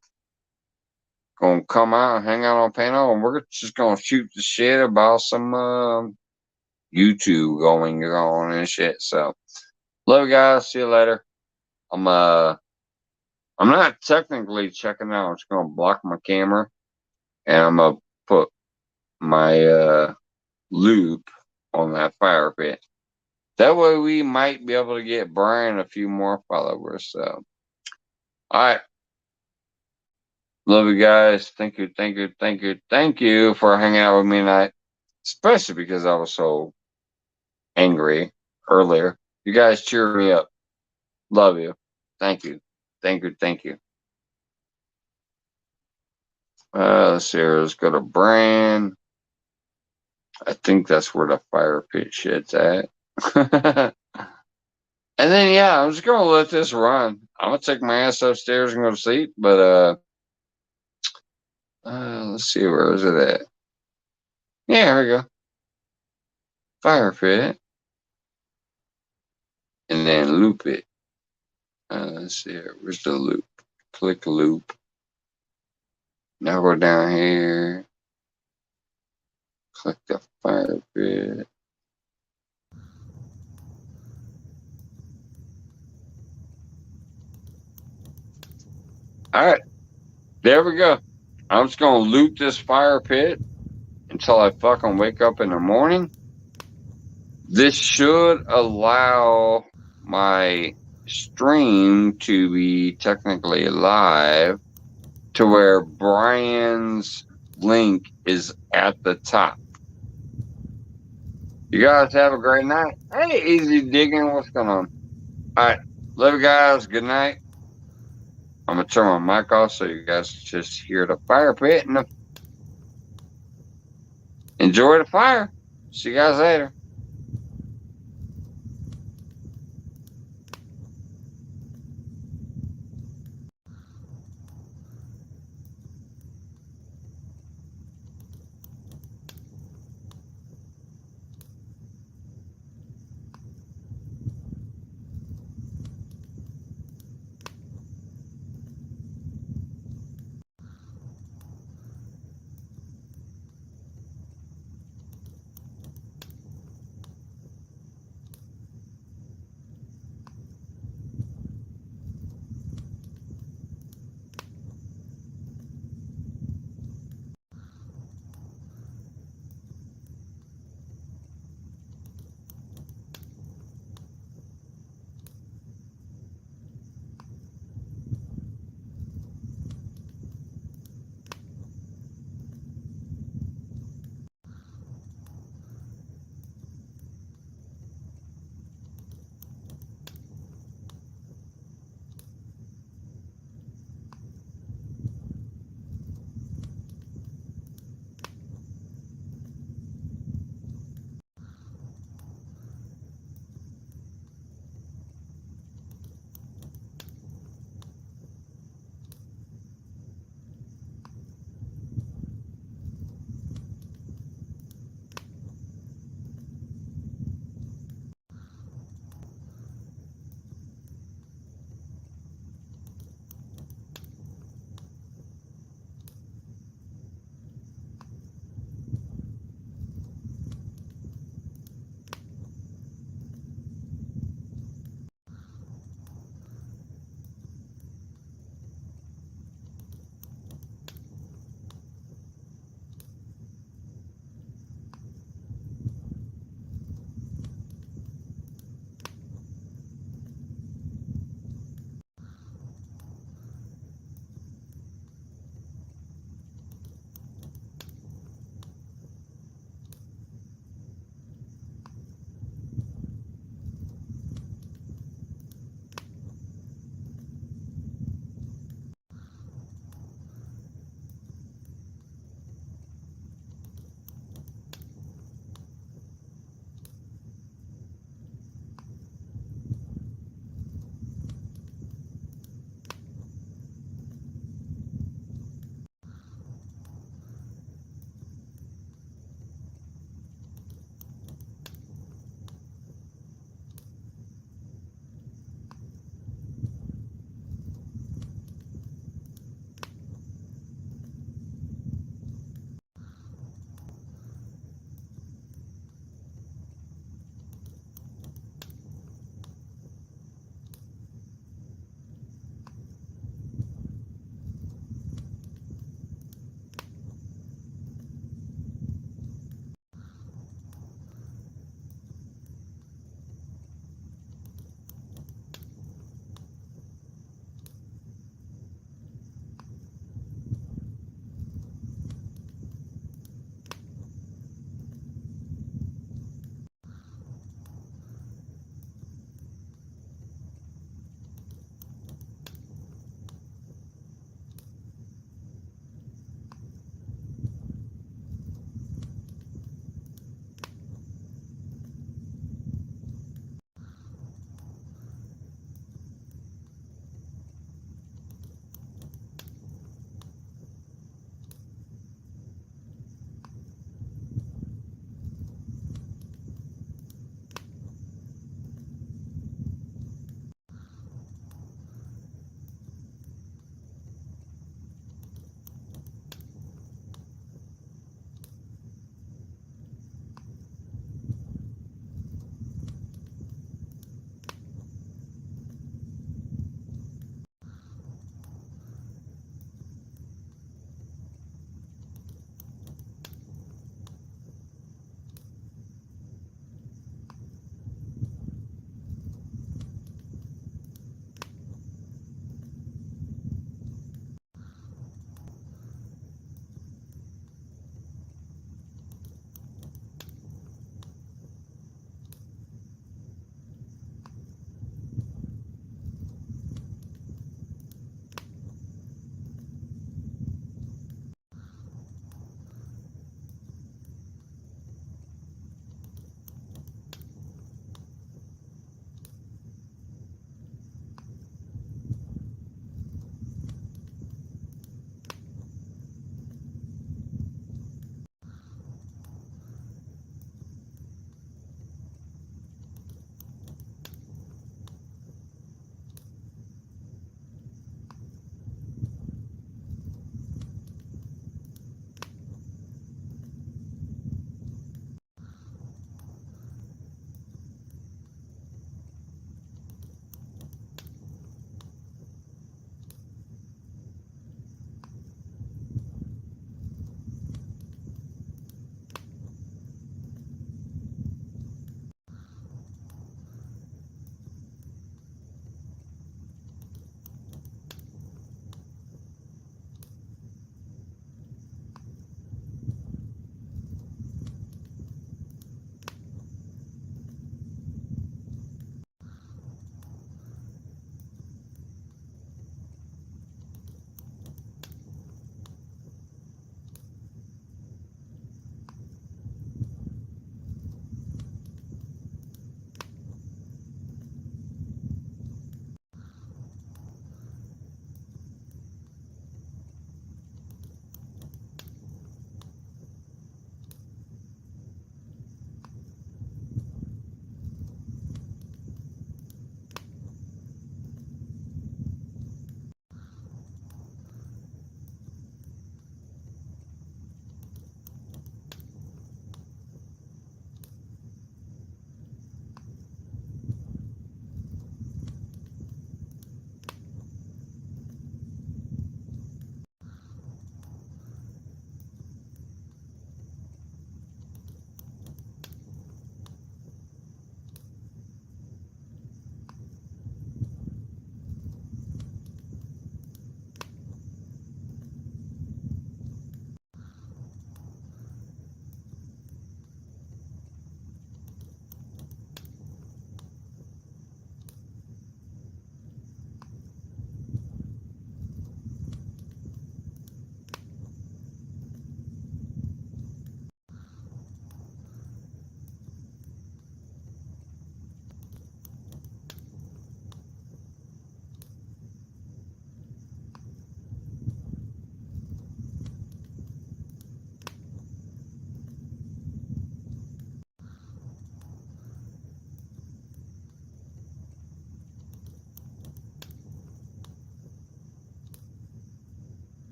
Speaker 1: gonna come out and hang out on panel, and we're just gonna shoot the shit about some YouTube going on and shit. So, love you guys. See you later. I'm not technically checking out. I'm just gonna block my camera, and I'm gonna put my loop on that fire pit. That way, we might be able to get Brian a few more followers. So, all right. Love you guys. Thank you for hanging out with me tonight. Especially because I was so angry earlier. You guys cheer me up. Love you. Thank you. Let's see here. Let's go to Brian. I think that's where the fire pit shit's at. And then, yeah, I'm just going to let this run. I'm going to take my ass upstairs and go to sleep. But, let's see, where is it at? Yeah, here we go. Fire pit. And then loop it. Let's see here. Where's the loop? Click loop. Now go down here. Click the fire pit. All right. There we go. I'm just going to loop this fire pit until I fucking wake up in the morning. This should allow my stream to be technically live to where Brian's link is at the top. You guys have a great night. Hey, Easy Digging, what's going on? All right. Love you guys. Good night. I'm going to turn my mic off so you guys just hear the fire pit and the Enjoy the fire. See you guys later.